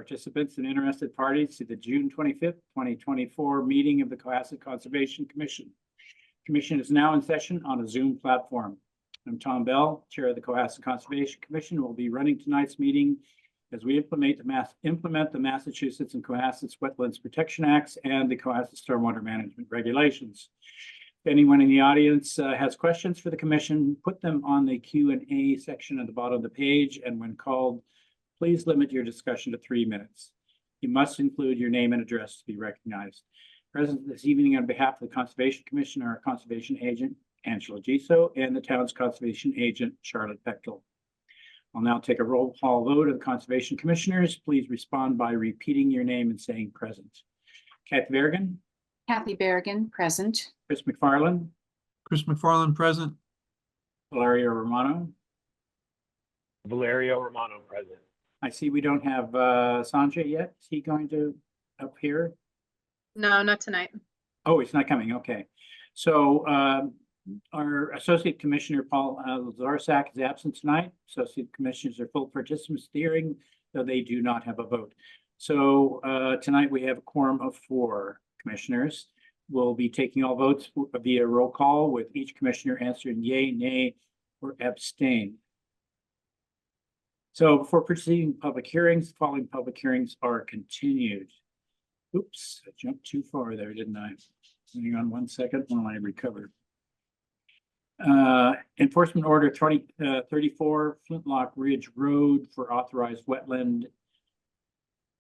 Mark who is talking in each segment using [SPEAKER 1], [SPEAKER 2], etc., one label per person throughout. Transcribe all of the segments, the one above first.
[SPEAKER 1] participants and interested parties to the June 25th, 2024 meeting of the Cohasset Conservation Commission. Commission is now in session on a Zoom platform. I'm Tom Bell, Chair of the Cohasset Conservation Commission, who will be running tonight's meeting as we implement the Massachusetts and Cohasset's Wetlands Protection Acts and the Cohasset Stormwater Management Regulations. If anyone in the audience has questions for the Commission, put them on the Q&A section at the bottom of the page, and when called, please limit your discussion to 3 minutes. You must include your name and address to be recognized. Present this evening on behalf of the Conservation Commission are our Conservation Agent, Angela Giso, and the town's Conservation Agent, Charlotte Bechtel. I'll now take a roll call vote of the Conservation Commissioners. Please respond by repeating your name and saying present. Kathy Berrigan.
[SPEAKER 2] Kathy Berrigan, present.
[SPEAKER 1] Chris McFarland.
[SPEAKER 3] Chris McFarland, present.
[SPEAKER 1] Valerio Romano.
[SPEAKER 4] Valerio Romano, present.
[SPEAKER 1] I see we don't have Sanjay yet. Is he going to appear?
[SPEAKER 5] No, not tonight.
[SPEAKER 1] Oh, he's not coming. Okay. So our Associate Commissioner, Paul Zarsak, is absent tonight. Associate Commissioners are full participants in the hearing, though they do not have a vote. So tonight we have a quorum of 4 commissioners. We'll be taking all votes via roll call, with each commissioner answering yay, nay, or abstain. So before proceeding public hearings, the following public hearings are continued. Oops, I jumped too far there, didn't I? Hang on 1 second while I recover. Enforcement Order 34, Flintlock Ridge Road for authorized wetland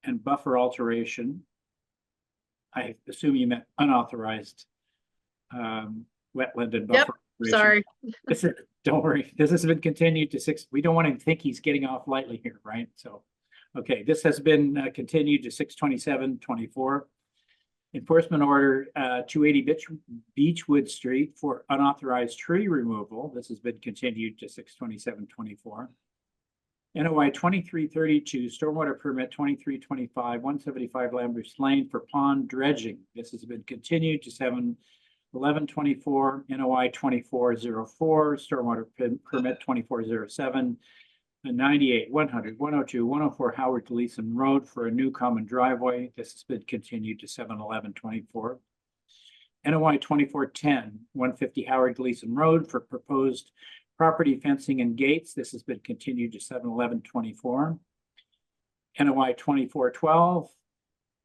[SPEAKER 1] and buffer alteration. I assume you meant unauthorized wetland and buffer.
[SPEAKER 5] Yep, sorry.
[SPEAKER 1] Don't worry, this has been continued to 6. We don't want to think he's getting off lightly here, right? So, okay, this has been continued to 6/27/24. Enforcement Order 280 Beechwood Street for unauthorized tree removal. This has been continued to 6/27/24. NOI 2332 Stormwater Permit 2325 175 Lamberts Lane for pond dredging. This has been continued to 7/11/24. NOI 2404 Stormwater Permit 2407. 98, 100, 102, 104 Howard Gleason Road for a new common driveway. This has been continued to 7/11/24. NOI 2410, 150 Howard Gleason Road for proposed property fencing and gates. This has been continued to 7/11/24. NOI 2412,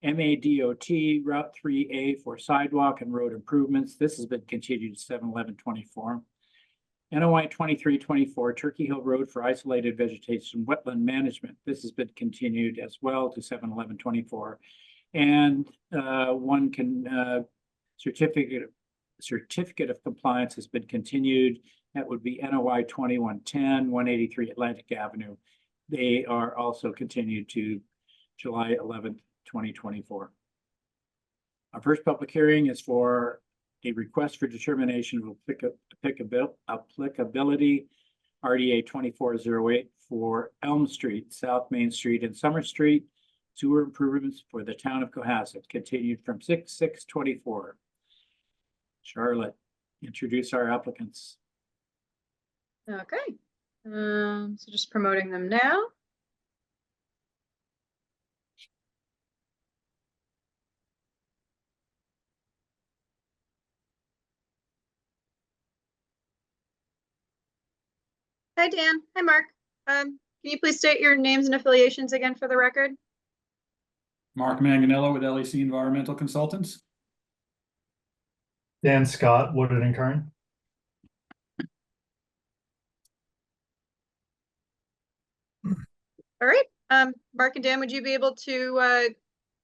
[SPEAKER 1] MADOT Route 3A for sidewalk and road improvements. This has been continued to 7/11/24. NOI 2324 Turkey Hill Road for isolated vegetation wetland management. This has been continued as well to 7/11/24. And certificate of compliance has been continued. That would be NOI 2110 183 Atlantic Avenue. They are also continued to July 11th, 2024. Our first public hearing is for a request for determination of applicability, RDA 2408 for Elm Street, South Main Street, and Summer Street sewer improvements for the town of Cohasset, continued from 6/6/24. Charlotte, introduce our applicants.
[SPEAKER 5] Okay. So just promoting them now. Hi, Dan. Hi, Mark. Can you please state your names and affiliations again for the record?
[SPEAKER 6] Mark Manganello with LEC Environmental Consultants.
[SPEAKER 7] Dan Scott, Woodard and Kern.
[SPEAKER 5] All right. Mark and Dan, would you be able to,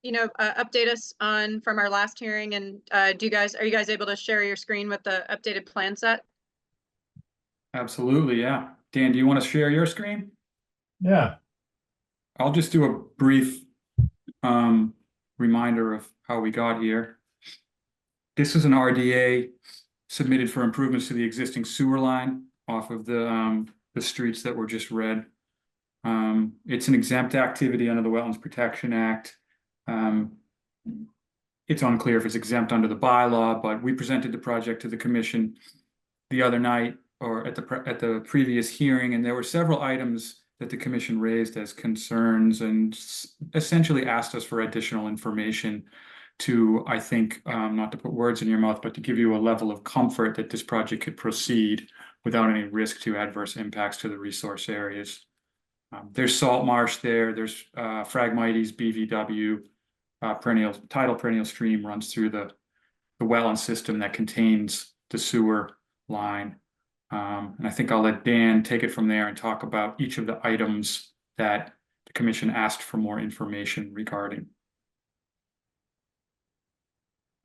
[SPEAKER 5] update us from our last hearing? And are you guys able to share your screen with the updated plan set?
[SPEAKER 6] Absolutely, yeah. Dan, do you want to share your screen?
[SPEAKER 7] Yeah.
[SPEAKER 6] I'll just do a brief reminder of how we got here. This is an RDA submitted for improvements to the existing sewer line off of the streets that were just read. It's an exempt activity under the Wetlands Protection Act. It's unclear if it's exempt under the bylaw, but we presented the project to the commission the other night, or at the previous hearing, and there were several items that the commission raised as concerns and essentially asked us for additional information to, I think, not to put words in your mouth, but to give you a level of comfort that this project could proceed without any risk to adverse impacts to the resource areas. There's salt marsh there, there's Phragmites, BVW, tidal perennial stream runs through the wetland system that contains the sewer line. And I think I'll let Dan take it from there and talk about each of the items that the commission asked for more information regarding.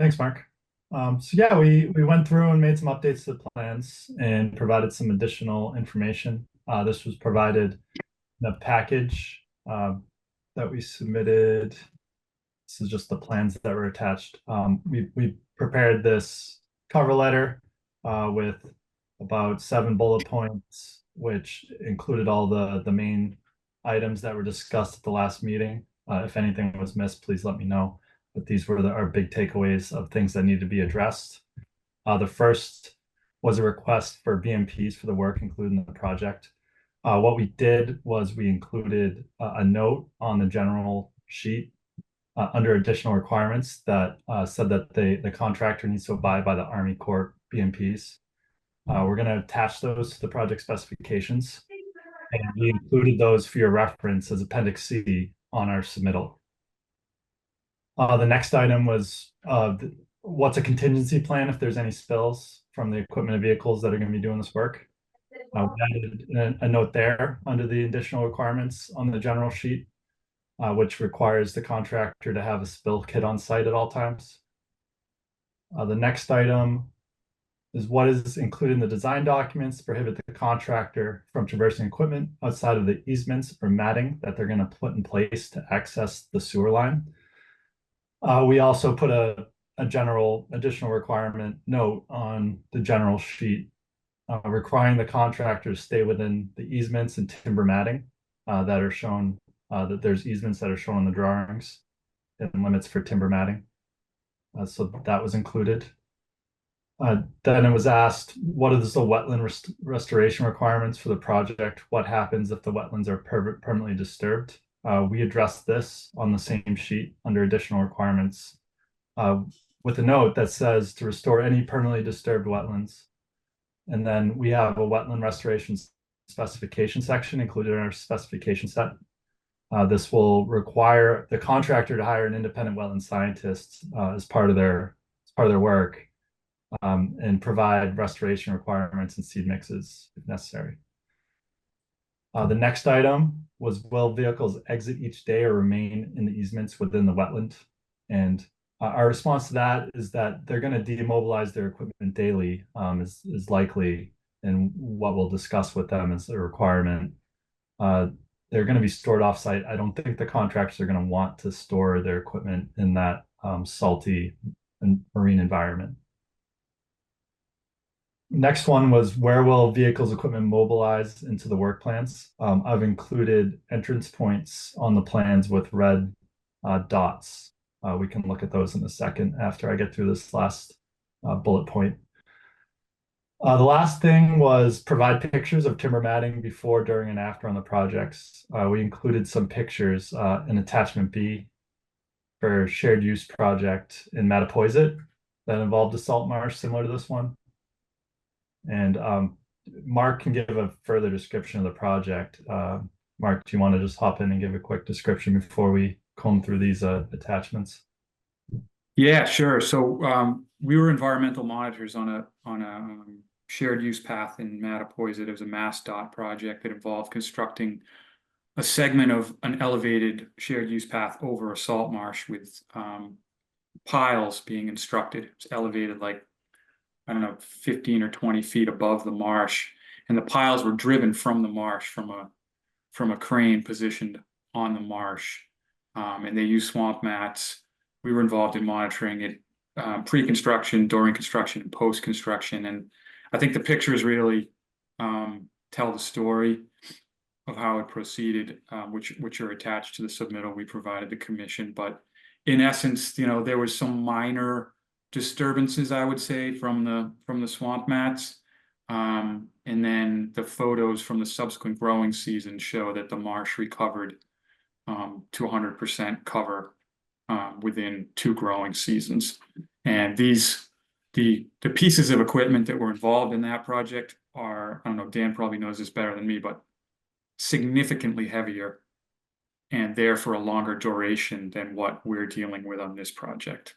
[SPEAKER 7] Thanks, Mark. So yeah, we went through and made some updates to the plans and provided some additional information. This was provided in a package that we submitted. This is just the plans that were attached. We prepared this cover letter with about 7 bullet points, which included all the main items that were discussed at the last meeting. If anything was missed, please let me know. But these were our big takeaways of things that need to be addressed. The first was a request for BMPs for the work included in the project. What we did was we included a note on the general sheet under additional requirements that said that the contractor needs to abide by the Army Corps BMPs. We're going to attach those to the project specifications, and we included those for your reference as Appendix C on our submittal. The next item was what's a contingency plan if there's any spills from the equipment and vehicles that are going to be doing this work. We added a note there under the additional requirements on the general sheet, which requires the contractor to have a spill kit on site at all times. The next item is what is included in the design documents to prohibit the contractor from traversing equipment outside of the easements or matting that they're going to put in place to access the sewer line. We also put a general additional requirement note on the general sheet requiring the contractor to stay within the easements and timber matting that are shown, that there's easements that are shown on the drawings and limits for timber matting. So that was included. Then it was asked, what is the wetland restoration requirements for the project? What happens if the wetlands are permanently disturbed? We addressed this on the same sheet under additional requirements with a note that says to restore any permanently disturbed wetlands. And then we have a wetland restoration specification section included in our specification set. This will require the contractor to hire an independent wetland scientist as part of their work and provide restoration requirements and seed mixes if necessary. The next item was, will vehicles exit each day or remain in the easements within the wetland? And our response to that is that they're going to demobilize their equipment daily, is likely, and what we'll discuss with them as a requirement. They're going to be stored offsite. I don't think the contractors are going to want to store their equipment in that salty and marine environment. Next one was, where will vehicles equipment mobilize into the work plans? I've included entrance points on the plans with red dots. We can look at those in a second after I get through this last bullet point. The last thing was provide pictures of timber matting before, during, and after on the projects. We included some pictures in attachment B for shared use project in Mattapoisett that involved a salt marsh similar to this one. And Mark can give a further description of the project. Mark, do you want to just hop in and give a quick description before we comb through these attachments?
[SPEAKER 6] Yeah, sure. So we were environmental monitors on a shared use path in Mattapoisett. It was a MassDOT project that involved constructing a segment of an elevated shared use path over a salt marsh with piles being constructed. It's elevated like, I don't know, 15 or 20 feet above the marsh, and the piles were driven from the marsh from a crane positioned on the marsh, and they used swamp mats. We were involved in monitoring it pre-construction, during construction, and post-construction, and I think the pictures really tell the story of how it proceeded, which are attached to the submittal we provided the commission. But in essence, you know, there was some minor disturbances, I would say, from the swamp mats. And then the photos from the subsequent growing season show that the marsh recovered to 100% cover within 2 growing seasons. And the pieces of equipment that were involved in that project are, I don't know, Dan probably knows this better than me, but significantly heavier and there for a longer duration than what we're dealing with on this project.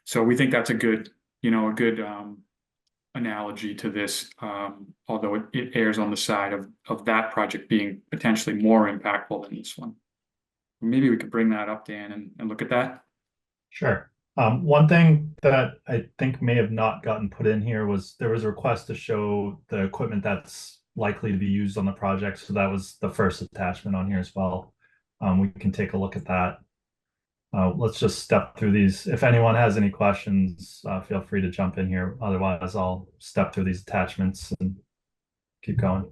[SPEAKER 6] So we think that's a good, a good analogy to this, although it errs on the side of that project being potentially more impactful than this one. Maybe we could bring that up, Dan, and look at that.
[SPEAKER 7] Sure. One thing that I think may have not gotten put in here was there was a request to show the equipment that's likely to be used on the project. So that was the first attachment on here as well. We can take a look at that. Let's just step through these. If anyone has any questions, feel free to jump in here. Otherwise, I'll step through these attachments and keep going.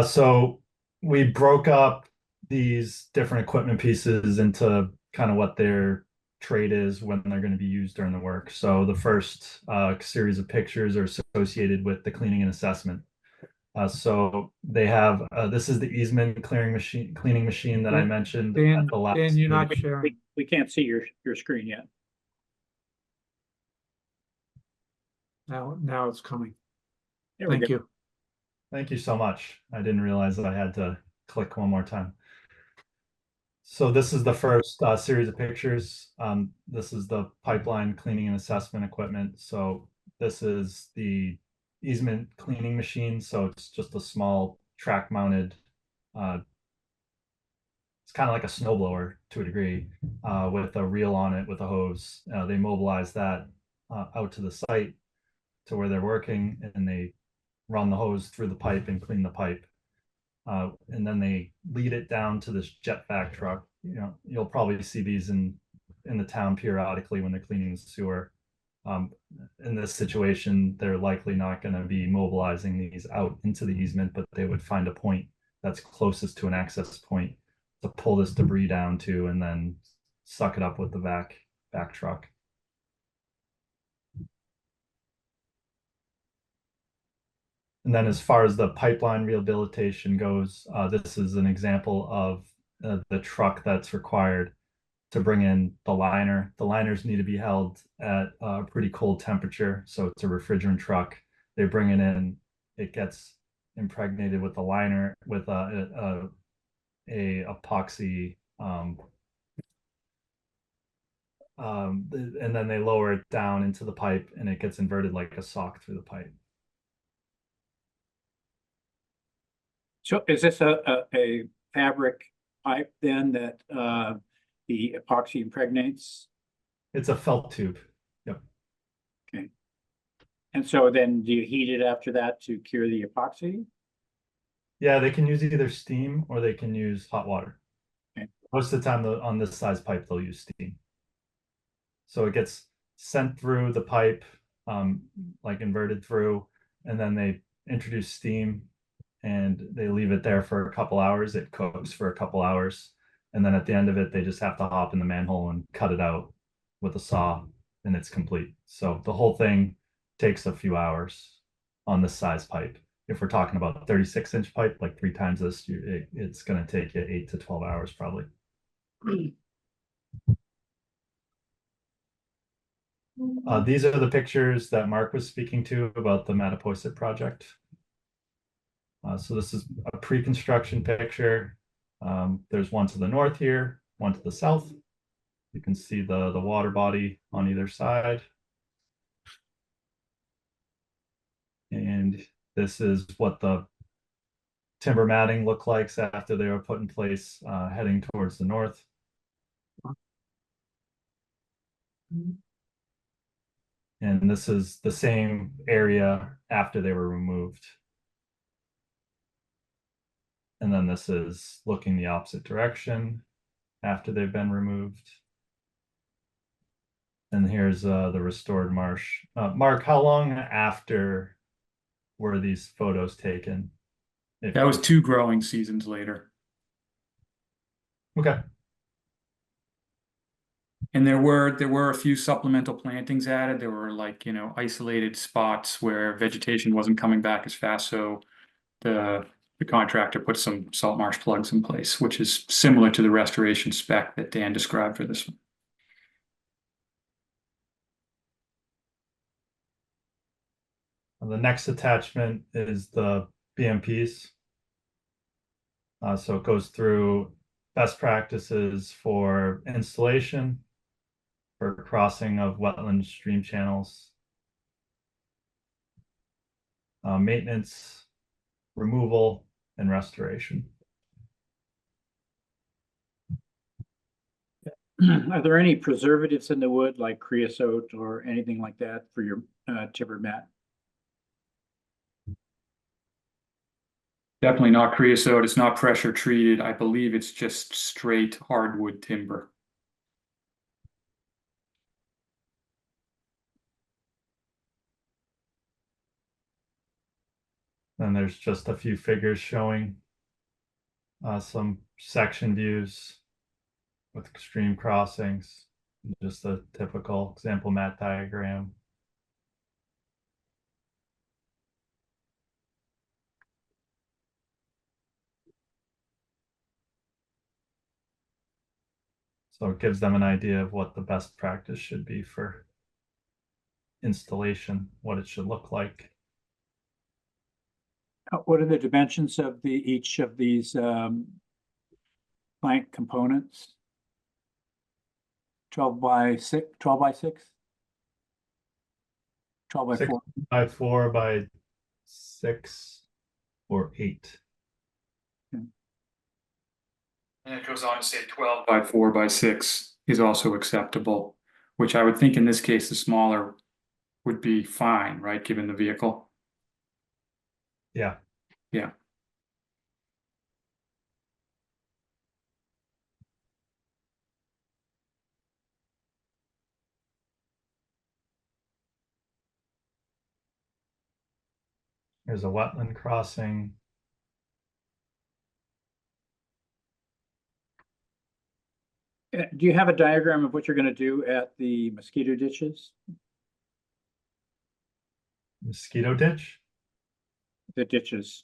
[SPEAKER 7] So we broke up these different equipment pieces into kind of what their trade is when they're going to be used during the work. So the first series of pictures are associated with the cleaning and assessment. So they have this is the Eastman cleaning machine that I mentioned
[SPEAKER 3] Dan,
[SPEAKER 7] at the last
[SPEAKER 3] Dan, you're not
[SPEAKER 7] meeting.
[SPEAKER 3] sharing.
[SPEAKER 1] We can't see your screen yet.
[SPEAKER 3] Now it's coming.
[SPEAKER 1] There we
[SPEAKER 3] Thank
[SPEAKER 1] go.
[SPEAKER 3] you.
[SPEAKER 7] Thank you so much. I didn't realize that I had to click one more time. So this is the first series of pictures. This is the pipeline cleaning and assessment equipment. So this is the Eastman cleaning machine. So it's just a small track mounted, it's kind of like a snowblower to a degree, with a reel on it with a hose. They mobilize that out to the site to where they're working, and they run the hose through the pipe and clean the pipe. And then they lead it down to this jet vac truck. You'll probably see these in the town periodically when they're cleaning the sewer. In this situation, they're likely not going to be mobilizing these out into the easement, but they would find a point that's closest to an access point to pull this debris down to, and then suck it up with the vac truck. And then as far as the pipeline rehabilitation goes, this is an example of the truck that's required to bring in the liner. The liners need to be held at a pretty cold temperature, so it's a refrigerant truck. They bring it in, it gets impregnated with the liner with a epoxy, and then they lower it down into the pipe, and it gets inverted like a sock through the pipe.
[SPEAKER 1] So is this a fabric pipe then that the epoxy impregnates?
[SPEAKER 7] It's a felt tube. Yep.
[SPEAKER 1] Okay. And so then do you heat it after that to cure the epoxy?
[SPEAKER 7] Yeah, they can use either steam or they can use hot water.
[SPEAKER 1] Okay.
[SPEAKER 7] Most of the time on this size pipe, they'll use steam. So it gets sent through the pipe, like inverted through, and then they introduce steam and they leave it there for a couple hours. It cooks for a couple hours. And then at the end of it, they just have to hop in the manhole and cut it out with a saw, and it's complete. So the whole thing takes a few hours on this size pipe. If we're talking about 36-inch pipe, like 3 times this, it's going to take you 8 to 12 hours probably. These are the pictures that Mark was speaking to about the Mattapoisett project. So this is a pre-construction picture. There's one to the north here, one to the south. You can see the water body on either side. And this is what the timber matting looked like after they were put in place, heading towards the north. And this is the same area after they were removed. And then this is looking the opposite direction after they've been removed. And here's the restored marsh. Mark, how long after were these photos taken?
[SPEAKER 6] That was 2 growing seasons later.
[SPEAKER 7] Okay.
[SPEAKER 6] And there were a few supplemental plantings added. There were like, isolated spots where vegetation wasn't coming back as fast, so the contractor put some salt marsh plugs in place, which is similar to the restoration spec that Dan described for this one.
[SPEAKER 7] And the next attachment is the BMPs. So it goes through best practices for installation, for crossing of wetland stream channels, maintenance, removal, and restoration.
[SPEAKER 1] Are there any preservatives in the wood like creosote or anything like that for your timber mat?
[SPEAKER 6] Definitely not creosote. It's not pressure treated. I believe it's just straight hardwood timber.
[SPEAKER 7] Then there's just a few figures showing some section views with extreme crossings, just a typical example mat diagram. So it gives them an idea of what the best practice should be for installation, what it should look like.
[SPEAKER 1] What are the dimensions of each of these plank components? 12 by 6, 12 by 6? 12 by
[SPEAKER 7] 6
[SPEAKER 1] 4?
[SPEAKER 7] by 4 by 6 or 8.
[SPEAKER 6] And it goes on to say 12 by 4 by 6 is also acceptable, which I would think in this case, the smaller would be fine, right, given the vehicle?
[SPEAKER 7] Yeah.
[SPEAKER 6] Yeah.
[SPEAKER 7] There's a wetland crossing.
[SPEAKER 1] Do you have a diagram of what you're going to do at the mosquito ditches?
[SPEAKER 7] Mosquito ditch.
[SPEAKER 1] The ditches.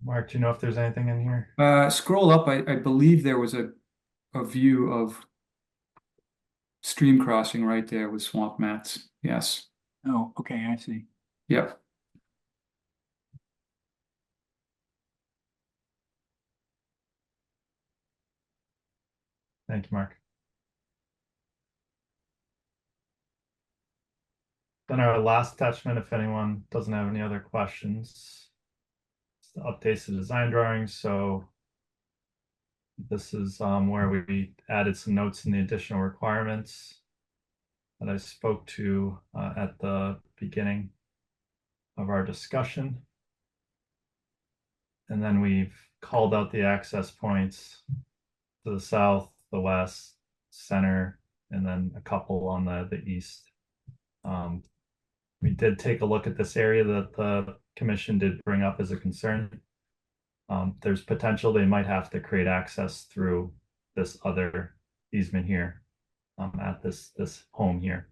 [SPEAKER 7] Mark, do you know if there's anything in here?
[SPEAKER 6] Scroll up, I believe there was a view of stream crossing right there with swamp mats. Yes.
[SPEAKER 1] Oh, okay, I see.
[SPEAKER 6] Yep.
[SPEAKER 7] Thank you, Mark. Then our last attachment, if anyone doesn't have any other questions, it's the updates to design drawings. So this is where we added some notes in the additional requirements that I spoke to at the beginning of our discussion. And then we've called out the access points to the south, the west, center, and then a couple on the east. We did take a look at this area that the commission did bring up as a concern. There's potential they might have to create access through this other easement here at this home here.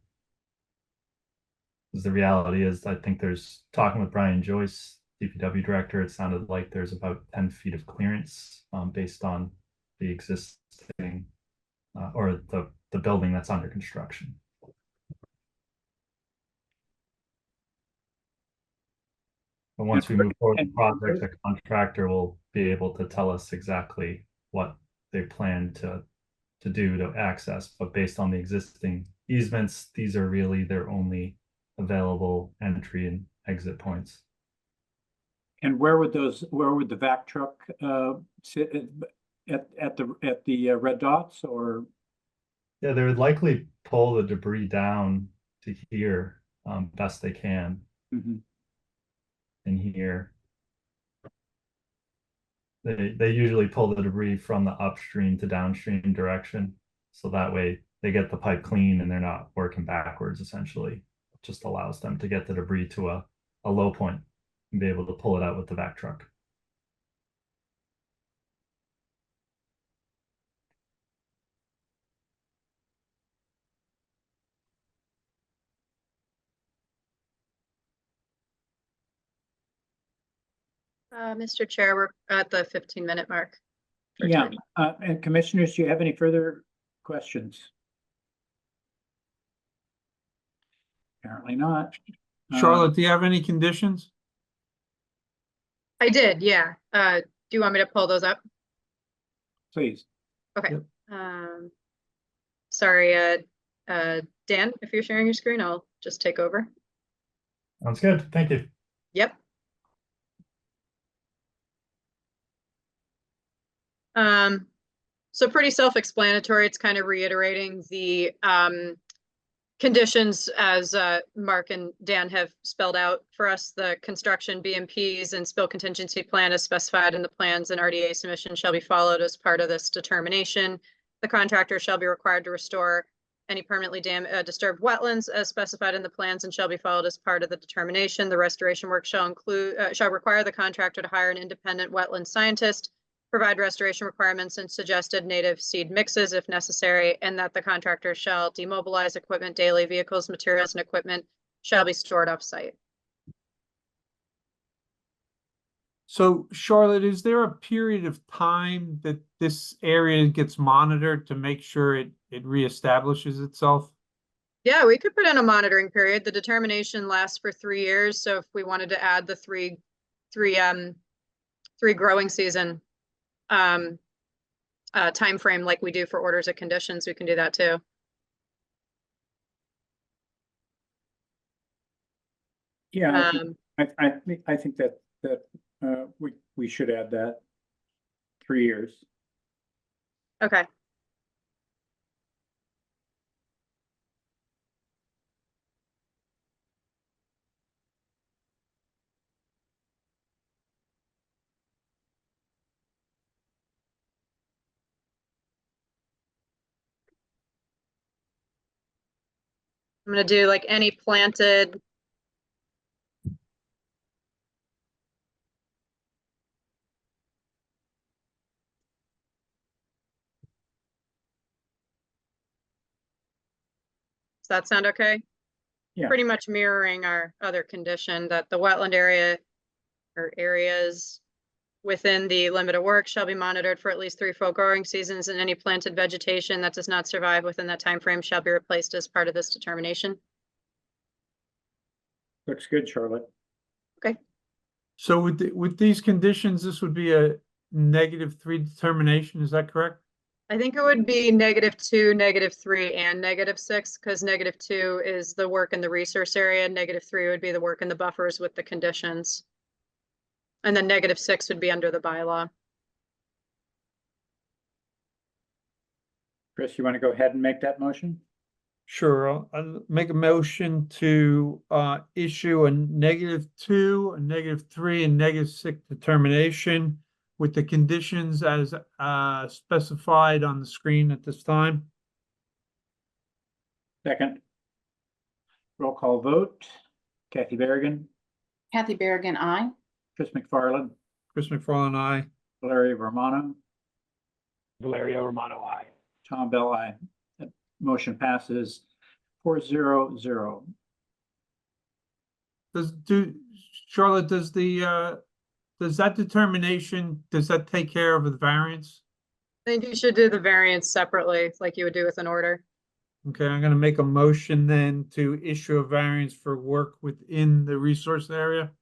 [SPEAKER 7] Because the reality is, I think there's, talking with Brian Joyce, DPW director, it sounded like there's about 10 feet of clearance based on the existing or the building that's under construction. But once we move forward with the project, the contractor will be able to tell us exactly what they plan to do to access. But based on the existing easements, these are really their only available entry and exit points.
[SPEAKER 1] And where would the vac truck sit at the red dots, or?
[SPEAKER 7] Yeah, they would likely pull the debris down to here best they can. In here, they usually pull the debris from the upstream to downstream direction, so that way they get the pipe clean and they're not working backwards. Essentially, it just allows them to get the debris to a low point and be able to pull it out with the vac truck.
[SPEAKER 5] Mr. Chair, we're at the 15-minute mark. for
[SPEAKER 1] Yeah,
[SPEAKER 5] time.
[SPEAKER 1] and commissioners, do you have any further questions? Apparently not.
[SPEAKER 3] Charlotte, do you have any conditions?
[SPEAKER 5] I did, yeah. Do you want me to pull those up?
[SPEAKER 1] Please.
[SPEAKER 5] Okay.
[SPEAKER 3] Yep.
[SPEAKER 5] Sorry, Dan, if you're sharing your screen, I'll just take over.
[SPEAKER 7] Sounds good. Thank you.
[SPEAKER 5] Yep. So pretty self-explanatory. It's kind of reiterating the conditions as Mark and Dan have spelled out for us. The construction BMPs and spill contingency plan as specified in the plans and RDA submission shall be followed as part of this determination. The contractor shall be required to restore any permanently disturbed wetlands as specified in the plans and shall be followed as part of the determination. The restoration work shall require the contractor to hire an independent wetland scientist, provide restoration requirements and suggested native seed mixes if necessary, and that the contractor shall demobilize equipment daily. Vehicles, materials, and equipment shall be stored off-site.
[SPEAKER 3] So Charlotte, is there a period of time that this area gets monitored to make sure it reestablishes itself?
[SPEAKER 5] Yeah, we could put in a monitoring period. The determination lasts for 3 years. So if we wanted to add the three growing season time frame like we do for orders of conditions, we can do that too.
[SPEAKER 1] Yeah, I think that we should add that 3 years.
[SPEAKER 5] Okay. I'm gonna do like any planted. Does that sound okay?
[SPEAKER 1] Yeah.
[SPEAKER 5] Pretty much mirroring our other condition that the wetland area or areas within the limit of work shall be monitored for at least 3 full growing seasons, and any planted vegetation that does not survive within that time frame shall be replaced as part of this determination.
[SPEAKER 1] Looks good, Charlotte.
[SPEAKER 3] So with these conditions, this would be a -3 determination, is that correct?
[SPEAKER 5] I think it would be -2, -3, and -6, because -2 is the work in the resource area, -3 would be the work in the buffers with the conditions. And then -6 would be under the bylaw.
[SPEAKER 1] Chris, you want to go ahead and make that motion?
[SPEAKER 3] Sure, I'll make a motion to issue a -2, a -3, and -6 determination with the conditions as specified on the screen at this time.
[SPEAKER 1] Second. Roll call vote. Kathy Berrigan,
[SPEAKER 2] Kathy Berrigan, I.
[SPEAKER 1] Chris McFarland,
[SPEAKER 3] Chris McFarland, aye.
[SPEAKER 1] Valeria Romano,
[SPEAKER 4] Valerio Romano, aye.
[SPEAKER 1] Tom Bell, aye. That motion passes 4-0-0.
[SPEAKER 3] Charlotte, does that determination, does that take care of the variance?
[SPEAKER 5] I think you should do the variance separately, like you would do with an order.
[SPEAKER 3] Okay, I'm gonna make a motion then to issue a variance for work within the resource area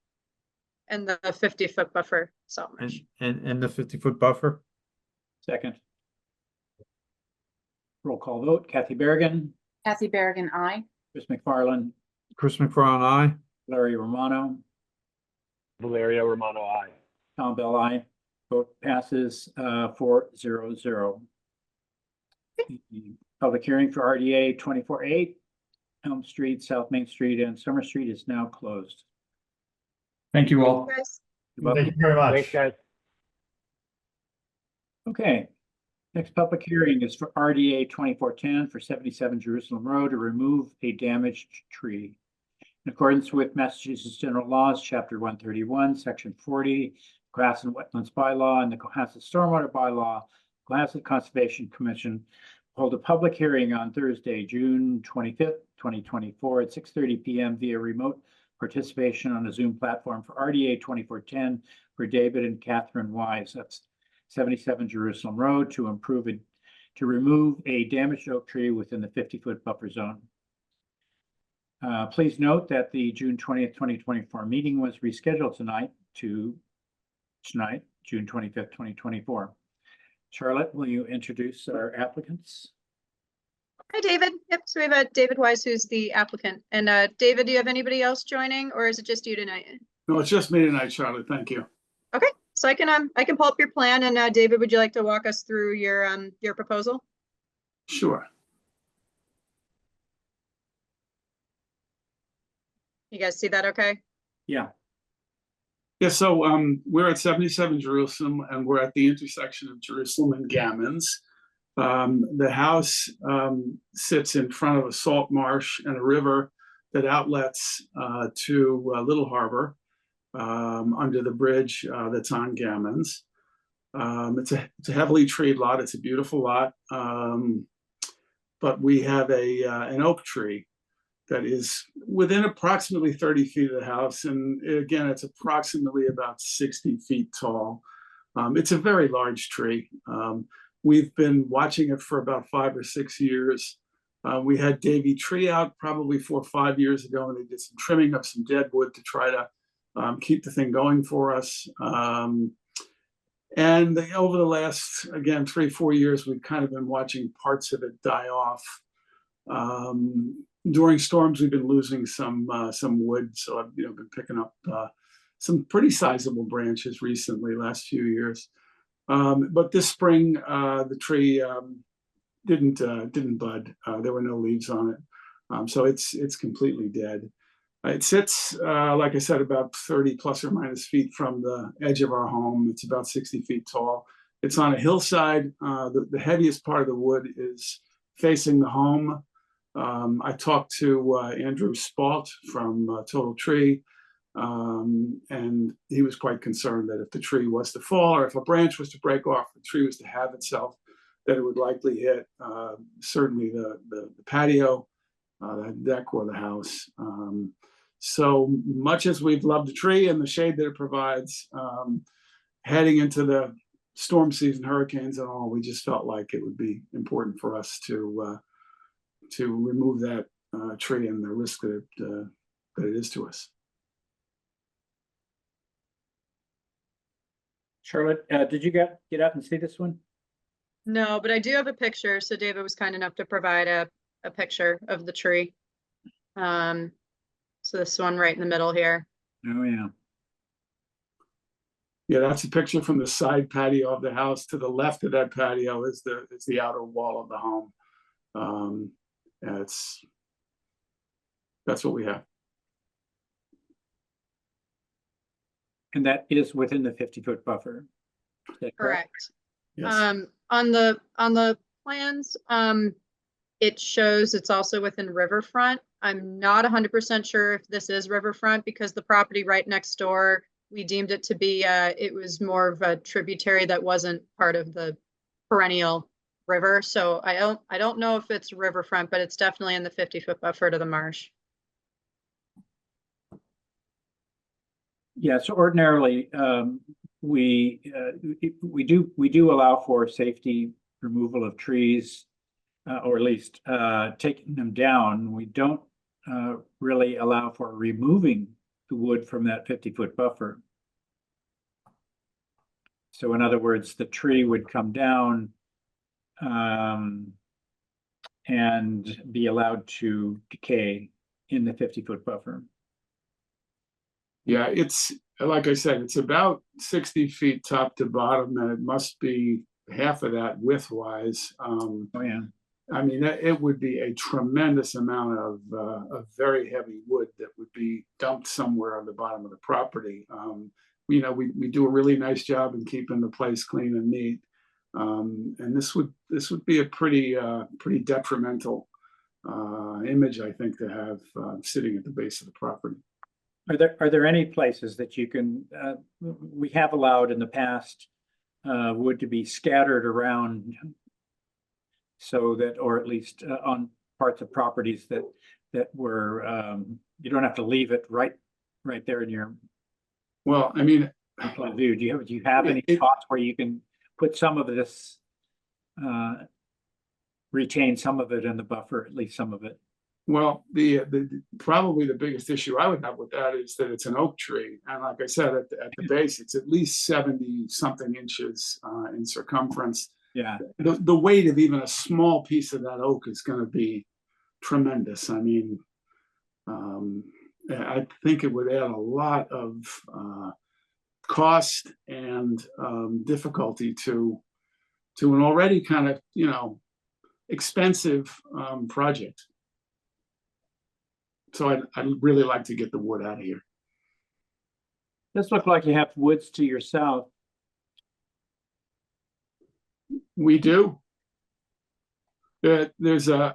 [SPEAKER 5] And the 50-foot buffer salt marsh.
[SPEAKER 3] and the 50-foot buffer.
[SPEAKER 1] Second. Roll call vote. Kathy Berrigan,
[SPEAKER 2] Kathy Berrigan, I.
[SPEAKER 1] Chris McFarland,
[SPEAKER 3] Chris McFarland, aye.
[SPEAKER 1] Valeria Romano,
[SPEAKER 4] Valerio Romano, aye.
[SPEAKER 1] Tom Bell, aye. Vote passes 4-0-0. The public hearing for RDA 24-8, Elm Street, South Main Street, and Summer Street is now closed.
[SPEAKER 6] Thank you all.
[SPEAKER 5] Guys,
[SPEAKER 1] You're
[SPEAKER 7] Thank
[SPEAKER 1] welcome.
[SPEAKER 7] you very much.
[SPEAKER 4] Thanks, guys.
[SPEAKER 1] Okay. Next public hearing is for RDA 2410 for 77 Jerusalem Road to remove a damaged tree. In accordance with Massachusetts General Laws, Chapter 131, Section 40, Cohasset Wetlands Bylaw, and the Cohasset Stormwater Bylaw, Cohasset Conservation Commission hold a public hearing on Thursday, June 25th, 2024 at 6:30 p.m. via remote participation on a Zoom platform for RDA 2410 for David and Catherine Wise. That's 77 Jerusalem Road to remove a damaged oak tree within the 50-foot buffer zone. Please note that the June 20th, 2024 meeting was rescheduled tonight, June 25th, 2024. Charlotte, will you introduce our applicants?
[SPEAKER 5] Hi, David. Yep, so we have David Wise, who's the applicant. And David, do you have anybody else joining, or is it just you tonight?
[SPEAKER 8] No, it's just me tonight, Charlotte. Thank you.
[SPEAKER 5] Okay, so I can pull up your plan, and David, would you like to walk us through your proposal?
[SPEAKER 8] Sure.
[SPEAKER 5] You guys see that okay?
[SPEAKER 1] Yeah.
[SPEAKER 8] Yeah, so we're at 77 Jerusalem, and we're at the intersection of Jerusalem and Gammons. The house sits in front of a salt marsh and a river that outlets to Little Harbor under the bridge that's on Gammons. It's a heavily treed lot. It's a beautiful lot, but we have an oak tree that is within approximately 30 feet of the house. And again, it's approximately about 60 feet tall. It's a very large tree. We've been watching it for about 5 or 6 years. We had Davy Tree out probably 4 or 5 years ago, and they did some trimming of some dead wood to try to keep the thing going for us. And over the last, again, 3 or 4 years, we've kind of been watching parts of it die off. During storms, we've been losing some wood, so I've been picking up some pretty sizable branches recently, last few years. But this spring, the tree didn't bud. There were no leaves on it, so it's completely dead. It sits, like I said, about 30 plus or minus feet from the edge of our home. It's about 60 feet tall. It's on a hillside. The heaviest part of the wood is facing the home. I talked to Andrew Spalt from Total Tree, and he was quite concerned that if the tree was to fall, or if a branch was to break off, the tree was to have itself, that it would likely hit certainly the patio, the deck, or the house. So much as we've loved the tree and the shade that it provides, heading into the storm season, hurricanes and all, we just felt like it would be important for us to remove that tree and the risk that it is to us.
[SPEAKER 1] Charlotte, did you get out and see this one?
[SPEAKER 5] No, but I do have a picture. So David was kind enough to provide a picture of the tree. So this one right in the middle here.
[SPEAKER 1] Oh, yeah.
[SPEAKER 8] Yeah, that's a picture from the side patio of the house. To the left of that patio is the outer wall of the home. And that's what we have.
[SPEAKER 1] And that is within the 50-foot buffer. Is that correct?
[SPEAKER 5] Correct.
[SPEAKER 8] Yes.
[SPEAKER 5] On the plans, it shows it's also within riverfront. I'm not 100% sure if this is riverfront, because the property right next door, we deemed it to be, it was more of a tributary that wasn't part of the perennial river. So I don't know if it's riverfront, but it's definitely in the 50-foot buffer to the marsh.
[SPEAKER 1] Yeah, so ordinarily, we do allow for safety removal of trees, or at least taking them down. We don't really allow for removing the wood from that 50-foot buffer. So in other words, the tree would come down and be allowed to decay in the 50-foot buffer.
[SPEAKER 8] Yeah, it's like I said, it's about 60 feet top to bottom, and it must be half of that width-wise.
[SPEAKER 1] Oh, yeah.
[SPEAKER 8] I mean, it would be a tremendous amount of very heavy wood that would be dumped somewhere on the bottom of the property. We do a really nice job in keeping the place clean and neat, and this would be a pretty detrimental image, I think, to have sitting at the base of the property.
[SPEAKER 1] Are there any places that you can, we have allowed in the past wood to be scattered around so that, or at least on parts of properties that were, you don't have to leave it right there in your.
[SPEAKER 8] Well, I mean,
[SPEAKER 1] people do? Do you have any spots where you can put some of this, retain some of it in the buffer, at least some of it?
[SPEAKER 8] Well, probably the biggest issue I would have with that is that it's an oak tree. And like I said, at the base, it's at least 70 something inches in circumference.
[SPEAKER 1] Yeah,
[SPEAKER 8] The weight of even a small piece of that oak is going to be tremendous. I mean, I think it would add a lot of cost and difficulty to an already kind of, expensive project. So I'd really like to get the wood out of here.
[SPEAKER 1] does look like you have woods to your south.
[SPEAKER 8] We do. There's an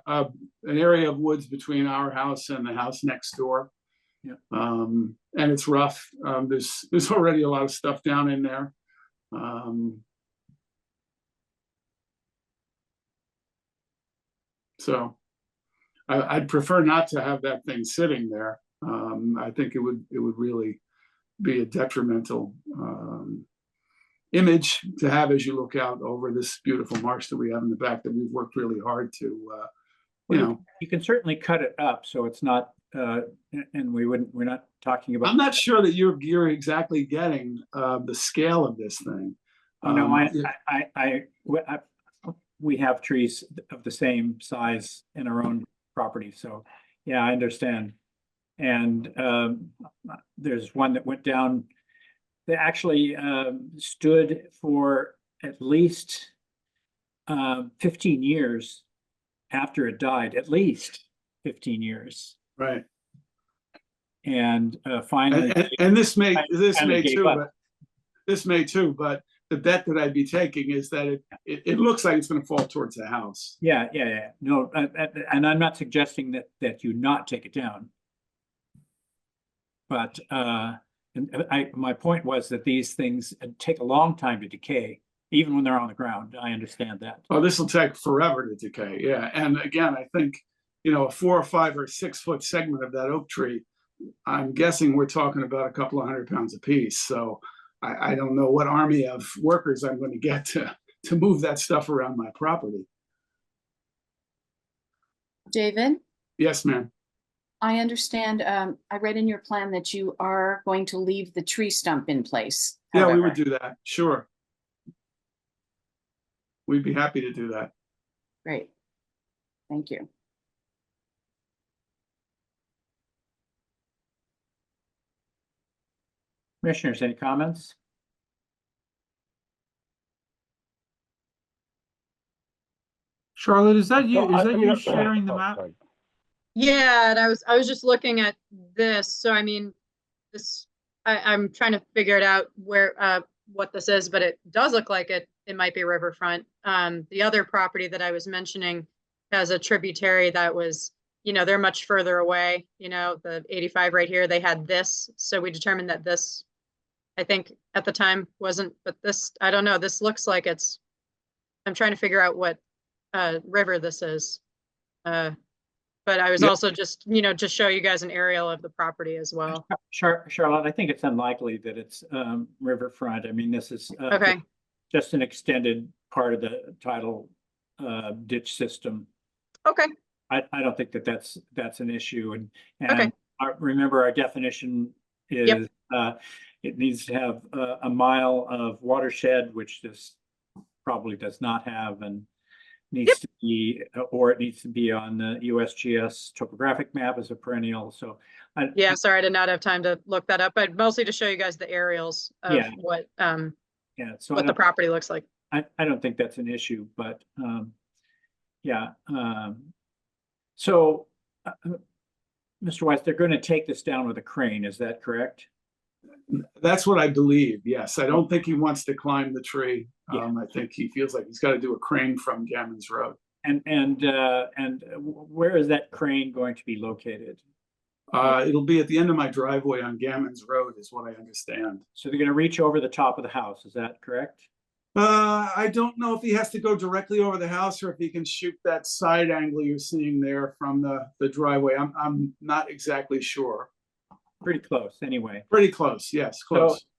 [SPEAKER 8] area of woods between our house and the house next door.
[SPEAKER 1] Yeah.
[SPEAKER 8] And it's rough. There's already a lot of stuff down in there. So I'd prefer not to have that thing sitting there. I think it would really be a detrimental image to have as you look out over this beautiful marsh that we have in the back that we've worked really hard to,
[SPEAKER 1] You can certainly cut it up, so it's not, and we're not talking about.
[SPEAKER 8] I'm not sure that you're exactly getting the scale of this thing.
[SPEAKER 1] We have trees of the same size in our own property, so yeah, I understand. And there's one that went down, that actually stood for at least 15 years after it died, at least 15 years.
[SPEAKER 8] Right.
[SPEAKER 1] And finally.
[SPEAKER 8] And this may
[SPEAKER 1] gave
[SPEAKER 8] too,
[SPEAKER 1] up.
[SPEAKER 8] but this may too, but the bet that I'd be taking is that it looks like it's going to fall towards the house.
[SPEAKER 1] Yeah. No, and I'm not suggesting that you not take it down. But my point was that these things take a long time to decay, even when they're on the ground. I understand that.
[SPEAKER 8] Oh, this will take forever to decay. Yeah. And again, I think, a 4 or 5 or 6 foot segment of that oak tree, I'm guessing we're talking about a couple of 100 pounds a piece. So I don't know what army of workers I'm going to get to move that stuff around my property.
[SPEAKER 2] David,
[SPEAKER 8] Yes, ma'am.
[SPEAKER 2] I understand, I read in your plan that you are going to leave the tree stump in place.
[SPEAKER 8] Yeah, we
[SPEAKER 2] however.
[SPEAKER 8] would do that. Sure. We'd be happy to do that.
[SPEAKER 2] Great. Thank you.
[SPEAKER 1] Commissioners, any comments?
[SPEAKER 3] Charlotte, is that you,
[SPEAKER 4] So,
[SPEAKER 3] is that you
[SPEAKER 4] oh,
[SPEAKER 3] sharing the map?
[SPEAKER 4] sorry.
[SPEAKER 5] Yeah, and I was just looking at this, so I mean, I'm trying to figure it out what this is, but it does look like it might be riverfront. The other property that I was mentioning has a tributary that was, they're much further away, the 85 right here, they had this, so we determined that this, I think at the time wasn't, but this, I don't know, this looks like I'm trying to figure out what river this is. But I was
[SPEAKER 8] Yep.
[SPEAKER 5] also just, to show you guys an aerial of the property as well.
[SPEAKER 1] Charlotte, I think it's unlikely that it's riverfront. I mean, this is
[SPEAKER 5] Okay,
[SPEAKER 1] just an extended part of the tidal ditch system.
[SPEAKER 5] okay,
[SPEAKER 1] I don't think that's an issue.
[SPEAKER 5] Okay.
[SPEAKER 1] Remember, our definition is it needs to have a mile of watershed, which this probably does not have, and needs to be, or it needs to be on the USGS topographic map as a perennial. So
[SPEAKER 5] yeah, sorry, I did not have time to look that up, but mostly to show you guys the aerials of
[SPEAKER 1] Yeah.
[SPEAKER 5] what
[SPEAKER 1] so
[SPEAKER 5] the property looks like.
[SPEAKER 1] I don't think that's an issue, but so Mr. Weiss, they're going to take this down with a crane, is that correct?
[SPEAKER 8] That's what I believe. Yes. I don't think he wants to climb the tree.
[SPEAKER 1] Yeah.
[SPEAKER 8] I think he feels like he's got to do a crane from Gammons Road.
[SPEAKER 1] And where is that crane going to be located?
[SPEAKER 8] It'll be at the end of my driveway on Gammons Road is what I understand.
[SPEAKER 1] So they're going to reach over the top of the house, is that correct?
[SPEAKER 8] I don't know if he has to go directly over the house or if he can shoot that side angle you're seeing there from the driveway. I'm not exactly sure.
[SPEAKER 1] pretty close anyway.
[SPEAKER 8] Pretty close, yes,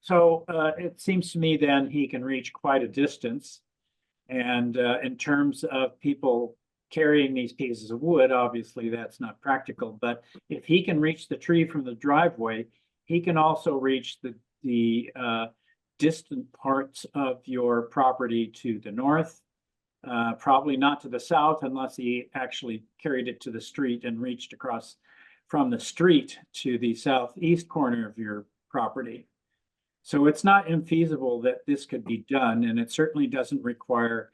[SPEAKER 1] So,
[SPEAKER 8] close.
[SPEAKER 1] it seems to me then he can reach quite a distance. And in terms of people carrying these pieces of wood, obviously that's not practical, but if he can reach the tree from the driveway, he can also reach the distant parts of your property to the north. Probably not to the south unless he actually carried it to the street and reached across from the street to the southeast corner of your property. So it's not infeasible that this could be done, and it certainly doesn't require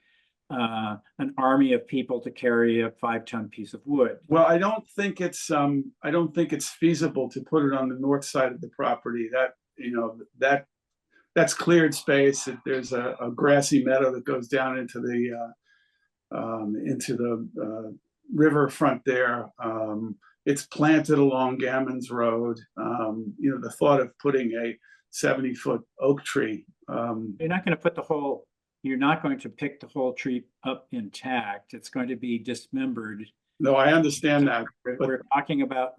[SPEAKER 1] an army of people to carry a 5-ton piece of wood.
[SPEAKER 8] Well, I don't think it's feasible to put it on the north side of the property. That, you know, that's cleared space. There's a grassy meadow that goes down into the riverfront there. It's planted along Gammons Road. You know, the thought of putting a 70-foot oak tree.
[SPEAKER 1] You're not going to pick the whole tree up intact. It's going to be dismembered.
[SPEAKER 8] No, I understand that.
[SPEAKER 1] We're talking about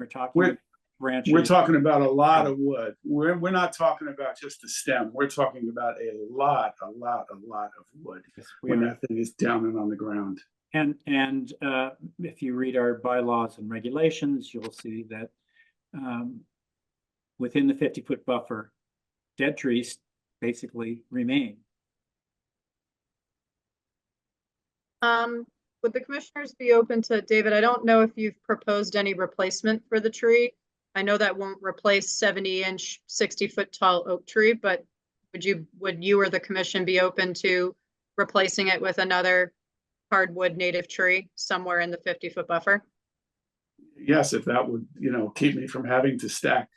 [SPEAKER 1] branches.
[SPEAKER 8] We're talking about a lot of wood. We're not talking about just the stem. We're talking about a lot of wood when that thing is down and on the ground.
[SPEAKER 1] And if you read our bylaws and regulations, you'll see that within the 50-foot buffer, dead trees basically remain.
[SPEAKER 5] Would the commissioners be open to, David, I don't know if you've proposed any replacement for the tree. I know that won't replace 70-inch, 60-foot tall oak tree, but would you or the commission be open to replacing it with another hardwood native tree somewhere in the 50-foot buffer?
[SPEAKER 8] Yes, if that would, you know, keep me from having to stack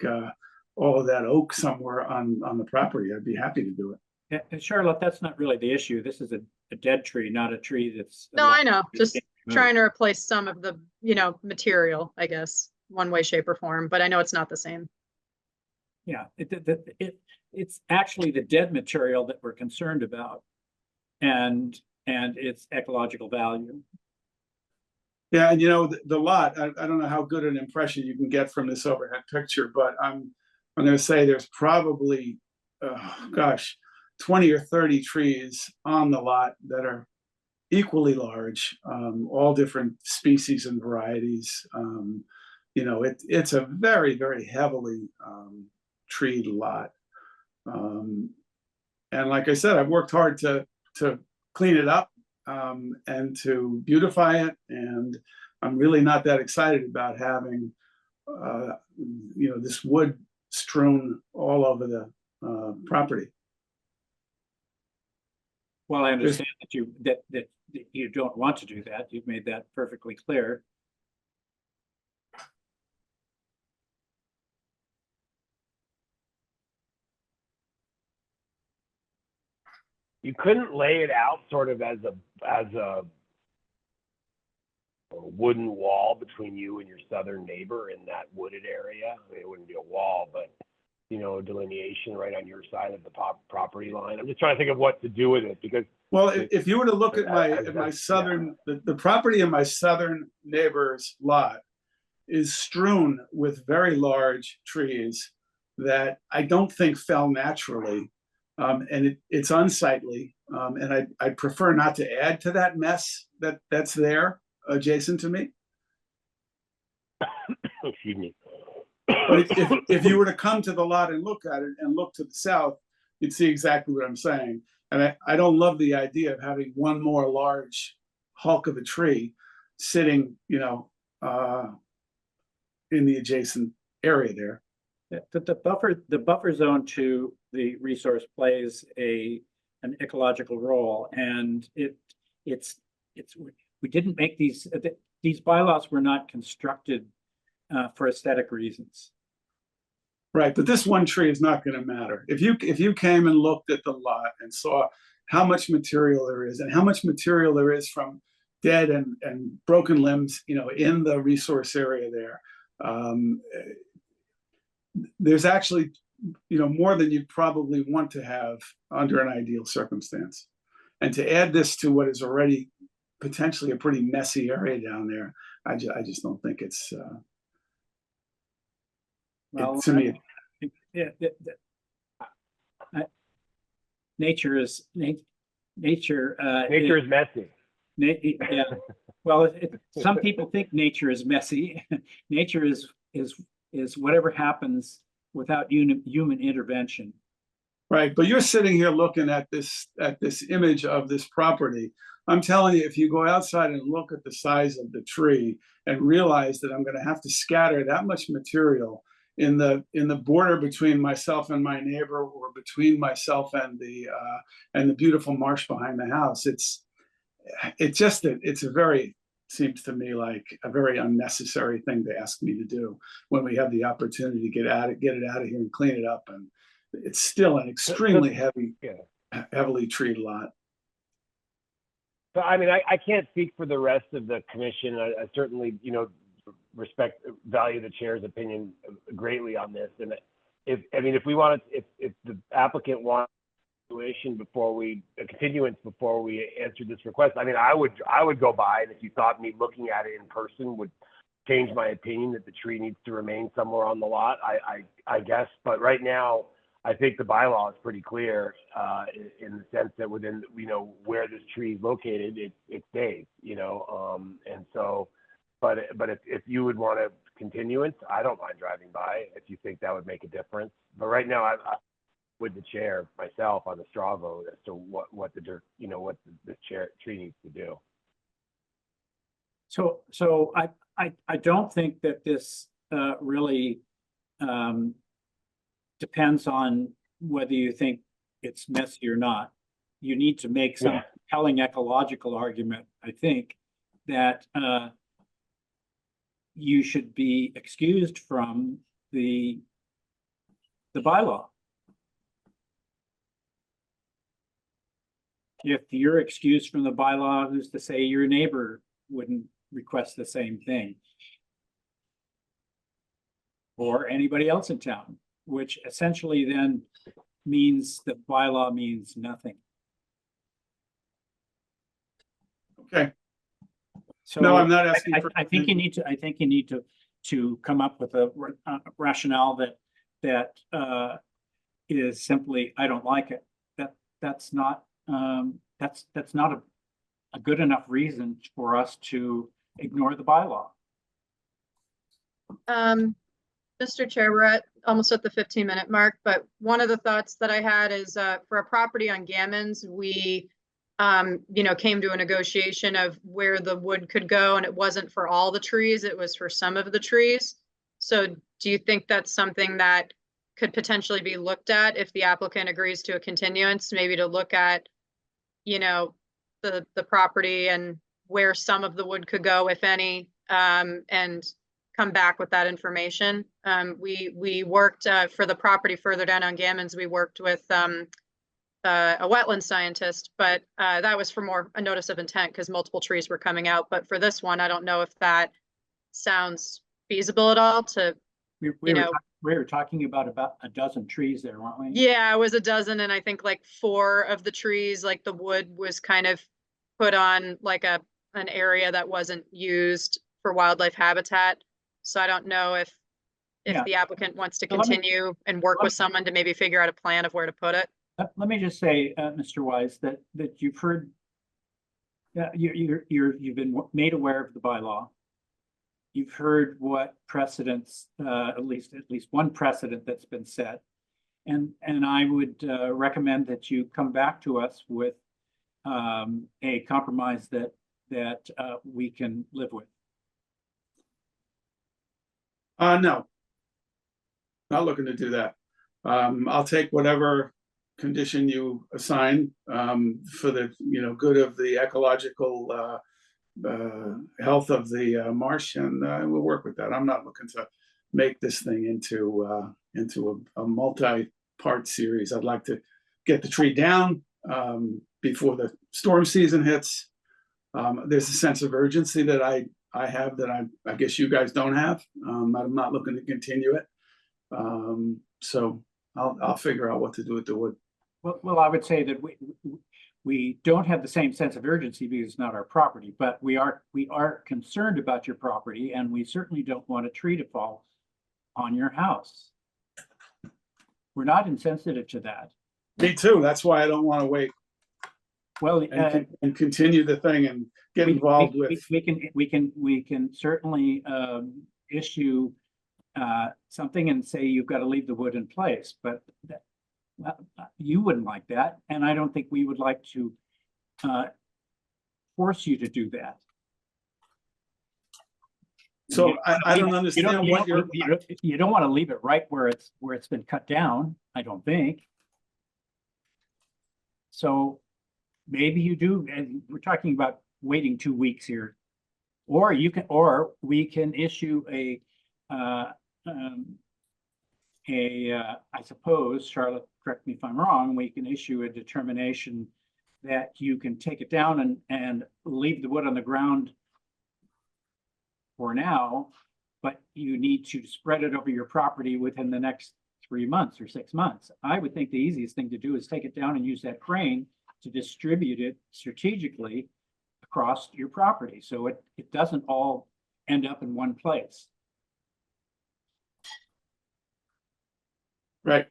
[SPEAKER 8] all of that oak somewhere on the property, I'd be happy to do it.
[SPEAKER 1] Yeah, and Charlotte, that's not really the issue. This is a dead tree, not a tree that's.
[SPEAKER 5] No, I know, just trying to replace some of the, you know, material, I guess, one way, shape or form, but I know it's not the same.
[SPEAKER 1] Yeah, it's actually the dead material that we're concerned about and its ecological value.
[SPEAKER 8] Yeah, and you know, the lot, I don't know how good an impression you can get from this overhead picture, but I'm going to say there's probably, 20 or 30 trees on the lot that are equally large, all different species and varieties. You know, it's a very, very heavily treed lot. And like I said, I've worked hard to clean it up and to beautify it. And I'm really not that excited about having, you know, this wood strewn all over the property.
[SPEAKER 1] Well, I understand that you don't want to do that. You've made that perfectly clear.
[SPEAKER 4] You couldn't lay it out sort of as a wooden wall between you and your southern neighbor in that wooded area. I mean, it wouldn't be a wall, but, you know, delineation right on your side of the property line. I'm just trying to think of what to do with it because.
[SPEAKER 8] Well, if you were to look at my southern, the property of my southern neighbor's lot is strewn with very large trees that I don't think fell naturally. And it's unsightly. And I'd prefer not to add to that mess that's there adjacent to me.
[SPEAKER 4] Excuse me.
[SPEAKER 8] But if you were to come to the lot and look at it and look to the south, you'd see exactly what I'm saying. And I don't love the idea of having one more large hulk of a tree sitting, you know, in the adjacent area there.
[SPEAKER 1] The buffer zone to the resource plays an ecological role, and we didn't make these bylaws were not constructed for aesthetic reasons.
[SPEAKER 8] Right, but this one tree is not going to matter. If you came and looked at the lot and saw how much material there is and how much material there is from dead and broken limbs, you know, in the resource area there, there's actually, you know, more than you'd probably want to have under an ideal circumstance. And to add this to what is already potentially a pretty messy area down there, I just don't think it's
[SPEAKER 1] Well,
[SPEAKER 8] to me,
[SPEAKER 1] nature is nature.
[SPEAKER 4] Nature is messy.
[SPEAKER 1] Yeah, well, some people think nature is messy. Nature is whatever happens without human intervention.
[SPEAKER 8] right, but you're sitting here looking at this image of this property. I'm telling you, if you go outside and look at the size of the tree and realize that I'm going to have to scatter that much material in the border between myself and my neighbor, or between myself and the beautiful marsh behind the house, seems to me like a very unnecessary thing to ask me to do when we have the opportunity to get it out of here and clean it up. And it's still an extremely heavily treed lot.
[SPEAKER 4] So, I mean, I can't speak for the rest of the commission. I certainly, value the chair's opinion greatly on this. And if the applicant wants a continuance before we answer this request, I mean, I would go by, and if you thought me looking at it in person would change my opinion that the tree needs to remain somewhere on the lot, I guess. But right now, I think the bylaw is pretty clear in the sense that within, where this tree is located, it stays, and so, but if you would want a continuance, I don't mind driving by if you think that would make a difference. But right now, I with the chair myself on the straw vote as to what the tree needs to do.
[SPEAKER 1] So I don't think that this really depends on whether you think it's messy or not. You need to make some compelling ecological argument, I think, that you should be excused from the bylaw. If you're excused from the bylaw, who's to say your neighbor wouldn't request the same thing? Or anybody else in town, which essentially then means the bylaw means nothing.
[SPEAKER 8] Okay.
[SPEAKER 1] So
[SPEAKER 8] No, I'm not asking for.
[SPEAKER 1] I think you need to come up with a rationale that is simply, I don't like it. That's not a good enough reason for us to ignore the bylaw.
[SPEAKER 5] Mr. Chair, we're almost at the 15-minute mark, but one of the thoughts that I had is for a property on Gammons, we came to a negotiation of where the wood could go, and it wasn't for all the trees, it was for some of the trees. So do you think that's something that could potentially be looked at if the applicant agrees to a continuance, maybe to look at, the property and where some of the wood could go, if any, and come back with that information? We worked for the property further down on Gammons, we worked with a wetland scientist, but that was for more a notice of intent because multiple trees were coming out. But for this one, I don't know if that sounds feasible at all to,
[SPEAKER 1] We were talking about a dozen trees there, weren't we?
[SPEAKER 5] Yeah, it was a dozen, and I think like 4 of the trees, like the wood was kind of put on like an area that wasn't used for wildlife habitat. So I don't know if the applicant wants to continue and work with someone to maybe figure out a plan of where to put it.
[SPEAKER 1] Let me just say, Mr. Wise, that you've heard, you've been made aware of the bylaw. You've heard what precedents, at least one precedent that's been set, and I would recommend that you come back to us with a compromise that we can live with.
[SPEAKER 8] No, not looking to do that. I'll take whatever condition you assign for the good of the ecological health of the marsh, and we'll work with that. I'm not looking to make this thing into a multi-part series. I'd like to get the tree down before the storm season hits. There's a sense of urgency that I have that I guess you guys don't have. I'm not looking to continue it. So I'll figure out what to do with the wood.
[SPEAKER 1] Well, I would say that we don't have the same sense of urgency because it's not our property, but we are concerned about your property, and we certainly don't want a tree to fall on your house. We're not insensitive to that.
[SPEAKER 8] Me too. That's why I don't want to wait
[SPEAKER 1] Well,
[SPEAKER 8] and continue the thing and get involved with.
[SPEAKER 1] we can certainly issue something and say you've got to leave the wood in place, but you wouldn't like that, and I don't think we would like to force you to do that.
[SPEAKER 8] So I don't understand what you're.
[SPEAKER 1] You don't want to leave it right where it's been cut down, I don't think. So maybe you do, and we're talking about waiting 2 weeks here. Or we can issue I suppose, Charlotte, correct me if I'm wrong, we can issue a determination that you can take it down and leave the wood on the ground for now, but you need to spread it over your property within the next 3 months or 6 months. I would think the easiest thing to do is take it down and use that crane to distribute it strategically across your property, so it doesn't all end up in one place.
[SPEAKER 8] Right.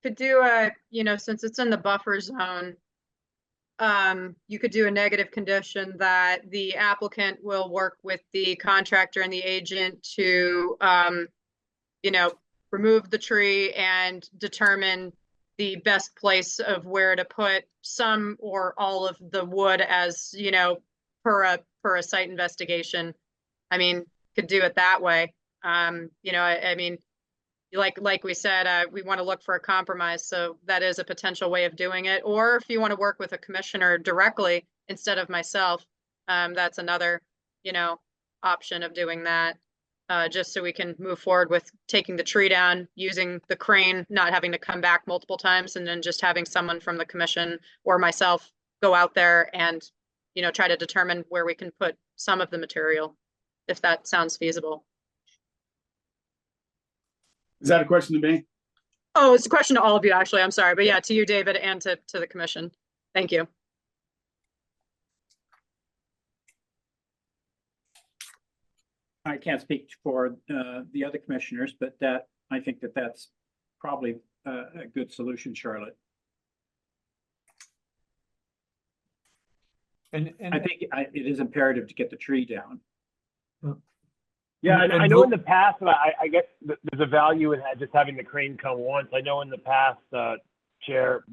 [SPEAKER 5] Could do since it's in the buffer zone, you could do a negative condition that the applicant will work with the contractor and the agent to, remove the tree and determine the best place of where to put some or all of the wood as, per a site investigation. I mean, could do it that way. Like we said, we want to look for a compromise. So that is a potential way of doing it. Or if you want to work with a commissioner directly instead of myself, that's another, option of doing that. Just so we can move forward with taking the tree down, using the crane, not having to come back multiple times, and then just having someone from the commission or myself go out there and, try to determine where we can put some of the material, if that sounds feasible.
[SPEAKER 8] Is that a question to me?
[SPEAKER 5] Oh, it's a question to all of you, actually. I'm sorry. But yeah, to you, David, and to the commission. Thank you.
[SPEAKER 1] I can't speak for the other commissioners, but I think that's probably a good solution, Charlotte.
[SPEAKER 3] And
[SPEAKER 1] I think it is imperative to get the tree down.
[SPEAKER 4] Yeah,
[SPEAKER 3] And-
[SPEAKER 4] I know in the past, and I guess there's a value in just having the crane come once. I know in the past, Chair,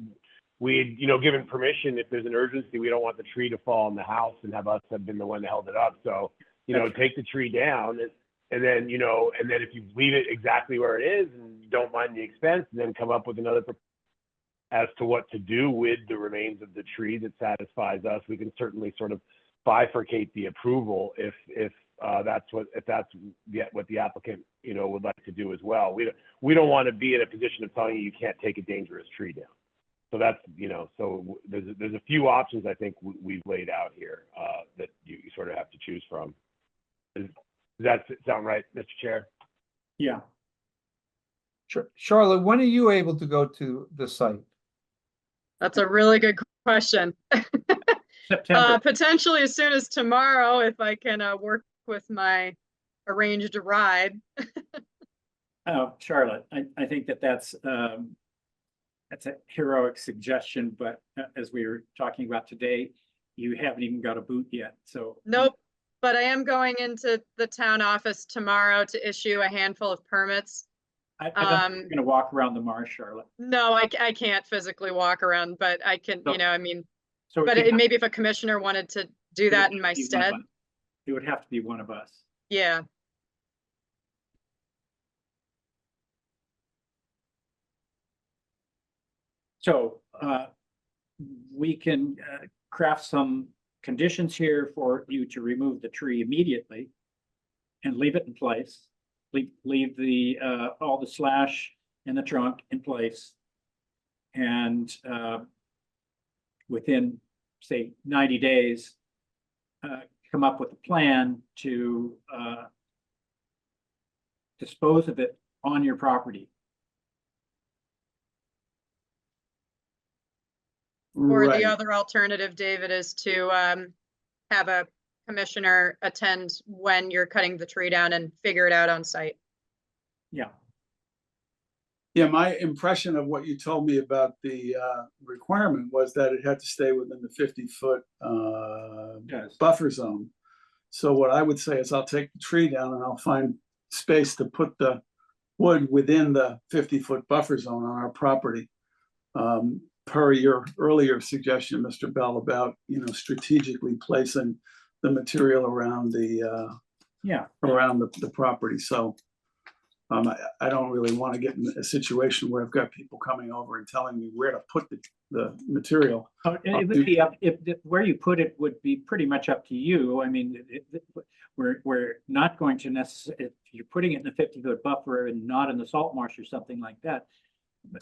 [SPEAKER 4] we'd, given permission if there's an urgency, we don't want the tree to fall on the house and have us have been the one that held it up. So, take the tree down and then, and then if you leave it exactly where it is and you don't mind the expense, then come up with another as to what to do with the remains of the tree that satisfies us. We can certainly sort of bifurcate the approval if that's what the applicant, would like to do as well. We don't want to be in a position of telling you can't take a dangerous tree down. So that's, so there's a few options I think we've laid out here that you sort of have to choose from. Does that sound right, Mr. Chair?
[SPEAKER 1] Yeah.
[SPEAKER 3] Charlotte, when are you able to go to the site?
[SPEAKER 5] That's a really good question.
[SPEAKER 1] September.
[SPEAKER 5] Potentially as soon as tomorrow, if I can work with my arranged ride.
[SPEAKER 1] Oh, Charlotte, I think that's a heroic suggestion, but as we were talking about today, you haven't even got a boot yet, so.
[SPEAKER 5] Nope, but I am going into the town office tomorrow to issue a handful of permits.
[SPEAKER 1] I don't think you're gonna walk around the marsh, Charlotte.
[SPEAKER 5] No, I can't physically walk around, but I can,
[SPEAKER 1] So- So
[SPEAKER 5] but maybe if a commissioner wanted to do that in my stead.
[SPEAKER 1] It would have to be one of us.
[SPEAKER 5] Yeah.
[SPEAKER 1] So we can craft some conditions here for you to remove the tree immediately and leave it in place. Leave the all the slash and the trunk in place. And within, say, 90 days, come up with a plan to dispose of it on your property.
[SPEAKER 5] Or
[SPEAKER 8] Right.
[SPEAKER 5] the other alternative, David, is to have a commissioner attend when you're cutting the tree down and figure it out on site.
[SPEAKER 1] Yeah,
[SPEAKER 8] Yeah, my impression of what you told me about the requirement was that it had to stay within the 50-foot
[SPEAKER 1] yes.
[SPEAKER 8] buffer zone. So what I would say is I'll take the tree down and I'll find space to put the wood within the 50-foot buffer zone on our property. Per your earlier suggestion, Mr. Bell, about, strategically placing the material around the
[SPEAKER 1] Yeah,
[SPEAKER 8] the property. So I don't really want to get in a situation where I've got people coming over and telling me where to put the material.
[SPEAKER 1] it would be up, if, where you put it would be pretty much up to you. I mean, we're not going to necessarily, if you're putting it in a 50-foot buffer and not in the salt marsh or something like that,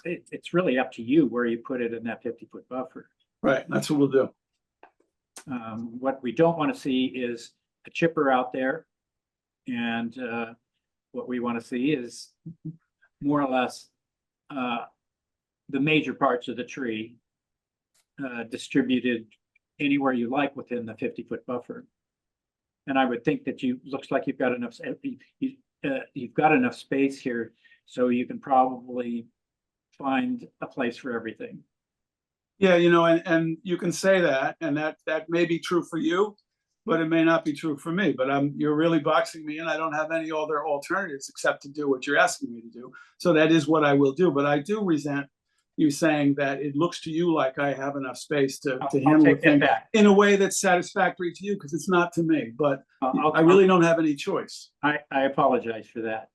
[SPEAKER 1] it's really up to you where you put it in that 50-foot buffer.
[SPEAKER 8] Right, that's what we'll do.
[SPEAKER 1] What we don't want to see is a chipper out there. And what we want to see is more or less the major parts of the tree distributed anywhere you like within the 50-foot buffer. And I would think that looks like you've got enough, you've got enough space here, so you can probably find a place for everything.
[SPEAKER 8] Yeah, and you can say that, and that may be true for you, but it may not be true for me. But you're really boxing me in. I don't have any other alternatives except to do what you're asking me to do. So that is what I will do. But I do resent you saying that it looks to you like I have enough space to handle
[SPEAKER 1] take that
[SPEAKER 8] things
[SPEAKER 1] back.
[SPEAKER 8] in a way that's satisfactory to you, because it's not to me. But I really don't have any choice.
[SPEAKER 1] I apologize for that.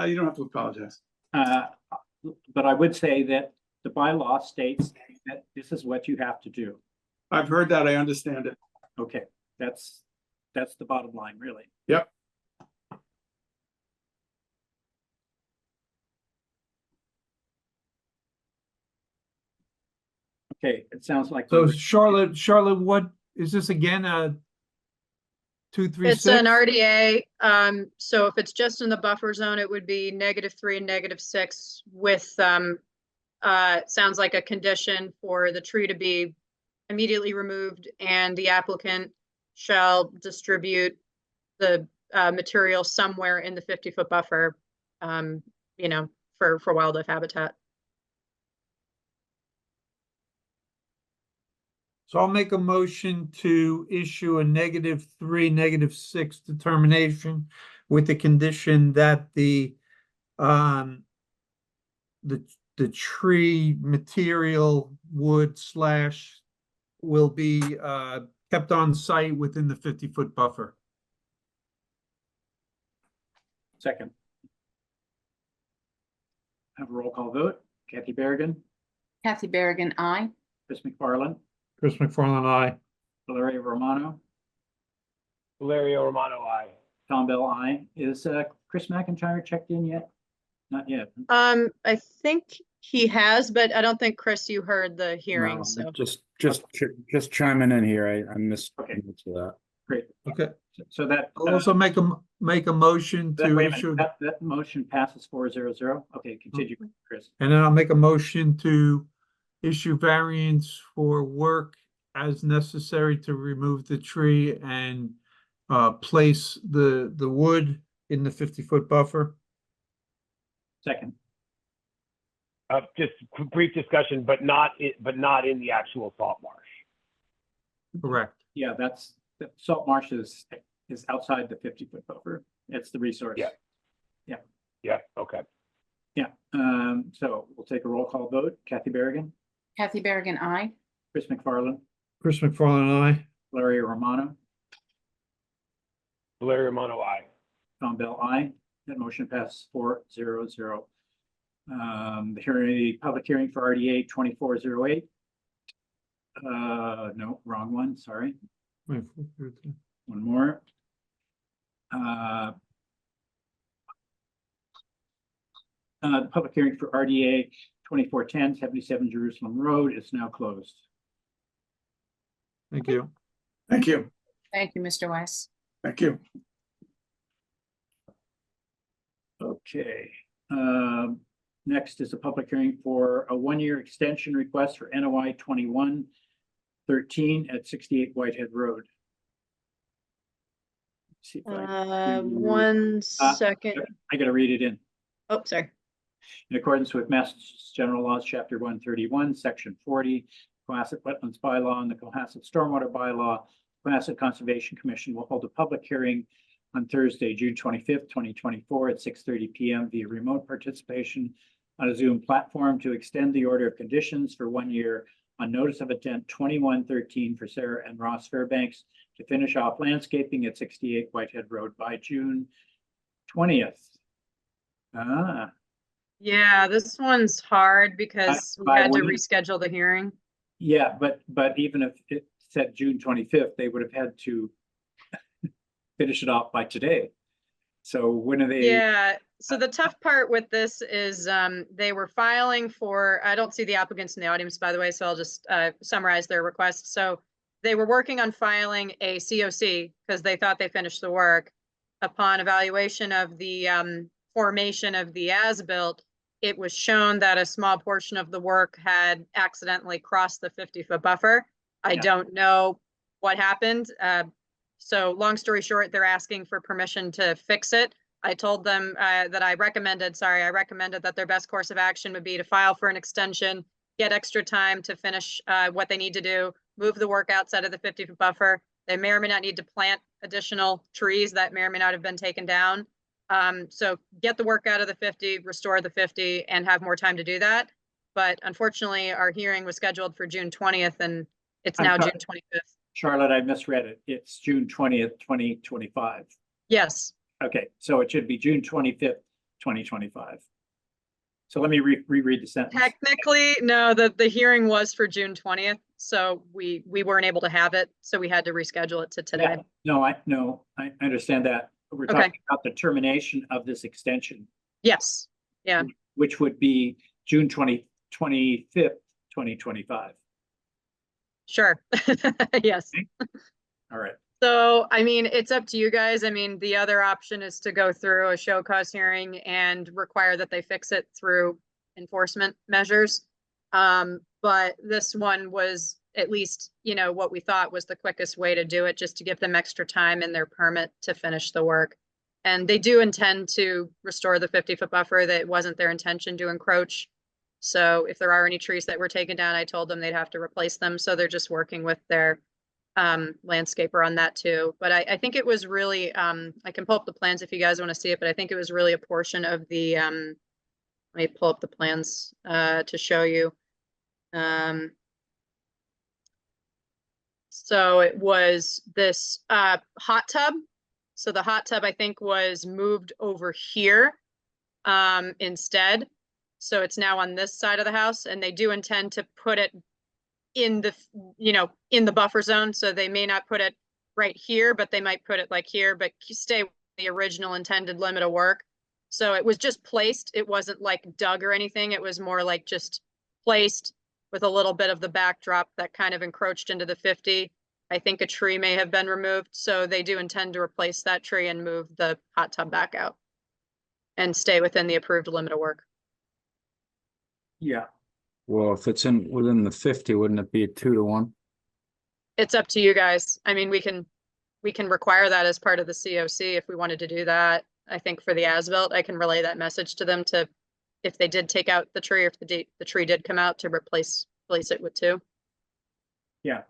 [SPEAKER 8] You don't have to apologize.
[SPEAKER 1] But I would say that the bylaw states that this is what you have to do.
[SPEAKER 8] I've heard that. I understand it.
[SPEAKER 1] Okay, that's the bottom line, really.
[SPEAKER 8] Yep.
[SPEAKER 1] Okay, it sounds like.
[SPEAKER 3] So Charlotte, what is this again? 236?
[SPEAKER 5] It's an RDA. So if it's just in the buffer zone, it would be -3 and -6 with, sounds like a condition for the tree to be immediately removed, and the applicant shall distribute the material somewhere in the 50-foot buffer, for wildlife habitat.
[SPEAKER 3] So I'll make a motion to issue a -3, -6 determination with the condition that the tree material wood / will be kept on site within the 50-foot buffer.
[SPEAKER 1] Second. Have a roll call vote. Kathy Berrigan,
[SPEAKER 2] Kathy Berrigan, aye.
[SPEAKER 1] Chris McFarland,
[SPEAKER 3] Chris McFarland, aye.
[SPEAKER 1] Valeria Romano,
[SPEAKER 4] Valerio Romano, aye.
[SPEAKER 1] Tom Bell, aye. Is Chris McIntyre checked in yet? Not yet.
[SPEAKER 5] I think he has, but I don't think, Chris, you heard the hearing,
[SPEAKER 9] No,
[SPEAKER 5] so.
[SPEAKER 9] just chiming in here. I missed
[SPEAKER 1] Okay.
[SPEAKER 9] most of that.
[SPEAKER 1] Great.
[SPEAKER 3] Okay.
[SPEAKER 1] So that.
[SPEAKER 3] I'll also make a motion
[SPEAKER 1] That,
[SPEAKER 3] to
[SPEAKER 1] wait a minute,
[SPEAKER 3] issue,
[SPEAKER 1] that motion passes 4-0-0. Okay, continue, Chris.
[SPEAKER 3] and then I'll make a motion to issue variance for work as necessary to remove the tree and place the wood in the 50-foot buffer.
[SPEAKER 1] Second.
[SPEAKER 4] Just brief discussion, but not in the actual salt marsh.
[SPEAKER 3] Correct.
[SPEAKER 1] Yeah, the salt marsh is outside the 50-foot buffer. It's the resource.
[SPEAKER 4] Yeah. Yeah, okay.
[SPEAKER 1] Yeah, so we'll take a roll call vote. Kathy Berrigan,
[SPEAKER 2] Kathy Berrigan, aye.
[SPEAKER 1] Chris McFarland,
[SPEAKER 3] Chris McFarland, aye.
[SPEAKER 1] Valeria Romano,
[SPEAKER 4] Valerio Romano, aye.
[SPEAKER 1] Tom Bell, aye. That motion passes 4-0-0. The public hearing for RDA 2408. No, wrong one, sorry.
[SPEAKER 3] Wait,
[SPEAKER 1] One more. The public hearing for RDA 2410 77 Jerusalem Road is now closed.
[SPEAKER 3] Thank you.
[SPEAKER 8] Thank you.
[SPEAKER 2] Thank you, Mr. Weiss.
[SPEAKER 8] Thank you.
[SPEAKER 1] Okay, next is a public hearing for a 1-year extension request for NOI 2113 at 68 Whitehead Road. See if I can-
[SPEAKER 5] One second.
[SPEAKER 1] I gotta read it in.
[SPEAKER 5] Oh, sorry.
[SPEAKER 1] In accordance with Massachusetts General Laws, Chapter 131, Section 40, Cohasset Wetlands Bylaw, and the Cohasset Stormwater Bylaw, Cohasset Conservation Commission will hold a public hearing on Thursday, June 25th, 2024 at 6:30 PM via remote participation on a Zoom platform to extend the order of conditions for 1 year on notice of intent 2113 for Sarah and Ross Fairbanks to finish off landscaping at 68 Whitehead Road by June 20th. Ah,
[SPEAKER 5] Yeah, this one's hard because we
[SPEAKER 1] by
[SPEAKER 5] had to
[SPEAKER 1] when?
[SPEAKER 5] reschedule the hearing.
[SPEAKER 1] yeah, but even if it said June 25th, they would have had to finish it off by today. So when are they?
[SPEAKER 5] Yeah, so the tough part with this is they were filing for, I don't see the applicants in the audience, by the way, so I'll just summarize their request. So they were working on filing a COC because they thought they finished the work. Upon evaluation of the formation of the as-built, it was shown that a small portion of the work had accidentally crossed the 50-foot buffer. I
[SPEAKER 1] Yeah.
[SPEAKER 5] don't know what happened. So long story short, they're asking for permission to fix it. I told them that I recommended that their best course of action would be to file for an extension, get extra time to finish what they need to do, move the work outside of the 50-foot buffer. They may or may not need to plant additional trees that may or may not have been taken down. So get the work out of the 50, restore the 50, and have more time to do that. But unfortunately, our hearing was scheduled for June 20th, and it's
[SPEAKER 1] I'm
[SPEAKER 5] now
[SPEAKER 1] sorry.
[SPEAKER 5] June 25th.
[SPEAKER 1] Charlotte, I misread it. It's June 20th, 2025.
[SPEAKER 5] Yes.
[SPEAKER 1] Okay, so it should be June 25th, 2025. So let me reread the sentence.
[SPEAKER 5] Technically, no, the hearing was for June 20th, so we weren't able to have it, so we had to reschedule it to today.
[SPEAKER 1] Yeah, no, I understand that. We're
[SPEAKER 5] Okay.
[SPEAKER 1] talking about the termination of this extension,
[SPEAKER 5] Yes, yeah,
[SPEAKER 1] which would be June 25th, 2025.
[SPEAKER 5] sure. Yes.
[SPEAKER 1] All right.
[SPEAKER 5] So, I mean, it's up to you guys. I mean, the other option is to go through a show cause hearing and require that they fix it through enforcement measures. But this one was at least, what we thought was the quickest way to do it, just to give them extra time in their permit to finish the work. And they do intend to restore the 50-foot buffer. That wasn't their intention to encroach. So if there are any trees that were taken down, I told them they'd have to replace them. So they're just working with their landscaper on that too. But I think it was really, I can pull up the plans if you guys want to see it, but I think it was really a portion of the, let me pull up the plans to show you. So it was this hot tub. So the hot tub, I think, was moved over here instead. So it's now on this side of the house, and they do intend to put it in the, in the buffer zone. So they may not put it right here, but they might put it like here, but stay with the original intended limit of work. So it was just placed. It wasn't like dug or anything. It was more like just placed with a little bit of the backdrop that kind of encroached into the 50. I think a tree may have been removed. So they do intend to replace that tree and move the hot tub back out and stay within the approved limit of work.
[SPEAKER 1] Yeah,
[SPEAKER 9] Well, if it's within the 50, wouldn't it be a 2-to-1?
[SPEAKER 5] It's up to you guys. I mean, we can require that as part of the COC if we wanted to do that. I think for the as-built, I can relay that message to them to, if they did take out the tree, or if the tree did come out, to replace it with 2.
[SPEAKER 1] yeah.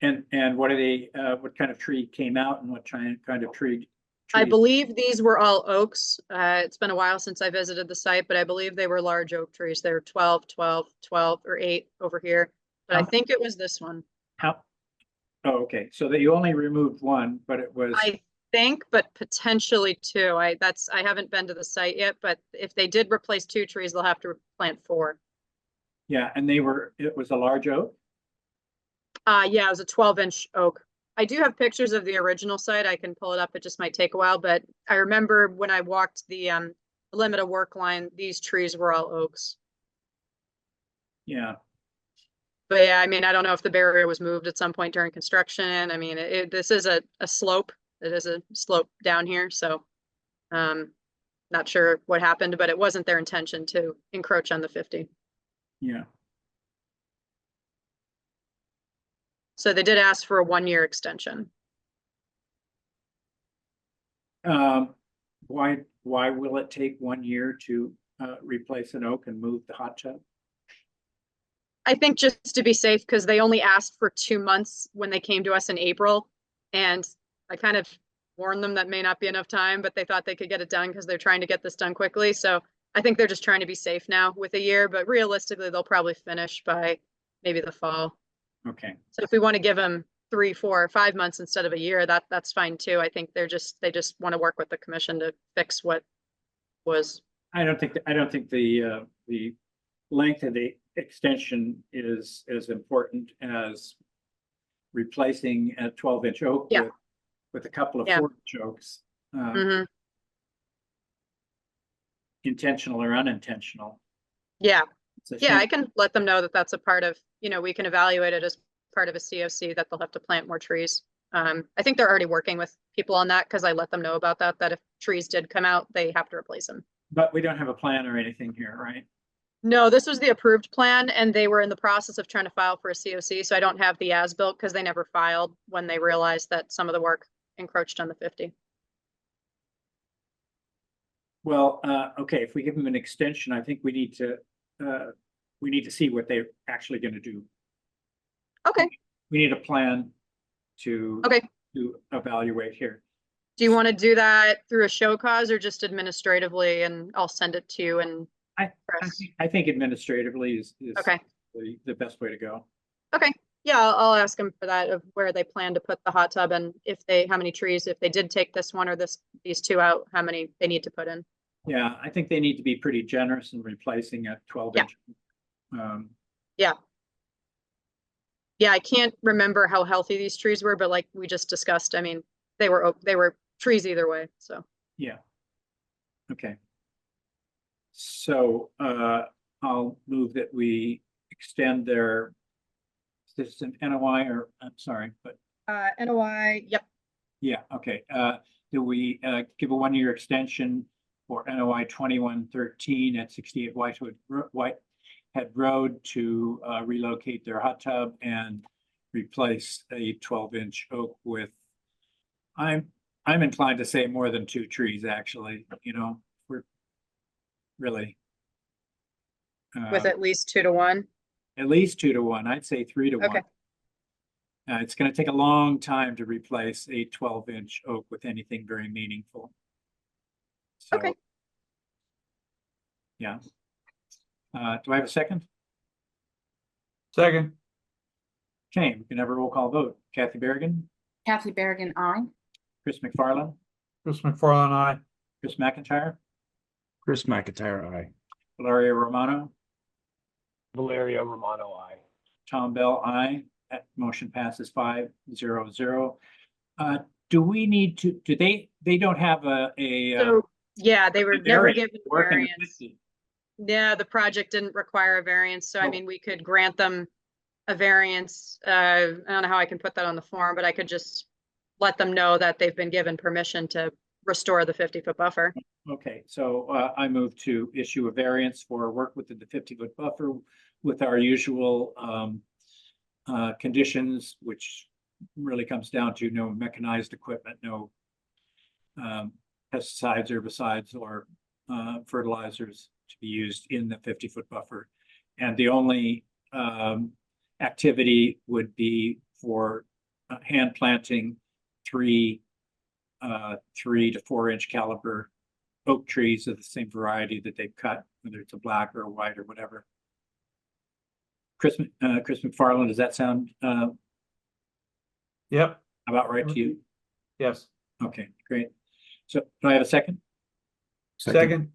[SPEAKER 1] And what are they, what kind of tree came out and what kind of tree?
[SPEAKER 5] I
[SPEAKER 1] trees?
[SPEAKER 5] believe these were all oaks. It's been a while since I visited the site, but I believe they were large oak trees. They were 12, 12, 12, or 8 over here. But I think it was this one.
[SPEAKER 1] How? Oh, okay. So that you only removed one, but it was,
[SPEAKER 5] I think, but potentially 2. I haven't been to the site yet, but if they did replace 2 trees, they'll have to plant 4.
[SPEAKER 1] yeah, and it was a large oak?
[SPEAKER 5] Yeah, it was a 12-inch oak. I do have pictures of the original site. I can pull it up. It just might take a while, but I remember when I walked the limit of work line, these trees were all oaks.
[SPEAKER 1] Yeah,
[SPEAKER 5] But yeah, I mean, I don't know if the barrier was moved at some point during construction. I mean, this is a slope. It is a slope down here, so not sure what happened, but it wasn't their intention to encroach on the 50.
[SPEAKER 1] yeah.
[SPEAKER 5] So they did ask for a 1-year extension.
[SPEAKER 1] Why will it take 1 year to replace an oak and move the hot tub?
[SPEAKER 5] I think just to be safe, because they only asked for 2 months when they came to us in April. And I kind of warned them that may not be enough time, but they thought they could get it done because they're trying to get this done quickly. So I think they're just trying to be safe now with a year, but realistically, they'll probably finish by maybe the fall.
[SPEAKER 1] Okay,
[SPEAKER 5] So if we want to give them 3, 4, or 5 months instead of a year, that's fine too. I think they just want to work with the commission to fix what was.
[SPEAKER 1] I don't think the length of the extension is as important as replacing a 12-inch oak
[SPEAKER 5] Yeah.
[SPEAKER 1] with a couple of
[SPEAKER 5] Yeah.
[SPEAKER 1] 4-inch oaks,
[SPEAKER 5] Mhm.
[SPEAKER 1] intentional or unintentional.
[SPEAKER 5] Yeah,
[SPEAKER 1] It's a
[SPEAKER 5] yeah, I
[SPEAKER 1] shame.
[SPEAKER 5] can let them know that that's a part of, we can evaluate it as part of a COC, that they'll have to plant more trees. I think they're already working with people on that because I let them know about that if trees did come out, they have to replace them.
[SPEAKER 1] But we don't have a plan or anything here, right?
[SPEAKER 5] No, this was the approved plan and they were in the process of trying to file for a COC, so I don't have the as-built because they never filed when they realized that some of the work encroached on the 50.
[SPEAKER 1] Well, okay, if we give them an extension, I think we need to see what they're actually gonna do.
[SPEAKER 5] Okay,
[SPEAKER 1] We need a plan to
[SPEAKER 5] okay.
[SPEAKER 1] to evaluate here.
[SPEAKER 5] Do you want to do that through a show cause or just administratively and I'll send it to you and press?
[SPEAKER 1] I think administratively is
[SPEAKER 5] Okay,
[SPEAKER 1] the best way to go.
[SPEAKER 5] okay. Yeah, I'll ask them for that, of where they plan to put the hot tub and how many trees, if they did take this one or these 2 out, how many they need to put in.
[SPEAKER 1] Yeah, I think they need to be pretty generous in replacing a 12-inch.
[SPEAKER 5] Yeah. Yeah, I can't remember how healthy these trees were, but like we just discussed, I mean, they were trees either way, so.
[SPEAKER 1] Yeah. Okay. So I'll move that we extend their system NOI, or I'm sorry, but
[SPEAKER 5] NOI, yep.
[SPEAKER 1] yeah, okay. Do we give a 1-year extension for NOI 2113 at 68 Whitehead Road to relocate their hot tub and replace a 12-inch oak with, I'm inclined to say more than 2 trees, actually, we're really.
[SPEAKER 5] With at least 2 to 1.
[SPEAKER 1] At least 2 to 1, I'd say 3 to 1.
[SPEAKER 5] Okay.
[SPEAKER 1] It's gonna take a long time to replace a 12-inch oak with anything very meaningful. So,
[SPEAKER 5] Okay.
[SPEAKER 1] yeah. Do I have a second?
[SPEAKER 3] Second,
[SPEAKER 1] Okay, we can have a roll call vote. Kathy Berrigan,
[SPEAKER 2] Kathy Berrigan, I.
[SPEAKER 1] Chris McFarland,
[SPEAKER 3] Chris McFarland, aye.
[SPEAKER 1] Chris McIntyre,
[SPEAKER 9] Chris McIntyre, aye.
[SPEAKER 1] Valeria Romano,
[SPEAKER 4] Valerio Romano, I.
[SPEAKER 1] Tom Bell, aye. That motion passes 5-0-0. Do we need to, they don't have a
[SPEAKER 5] So, yeah, they were never
[SPEAKER 1] variance
[SPEAKER 5] given
[SPEAKER 1] to work in the
[SPEAKER 5] variance.
[SPEAKER 1] 50.
[SPEAKER 5] Yeah, the project didn't require a variance, so I
[SPEAKER 1] Oh.
[SPEAKER 5] mean, we could grant them a variance. I don't know how I can put that on the form, but I could just let them know that they've been given permission to restore the 50-foot buffer.
[SPEAKER 1] Okay, so I move to issue a variance for work within the 50-foot buffer with our usual conditions, which really comes down to no mechanized equipment, no pesticides, herbicides, or fertilizers to be used in the 50-foot buffer. And the only activity would be for hand planting 3 to 4-inch caliber oak trees of the same variety that they've cut, whether it's a black or a white or whatever. Chris McFarland, does that sound
[SPEAKER 3] Yep,
[SPEAKER 1] about right to you?
[SPEAKER 3] yes.
[SPEAKER 1] Okay, great. So do I have a second?
[SPEAKER 3] Second,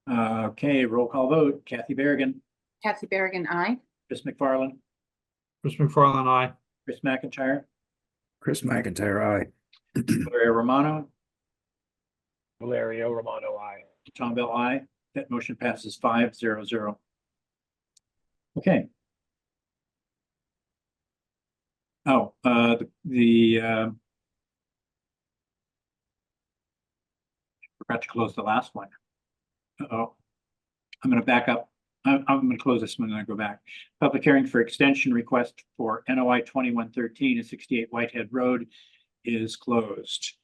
[SPEAKER 1] Okay, roll call vote. Kathy Berrigan,
[SPEAKER 2] Kathy Berrigan, I.
[SPEAKER 1] Chris McFarland,
[SPEAKER 3] Chris McFarland, aye.
[SPEAKER 1] Chris McIntyre,
[SPEAKER 9] Chris McIntyre, aye.
[SPEAKER 1] Valeria Romano,
[SPEAKER 4] Valerio Romano, I.
[SPEAKER 1] Tom Bell, aye. That motion passes 5-0-0. Okay. Oh, forgot to close the last one. Uh-oh. I'm gonna back up. I'm gonna close this one and then go back. Public hearing for extension request for NOI 2113 at 68 Whitehead Road is closed.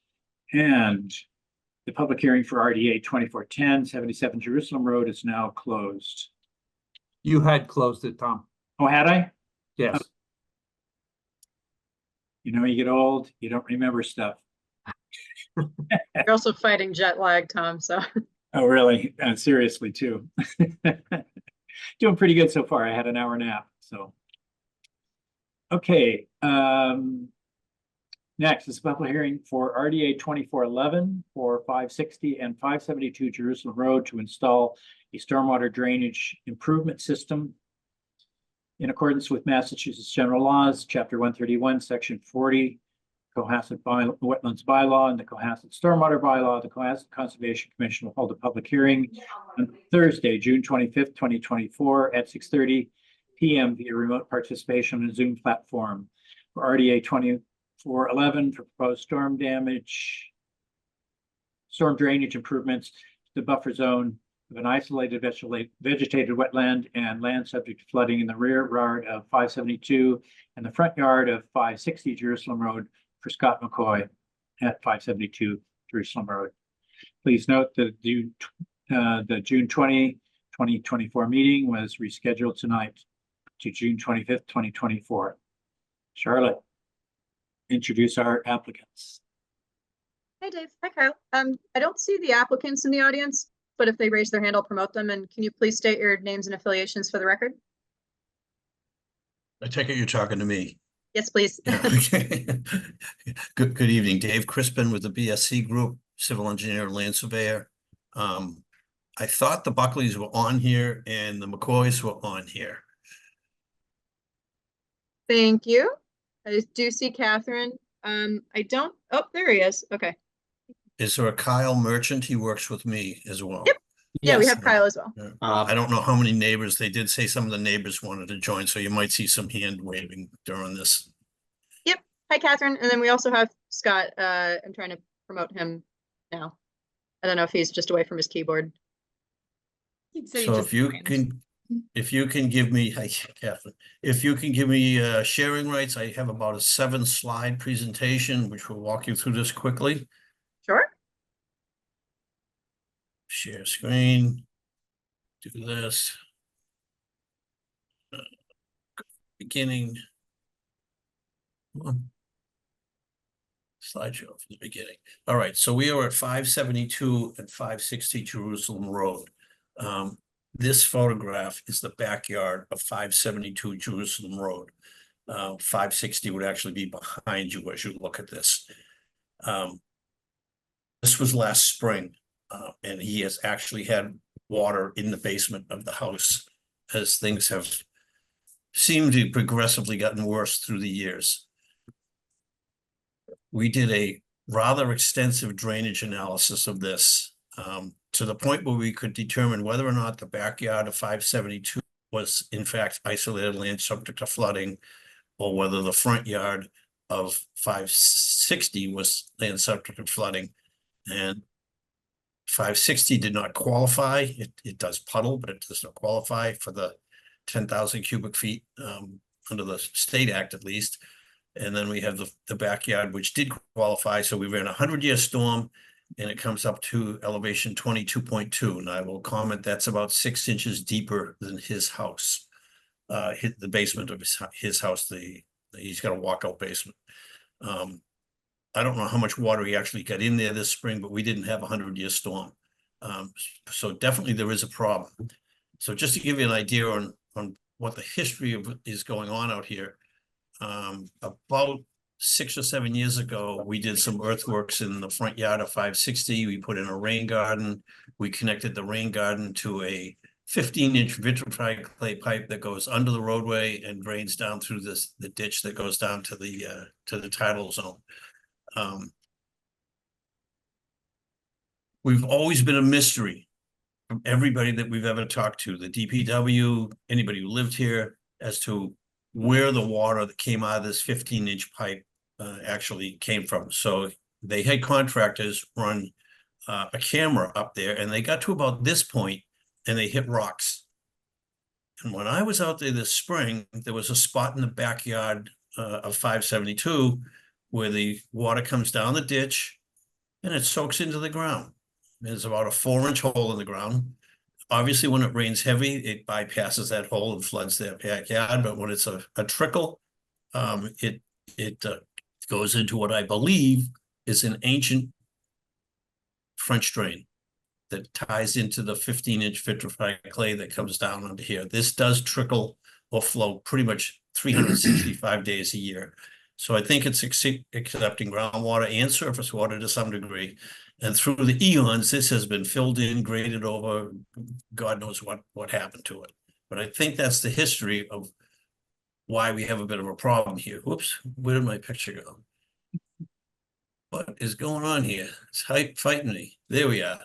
[SPEAKER 1] And The public hearing for RDA 2410 77 Jerusalem Road is now closed.
[SPEAKER 3] You had closed it, Tom.
[SPEAKER 1] Oh, had I?
[SPEAKER 3] Yes.
[SPEAKER 1] You know, you get old, you don't remember stuff.
[SPEAKER 5] You're also fighting jet lag, Tom, so.
[SPEAKER 1] Oh, really? Seriously, too. Doing pretty good so far. I had an hour nap, so. Okay, next is a public hearing for RDA 2411 for 560 and 572 Jerusalem Road to install a stormwater drainage improvement system in accordance with Massachusetts General Laws, Chapter 131, Section 40, Cohasset Wetlands Bylaw, and the Cohasset Stormwater Bylaw. The Cohasset Conservation Commission will hold a public hearing on Thursday, June 25th, 2024 at 6:30 p.m. via remote participation on a Zoom platform for RDA 2411 for proposed storm drainage improvements to the buffer zone of an isolated vegetated wetland and land subject to flooding in the rear yard of 572 and the front yard of 560 Jerusalem Road for Scott McCoy at 572 Jerusalem Road. Please note that the June 20, 2024 meeting was rescheduled tonight to June 25th, 2024. Charlotte, introduce our applicants.
[SPEAKER 5] Hey, Dave. Hi, Kyle. I don't see the applicants in the audience, but if they raise their hand, I'll promote them. And can you please state your names and affiliations for the record?
[SPEAKER 10] I take it you're talking to me.
[SPEAKER 5] Yes, please.
[SPEAKER 10] Yeah, okay. Good evening. Dave Crispin with the BSC Group, civil engineer and land surveyor. I thought the Buckleys were on here and the McCoys were on here.
[SPEAKER 5] Thank you. I do see Catherine. I don't, oh, there he is. Okay.
[SPEAKER 10] Is there a Kyle Merchant? He works with me as well.
[SPEAKER 5] Yep. Yeah, we
[SPEAKER 3] Yes.
[SPEAKER 5] have Kyle as well.
[SPEAKER 10] Yeah. I don't know how many neighbors. They did say some of the neighbors wanted to join, so you might see some hand waving during this.
[SPEAKER 5] Yep. Hi, Catherine. And then we also have Scott. I'm trying to promote him now. I don't know if he's just away from his keyboard.
[SPEAKER 10] So if you can give me, hi, Catherine, if you can give me sharing rights, I have about a 7-slide presentation, which will walk you through this quickly.
[SPEAKER 5] Sure.
[SPEAKER 10] Share screen, do this. Beginning. Slideshow from the beginning. All right, so we are at 572 and 560 Jerusalem Road. This photograph is the backyard of 572 Jerusalem Road. 560 would actually be behind you as you look at this. This was last spring, and he has actually had water in the basement of the house as things have seemed to progressively gotten worse through the years. We did a rather extensive drainage analysis of this to the point where we could determine whether or not the backyard of 572 was in fact isolated land subject to flooding, or whether the front yard of 560 was land subject to flooding. And 560 did not qualify. It does puddle, but it does not qualify for the 10,000 cubic feet under the state act at least. And then we have the backyard, which did qualify. So we ran a 100-year storm and it comes up to elevation 22.2. And I will comment that's about 6 inches deeper than his house. Hit the basement of his house. He's got a walkout basement. I don't know how much water he actually got in there this spring, but we didn't have a 100-year storm. So definitely there is a problem. So just to give you an idea on what the history of is going on out here, about 6 or 7 years ago, we did some earthworks in the front yard of 560. We put in a rain garden. We connected the rain garden to a 15-inch vitrified clay pipe that goes under the roadway and drains down through the ditch that goes down to the tidal zone. We've always been a mystery from everybody that we've ever talked to, the DPW, anybody who lived here, as to where the water that came out of this 15-inch pipe actually came from. So they had contractors run a camera up there, and they got to about this point and they hit rocks. And when I was out there this spring, there was a spot in the backyard of 572 where the water comes down the ditch and it soaks into the ground. There's about a 4-inch hole in the ground. Obviously, when it rains heavy, it bypasses that hole and floods their backyard, but when it's a trickle, it goes into what I believe is an ancient French drain that ties into the 15-inch vitrified clay that comes down under here. This does trickle or flow pretty much 365 days a year. So I think it's accepting groundwater and surface water to some degree. And through the eons, this has been filled in, graded over, God knows what happened to it. But I think that's the history of why we have a bit of a problem here. Whoops, where did my picture go? What is going on here? It's fighting me. There we are.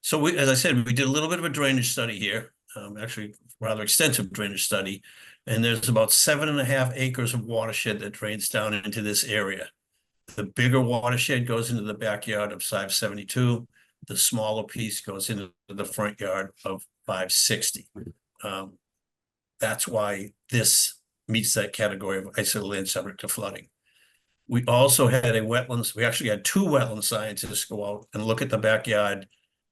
[SPEAKER 10] So we, as I said, we did a little bit of a drainage study here, actually rather extensive drainage study. And there's about 7.5 acres of watershed that drains down into this area. The bigger watershed goes into the backyard of 572. The smaller piece goes into the front yard of 560. That's why this meets that category of isolated land subject to flooding. We also had a wetlands, we actually had 2 wetland scientists go out and look at the backyard,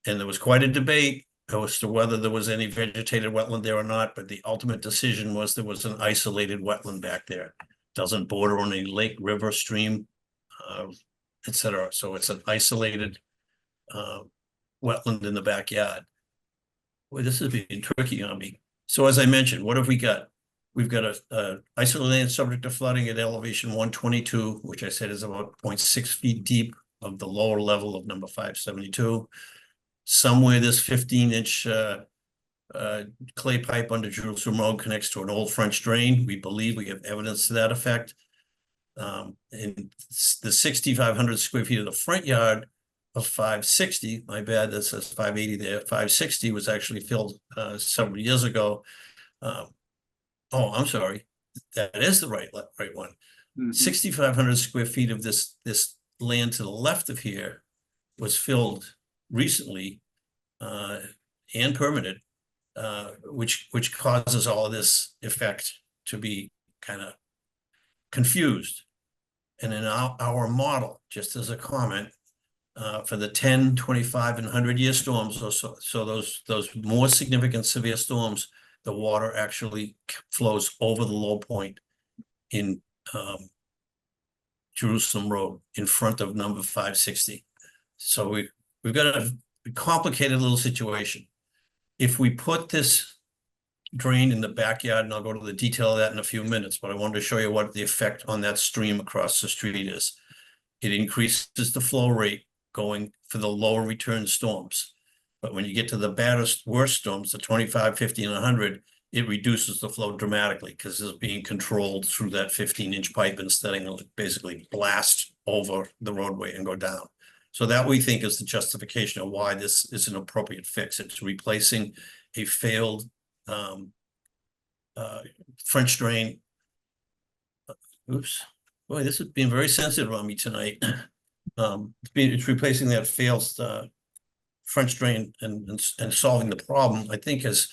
[SPEAKER 10] and there was quite a debate as to whether there was any vegetated wetland there or not, but the ultimate decision was there was an isolated wetland back there. Doesn't border on a lake, river, stream, etc. So it's an isolated wetland in the backyard. Boy, this is being tricky on me. So as I mentioned, what have we got? We've got a isolated land subject to flooding at elevation 122, which I said is about 0.6 feet deep of the lower level of number 572. Somewhere this 15-inch clay pipe under Jerusalem Road connects to an old French drain. We believe we have evidence to that effect. And the 6,500 square feet of the front yard of 560, my bad, that says 580 there, 560 was actually filled several years ago. Oh, I'm sorry, that is the right one. 6,500 square feet of this land to the left of here was filled recently and permitted, which causes all of this effect to be kind of confused. And in our model, just as a comment, for the 10, 25, and 100-year storms, so those more significant severe storms, the water actually flows over the low point in Jerusalem Road in front of number 560. So we've got a complicated little situation. If we put this drain in the backyard, and I'll go to the detail of that in a few minutes, but I wanted to show you what the effect on that stream across the street is. It increases the flow rate going for the lower return storms. But when you get to the baddest, worst storms, the 25, 50, and 100, it reduces the flow dramatically because it's being controlled through that 15-inch pipe instead of basically blast over the roadway and go down. So that we think is the justification of why this is an appropriate fix. It's replacing a failed French drain. Oops, boy, this has been very sensitive on me tonight. It's replacing that failed French drain and solving the problem, I think, as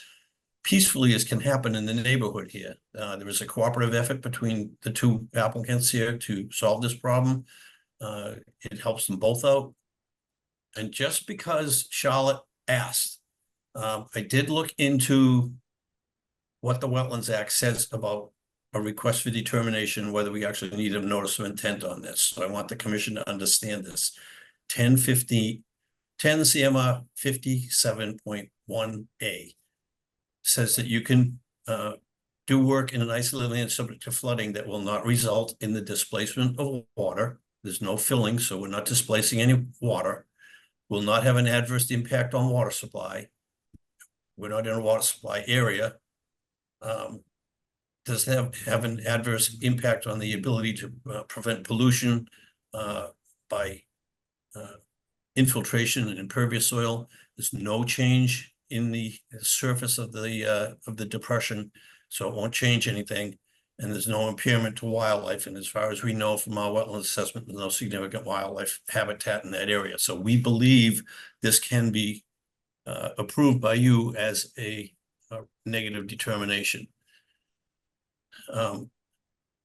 [SPEAKER 10] peacefully as can happen in the neighborhood here. There is a cooperative effort between the 2 applicants here to solve this problem. It helps them both out. And just because Charlotte asked, I did look into what the Wetlands Act says about a request for determination, whether we actually need a notice of intent on this. So I want the commission to understand this. 10 CMR 57.1A says that you can do work in an isolated land subject to flooding that will not result in the displacement of water. There's no filling, so we're not displacing any water. Will not have an adverse impact on water supply. We're not in a water supply area. Does have an adverse impact on the ability to prevent pollution by infiltration and impervious soil. There's no change in the surface of the depression, so it won't change anything. And there's no impairment to wildlife. And as far as we know from our wetland assessment, there's no significant wildlife habitat in that area. So we believe this can be approved by you as a negative determination. The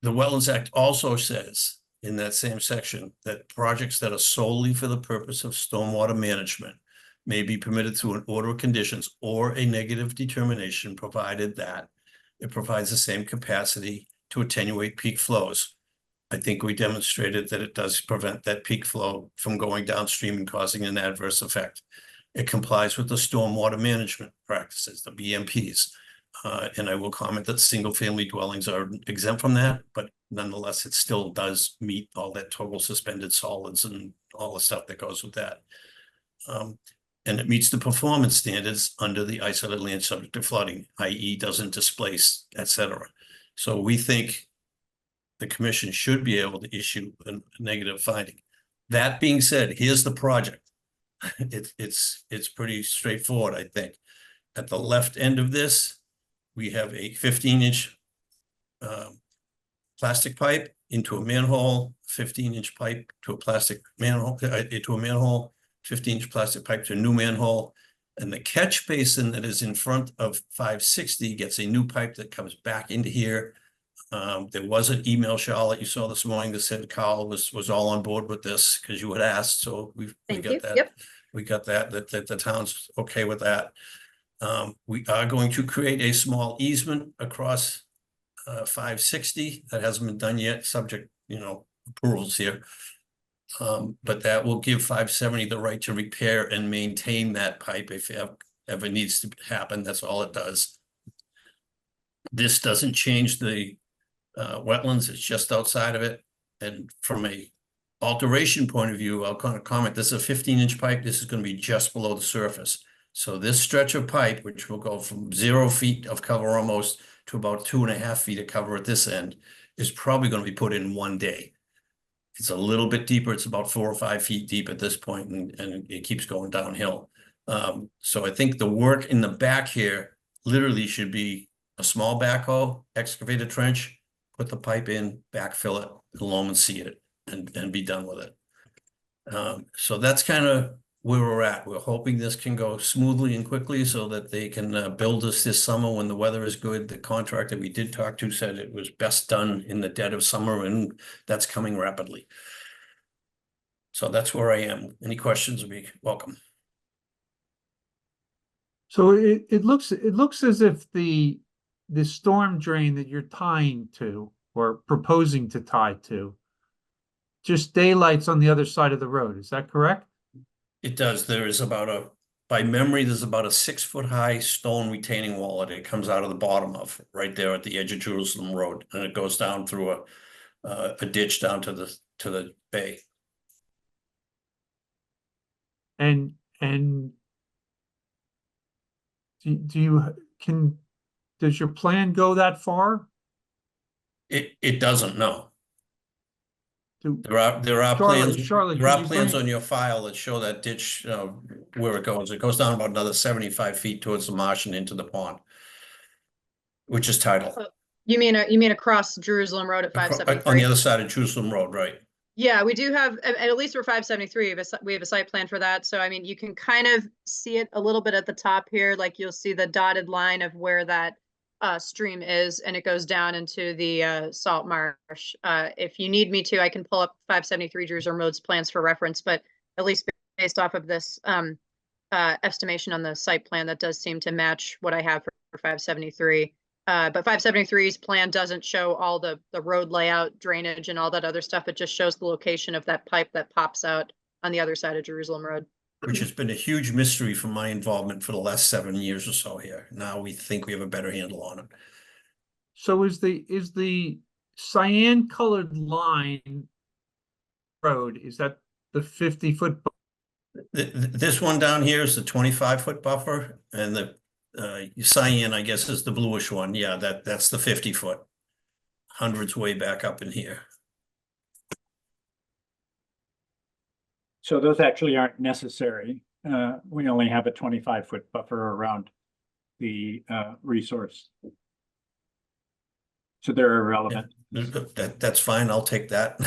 [SPEAKER 10] Wetlands Act also says in that same section that projects that are solely for the purpose of stormwater management may be permitted through an order of conditions or a negative determination, provided that it provides the same capacity to attenuate peak flows. I think we demonstrated that it does prevent that peak flow from going downstream and causing an adverse effect. It complies with the stormwater management practices, the BMPs. And I will comment that single-family dwellings are exempt from that, but nonetheless, it still does meet all that total suspended solids and all the stuff that goes with that. And it meets the performance standards under the isolated land subject to flooding, i.e. doesn't displace, etc. So we think the commission should be able to issue a negative finding. That being said, here's the project. It's pretty straightforward, I think. At the left end of this, we have a 15-inch plastic pipe into a manhole, 15-inch pipe to a plastic manhole, to a manhole, 15-inch plastic pipe to a new manhole. And the catch basin that is in front of 560 gets a new pipe that comes back into here. There was an email, Charlotte, you saw this morning that said Carl was all on board with this because you had asked. So we got that.
[SPEAKER 5] Yep.
[SPEAKER 10] We got that the town's okay with that. We are going to create a small easement across 560 that hasn't been done yet, subject, approvals here. But that will give 570 the right to repair and maintain that pipe if it ever needs to happen. That's all it does. This doesn't change the wetlands. It's just outside of it. And from a alteration point of view, I'll kind of comment, this is a 15-inch pipe. This is going to be just below the surface. So this stretch of pipe, which will go from 0 feet of cover almost to about 2.5 feet of cover at this end, is probably going to be put in one day. It's a little bit deeper. It's about 4 or 5 feet deep at this point, and it keeps going downhill. So I think the work in the back here literally should be a small backhoe, excavate a trench, put the pipe in, backfill it, loam and seed it, and be done with it. So that's kind of where we're at. We're hoping this can go smoothly and quickly so that they can build this summer when the weather is good. The contractor we did talk to said it was best done in the dead of summer, and that's coming rapidly. So that's where I am. Any questions would be welcome.
[SPEAKER 3] So it looks as if the storm drain that you're tying to or proposing to tie to just daylights on the other side of the road. Is that correct?
[SPEAKER 10] It does. There is by memory, there's about a 6-foot-high stone retaining wall that it comes out of the bottom of, right there at the edge of Jerusalem Road, and it goes down through a ditch down to the bay.
[SPEAKER 3] And does your plan go that far?
[SPEAKER 10] It doesn't, no. There are
[SPEAKER 3] Charlotte,
[SPEAKER 10] plans on your file that show that ditch where it goes. It goes down about another 75 feet towards the marsh and into the pond, which is tidal.
[SPEAKER 5] You mean across Jerusalem Road at 573?
[SPEAKER 10] On the other side of Jerusalem Road, right?
[SPEAKER 5] Yeah, we do have, at least for 573, we have a site plan for that. So, I mean, you can kind of see it a little bit at the top here. Like you'll see the dotted line of where that stream is, and it goes down into the salt marsh. If you need me to, I can pull up 573 Jerusalem Road's plans for reference, but at least based off of this estimation on the site plan, that does seem to match what I have for 573. But 573's plan doesn't show all the road layout, drainage, and all that other stuff. It just shows the location of that pipe that pops out on the other side of Jerusalem Road.
[SPEAKER 10] Which has been a huge mystery from my involvement for the last 7 years or so here. Now we think we have a better handle on it.
[SPEAKER 3] So is the cyan colored line road, is that the 50-foot?
[SPEAKER 10] This one down here is the 25-foot buffer, and the cyan, I guess, is the bluish one. Yeah, that's the 50-foot. Hundreds way back up in here.
[SPEAKER 1] So those actually aren't necessary. We only have a 25-foot buffer around the resource. So they're irrelevant.
[SPEAKER 10] That's fine. I'll take that.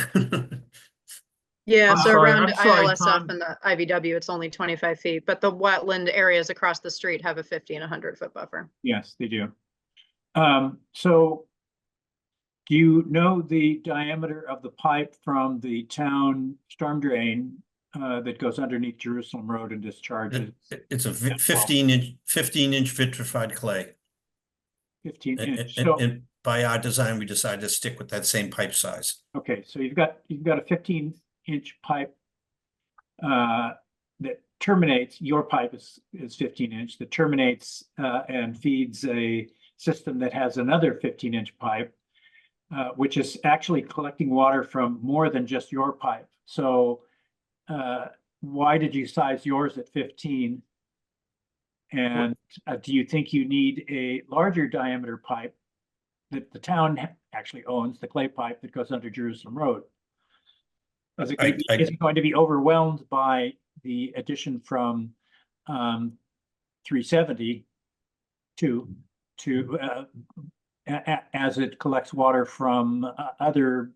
[SPEAKER 5] Yeah,
[SPEAKER 3] I'm
[SPEAKER 5] so
[SPEAKER 3] sorry,
[SPEAKER 5] around
[SPEAKER 3] I'm sorry,
[SPEAKER 5] ILSF
[SPEAKER 3] Tom.
[SPEAKER 5] and the IVW, it's only 25 feet, but the wetland areas across the street have a 50 and 100-foot buffer.
[SPEAKER 1] Yes, they do. So do you know the diameter of the pipe from the town storm drain that goes underneath Jerusalem Road and discharges
[SPEAKER 10] It's a
[SPEAKER 1] well.
[SPEAKER 10] 15-inch vitrified clay.
[SPEAKER 1] 15
[SPEAKER 10] And,
[SPEAKER 1] inch.
[SPEAKER 10] and-
[SPEAKER 1] So,
[SPEAKER 10] and by our design, we decided to stick with that same pipe size.
[SPEAKER 1] okay, so you've got a 15-inch pipe that terminates, your pipe is 15-inch, that terminates and feeds a system that has another 15-inch pipe, which is actually collecting water from more than just your pipe. So why did you size yours at 15? And do you think you need a larger diameter pipe that the town actually owns, the clay pipe that goes under Jerusalem Road? Is it going to be overwhelmed by the addition from 370 to as it collects water from other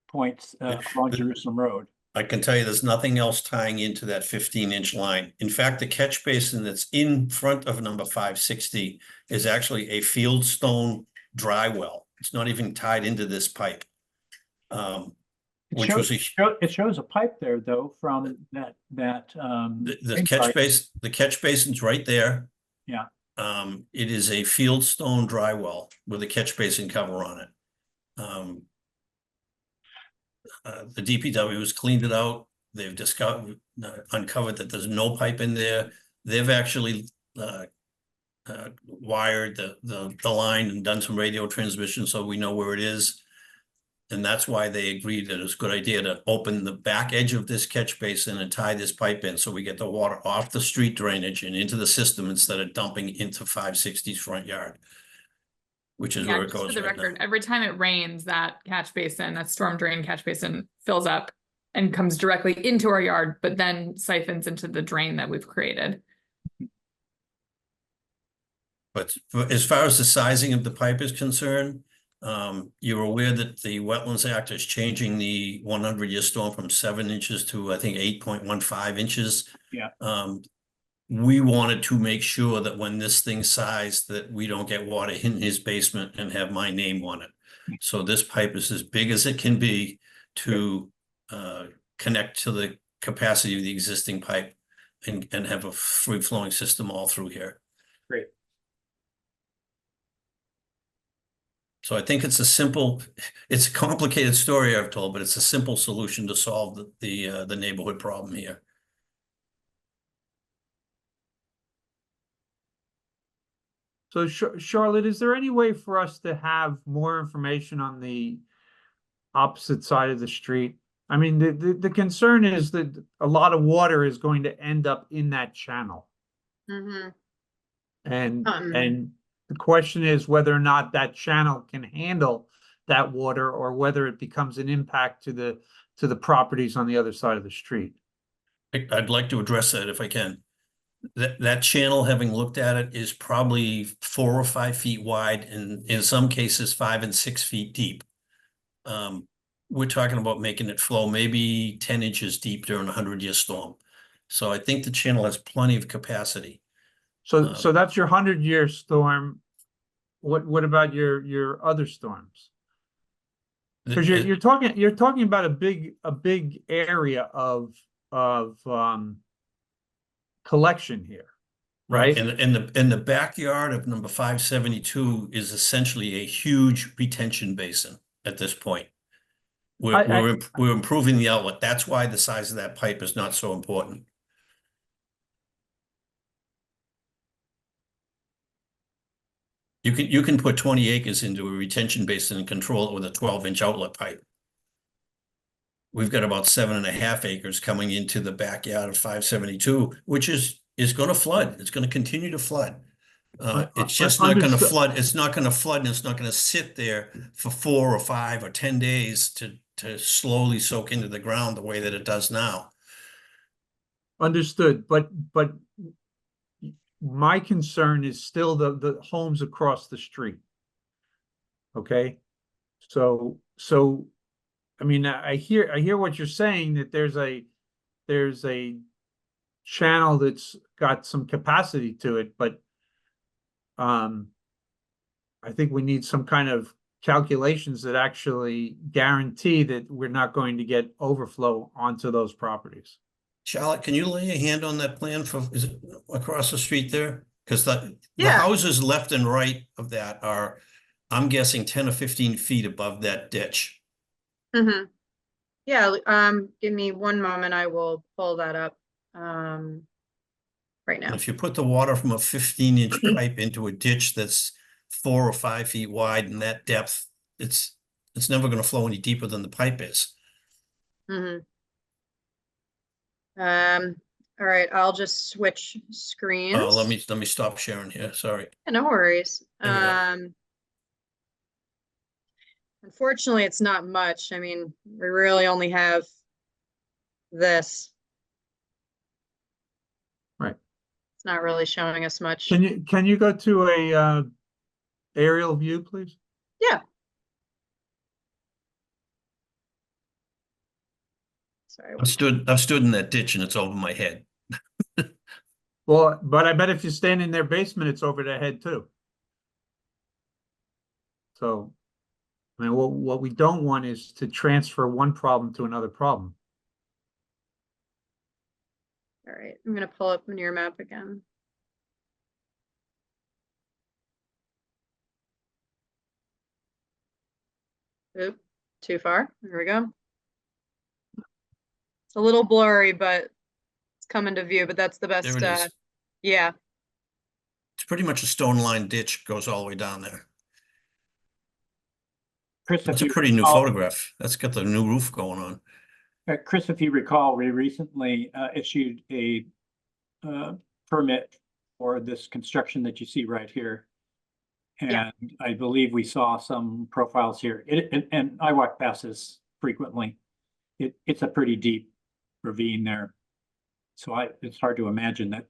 [SPEAKER 1] points along Jerusalem Road?
[SPEAKER 10] I can tell you there's nothing else tying into that 15-inch line. In fact, the catch basin that's in front of number 560 is actually a fieldstone dry well. It's not even tied into this pipe. Which was
[SPEAKER 1] It shows a pipe there though from that
[SPEAKER 10] the catch basin's right there.
[SPEAKER 1] Yeah.
[SPEAKER 10] It is a fieldstone dry well with a catch basin cover on it. The DPW has cleaned it out. They've uncovered that there's no pipe in there. They've actually wired the line and done some radio transmission so we know where it is. And that's why they agreed that it's a good idea to open the back edge of this catch basin and tie this pipe in so we get the water off the street drainage and into the system instead of dumping into 560's front yard, which is where it goes.
[SPEAKER 11] For the record, every time it rains, that catch basin, that storm drain catch basin fills up and comes directly into our yard, but then siphons into the drain that we've created.
[SPEAKER 10] But as far as the sizing of the pipe is concerned, you're aware that the Wetlands Act is changing the 100-year storm from 7 inches to, I think, 8.15 inches.
[SPEAKER 1] Yeah.
[SPEAKER 10] We wanted to make sure that when this thing's sized, that we don't get water in his basement and have my name on it. So this pipe is as big as it can be to connect to the capacity of the existing pipe and have a free-flowing system all through here.
[SPEAKER 1] Great.
[SPEAKER 10] So I think it's a complicated story I've told, but it's a simple solution to solve the neighborhood problem here.
[SPEAKER 3] So Charlotte, is there any way for us to have more information on the opposite side of the street? I mean, the concern is that a lot of water is going to end up in that channel.
[SPEAKER 5] Mm-hmm.
[SPEAKER 3] And the question is whether or not that channel can handle that water or whether it becomes an impact to the properties on the other side of the street.
[SPEAKER 10] I'd like to address that if I can. That channel, having looked at it, is probably 4 or 5 feet wide and in some cases 5 and 6 feet deep. We're talking about making it flow maybe 10 inches deep during a 100-year storm. So I think the channel has plenty of capacity.
[SPEAKER 3] So that's your 100-year storm. What about your other storms? Because you're talking about a big area of collection here, right?
[SPEAKER 10] And the backyard of number 572 is essentially a huge retention basin at this point. We're improving the outlet. That's why the size of that pipe is not so important. You can put 20 acres into a retention basin and control it with a 12-inch outlet pipe. We've got about 7.5 acres coming into the backyard of 572, which is going to flood. It's going to continue to flood. It's just not going to flood. It's not going to flood, and it's not going to sit there for 4 or 5 or 10 days to slowly soak into the ground the way that it does now.
[SPEAKER 3] Understood, but my concern is still the homes across the street. Okay, so I mean, I hear what you're saying, that there's a channel that's got some capacity to it, but I think we need some kind of calculations that actually guarantee that we're not going to get overflow onto those properties.
[SPEAKER 10] Charlotte, can you lay a hand on that plan for, is it across the street there? Because the
[SPEAKER 5] Yeah.
[SPEAKER 10] houses left and right of that are, I'm guessing 10 or 15 feet above that ditch.
[SPEAKER 5] Mm-hmm. Yeah, give me one moment. I will pull that up. Right now.
[SPEAKER 10] And if you put the water from a 15-inch pipe into a ditch that's 4 or 5 feet wide and that depth, it's never going to flow any deeper than the pipe is.
[SPEAKER 5] Mm-hmm. All right, I'll just switch screens.
[SPEAKER 10] Let me stop sharing here. Sorry.
[SPEAKER 5] Yeah, no worries.
[SPEAKER 10] There we go.
[SPEAKER 5] Unfortunately, it's not much. I mean, we really only have this.
[SPEAKER 3] Right.
[SPEAKER 5] It's not really showing us much.
[SPEAKER 3] Can you go to a aerial view, please?
[SPEAKER 5] Yeah. Sorry.
[SPEAKER 10] I've stood in that ditch and it's over my head.
[SPEAKER 3] Well, but I bet if you stand in their basement, it's over their head too. So, I mean, what we don't want is to transfer one problem to another problem.
[SPEAKER 5] All right, I'm gonna pull up near map again. Oop, too far. There we go. It's a little blurry, but it's coming to view, but that's the best.
[SPEAKER 10] There it is.
[SPEAKER 5] Yeah.
[SPEAKER 10] It's pretty much a stone line ditch, goes all the way down there.
[SPEAKER 1] Chris,
[SPEAKER 10] That's
[SPEAKER 1] if
[SPEAKER 10] a
[SPEAKER 1] you
[SPEAKER 10] pretty new
[SPEAKER 1] recall-
[SPEAKER 10] photograph. That's got the new roof going on.
[SPEAKER 1] Chris, if you recall, we recently issued a permit for this construction that you see right here.
[SPEAKER 5] Yeah.
[SPEAKER 1] And I believe we saw some profiles here. And I walk past this frequently. It's a pretty deep ravine there. So it's hard to imagine that.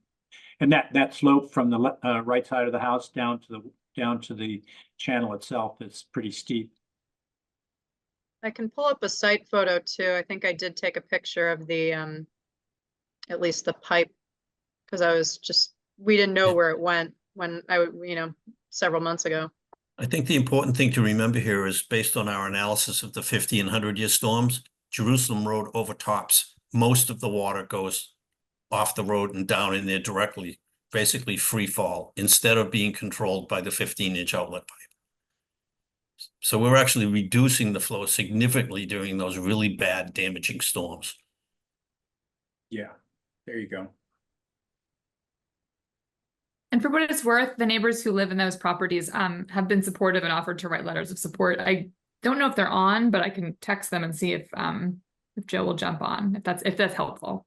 [SPEAKER 1] And that slope from the right side of the house down to the channel itself is pretty steep.
[SPEAKER 5] I can pull up a site photo too. I think I did take a picture of the, at least the pipe. Cause we didn't know where it went when several months ago.
[SPEAKER 10] I think the important thing to remember here is based on our analysis of the 50 and 100-year storms, Jerusalem Road overtops. Most of the water goes off the road and down in there directly, basically free fall, instead of being controlled by the 15-inch outlet pipe. So we're actually reducing the flow significantly during those really bad damaging storms.
[SPEAKER 1] Yeah, there you go.
[SPEAKER 11] And for what it's worth, the neighbors who live in those properties have been supportive and offered to write letters of support. I don't know if they're on, but I can text them and see if Joe will jump on, if that's helpful.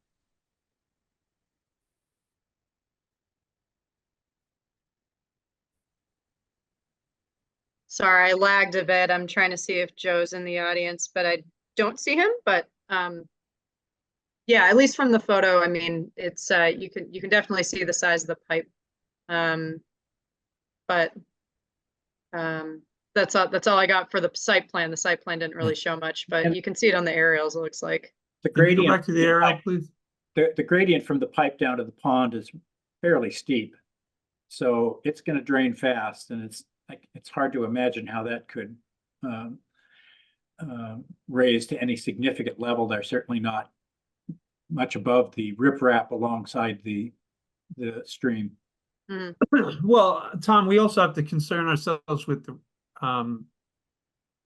[SPEAKER 5] Sorry, I lagged a bit. I'm trying to see if Joe's in the audience, but I don't see him, but yeah, at least from the photo, I mean, it's you can definitely see the size of the pipe. But that's all I got for the site plan. The site plan didn't really show much, but you can see it on the aerials, it looks like.
[SPEAKER 1] The
[SPEAKER 3] Can you go
[SPEAKER 1] gradient.
[SPEAKER 3] back to the aerial, please?
[SPEAKER 1] The gradient from the pipe down to the pond is fairly steep. So it's going to drain fast, and it's hard to imagine how that could raise to any significant level. They're certainly not much above the riprap alongside the stream.
[SPEAKER 3] Well, Tom, we also have to concern ourselves with the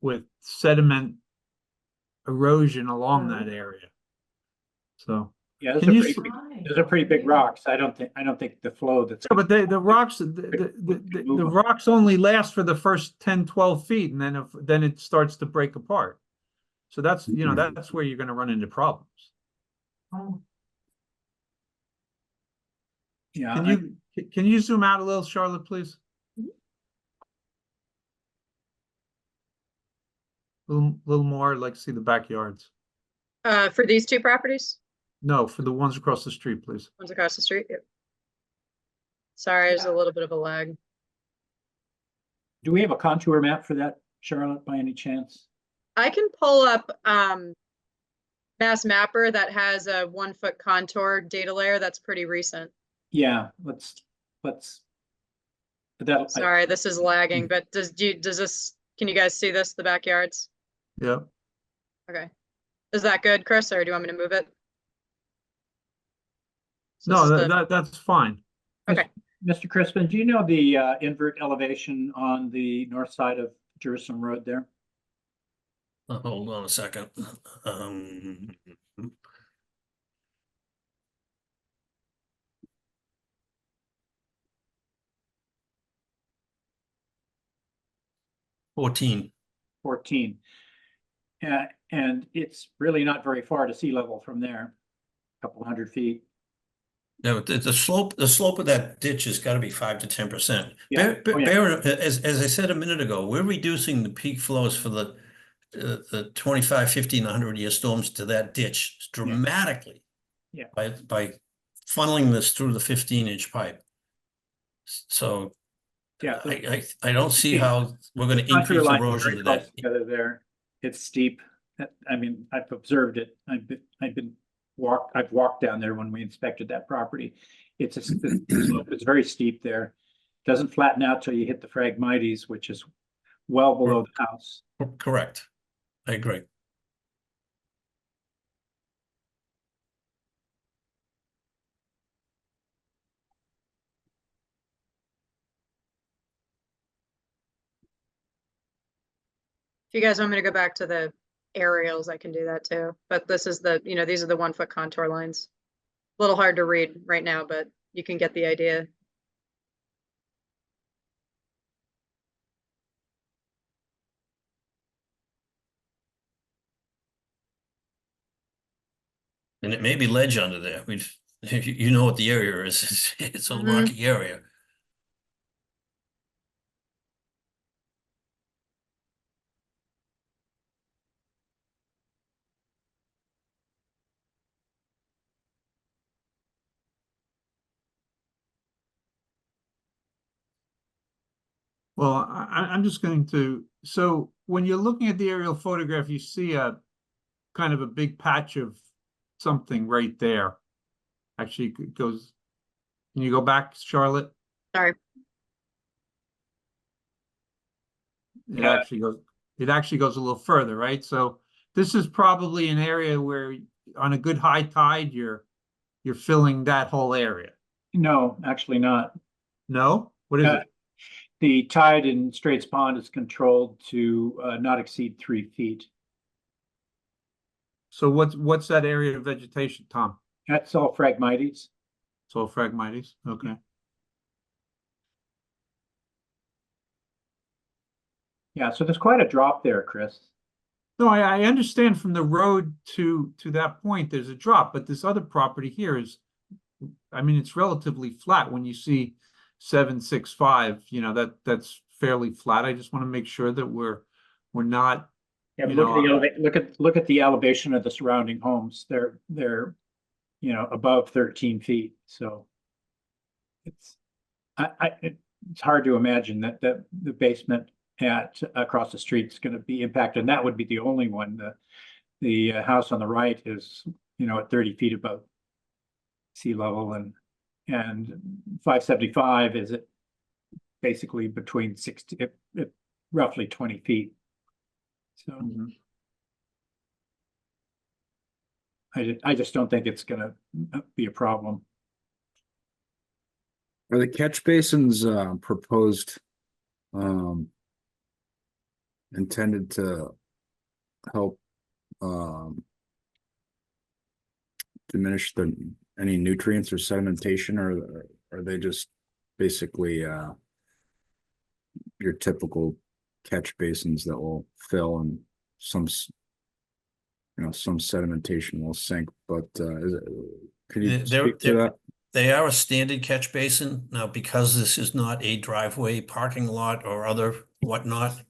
[SPEAKER 3] with sediment erosion along that area. So
[SPEAKER 1] Yeah,
[SPEAKER 3] can you?
[SPEAKER 1] those are pretty big rocks. I don't think the flow that's.
[SPEAKER 3] Yeah, but the rocks, the rocks only last for the first 10, 12 feet, and then it starts to break apart. So that's, that's where you're going to run into problems.
[SPEAKER 1] Yeah.
[SPEAKER 3] Can you zoom out a little, Charlotte, please? Little more, I'd like to see the backyards.
[SPEAKER 5] For these two properties,
[SPEAKER 3] No, for the ones across the street, please.
[SPEAKER 5] ones across the street. Yep. Sorry, there's a little bit of a lag.
[SPEAKER 1] Do we have a contour map for that, Charlotte, by any chance?
[SPEAKER 5] I can pull up Mass Mapper that has a 1 foot contour data layer that's pretty recent.
[SPEAKER 1] Yeah, let's. That.
[SPEAKER 5] Sorry, this is lagging, but does this, can you guys see this, the backyards?
[SPEAKER 3] Yeah.
[SPEAKER 5] Okay. Is that good, Chris, or do you want me to move it? So this
[SPEAKER 3] No,
[SPEAKER 5] is the-
[SPEAKER 3] that's fine.
[SPEAKER 5] Okay.
[SPEAKER 1] Mr. Crispin, do you know the invert elevation on the north side of Jerusalem Road there?
[SPEAKER 10] Hold on a second. Um, 14.
[SPEAKER 1] 14. And it's really not very far to sea level from there, a couple hundred feet.
[SPEAKER 10] No, the slope of that ditch has got to be 5 to 10%.
[SPEAKER 1] Yeah. Oh, yeah.
[SPEAKER 10] As I said a minute ago, we're reducing the peak flows for the 25, 50, and 100-year storms to that ditch dramatically.
[SPEAKER 1] Yeah.
[SPEAKER 10] By funneling this through the 15-inch pipe. So
[SPEAKER 1] Yeah.
[SPEAKER 10] I don't see how we're going to
[SPEAKER 1] Contour
[SPEAKER 10] increase
[SPEAKER 1] lines are
[SPEAKER 10] erosion
[SPEAKER 1] very
[SPEAKER 10] to
[SPEAKER 1] close
[SPEAKER 10] that.
[SPEAKER 1] together there. It's steep. I mean, I've observed it. I've walked down there when we inspected that property. The slope is very steep there. Doesn't flatten out till you hit the Phragmites, which is well below the house.
[SPEAKER 10] Correct. I agree.
[SPEAKER 5] If you guys want me to go back to the aerials, I can do that too. But this is the, these are the 1 foot contour lines. A little hard to read right now, but you can get the idea.
[SPEAKER 10] And it may be ledge under there. You know what the area is. It's a
[SPEAKER 5] Mhm.
[SPEAKER 10] rocky area.
[SPEAKER 3] Well, I'm just going to, so when you're looking at the aerial photograph, you see a kind of a big patch of something right there. Actually, it goes, can you go back, Charlotte?
[SPEAKER 5] Sorry.
[SPEAKER 3] It actually goes a little further, right? So this is probably an area where on a good high tide, you're filling that whole area.
[SPEAKER 1] No, actually not.
[SPEAKER 3] No? What is it?
[SPEAKER 1] The tide in Straits Pond is controlled to not exceed 3 feet.
[SPEAKER 3] So what's that area of vegetation, Tom?
[SPEAKER 1] That's all Phragmites.
[SPEAKER 3] It's all Phragmites, okay.
[SPEAKER 1] Yeah, so there's quite a drop there, Chris.
[SPEAKER 3] No, I understand from the road to that point, there's a drop, but this other property here is, I mean, it's relatively flat when you see 765, that's fairly flat. I just want to make sure that we're not.
[SPEAKER 1] Yeah, but look at the elevation of the surrounding homes. They're above 13 feet. So it's hard to imagine that the basement across the street is going to be impacted. And that would be the only one. The house on the right is at 30 feet above sea level, and 575 is at basically between 60 roughly 20 feet. So I just don't think it's going to be a problem.
[SPEAKER 9] Are the catch basins proposed intended to help diminish any nutrients or sedimentation, or are they just basically your typical catch basins that will fill and some sedimentation will sink, but could you speak to that?
[SPEAKER 10] They are a standard catch basin. Now, because this is not a driveway, parking lot, or other whatnot,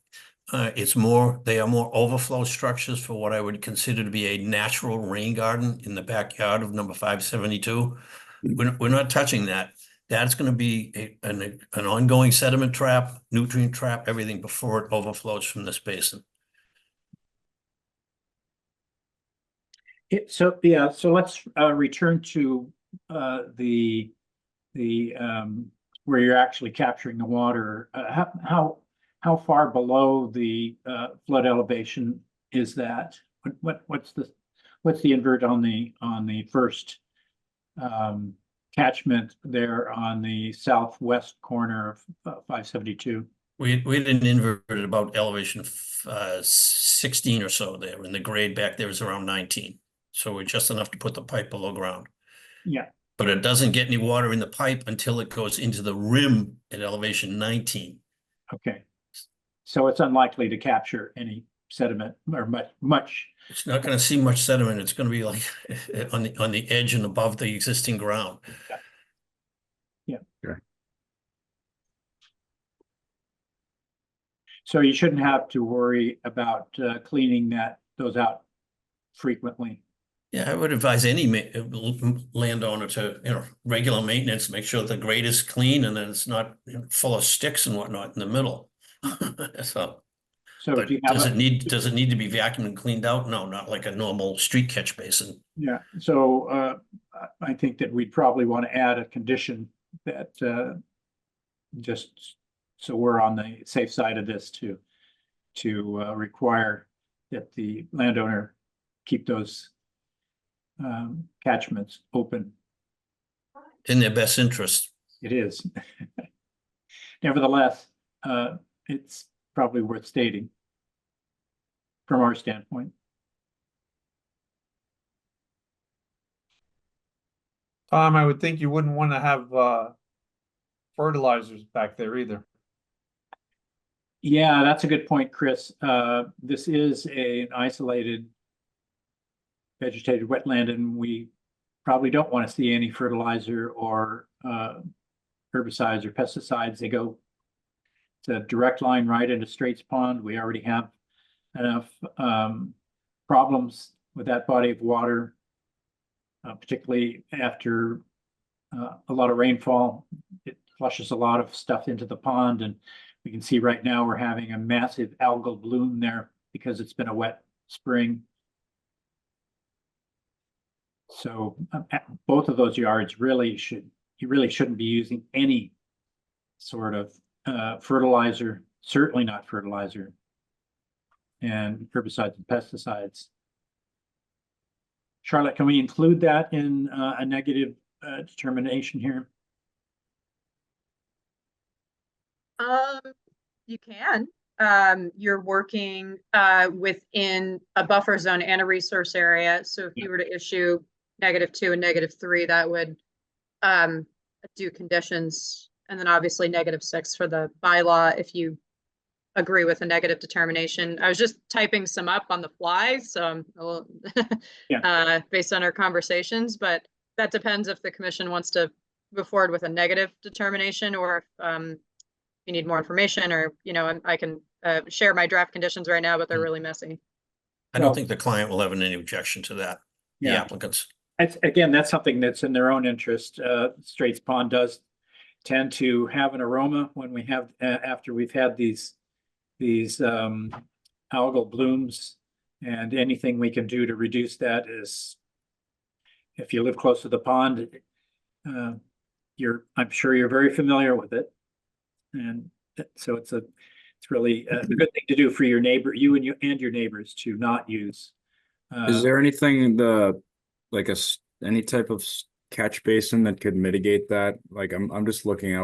[SPEAKER 10] they are more overflow structures for what I would consider to be a natural rain garden in the backyard of number 572. We're not touching that. That's going to be an ongoing sediment trap, nutrient trap, everything before it overflows from this basin.
[SPEAKER 1] So let's return to the where you're actually capturing the water. How far below the flood elevation is that? What's the invert on the first catchment there on the southwest corner of 572.
[SPEAKER 10] We had an inverted about elevation 16 or so there, and the grade back there is around 19. So we're just enough to put the pipe below ground.
[SPEAKER 1] Yeah,
[SPEAKER 10] But it doesn't get any water in the pipe until it goes into the rim at elevation 19.
[SPEAKER 1] okay. So it's unlikely to capture any sediment or much.
[SPEAKER 10] It's not going to see much sediment. It's going to be like on the edge and above the existing ground.
[SPEAKER 1] So you shouldn't have to worry about cleaning those out frequently.
[SPEAKER 10] Yeah, I would advise any landowner to, regular maintenance, make sure the grade is clean and then it's not full of sticks and whatnot in the middle. So,
[SPEAKER 1] So
[SPEAKER 10] but
[SPEAKER 1] do you have
[SPEAKER 10] does it need to be vacuumed and cleaned out? No, not like a normal street catch basin.
[SPEAKER 1] Yeah, so I think that we'd probably want to add a condition that just so we're on the safe side of this to require that the landowner keep those catchments open.
[SPEAKER 10] In their best interest.
[SPEAKER 1] It is. Nevertheless, it's probably worth stating from our standpoint.
[SPEAKER 3] Tom, I would think you wouldn't want to have fertilizers back there either.
[SPEAKER 1] Yeah, that's a good point, Chris. This is an isolated vegetated wetland, and we probably don't want to see any fertilizer or herbicides or pesticides. They go to a direct line right into Straits Pond. We already have enough problems with that body of water, particularly after a lot of rainfall. It flushes a lot of stuff into the pond, and we can see right now we're having a massive algal bloom there because it's been a wet spring. So both of those yards you really shouldn't be using any sort of fertilizer, certainly not fertilizer, and herbicides and pesticides. Charlotte, can we include that in a negative determination here?
[SPEAKER 5] You can. You're working within a buffer zone and a resource area. So if you were to issue -2 and -3, that would do conditions, and then obviously -6 for the bylaw if you agree with a negative determination. I was just typing some up on the fly, so I'm a little based on our conversations, but that depends if the commission wants to move forward with a negative determination, or if you need more information, or I can share my draft conditions right now, but they're really messy.
[SPEAKER 10] I don't think the client will have any objection to that. The applicants.
[SPEAKER 1] Again, that's something that's in their own interest. Straits Pond does tend to have an aroma when we have after we've had these algal blooms, and anything we can do to reduce that is, if you live close to the pond, I'm sure you're very familiar with it, and so it's really a good thing to do for your neighbor, you and your neighbors, to not use.
[SPEAKER 9] Is there anything any type of catch basin that could mitigate that? Like I'm just looking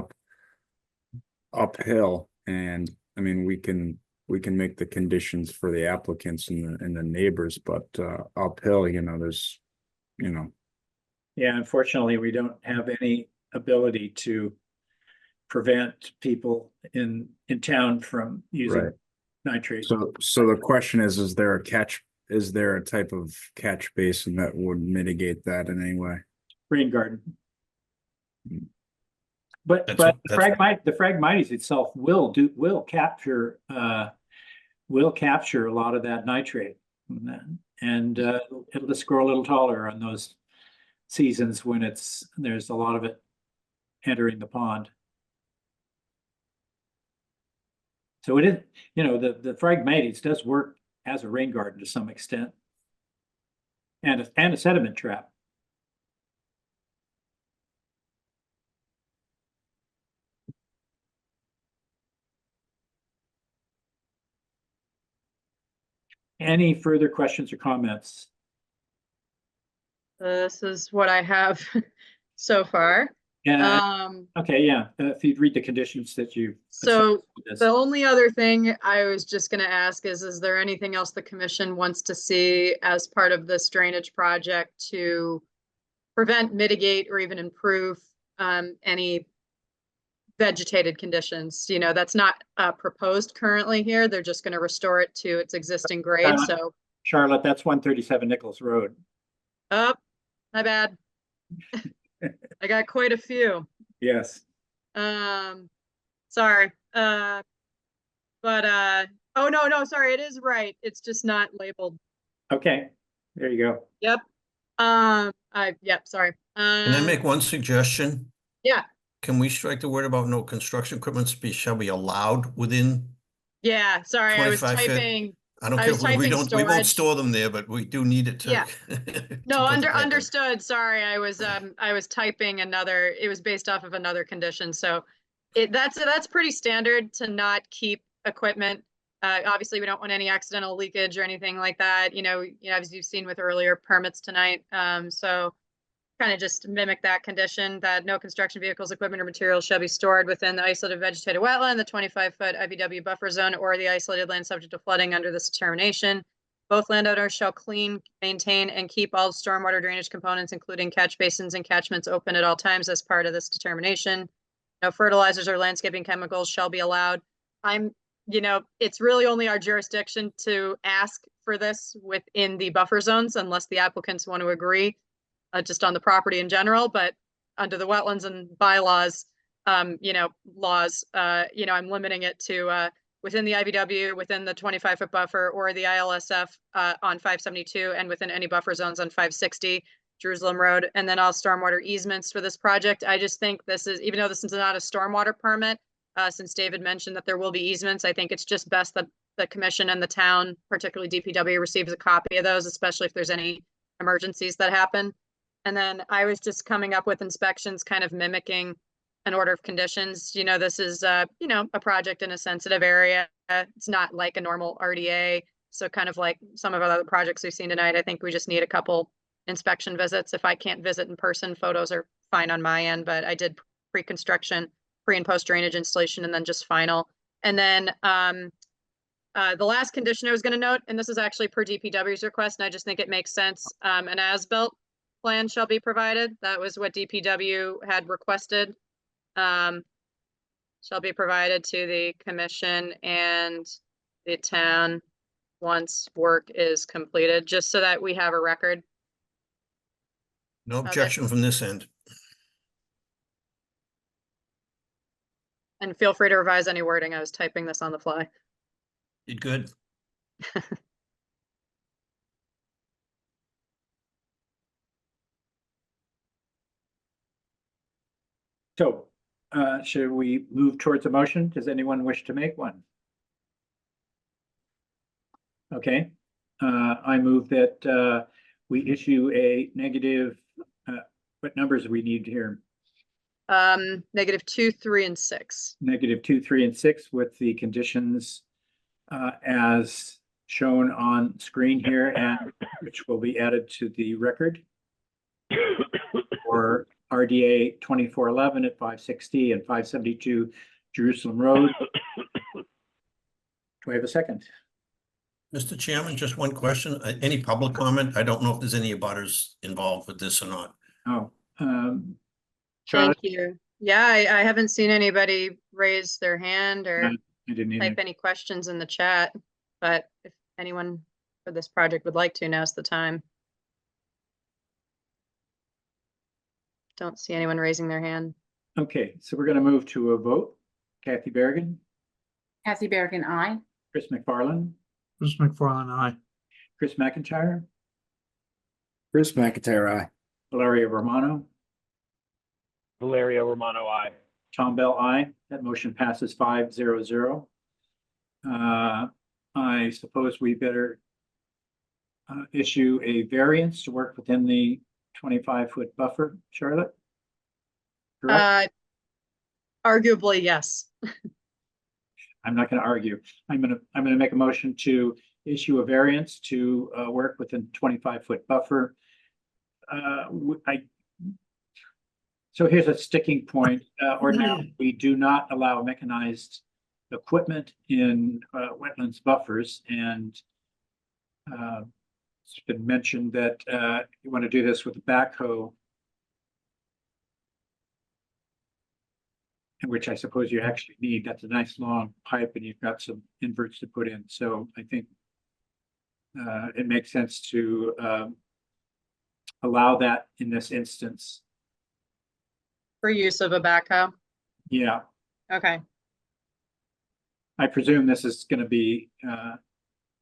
[SPEAKER 9] uphill, and I mean we can make the conditions for the applicants and the neighbors, but uphill, there's
[SPEAKER 1] Yeah, unfortunately, we don't have any ability to prevent people in town from using nitrate.
[SPEAKER 9] So the question is there a type of catch basin that would mitigate that in any way?
[SPEAKER 1] Rain garden. But the Phragmites itself will capture a lot of that nitrate, and it'll just grow a little taller on those seasons when there's a lot of it entering the pond. So it is, the Phragmites does work as a rain garden to some extent, and a sediment trap. Any further questions or comments?
[SPEAKER 5] This is what I have so far.
[SPEAKER 1] Yeah,
[SPEAKER 5] Um,
[SPEAKER 1] okay, yeah, if you'd read the conditions that you.
[SPEAKER 5] so the only other thing I was just gonna ask is there anything else the commission wants to see as part of this drainage project to prevent, mitigate, or even improve any vegetated conditions? You know, that's not proposed currently here. They're just gonna restore it to its existing grade, so.
[SPEAKER 1] Charlotte, that's 137 Nichols Road.
[SPEAKER 5] Oh, my bad. I got quite a few.
[SPEAKER 1] Yes.
[SPEAKER 5] Sorry. Oh no, sorry, it is right. It's just not labeled.
[SPEAKER 1] Okay, there you go.
[SPEAKER 5] Yep. Yep, sorry.
[SPEAKER 10] Can I make one suggestion?
[SPEAKER 5] Yeah,
[SPEAKER 10] Can we strike the word about no construction equipment shall be allowed within?
[SPEAKER 5] yeah, sorry, I was
[SPEAKER 10] 25 feet.
[SPEAKER 5] typing.
[SPEAKER 10] I don't
[SPEAKER 5] I
[SPEAKER 10] care,
[SPEAKER 5] was
[SPEAKER 10] we
[SPEAKER 5] typing
[SPEAKER 10] don't
[SPEAKER 5] storage.
[SPEAKER 10] store them there, but we do need it to.
[SPEAKER 5] Yeah.
[SPEAKER 10] to
[SPEAKER 5] No,
[SPEAKER 10] put the pipe in.
[SPEAKER 5] understood. Sorry, I was typing another, it was based off of another condition, so that's pretty standard to not keep equipment. Obviously, we don't want any accidental leakage or anything like that, you know, as you've seen with earlier permits tonight. So kind of just mimic that condition that no construction vehicles, equipment, or materials shall be stored within the isolated vegetated wetland, the 25-foot IVW buffer zone, or the isolated land subject to flooding under this determination. Both landowners shall clean, maintain, and keep all stormwater drainage components, including catch basins and catchments, open at all times as part of this determination. No fertilizers or landscaping chemicals shall be allowed. It's really only our jurisdiction to ask for this within the buffer zones unless the applicants want to agree, just on the property in general, but under the wetlands and bylaws, I'm limiting it to, within the IVW, within the 25-foot buffer, or the ILSF on 572, and within any buffer zones on 560 Jerusalem Road, and then all stormwater easements for this project. I just think this is, even though this is not a stormwater permit, since David mentioned that there will be easements, I think it's just best that the commission and the town, particularly DPW, receives a copy of those, especially if there's any emergencies that happen. And then I was just coming up with inspections, kind of mimicking an order of conditions. This is, a project in a sensitive area. It's not like a normal RDA. So kind of like some of our other projects we've seen tonight, I think we just need a couple inspection visits. If I can't visit in person, photos are fine on my end, but I did pre-construction, pre and post drainage installation, and then just final. And then the last condition I was going to note, and this is actually per DPW's request, and I just think it makes sense, an as-built plan shall be provided. That was what DPW had requested. Shall be provided to the commission and the town once work is completed, just so that we have a record.
[SPEAKER 10] No objection from this end.
[SPEAKER 5] And feel free to revise any wording. I was typing this on the fly.
[SPEAKER 10] Did good.
[SPEAKER 1] So, should we move towards a motion? Does anyone wish to make one? Okay, I move that we issue a negative, what numbers we need here?
[SPEAKER 5] -2, 3, and 6.
[SPEAKER 1] -2, 3, and 6 with the conditions as shown on screen here, and which will be added to the record for RDA 2411 at 560 and 572 Jerusalem Road. Do I have a second?
[SPEAKER 10] Mr. Chairman, just one question. Any public comment? I don't know if there's any abutters involved with this or not.
[SPEAKER 1] Oh,
[SPEAKER 5] Thank
[SPEAKER 1] Charlotte,
[SPEAKER 5] you. Yeah, I haven't seen anybody raise their hand or
[SPEAKER 1] I didn't
[SPEAKER 5] type
[SPEAKER 1] either.
[SPEAKER 5] any questions in the chat, but if anyone for this project would like to, now's the time. Don't see anyone raising their hand.
[SPEAKER 1] Okay, so we're going to move to a vote. Kathy Berrigan,
[SPEAKER 2] Kathy Berrigan, aye.
[SPEAKER 1] Chris McFarland,
[SPEAKER 3] Chris McFarland, aye.
[SPEAKER 1] Chris McIntyre,
[SPEAKER 9] Chris McIntyre, aye.
[SPEAKER 1] Valeria Romano,
[SPEAKER 4] Valeria Romano, aye.
[SPEAKER 1] Tom Bell, aye. That motion passes 5-0-0. I suppose we better issue a variance to work within the 25-foot buffer, Charlotte? Correct?
[SPEAKER 5] Arguably, yes.
[SPEAKER 1] I'm not going to argue. I'm going to make a motion to issue a variance to work within 25-foot buffer. So here's a sticking point. Ordinarily, we do not allow mechanized equipment in wetlands buffers, and it's been mentioned that you want to do this with a backhoe, which I suppose you actually need. That's a nice long pipe, and you've got some inverts to put in. So I think it makes sense to allow that in this instance.
[SPEAKER 5] For use of a backhoe.
[SPEAKER 1] Yeah,
[SPEAKER 5] Okay.
[SPEAKER 1] I presume this is going to be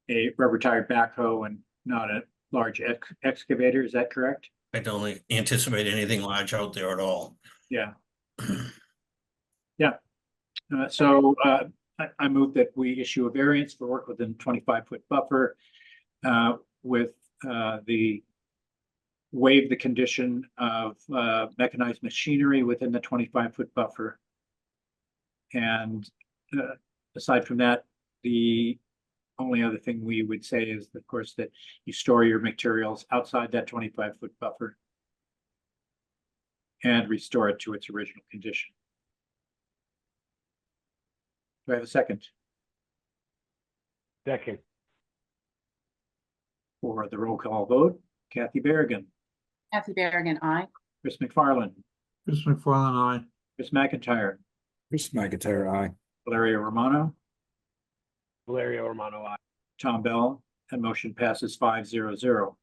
[SPEAKER 1] a rubber tired backhoe and not a large excavator. Is that correct?
[SPEAKER 10] I don't anticipate anything large out there at all.
[SPEAKER 1] Yeah. Yeah. So I move that we issue a variance for work within 25-foot buffer with the waive the condition of mechanized machinery within the 25-foot buffer. And aside from that, the only other thing we would say is, of course, that you store your materials outside that 25-foot buffer and restore it to its original condition. Do I have a second?
[SPEAKER 4] Second.
[SPEAKER 1] For the roll call vote, Kathy Berrigan,
[SPEAKER 2] Kathy Berrigan, aye.
[SPEAKER 1] Chris McFarland,
[SPEAKER 3] Chris McFarland, aye.
[SPEAKER 1] Chris McIntyre,
[SPEAKER 9] Chris McIntyre, aye.
[SPEAKER 1] Valeria Romano,
[SPEAKER 4] Valerio Romano, aye.
[SPEAKER 1] Tom Bell, and motion passes 5-0-0.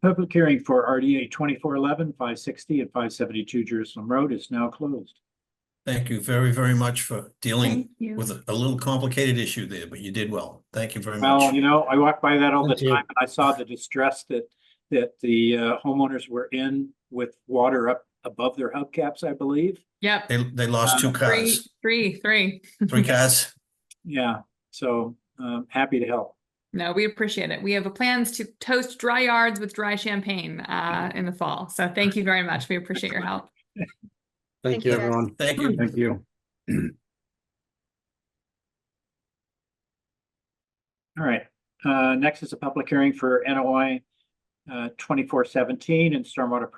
[SPEAKER 1] Public hearing for RDA 2411, 560 and 572 Jerusalem Road is now closed.
[SPEAKER 10] Thank you very, very much for dealing
[SPEAKER 11] Thank you.
[SPEAKER 10] with a little complicated issue there, but you did well. Thank you very
[SPEAKER 1] Well,
[SPEAKER 10] much.
[SPEAKER 1] you know, I walk by that all the
[SPEAKER 10] Thank you.
[SPEAKER 1] time, and I saw the distress that the homeowners were in with water up above their hubcaps, I believe.
[SPEAKER 11] Yep,
[SPEAKER 10] They lost two cars,
[SPEAKER 11] three.
[SPEAKER 10] three cars.
[SPEAKER 1] Yeah, so happy to help.
[SPEAKER 11] No, we appreciate it. We have plans to toast dry yards with dry champagne in the fall. So thank you very much. We appreciate your help.
[SPEAKER 5] Thank you, guys.
[SPEAKER 9] everyone.
[SPEAKER 10] Thank you.
[SPEAKER 9] Thank you.
[SPEAKER 1] All right, next is a public hearing for NOI 2417 and stormwater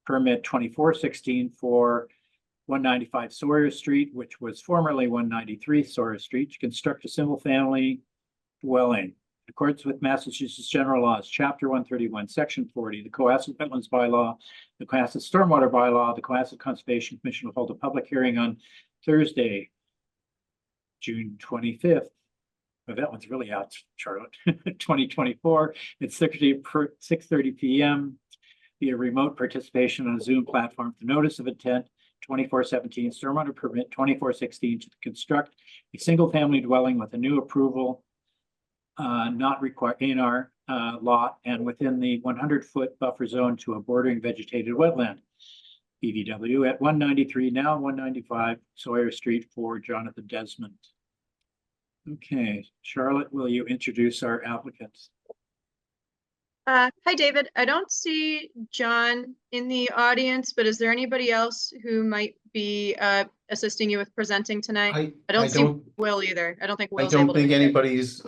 [SPEAKER 1] permit 2416 for 195 Sawyer Street, which was formerly 193 Sawyer Street, to construct a single-family dwelling. In accordance with Massachusetts General Laws, Chapter 131, Section 40, the Cohasset Wetlands Bylaw, the Cohasset Stormwater Bylaw, the Cohasset Conservation Commission will hold a public hearing on Thursday, June 25th. Oh, that one's really out, Charlotte. 2024 at 6:30 p.m. via remote participation on a Zoom platform. The notice of intent 2417 stormwater permit 2416 to construct a single-family dwelling with a new approval not required in our lot and within the 100-foot buffer zone to a bordering vegetated wetland. BVW at 193, now 195 Sawyer Street for Jonathan Desmond. Okay, Charlotte, will you introduce our applicants?
[SPEAKER 5] Hi, David. I don't see John in the audience, but is there anybody else who might be assisting you with presenting tonight? I don't see Will either. I don't think
[SPEAKER 12] I
[SPEAKER 5] Will's able
[SPEAKER 12] don't
[SPEAKER 5] to
[SPEAKER 12] think
[SPEAKER 5] make it.
[SPEAKER 12] anybody's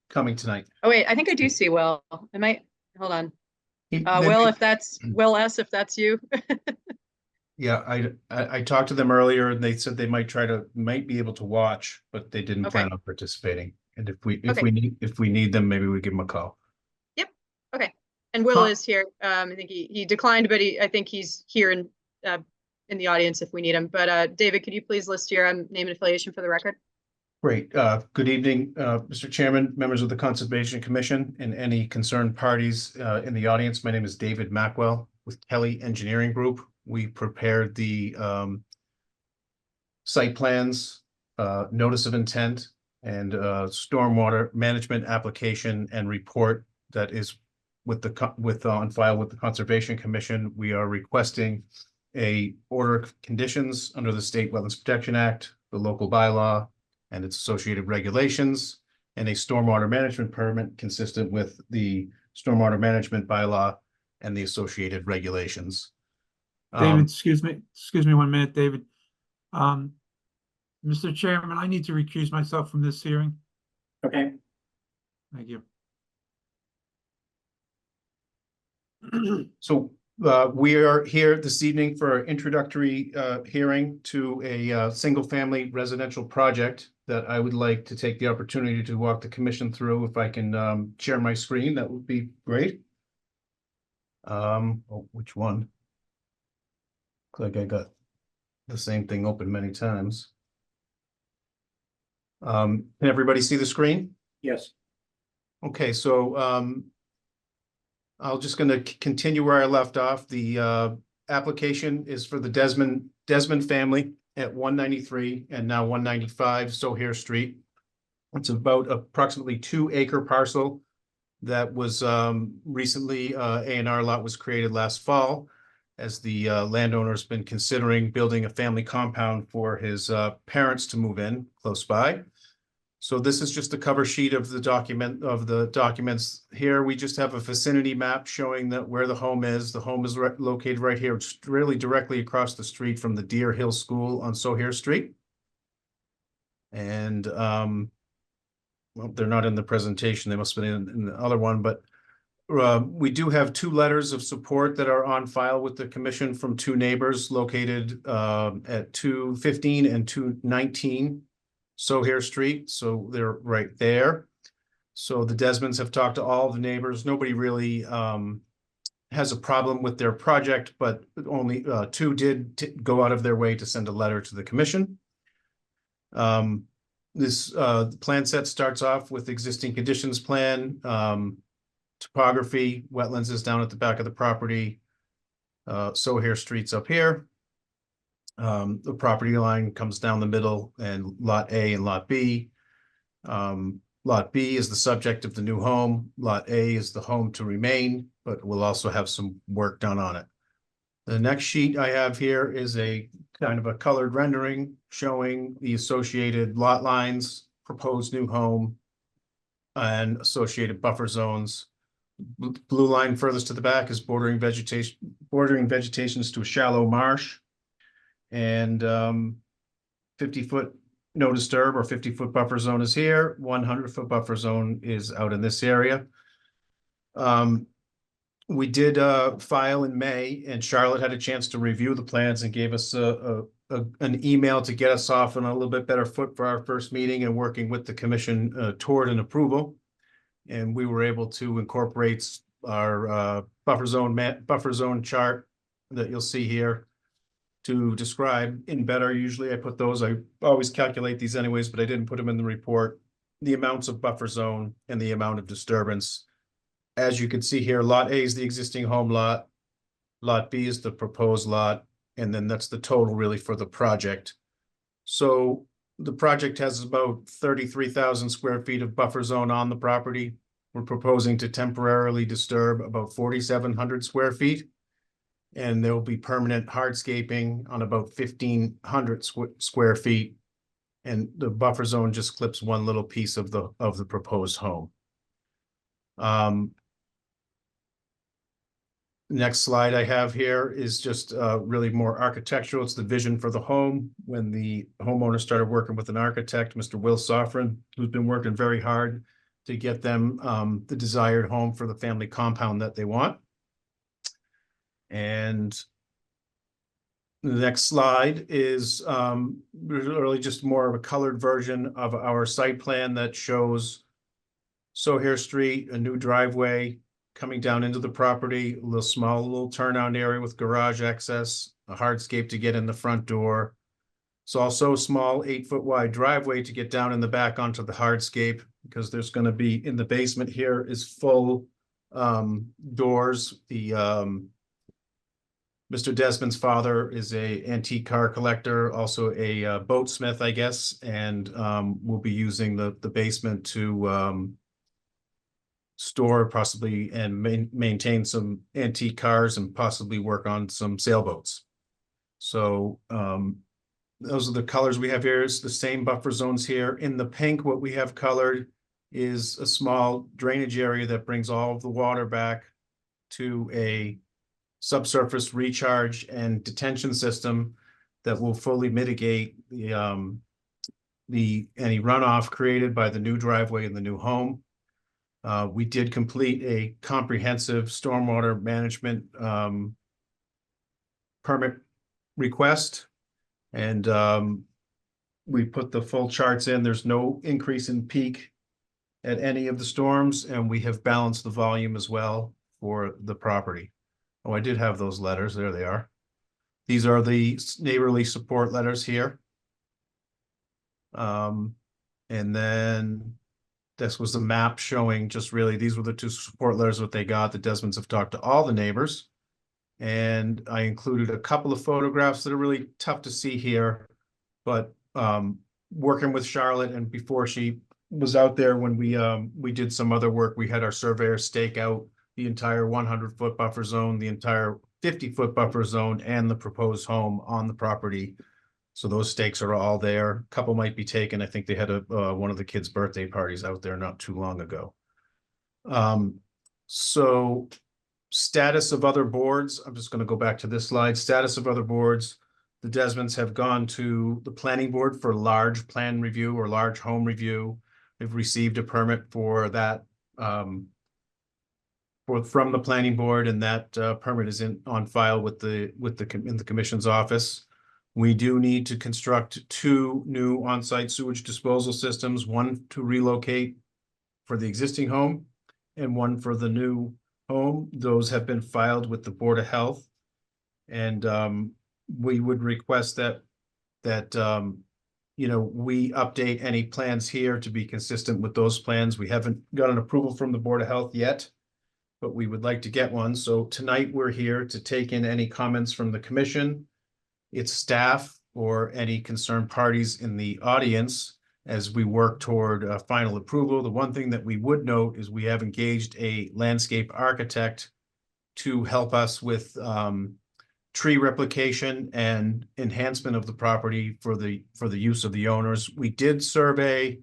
[SPEAKER 12] coming tonight.
[SPEAKER 5] Oh, wait, I think I do see Will. I might, hold on.
[SPEAKER 12] He-
[SPEAKER 5] Will,
[SPEAKER 12] they-
[SPEAKER 5] if that's, Will S, if that's you.
[SPEAKER 12] Yeah, I talked to them earlier and they said they might be able to watch, but they didn't
[SPEAKER 5] Okay.
[SPEAKER 12] plan on participating. And if
[SPEAKER 5] Okay.
[SPEAKER 12] we need them, maybe we give them a call.
[SPEAKER 5] And Will
[SPEAKER 3] Huh.
[SPEAKER 5] is here. I think he declined, but I think he's here in the audience if we need him. But David, could you please list your name and affiliation for the record?
[SPEAKER 12] Great. Good evening, Mr. Chairman, members of the Conservation Commission, and any concerned parties in the audience. My name is David Mackwell with Kelly Engineering Group. We prepared the site plans, notice of intent, and stormwater management application and report that is on file with the Conservation Commission. We are requesting a order of conditions under the State Wetlands Protection Act, the local bylaw, and its associated regulations, and a stormwater management permit consistent with the stormwater management bylaw and the associated regulations.
[SPEAKER 3] David, excuse me 1 minute, David. Mr. Chairman, I need to recuse myself from this hearing.
[SPEAKER 1] Okay,
[SPEAKER 3] Thank you.
[SPEAKER 12] So We are here this evening for an introductory hearing to a single-family residential project that I would like to take the opportunity to walk the commission through. If I can share my screen, that would be great. Which one? Looks like I got the same thing open many times. Can everybody see the screen?
[SPEAKER 1] Yes.
[SPEAKER 12] Okay, so I'll just gonna continue where I left off. The application is for the Desmond family at 193 and now 195 Sohair Street. It's about approximately 2-acre parcel that was recently A&R lot was created last fall, as the landowner's been considering building a family compound for his parents to move in close by. So this is just a cover sheet of the documents here. We just have a vicinity map showing that where the home is. The home is located right here. It's really directly across the street from the Deer Hill School on Sohair Street. And well, they're not in the presentation. They must have been in the other one, but we do have 2 letters of support that are on file with the commission from 2 neighbors located at 215 and 219 Sohair Street. So they're right there. So the Desmonds have talked to all the neighbors. Nobody really has a problem with their project, but only 2 did go out of their way to send a letter to the commission. This plan set starts off with existing conditions plan, topography, wetlands is down at the back of the property. Sohair Street's up here. The property line comes down the middle and lot A and lot B. Lot B is the subject of the new home. Lot A is the home to remain, but we'll also have some work done on it. The next sheet I have here is a kind of a colored rendering showing the associated lot lines, proposed new home, and associated buffer zones. Blue line furthest to the back is bordering vegetations to a shallow marsh. And 50-foot no disturb or 50-foot buffer zone is here. 100-foot buffer zone is out in this area. We did file in May, and Charlotte had a chance to review the plans and gave us an email to get us off on a little bit better foot for our first meeting and working with the commission toward an approval. And we were able to incorporate our buffer zone chart that you'll see here to describe in better. Usually I put those, I always calculate these anyways, but I didn't put them in the report. The amounts of buffer zone and the amount of disturbance. As you can see here, lot A is the existing home lot. Lot B is the proposed lot. And then that's the total really for the project. So the project has about 33,000 square feet of buffer zone on the property. We're proposing to temporarily disturb about 4,700 square feet. And there will be permanent hardscaping on about 1,500 square feet. And the buffer zone just clips one little piece of the proposed home. Next slide I have here is just really more architectural. It's the vision for the home. When the homeowner started working with an architect, Mr. Will Soffren, who's been working very hard to get them the desired home for the family compound that they want. And the next slide is really just more of a colored version of our site plan that shows Sohair Street, a new driveway coming down into the property, a little turnout area with garage access, a hardscape to get in the front door. It's also a small 8-foot wide driveway to get down in the back onto the hardscape, because there's going to be in the basement here is full doors. Mr. Desmond's father is a antique car collector, also a boatsmith, I guess, and we'll be using the basement to store possibly and maintain some antique cars and possibly work on some sailboats. So those are the colors we have here. It's the same buffer zones here. In the pink, what we have colored is a small drainage area that brings all of the water back to a subsurface recharge and detention system that will fully mitigate the any runoff created by the new driveway and the new home. We did complete a comprehensive stormwater management permit request. And we put the full charts in. There's no increase in peak at any of the storms, and we have balanced the volume as well for the property. Oh, I did have those letters. There they are. These are the neighborly support letters here. And then this was the map showing just really, these were the two support letters that they got. The Desmonds have talked to all the neighbors. And I included a couple of photographs that are really tough to see here. But working with Charlotte, and before she was out there, when we did some other work, we had our surveyor stake out the entire 100-foot buffer zone, the entire 50-foot buffer zone, and the proposed home on the property. So those stakes are all there. A couple might be taken. I think they had one of the kids' birthday parties out there not too long ago. So status of other boards, I'm just going to go back to this slide. Status of other boards. The Desmonds have gone to the planning board for large plan review or large home review. They've received a permit for that from the planning board, and that permit is on file in the commission's office. We do need to construct 2 new on-site sewage disposal systems, one to relocate for the existing home and one for the new home. Those have been filed with the Board of Health. And we would request that we update any plans here to be consistent with those plans. We haven't got an approval from the Board of Health yet, but we would like to get one. So tonight we're here to take in any comments from the commission, its staff, or any concerned parties in the audience as we work toward final approval. The one thing that we would note is we have engaged a landscape architect to help us with tree replication and enhancement of the property for the use of the owners. We did survey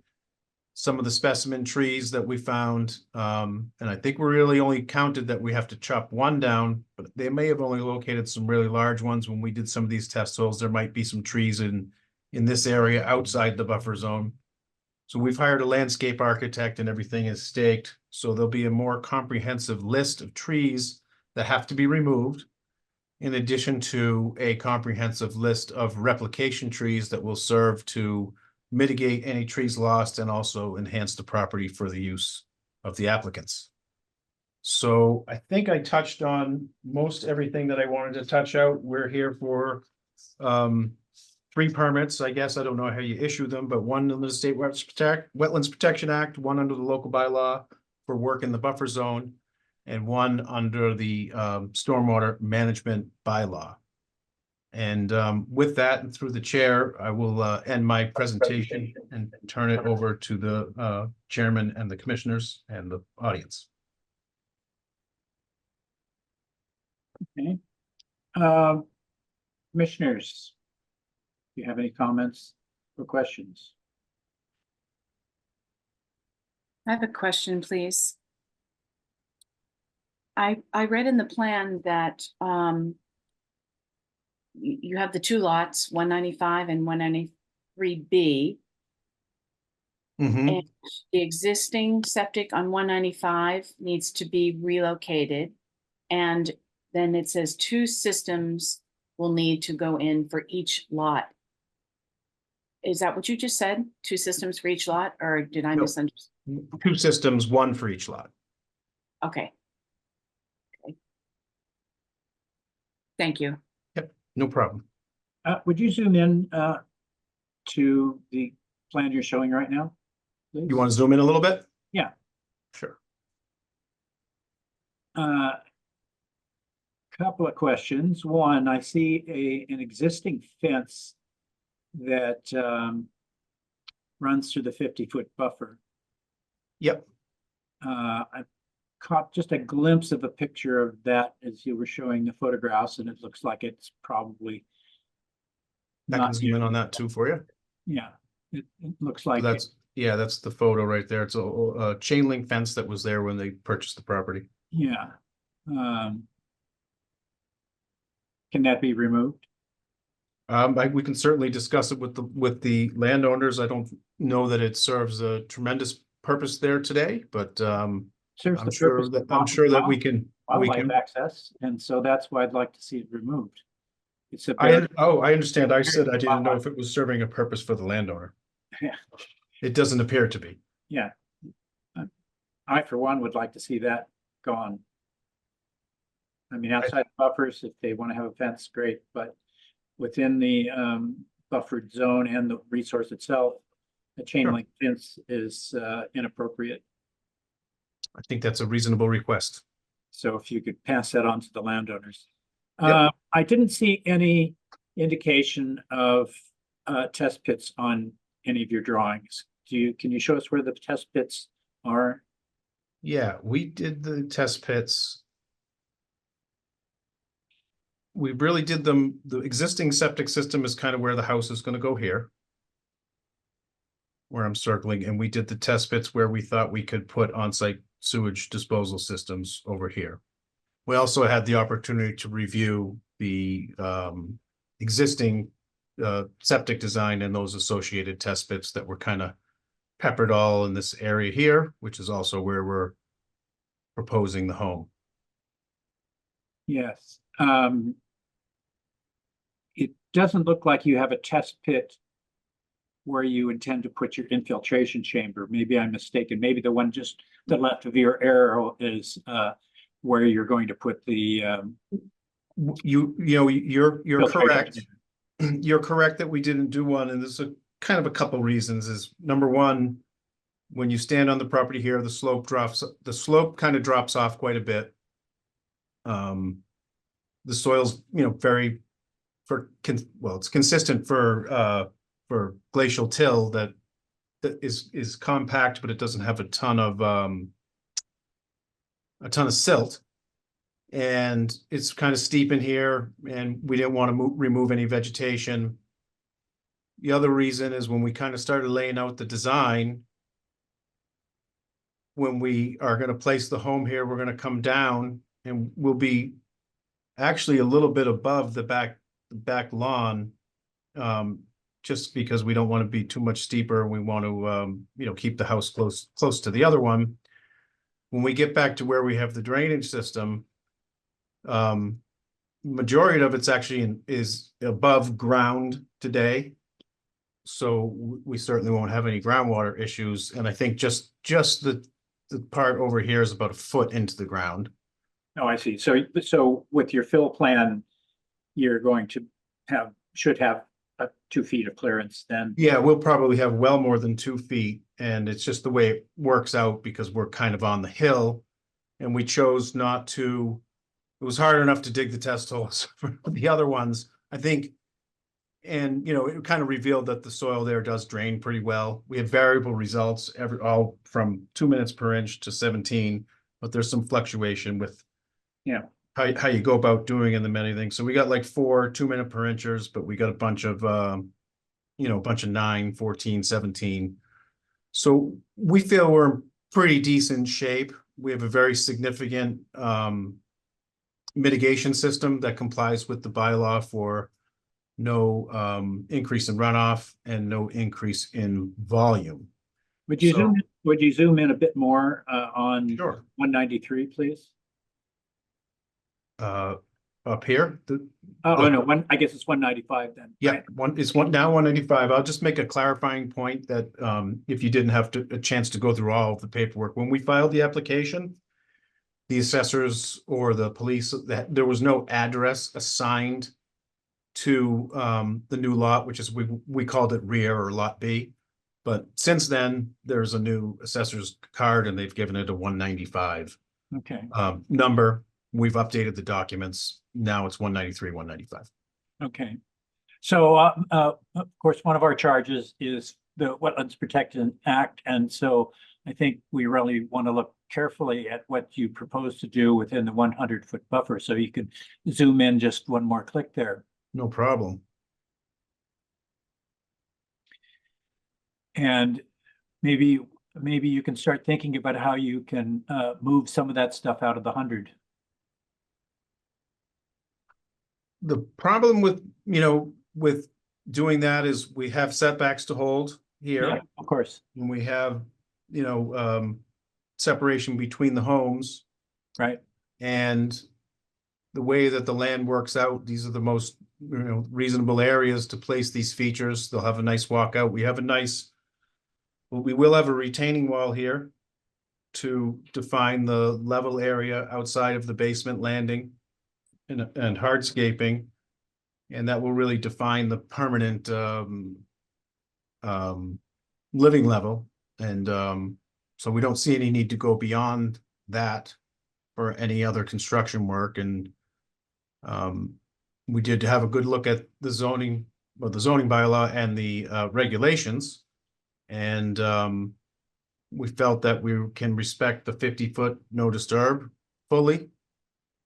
[SPEAKER 12] some of the specimen trees that we found, and I think we really only counted that we have to chop one down, but they may have only located some really large ones when we did some of these test holes. There might be some trees in this area outside the buffer zone. So we've hired a landscape architect and everything is staked. So there'll be a more comprehensive list of trees that have to be removed, in addition to a comprehensive list of replication trees that will serve to mitigate any trees lost and also enhance the property for the use of the applicants. So I think I touched on most everything that I wanted to touch out. We're here for 3 permits, I guess. I don't know how you issue them, but one under the State Wetlands Protection Act, one under the local bylaw for work in the buffer zone, and one under the stormwater management bylaw. And with that, and through the chair, I will end my presentation and turn it over to the chairman and the commissioners and the audience.
[SPEAKER 1] Okay. Commissioners, do you have any comments or questions?
[SPEAKER 2] I have a question, please. I read in the plan that you have the 2 lots, 195 and 193B.
[SPEAKER 12] Mm-hmm.
[SPEAKER 2] And the existing septic on 195 needs to be relocated. And then it says 2 systems will need to go in for each lot. Is that what you just said? 2 systems for each lot, or did I
[SPEAKER 12] No.
[SPEAKER 2] misunderstand?
[SPEAKER 12] 2 systems, 1 for each lot.
[SPEAKER 2] Okay. Thank you.
[SPEAKER 12] No problem.
[SPEAKER 1] Would you zoom in to the plan you're showing right now, please?
[SPEAKER 12] You want to zoom in a little bit?
[SPEAKER 1] Yeah.
[SPEAKER 12] Sure.
[SPEAKER 1] Couple of questions. One, I see an existing fence that runs through the 50-foot buffer.
[SPEAKER 12] Yep.
[SPEAKER 1] I caught just a glimpse of a picture of that as you were showing the photographs, and it looks like it's probably
[SPEAKER 12] I can
[SPEAKER 1] not
[SPEAKER 12] zoom in on that too for you.
[SPEAKER 1] Yeah, it looks
[SPEAKER 12] So
[SPEAKER 1] like
[SPEAKER 12] that's the photo right there. It's a chain link fence that was there when they purchased the property.
[SPEAKER 1] yeah. Can that be removed?
[SPEAKER 12] We can certainly discuss it with the landowners. I don't know that it serves a tremendous purpose there today, but
[SPEAKER 1] Serves
[SPEAKER 12] I'm
[SPEAKER 1] the
[SPEAKER 12] sure
[SPEAKER 1] purpose of
[SPEAKER 12] that we can
[SPEAKER 1] wildlife access, and so that's why I'd like to see it removed. It's a.
[SPEAKER 12] I understand. I said I didn't know if it was serving a purpose for the landowner.
[SPEAKER 1] Yeah.
[SPEAKER 12] It doesn't appear to be.
[SPEAKER 1] Yeah. I, for one, would like to see that gone. I mean, outside buffers, if they want to have a fence, great, but within the buffered zone and the resource itself, a chain
[SPEAKER 12] Sure.
[SPEAKER 1] link fence is inappropriate.
[SPEAKER 12] I think that's a reasonable request.
[SPEAKER 1] So if you could pass that on to the landowners.
[SPEAKER 12] Yep.
[SPEAKER 1] I didn't see any indication of test pits on any of your drawings. Can you show us where the test pits are?
[SPEAKER 12] Yeah, we did the test pits. We really did them, the existing septic system is kind of where the house is gonna go here. Where I'm circling, and we did the test pits where we thought we could put on-site sewage disposal systems over here. We also had the opportunity to review the existing septic design and those associated test pits that were kind of peppered all in this area here, which is also where we're proposing the home.
[SPEAKER 1] Yes. It doesn't look like you have a test pit where you intend to put your infiltration chamber. Maybe I'm mistaken. Maybe the one just to the left of your arrow is where you're going to put the
[SPEAKER 12] You're
[SPEAKER 1] filtration
[SPEAKER 12] correct.
[SPEAKER 1] chamber.
[SPEAKER 12] You're correct that we didn't do one, and there's a kind of a couple reasons. Is number one, when you stand on the property here, the slope kind of drops off quite a bit. The soil's, very it's consistent for glacial till that is compact, but it doesn't have a ton of silt. And it's kind of steep in here, and we didn't want to remove any vegetation. The other reason is when we kind of started laying out the design, when we are going to place the home here, we're going to come down and we'll be actually a little bit above the back lawn, just because we don't want to be too much steeper. We want to, keep the house close to the other one. When we get back to where we have the drainage system, majority of it's actually is above ground today. So we certainly won't have any groundwater issues. And I think just the part over here is about a foot into the ground.
[SPEAKER 1] Oh, I see. So with your fill plan, you're going to should have 2 feet of clearance then.
[SPEAKER 12] Yeah, we'll probably have well more than 2 feet, and it's just the way it works out because we're kind of on the hill, and we chose not to. It was hard enough to dig the test holes for the other ones, I think. And, it kind of revealed that the soil there does drain pretty well. We had variable results all from 2 minutes per inch to 17, but there's some fluctuation with how you go about doing in the many things. So we got like 4 2-minute per inchers, but we got a bunch of 9, 14, 17. So we feel we're in pretty decent shape. We have a very significant mitigation system that complies with the bylaw for no increase in runoff and no increase in volume.
[SPEAKER 1] Would you zoom in a bit more on
[SPEAKER 12] Sure.
[SPEAKER 1] 193, please?
[SPEAKER 12] Up here,
[SPEAKER 1] no, I guess it's 195 then.
[SPEAKER 12] yeah,
[SPEAKER 1] right?
[SPEAKER 12] now 195. I'll just make a clarifying point that if you didn't have a chance to go through all of the paperwork, when we filed the application, the assessors or the police, that there was no address assigned to the new lot, which is we called it rear or lot B. But since then, there's a new assessor's card and they've given it a 195
[SPEAKER 1] Okay.
[SPEAKER 12] number. We've updated the documents. Now it's 193, 195.
[SPEAKER 1] Okay. So, of course, one of our charges is the Wetlands Protection Act. And so I think we really want to look carefully at what you propose to do within the 100-foot buffer. So you can zoom in just one more click there.
[SPEAKER 12] No problem.
[SPEAKER 1] And maybe you can start thinking about how you can move some of that stuff out of the 100.
[SPEAKER 12] The problem with doing that is we have setbacks to hold here.
[SPEAKER 1] Yeah, of course.
[SPEAKER 12] And we have, separation between the homes.
[SPEAKER 1] Right.
[SPEAKER 12] And the way that the land works out, these are the most reasonable areas to place these features. They'll have a nice walkout. We have a nice, well, we will have a retaining wall here to define the level area outside of the basement landing and hardscaping. And that will really define the permanent living level. And so we don't see any need to go beyond that for any other construction work. And we did have a good look at the zoning, well, the zoning bylaw and the regulations. And we felt that we can respect the 50-foot no disturb fully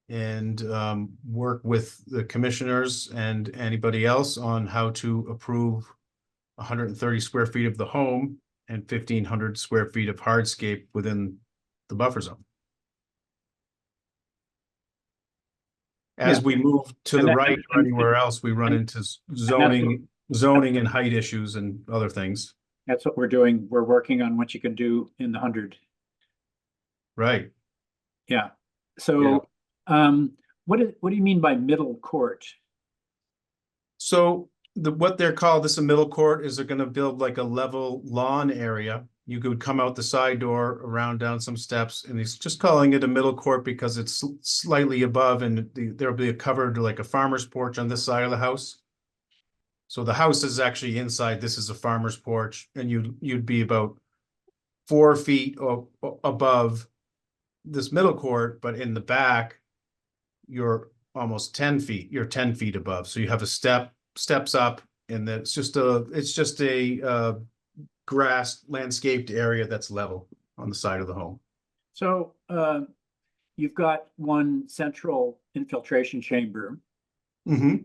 [SPEAKER 12] and work with the commissioners and anybody else on how to approve 130 square feet of the home and 1,500 square feet of hardscape within the buffer zone. As
[SPEAKER 1] Yeah.
[SPEAKER 12] we move to
[SPEAKER 1] And
[SPEAKER 12] the
[SPEAKER 1] that-
[SPEAKER 12] right or anywhere else, we run into zoning and height issues and other things.
[SPEAKER 1] That's what we're doing. We're working on what you can do in the 100.
[SPEAKER 12] Right.
[SPEAKER 1] Yeah. So, what do you mean by middle court?
[SPEAKER 12] So what they're called, this a middle court, is they're gonna build like a level lawn area. You could come out the side door, around down some steps, and he's just calling it a middle court because it's slightly above and there'll be a covered, like a farmer's porch on this side of the house. So the house is actually inside, this is a farmer's porch, and you'd be about 4 feet above this middle court, but in the back, you're almost 10 feet, you're 10 feet above. So you have a steps up, and it's just a grass landscaped area that's level on the side of the home.
[SPEAKER 1] So, you've got one central infiltration chamber.
[SPEAKER 12] Mm-hmm.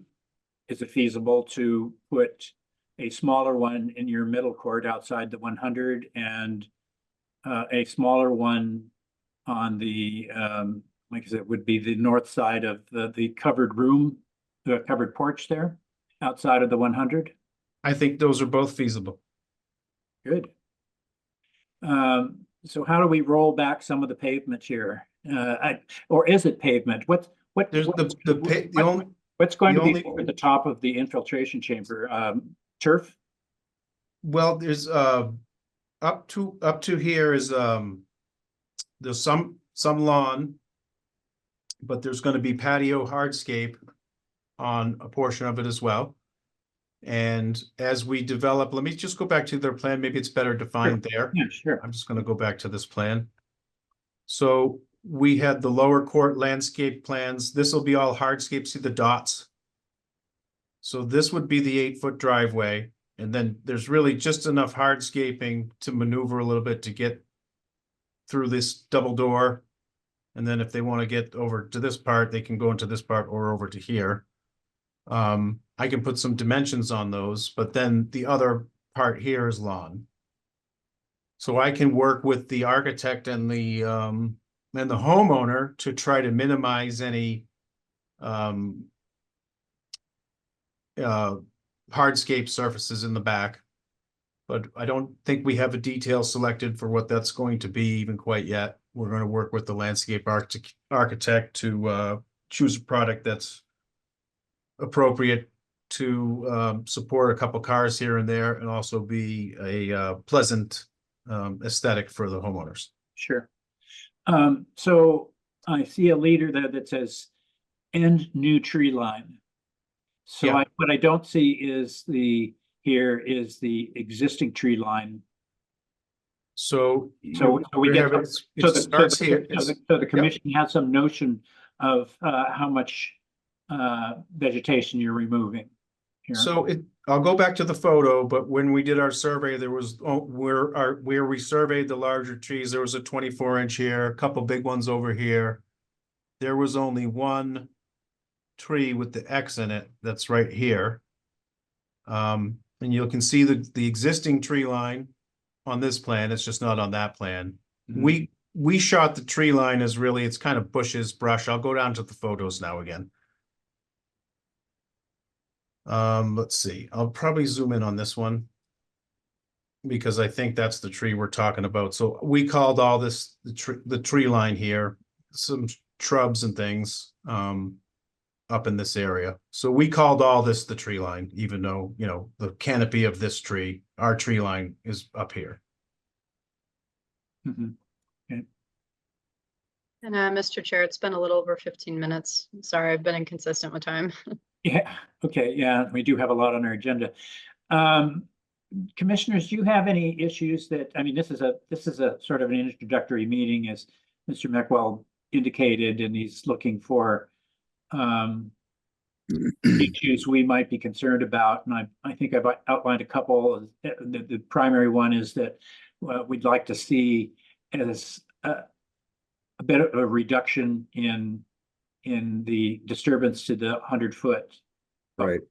[SPEAKER 1] Is it feasible to put a smaller one in your middle court outside the 100 and a smaller one on the, like I said, would be the north side of the covered room, the covered porch there outside of the 100?
[SPEAKER 12] I think those are both feasible.
[SPEAKER 1] Good. So how do we roll back some of the pavement here? Or is it pavement?
[SPEAKER 12] There's
[SPEAKER 1] What's going
[SPEAKER 12] the
[SPEAKER 1] to be
[SPEAKER 12] only-
[SPEAKER 1] over the top of the infiltration chamber? Turf?
[SPEAKER 12] Well, there's up to here is there's some lawn, but there's going to be patio hardscape on a portion of it as well. And as we develop, let me just go back to their plan. Maybe it's better defined there.
[SPEAKER 1] Yeah, sure.
[SPEAKER 12] I'm just going to go back to this plan. So we had the lower court landscape plans. This will be all hardscape. See the dots? So this would be the 8-foot driveway. And then there's really just enough hardscaping to maneuver a little bit to get through this double door. And then if they want to get over to this part, they can go into this part or over to here. I can put some dimensions on those, but then the other part here is lawn. So I can work with the architect and the homeowner to try to minimize any hardscape surfaces in the back. But I don't think we have a detail selected for what that's going to be even quite yet. We're going to work with the landscape architect to choose a product that's appropriate to support a couple cars here and there, and also be a pleasant aesthetic for the homeowners.
[SPEAKER 1] Sure. So I see a leader there that says end new tree line. So
[SPEAKER 12] Yeah.
[SPEAKER 1] what I don't see is the existing tree line.
[SPEAKER 12] So
[SPEAKER 1] we get
[SPEAKER 12] it
[SPEAKER 1] So
[SPEAKER 12] starts here.
[SPEAKER 1] the commission has some notion of how much vegetation you're removing here.
[SPEAKER 12] So I'll go back to the photo, but when we did our survey, there was, where we surveyed the larger trees, there was a 24-inch here, a couple big ones over here. There was only one tree with the X in it, that's right here. And you can see the existing tree line on this plan, it's just not on that plan.
[SPEAKER 1] Mhm.
[SPEAKER 12] We shot the tree line as really, it's kind of bushes, brush. I'll go down to the photos now again. Let's see, I'll probably zoom in on this one because I think that's the tree we're talking about. So we called all this the tree line here, some shrubs and things. up in this area. So we called all this the tree line, even though, you know, the canopy of this tree, our tree line is up here.
[SPEAKER 1] Mhm.
[SPEAKER 5] And Mr. Chair, it's been a little over 15 minutes. Sorry, I've been inconsistent with time.
[SPEAKER 1] Yeah, okay, yeah, we do have a lot on our agenda. Commissioners, do you have any issues that, I mean, this is a sort of an introductory meeting, as Mr. Meckwell indicated, and he's looking for issues we might be concerned about, and I think I've outlined a couple. The primary one is that we'd like to see as a bit of a reduction in the disturbance to the 100-foot.
[SPEAKER 9] Right.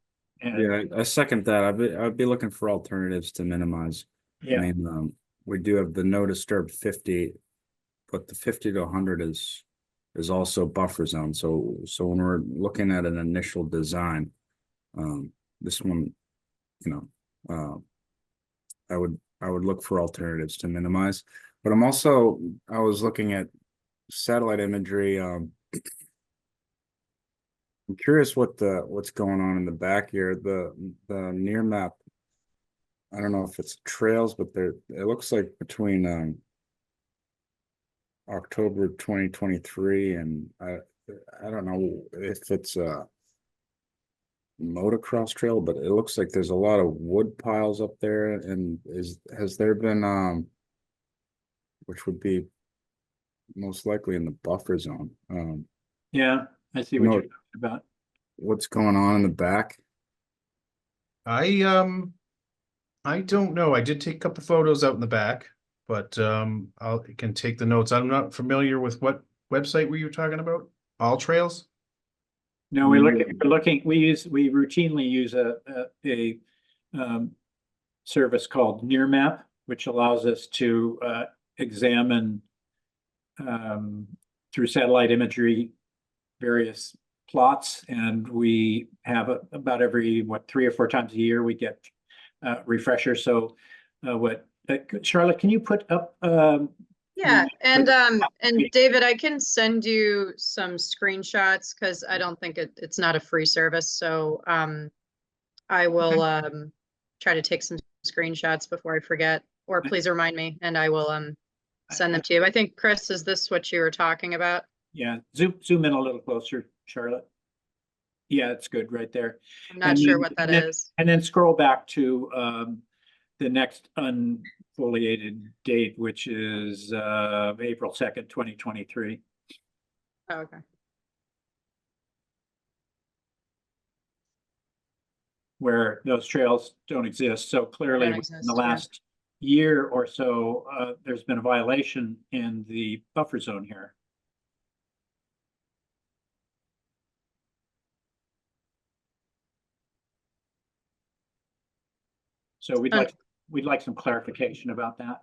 [SPEAKER 1] And
[SPEAKER 9] Yeah, I second that. I'd be looking for alternatives to minimize. I
[SPEAKER 1] yeah,
[SPEAKER 9] mean, we do have the no disturb 50, but the 50 to 100 is also buffer zone. So when we're looking at an initial design, this one, you know, I would look for alternatives to minimize. But I was looking at satellite imagery. I'm curious what's going on in the back here. The near map. I don't know if it's trails, but it looks like between October 2023 and I don't know if it's a motocross trail, but it looks like there's a lot of wood piles up there. And has there been which would be most likely in the buffer zone.
[SPEAKER 1] yeah, I see what
[SPEAKER 9] No.
[SPEAKER 1] you're talking about.
[SPEAKER 9] What's going on in the back?
[SPEAKER 12] I don't know. I did take a couple photos out in the back, but I can take the notes. I'm not familiar with what website were you talking about? All Trails?
[SPEAKER 1] No, we routinely use a service called Nearmap, which allows us to examine through satellite imagery various plots, and we have about every 3 or 4 times a year we get refreshers. So Charlotte, can you put up
[SPEAKER 5] Yeah, and David, I can send you some screenshots because I don't think it's not a free service. So I will try to take some screenshots before I forget, or please remind me, and I will send them to you. I think, Chris, is this what you were talking about?
[SPEAKER 1] yeah, zoom in a little closer, Charlotte. Yeah, it's good right there.
[SPEAKER 5] I'm not
[SPEAKER 1] And
[SPEAKER 5] sure
[SPEAKER 1] then-
[SPEAKER 5] what that
[SPEAKER 1] and then-
[SPEAKER 5] is.
[SPEAKER 1] And then scroll back to the next unfoliated date, which is April 2nd, 2023.
[SPEAKER 5] Oh, okay.
[SPEAKER 1] Where those trails don't exist. So clearly,
[SPEAKER 5] Don't
[SPEAKER 1] in
[SPEAKER 5] exist,
[SPEAKER 1] the
[SPEAKER 5] yeah.
[SPEAKER 1] last year or so, there's been a violation in the buffer zone here. So we'd like some clarification about that.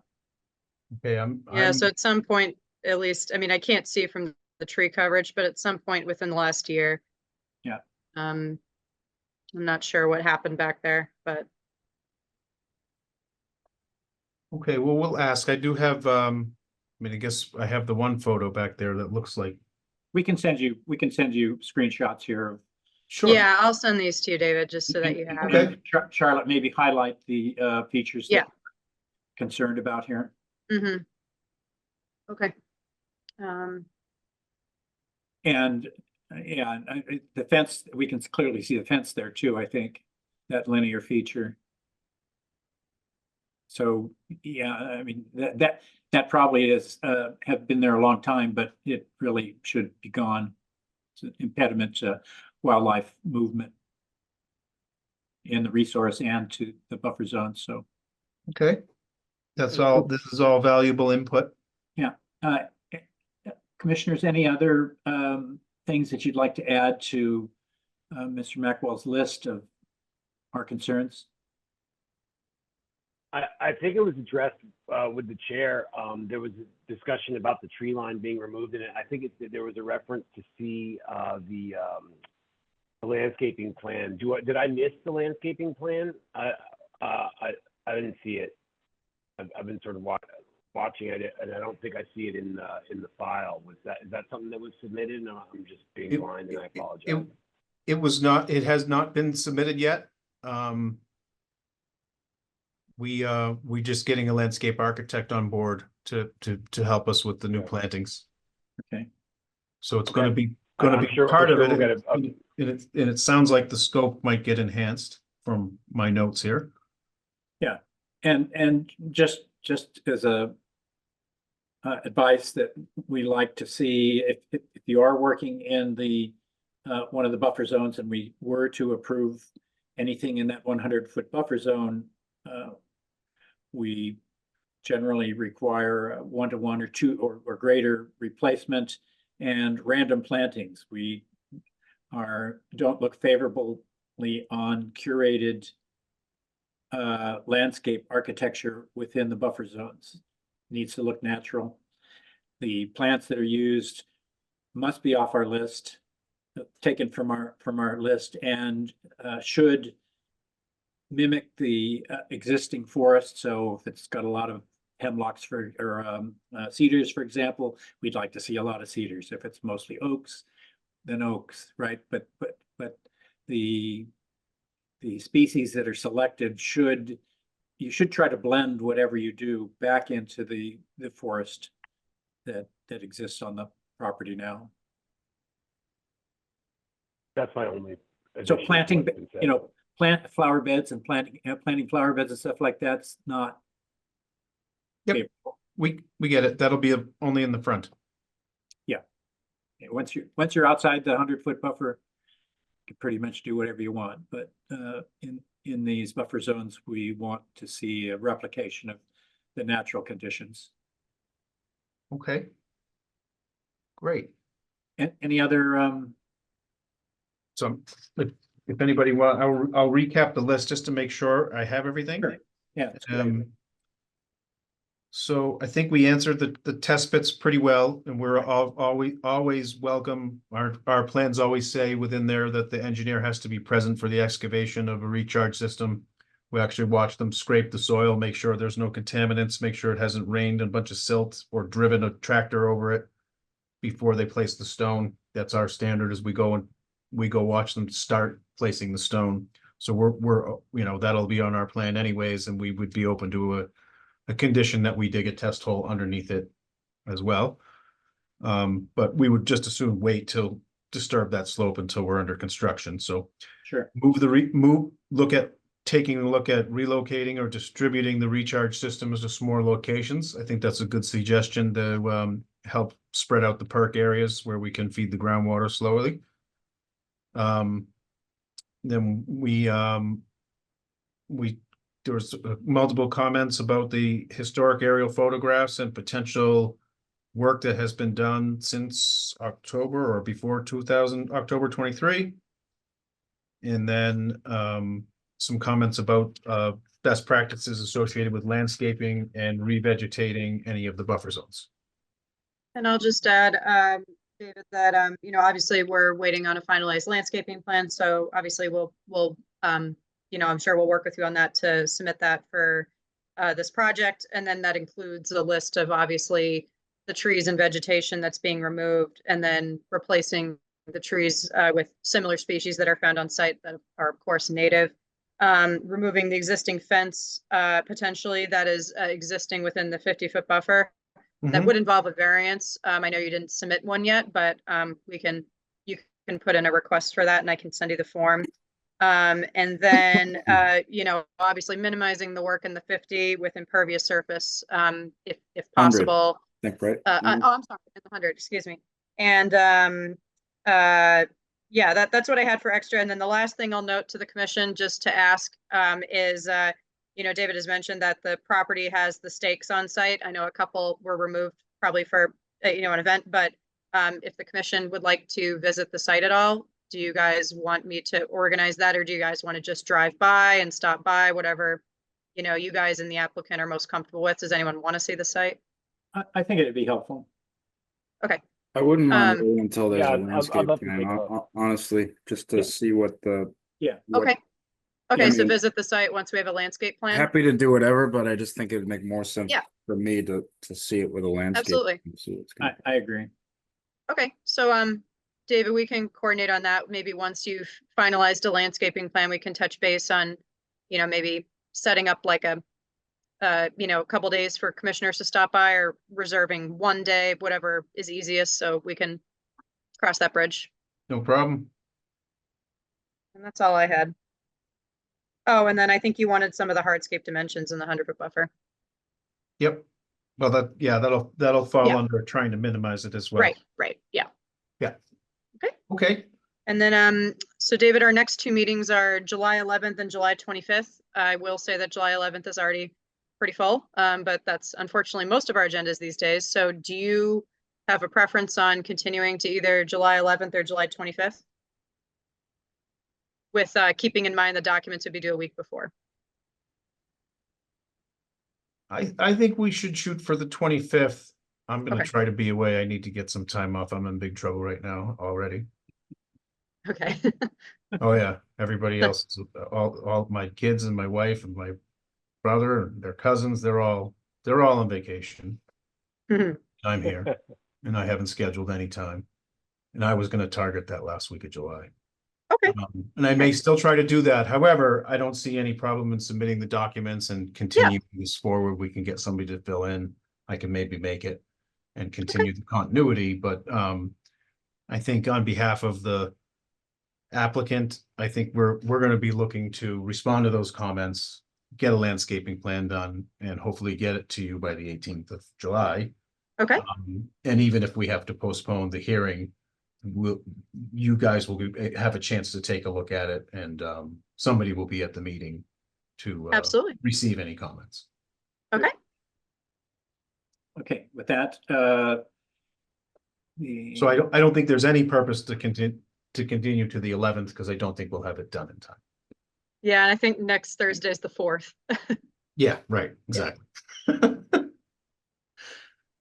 [SPEAKER 12] Okay,
[SPEAKER 5] Yeah, so at some point, at least, I mean, I can't see from the tree coverage, but at some point within the last year.
[SPEAKER 1] Yeah.
[SPEAKER 5] I'm not sure what happened back there, but
[SPEAKER 12] okay, well, we'll ask. I do have, I mean, I guess I have the one photo back there that looks like,
[SPEAKER 1] We can send you screenshots here of
[SPEAKER 12] sure.
[SPEAKER 5] yeah, I'll send these to you, David, just so that you have
[SPEAKER 12] Okay.
[SPEAKER 5] them.
[SPEAKER 1] Charlotte, maybe highlight the features that
[SPEAKER 5] Yeah.
[SPEAKER 1] we're concerned about here.
[SPEAKER 5] Mm-hmm. Okay.
[SPEAKER 1] And yeah, the fence, we can clearly see the fence there too, I think, that linear feature. So, yeah, I mean, that probably is have been there a long time, but it really should be gone. It's an impediment to wildlife movement in the resource and to the buffer zone. So,
[SPEAKER 12] Okay. That's all, this is all valuable input.
[SPEAKER 1] uh, commissioners, any other things that you'd like to add to Mr. Mackwell's list of our concerns?
[SPEAKER 4] I think it was addressed with the chair. There was a discussion about the tree line being removed, and I think there was a reference to see the landscaping plan. Did I miss the landscaping plan? I didn't see it. I've been sort of watching it, and I don't think I see it in the file. Is that something that was submitted? No, I'm just being blind, and I apologize.
[SPEAKER 12] it has not been submitted yet. We just getting a landscape architect on board to help us with the new plantings.
[SPEAKER 1] Okay.
[SPEAKER 12] So it's gonna be,
[SPEAKER 4] I'm sure-
[SPEAKER 12] part
[SPEAKER 4] I'm
[SPEAKER 12] of
[SPEAKER 4] sure
[SPEAKER 12] it.
[SPEAKER 4] we'll get
[SPEAKER 12] And it sounds like the scope might get enhanced from my notes here.
[SPEAKER 1] And just as a advice that we like to see, if you are working in the one of the buffer zones and we were to approve anything in that 100-foot buffer zone, we generally require a 1-to-1 or 2 or greater replacement and random plantings. We don't look favorably on curated landscape architecture within the buffer zones. Needs to look natural. The plants that are used must be off our list, taken from our list, and should mimic the existing forest. So if it's got a lot of hemlocks or cedars, for example, we'd like to see a lot of cedars. If it's mostly oaks, then oaks, right? But the species that are selected you should try to blend whatever you do back into the forest that exists on the property now.
[SPEAKER 4] That's my only.
[SPEAKER 1] So
[SPEAKER 4] addition to
[SPEAKER 1] planting,
[SPEAKER 4] what's been said.
[SPEAKER 1] plant flower beds and planting flower beds and stuff like that's not.
[SPEAKER 12] Yep.
[SPEAKER 1] favorable.
[SPEAKER 12] We get it. That'll be only in the front.
[SPEAKER 1] Yeah, once you're outside the 100-foot buffer, you can pretty much do whatever you want. But in these buffer zones, we want to see a replication of the natural conditions.
[SPEAKER 12] Okay. Great.
[SPEAKER 1] Any other
[SPEAKER 12] So if anybody I'll recap the list just to make sure I have everything.
[SPEAKER 1] Sure. Yeah, that's great.
[SPEAKER 12] So I think we answered the test bits pretty well, and we're always welcome. Our plans always say within there that the engineer has to be present for the excavation of a recharge system. We actually watch them scrape the soil, make sure there's no contaminants, make sure it hasn't rained a bunch of silt or driven a tractor over it before they place the stone. That's our standard as we go watch them start placing the stone. So we're that'll be on our plan anyways, and we would be open to a condition that we dig a test hole underneath it as well. But we would just as soon wait till disturb that slope until we're under construction. So
[SPEAKER 1] Sure.
[SPEAKER 12] taking a look at relocating or distributing the recharge systems to some more locations. I think that's a good suggestion to help spread out the perk areas where we can feed the groundwater slowly. Then there was multiple comments about the historic aerial photographs and potential work that has been done since October or before October 23. And then some comments about best practices associated with landscaping and revegetating any of the buffer zones.
[SPEAKER 5] And I'll just add, David, that, obviously we're waiting on a finalized landscaping plan. So obviously we'll I'm sure we'll work with you on that to submit that for this project. And then that includes a list of obviously the trees and vegetation that's being removed, and then replacing the trees with similar species that are found on site that are of course native. Removing the existing fence potentially that is existing within the 50-foot buffer. That would involve a variance. I know you didn't submit one yet, but you can put in a request for that and I can send you the form. And then, obviously minimizing the work in the 50 with impervious surface, if possible.
[SPEAKER 9] I think, right?
[SPEAKER 5] I'm sorry, in the 100, excuse me. And that's what I had for extra. And then the last thing I'll note to the commission, just to ask, is, David has mentioned that the property has the stakes on site. I know a couple were removed probably for, an event, but if the commission would like to visit the site at all, do you guys want me to organize that, or do you guys want to just drive by and stop by, whatever, you guys and the applicant are most comfortable with? Does anyone want to see the site?
[SPEAKER 1] I think it'd be helpful.
[SPEAKER 5] Okay.
[SPEAKER 9] I wouldn't mind waiting until there's
[SPEAKER 4] yeah,
[SPEAKER 9] a
[SPEAKER 4] I'd
[SPEAKER 9] landscape
[SPEAKER 4] love to
[SPEAKER 9] plan,
[SPEAKER 4] take a look.
[SPEAKER 9] honestly, just to
[SPEAKER 1] Yeah.
[SPEAKER 9] see what the.
[SPEAKER 1] Yeah.
[SPEAKER 9] what-
[SPEAKER 5] Okay. Okay,
[SPEAKER 9] I
[SPEAKER 5] so
[SPEAKER 9] mean-
[SPEAKER 5] visit the site once we have a landscape plan.
[SPEAKER 9] Happy to do whatever, but I just think it'd make more sense
[SPEAKER 5] Yeah.
[SPEAKER 9] for me to see it with a landscape.
[SPEAKER 5] Absolutely.
[SPEAKER 9] and see what's gonna-
[SPEAKER 1] I agree.
[SPEAKER 5] Okay, so David, we can coordinate on that. Maybe once you've finalized a landscaping plan, we can touch base on, maybe setting up like a couple days for commissioners to stop by, or reserving one day, whatever is easiest, so we can cross that bridge.
[SPEAKER 12] No problem.
[SPEAKER 5] And that's all I had. Oh, and then I think you wanted some of the hardscape dimensions in the 100-foot buffer.
[SPEAKER 12] Yep. Well, that'll fall
[SPEAKER 5] Yeah.
[SPEAKER 12] under trying to minimize it as well.
[SPEAKER 5] Right, yeah.
[SPEAKER 12] Okay,
[SPEAKER 5] And then, so David, our next two meetings are July 11th and July 25th. I will say that July 11th is already pretty full, but that's unfortunately most of our agendas these days. So do you have a preference on continuing to either July 11th or July 25th? With keeping in mind the documents would be due a week before.
[SPEAKER 12] I think we should shoot for the 25th. I'm gonna
[SPEAKER 5] Okay.
[SPEAKER 12] try to be away. I need to get some time off. I'm in big trouble right now already.
[SPEAKER 5] Okay.
[SPEAKER 12] Oh, yeah, everybody else, all my kids and my wife and my brother and their cousins, they're all on vacation.
[SPEAKER 5] Mhm.
[SPEAKER 12] I'm here and I haven't scheduled any time. And I was gonna target that last week of July.
[SPEAKER 5] Okay.
[SPEAKER 12] And I may still try to do that. However, I don't see any problem in submitting the documents and continuing this forward. We can get somebody to fill in. I can maybe make it and continue the continuity, but I think on behalf of the applicant, I think we're gonna be looking to respond to those comments, get a landscaping plan done, and hopefully get it to you by the 18th of July.
[SPEAKER 5] Okay.
[SPEAKER 12] And even if we have to postpone the hearing, you guys will have a chance to take a look at it, and somebody will be at the meeting to
[SPEAKER 5] Absolutely.
[SPEAKER 12] receive any comments.
[SPEAKER 5] Okay.
[SPEAKER 1] Okay, with that,
[SPEAKER 12] So I don't think there's any purpose to continue to the 11th, because I don't think we'll have it done in time.
[SPEAKER 5] Yeah, and I think next Thursday is the 4th.
[SPEAKER 12] Yeah, right, exactly.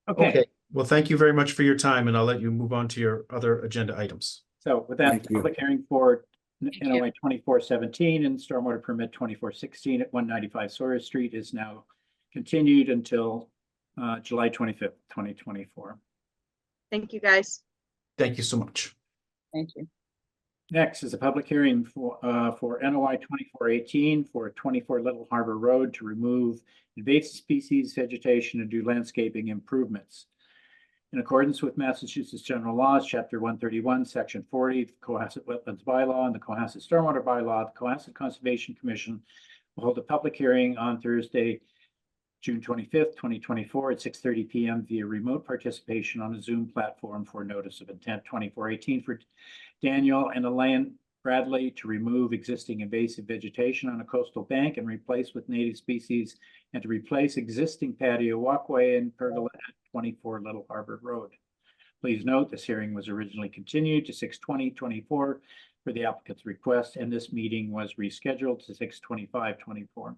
[SPEAKER 1] Okay,
[SPEAKER 12] Well, thank you very much for your time, and I'll let you move on to your other agenda items.
[SPEAKER 1] so with that,
[SPEAKER 9] Thank you.
[SPEAKER 1] public hearing for
[SPEAKER 2] you.
[SPEAKER 1] NOI 2417 and stormwater permit 2416 at 195 Sawyer Street is now continued until July 25th, 2024.
[SPEAKER 5] Thank you, guys.
[SPEAKER 12] Thank you so much.
[SPEAKER 2] Thank you.
[SPEAKER 1] Next is a public hearing for NOI 2418 for 24 Little Harbor Road to remove invasive species, vegetation, and do landscaping improvements. In accordance with Massachusetts General Laws, Chapter 131, Section 40, the Cohasset Wetlands Bylaw, and the Cohasset Stormwater Bylaw, the Cohasset Conservation Commission will hold a public hearing on Thursday, June 25th, 2024 at 6:30 p.m. via remote participation on a Zoom platform for notice of intent 2418 for Daniel and Elaine Bradley to remove existing invasive vegetation on a coastal bank and replace with native species, and to replace existing patio walkway and pergola at 24 Little Harbor Road. Please note, this hearing was originally continued to 6/20/24 for the applicant's request, and this meeting was rescheduled to 6/25/24.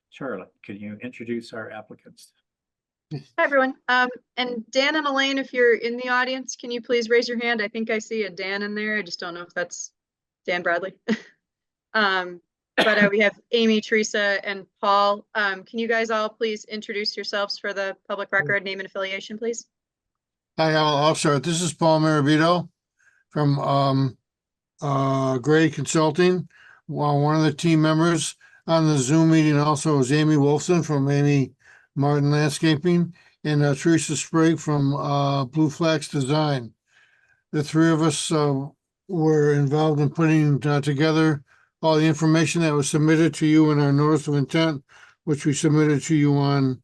[SPEAKER 1] Charlotte, can you introduce our applicants?
[SPEAKER 5] Hi, everyone. And Dan and Elaine, if you're in the audience, can you please raise your hand? I think I see a Dan in there. I just don't know if that's Dan Bradley. But we have Amy, Teresa, and Paul. Can you guys all please introduce yourselves for the public record, name and affiliation, please?
[SPEAKER 13] Hi, I'll start. This is Paul Maravito from Grady Consulting. Well, one of the team members on the Zoom meeting also is Amy Wolfson from Amy Martin Landscaping, and Teresa Sprague from Blue Flax Design. The three of us were involved in putting together all the information that was submitted to you in our notice of intent, which we submitted to you on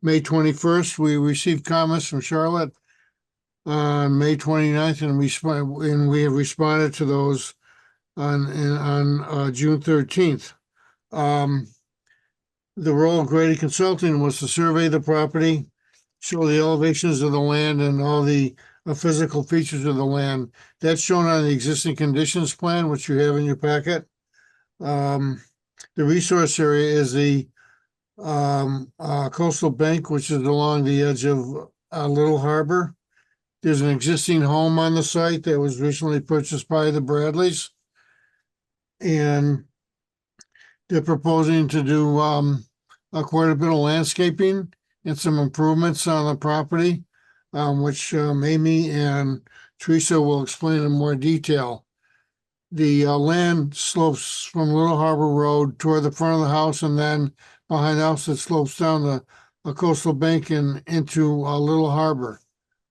[SPEAKER 13] May 21st. We received comments from Charlotte on May 29th, and we have responded to those on June 13th. The role of Grady Consulting was to survey the property, show the elevations of the land and all the physical features of the land. That's shown on the existing conditions plan, which you have in your packet. The resource area is the coastal bank, which is along the edge of Little Harbor. There's an existing home on the site that was recently purchased by the Bradleys. And they're proposing to do quite a bit of landscaping and some improvements on the property. which Amy and Teresa will explain in more detail. The land slopes from Little Harbor Road toward the front of the house, and then behind the house it slopes down the coastal bank and into Little Harbor.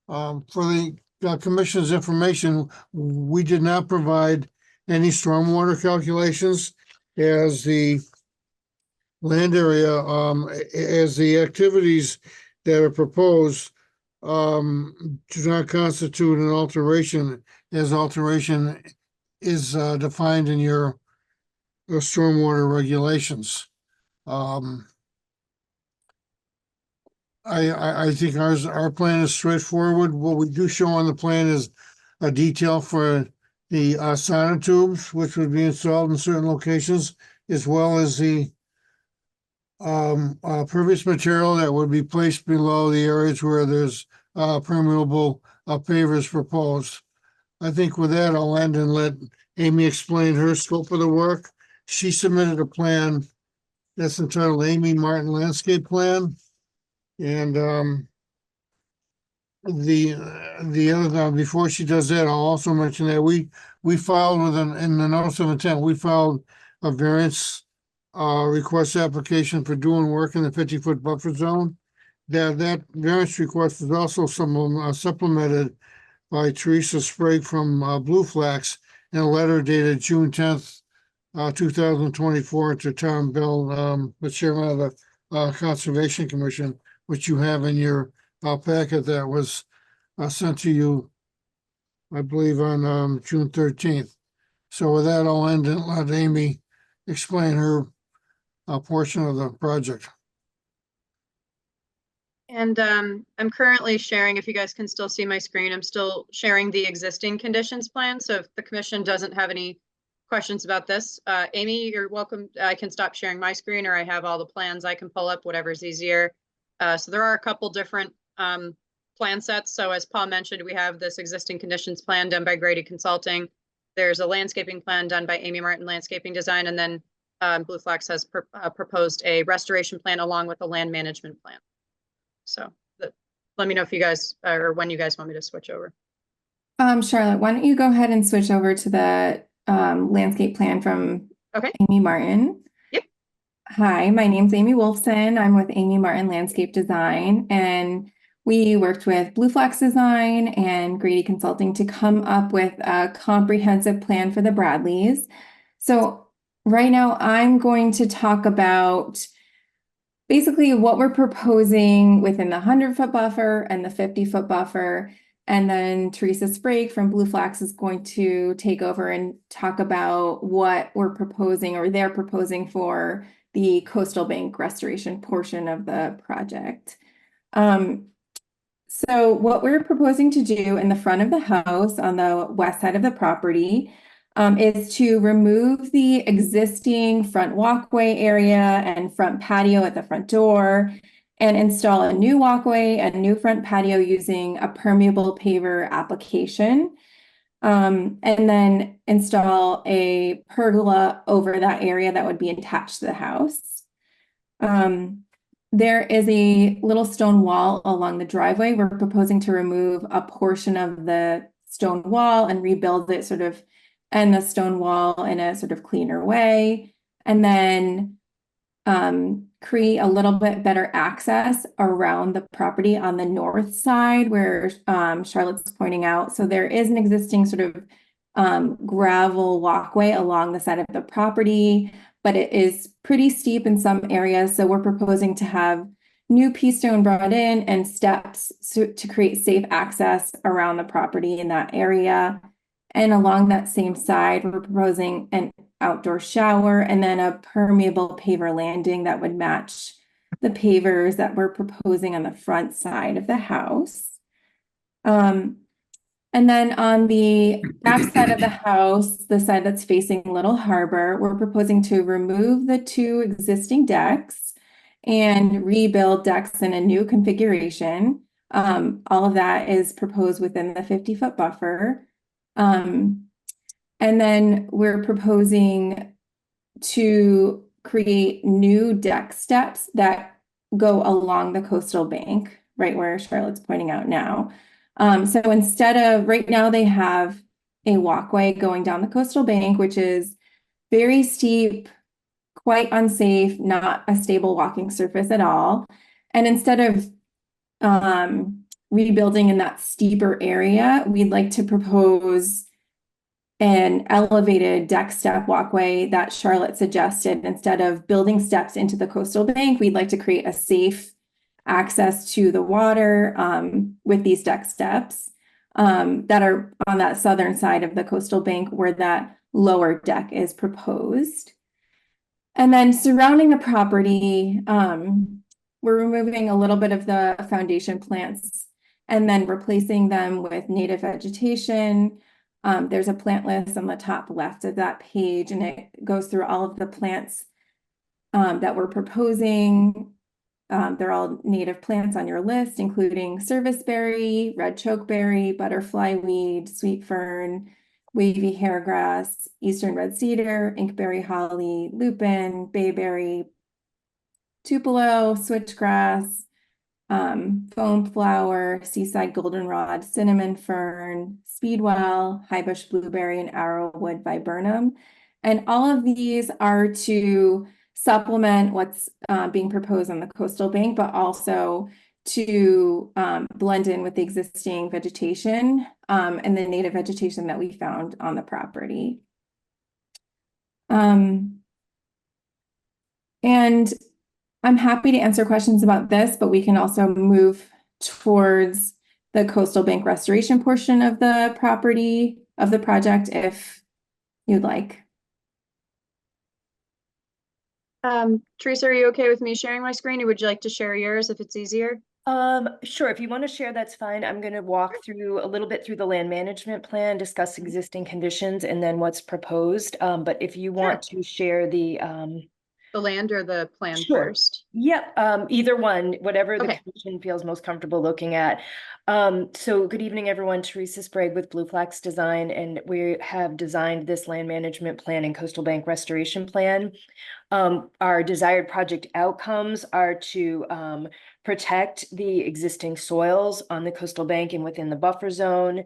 [SPEAKER 13] For the commission's information, we did not provide any stormwater calculations as the land area, as the activities that are proposed do not constitute an alteration, as alteration is defined in your stormwater regulations. I think our plan is straightforward. What we do show on the plan is a detail for the sonotubes, which would be installed in certain locations, as well as the pervious material that would be placed below the areas where there's permeable pavers proposed. I think with that, I'll end and let Amy explain her scope of the work. She submitted a plan that's entitled Amy Martin Landscape Plan. And the other thing, before she does that, I'll also mention that we filed in the notice of intent, we filed a variance request application for doing work in the 50-foot buffer zone. That variance request is also supplemented by Teresa Sprague from Blue Flax in a letter dated June 10th, 2024 to Tom Bell, the chairman of the Conservation Commission, which you have in your packet that was sent to you, I believe, on June 13th. So with that, I'll end and let Amy explain her portion of the project.
[SPEAKER 5] And I'm currently sharing, if you guys can still see my screen, I'm still sharing the existing conditions plan. So if the commission doesn't have any questions about this, Amy, you're welcome. I can stop sharing my screen, or I have all the plans I can pull up, whatever's easier. So there are a couple different plan sets. So as Paul mentioned, we have this existing conditions plan done by Grady Consulting. There's a landscaping plan done by Amy Martin Landscaping Design, and then Blue Flax has proposed a restoration plan along with a land management plan. So let me know if you guys, or when you guys want me to switch over.
[SPEAKER 14] Charlotte, why don't you go ahead and switch over to the landscape plan from Amy Martin?
[SPEAKER 5] Yep.
[SPEAKER 14] Hi, my name's Amy Wolfson. I'm with Amy Martin Landscape Design, and we worked with Blue Flax Design and Grady Consulting to come up with a comprehensive plan for the Bradleys. So right now I'm going to talk about basically what we're proposing within the 100-foot buffer and the 50-foot buffer. And then Teresa Sprague from Blue Flax is going to take over and talk about what we're proposing, or they're proposing, for the coastal bank restoration portion of the project. So what we're proposing to do in the front of the house on the west side of the property is to remove the existing front walkway area and front patio at the front door and install a new walkway and new front patio using a permeable paver application. And then install a pergola over that area that would be attached to the house. There is a little stone wall along the driveway. We're proposing to remove a portion of the stone wall and rebuild it sort of, and the stone wall in a sort of cleaner way. And then create a little bit better access around the property on the north side where Charlotte's pointing out. So there is an existing sort of gravel walkway along the side of the property, but it is pretty steep in some areas. So we're proposing to have new pea stone brought in and steps to create safe access around the property in that area. And along that same side, we're proposing an outdoor shower and then a permeable paver landing that would match the pavers that we're proposing on the front side of the house. And then on the back side of the house, the side that's facing Little Harbor, we're proposing to remove the two existing decks and rebuild decks in a new configuration. All of that is proposed within the 50-foot buffer. And then we're proposing to create new deck steps that go along the coastal bank right where Charlotte's pointing out now. So instead of, right now they have a walkway going down the coastal bank, which is very steep, quite unsafe, not a stable walking surface at all. And instead of rebuilding in that steeper area, we'd like to propose an elevated deck step walkway that Charlotte suggested. Instead of building steps into the coastal bank, we'd like to create a safe access to the water with these deck steps that are on that southern side of the coastal bank where that lower deck is proposed. And then surrounding the property, we're removing a little bit of the foundation plants and then replacing them with native vegetation. There's a plant list on the top left of that page, and it goes through all of the plants that we're proposing. They're all native plants on your list, including serviceberry, red chokeberry, butterfly weed, sweet fern, wavy hairgrass, eastern red cedar, inkberry holly, lupin, bayberry, tupelo, switchgrass, foam flower, seaside goldenrod, cinnamon fern, speedwell, highbush blueberry, and arrowwood viburnum. And all of these are to supplement what's being proposed on the coastal bank, but also to blend in with the existing vegetation and the native vegetation that we found on the property. And I'm happy to answer questions about this, but we can also move towards the coastal bank restoration portion of the property of the project if you'd like.
[SPEAKER 5] Teresa, are you okay with me sharing my screen, or would you like to share yours if it's easier?
[SPEAKER 15] Sure. If you want to share, that's fine. I'm going to walk through a little bit through the land management plan, discuss existing conditions and then what's proposed. But if you want to share the
[SPEAKER 5] land or the plan
[SPEAKER 15] Sure.
[SPEAKER 5] first?
[SPEAKER 15] Yep, either one, whatever the
[SPEAKER 5] Okay.
[SPEAKER 15] commission feels most comfortable looking at. So good evening, everyone. Teresa Sprague with Blue Flax Design, and we have designed this land management plan and coastal bank restoration plan. Our desired project outcomes are to protect the existing soils on the coastal bank and within the buffer zone,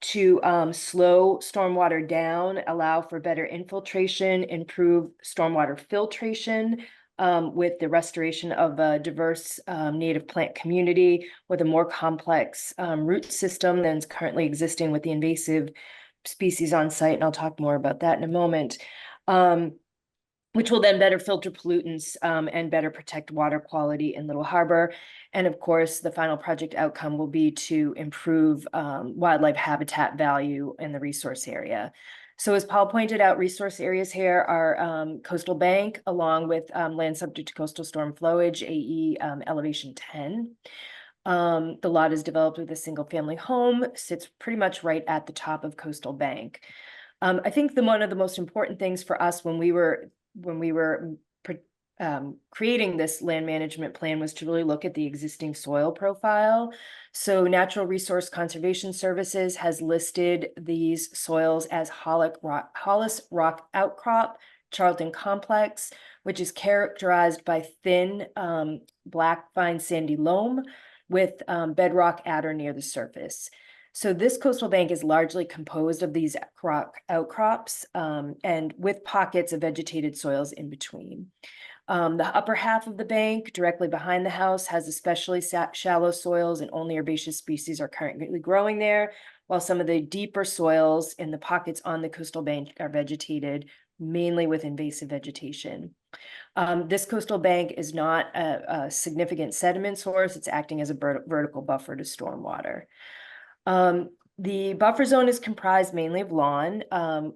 [SPEAKER 15] to slow stormwater down, allow for better infiltration, improve stormwater filtration with the restoration of a diverse native plant community with a more complex root system than is currently existing with the invasive species on site. And I'll talk more about that in a moment. Which will then better filter pollutants and better protect water quality in Little Harbor. And of course, the final project outcome will be to improve wildlife habitat value in the resource area. So as Paul pointed out, resource areas here are coastal bank, along with land subject to coastal storm flowage, AE elevation 10. The lot is developed with a single family home, sits pretty much right at the top of coastal bank. I think one of the most important things for us when we were creating this land management plan was to really look at the existing soil profile. So Natural Resource Conservation Services has listed these soils as Hollis Rock Outcrop, Charlton Complex, which is characterized by thin black fine sandy loam with bedrock adder near the surface. So this coastal bank is largely composed of these rock outcrops and with pockets of vegetated soils in between. The upper half of the bank, directly behind the house, has especially shallow soils and only herbaceous species are currently growing there, while some of the deeper soils in the pockets on the coastal bank are vegetated, mainly with invasive vegetation. This coastal bank is not a significant sediment source. It's acting as a vertical buffer to stormwater. The buffer zone is comprised mainly of lawn,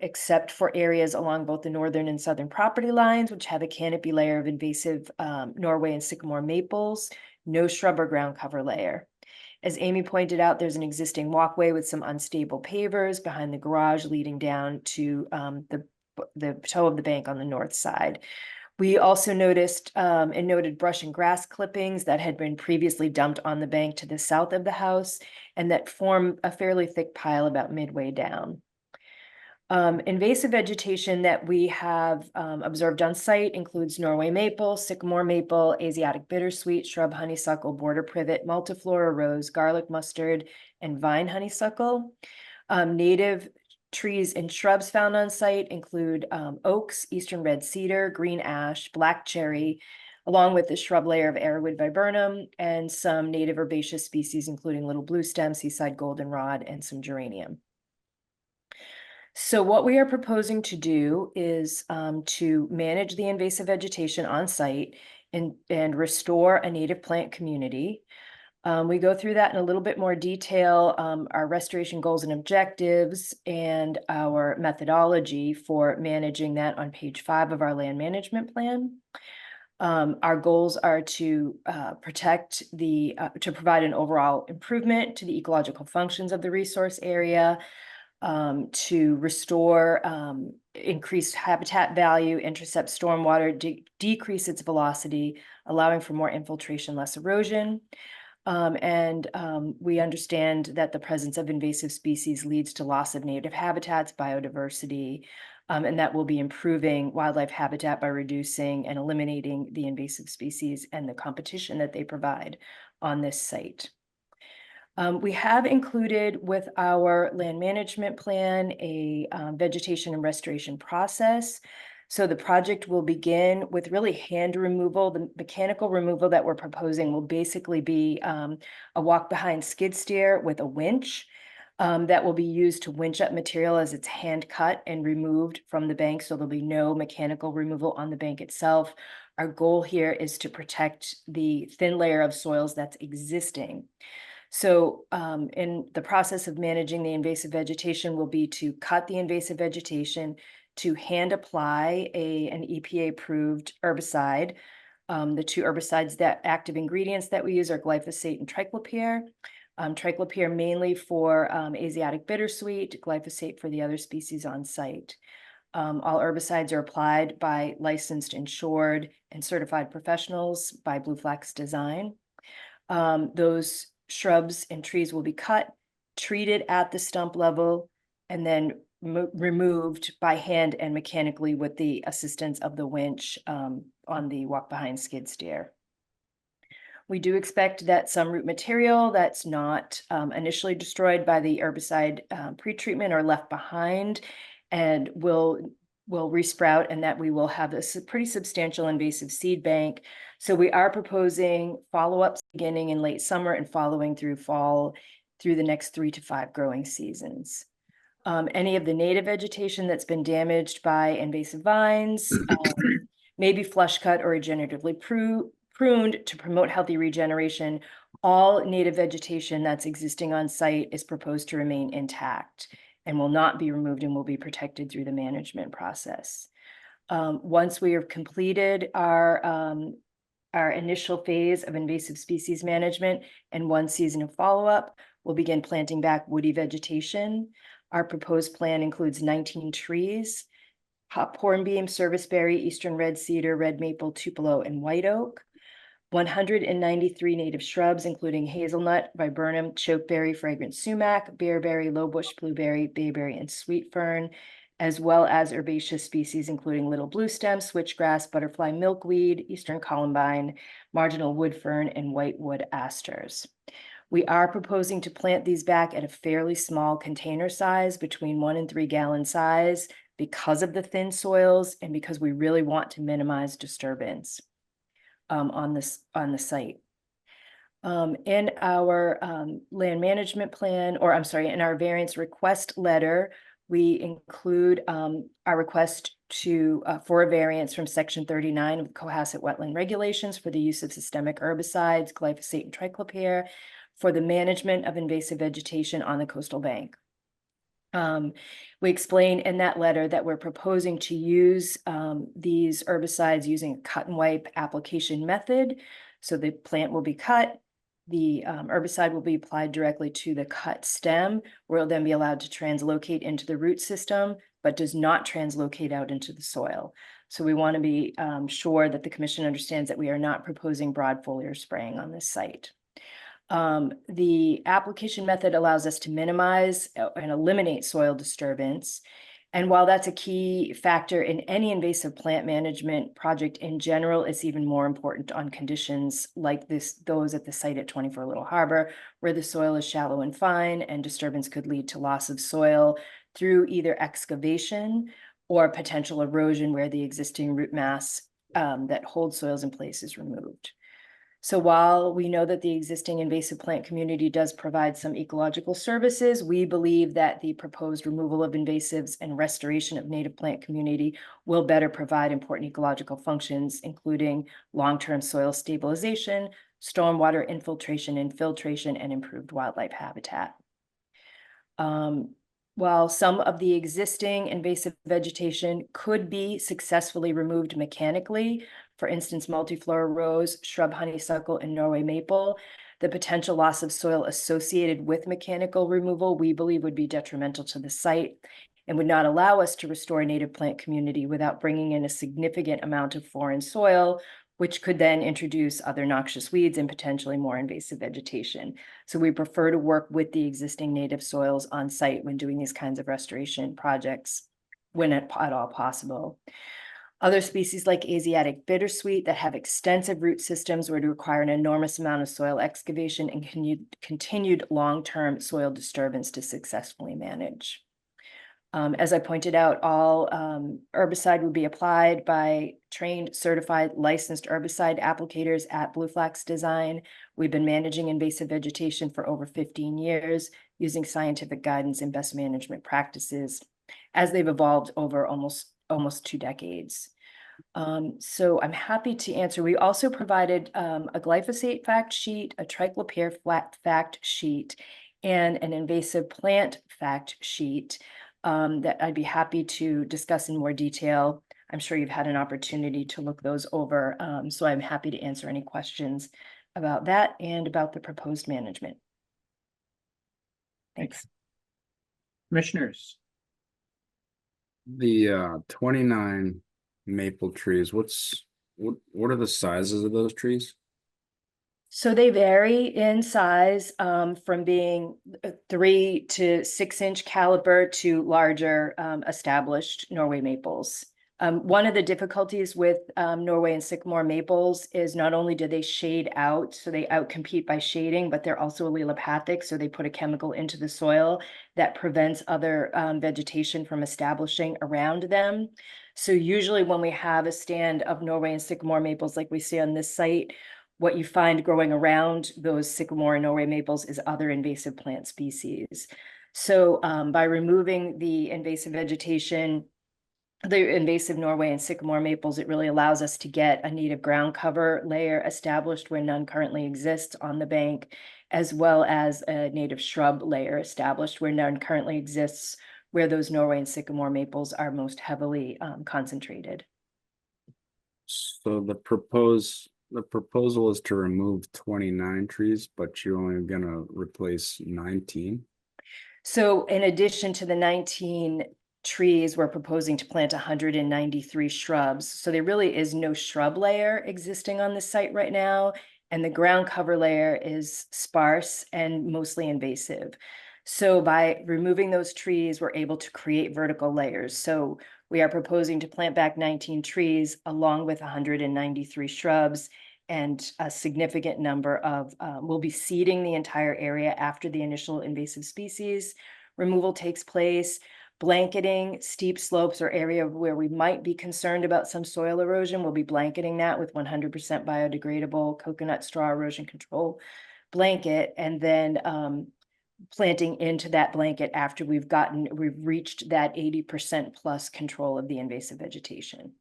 [SPEAKER 15] except for areas along both the northern and southern property lines, which have a canopy layer of invasive Norway and sycamore maples, no shrub or ground cover layer. As Amy pointed out, there's an existing walkway with some unstable pavers behind the garage leading down to the toe of the bank on the north side. We also noticed and noted brush and grass clippings that had been previously dumped on the bank to the south of the house and that form a fairly thick pile about midway down. Invasive vegetation that we have observed on site includes Norway maple, sycamore maple, Asiatic bittersweet, shrub honeysuckle, border privet, multiflora rose, garlic mustard, and vine honeysuckle. Native trees and shrubs found on site include oaks, eastern red cedar, green ash, black cherry, along with the shrub layer of Arrowwood viburnum, and some native herbaceous species, including little blue stem, seaside goldenrod, and some geranium. So what we are proposing to do is to manage the invasive vegetation on site and restore a native plant community. We go through that in a little bit more detail, our restoration goals and objectives, and our methodology for managing that on page 5 of our land management plan. Our goals are to protect to provide an overall improvement to the ecological functions of the resource area, to restore increased habitat value, intercept stormwater, decrease its velocity, allowing for more infiltration, less erosion. We understand that the presence of invasive species leads to loss of native habitats, biodiversity, and that will be improving wildlife habitat by reducing and eliminating the invasive species and the competition that they provide on this site. We have included with our land management plan a vegetation and restoration process. So the project will begin with really hand removal. The mechanical removal that we're proposing will basically be a walk behind skid steer with a winch that will be used to winch up material as it's hand cut and removed from the bank. So there'll be no mechanical removal on the bank itself. Our goal here is to protect the thin layer of soils that's existing. So in the process of managing the invasive vegetation will be to cut the invasive vegetation, to hand apply an EPA approved herbicide. The 2 herbicides, that active ingredients that we use are glyphosate and triclopyr. Triclopyr mainly for Asiatic bittersweet, glyphosate for the other species on site. All herbicides are applied by licensed, insured, and certified professionals by Blue Flax Design. Those shrubs and trees will be cut, treated at the stump level, and then removed by hand and mechanically with the assistance of the winch on the walk behind skid steer. We do expect that some root material that's not initially destroyed by the herbicide pretreatment or left behind and will resprout, and that we will have a pretty substantial invasive seed bank. So we are proposing follow-ups beginning in late summer and following through fall through the next 3 to 5 growing seasons. Any of the native vegetation that's been damaged by invasive vines may be flush cut or regeneratively pruned to promote healthy regeneration. All native vegetation that's existing on site is proposed to remain intact and will not be removed and will be protected through the management process. Once we have completed our initial phase of invasive species management and 1 season of follow-up, we'll begin planting back woody vegetation. Our proposed plan includes 19 trees: hop hornbeam, serviceberry, eastern red cedar, red maple, tupelo, and white oak. 193 native shrubs, including hazelnut, viburnum, chokeberry, fragrant sumac, bearberry, lowbush blueberry, bayberry, and sweet fern, as well as herbaceous species, including little blue stem, switchgrass, butterfly milkweed, eastern columbine, marginal wood fern, and whitewood asters. We are proposing to plant these back at a fairly small container size, between 1 and 3 gallon size, because of the thin soils and because we really want to minimize disturbance on the site. In our land management plan, or I'm sorry, in our variance request letter, we include our request for a variance from section 39 of the Cohasset Wetland Regulations for the use of systemic herbicides, glyphosate and triclopyr, for the management of invasive vegetation on the coastal bank. We explain in that letter that we're proposing to use these herbicides using a cut and wipe application method. So the plant will be cut, the herbicide will be applied directly to the cut stem, where it'll then be allowed to translocate into the root system, but does not translocate out into the soil. So we want to be sure that the commission understands that we are not proposing broad foliar spraying on this site. The application method allows us to minimize and eliminate soil disturbance. And while that's a key factor in any invasive plant management project in general, it's even more important on conditions like those at the site at 24 Little Harbor, where the soil is shallow and fine and disturbance could lead to loss of soil through either excavation or potential erosion where the existing root mass that holds soils in place is removed. So while we know that the existing invasive plant community does provide some ecological services, we believe that the proposed removal of invasives and restoration of native plant community will better provide important ecological functions, including long-term soil stabilization, stormwater infiltration and filtration, and improved wildlife habitat. While some of the existing invasive vegetation could be successfully removed mechanically, for instance, multiflora rose, shrub honeysuckle, and Norway maple, the potential loss of soil associated with mechanical removal, we believe, would be detrimental to the site and would not allow us to restore native plant community without bringing in a significant amount of foreign soil, which could then introduce other noxious weeds and potentially more invasive vegetation. So we prefer to work with the existing native soils on site when doing these kinds of restoration projects, when at all possible. Other species like Asiatic bittersweet that have extensive root systems would require an enormous amount of soil excavation and continued long-term soil disturbance to successfully manage. As I pointed out, all herbicide would be applied by trained, certified, licensed herbicide applicators at Blue Flax Design. We've been managing invasive vegetation for over 15 years using scientific guidance and best management practices as they've evolved over almost 2 decades. So I'm happy to answer. We also provided a glyphosate fact sheet, a triclopyr fact sheet, and an invasive plant fact sheet that I'd be happy to discuss in more detail. I'm sure you've had an opportunity to look those over, so I'm happy to answer any questions about that and about the proposed management. Thanks.
[SPEAKER 1] Commissioners.
[SPEAKER 9] The 29 maple trees, what are the sizes of those trees?
[SPEAKER 15] So they vary in size from being 3 to 6 inch caliber to larger established Norway maples. One of the difficulties with Norway and sycamore maples is not only do they shade out, so they outcompete by shading, but they're also allelopathic, so they put a chemical into the soil that prevents other vegetation from establishing around them. So usually when we have a stand of Norway and sycamore maples like we see on this site, what you find growing around those sycamore and Norway maples is other invasive plant species. So by removing the invasive vegetation, the invasive Norway and sycamore maples, it really allows us to get a native ground cover layer established where none currently exists on the bank, as well as a native shrub layer established where none currently exists, where those Norway and sycamore maples are most heavily concentrated.
[SPEAKER 9] So the proposal is to remove 29 trees, but you're only gonna replace 19.
[SPEAKER 15] So in addition to the 19 trees, we're proposing to plant 193 shrubs. So there really is no shrub layer existing on the site right now. And the ground cover layer is sparse and mostly invasive. So by removing those trees, we're able to create vertical layers. So we are proposing to plant back 19 trees along with 193 shrubs, and a significant number of, we'll be seeding the entire area after the initial invasive species removal takes place. Blanketing steep slopes or area where we might be concerned about some soil erosion, we'll be blanketing that with 100% biodegradable coconut straw erosion control blanket, and then planting into that blanket after we've reached that 80% plus control of the invasive vegetation.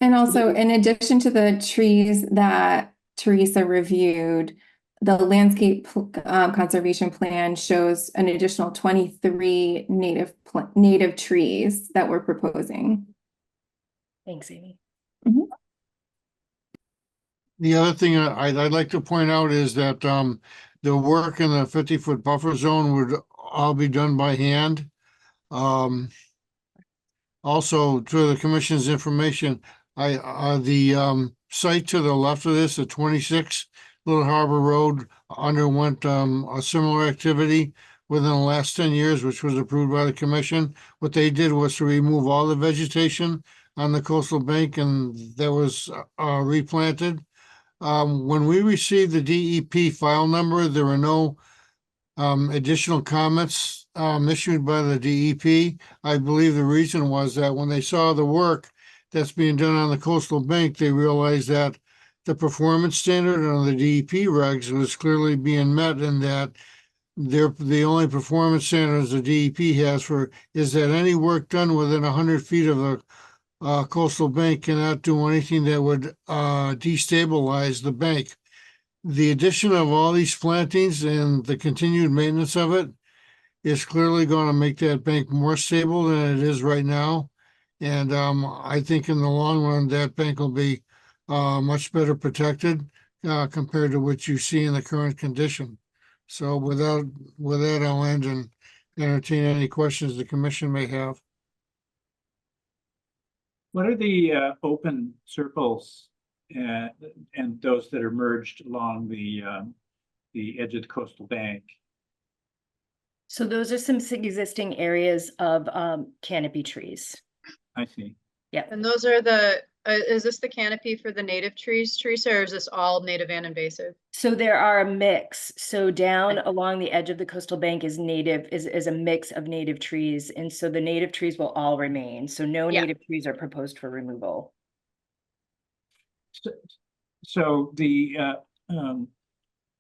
[SPEAKER 14] And also, in addition to the trees that Teresa reviewed, the landscape conservation plan shows an additional 23 native trees that we're proposing.
[SPEAKER 15] Thanks, Amy.
[SPEAKER 14] Mm-hmm.
[SPEAKER 13] The other thing I'd like to point out is that the work in the 50-foot buffer zone would all be done by hand. Also, to the commission's information, the site to the left of this, the 26 Little Harbor Road, underwent a similar activity within the last 10 years, which was approved by the commission. What they did was to remove all the vegetation on the coastal bank, and that was replanted. When we received the DEP file number, there were no additional comments issued by the DEP. I believe the reason was that when they saw the work that's being done on the coastal bank, they realized that the performance standard on the DEP regs was clearly being met, and that the only performance standards the DEP has for is that any work done within 100 feet of the coastal bank cannot do anything that would destabilize the bank. The addition of all these plantings and the continued maintenance of it is clearly going to make that bank more stable than it is right now. And I think in the long run, that bank will be much better protected compared to what you see in the current condition. So with that, I'll end and entertain any questions the commission may have.
[SPEAKER 1] What are the open circles and those that are merged along the edge of the coastal bank?
[SPEAKER 15] So those are some existing areas of canopy trees.
[SPEAKER 1] I see.
[SPEAKER 15] Yeah.
[SPEAKER 5] And those are the, is this the canopy for the native trees, Teresa, or is this all native and invasive?
[SPEAKER 15] So there are a mix. So down along the edge of the coastal bank is a mix of native trees. And so the native trees will all remain. So no
[SPEAKER 5] Yeah.
[SPEAKER 15] native trees are proposed for removal.
[SPEAKER 1] So the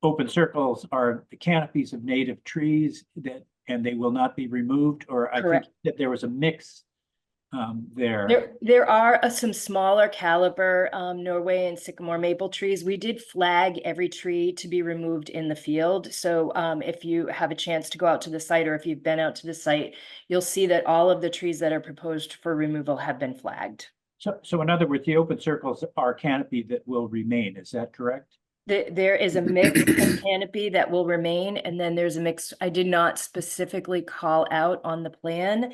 [SPEAKER 1] open circles are the canopies of native trees and they will not be removed, or I think
[SPEAKER 15] Correct.
[SPEAKER 1] that there was a mix there.
[SPEAKER 15] There are some smaller caliber Norway and sycamore maple trees. We did flag every tree to be removed in the field. So if you have a chance to go out to the site, or if you've been out to the site, you'll see that all of the trees that are proposed for removal have been flagged.
[SPEAKER 1] So in other words, the open circles are canopy that will remain. Is that correct?
[SPEAKER 15] There is a mix of canopy that will remain, and then there's a mix I did not specifically call out on the plan.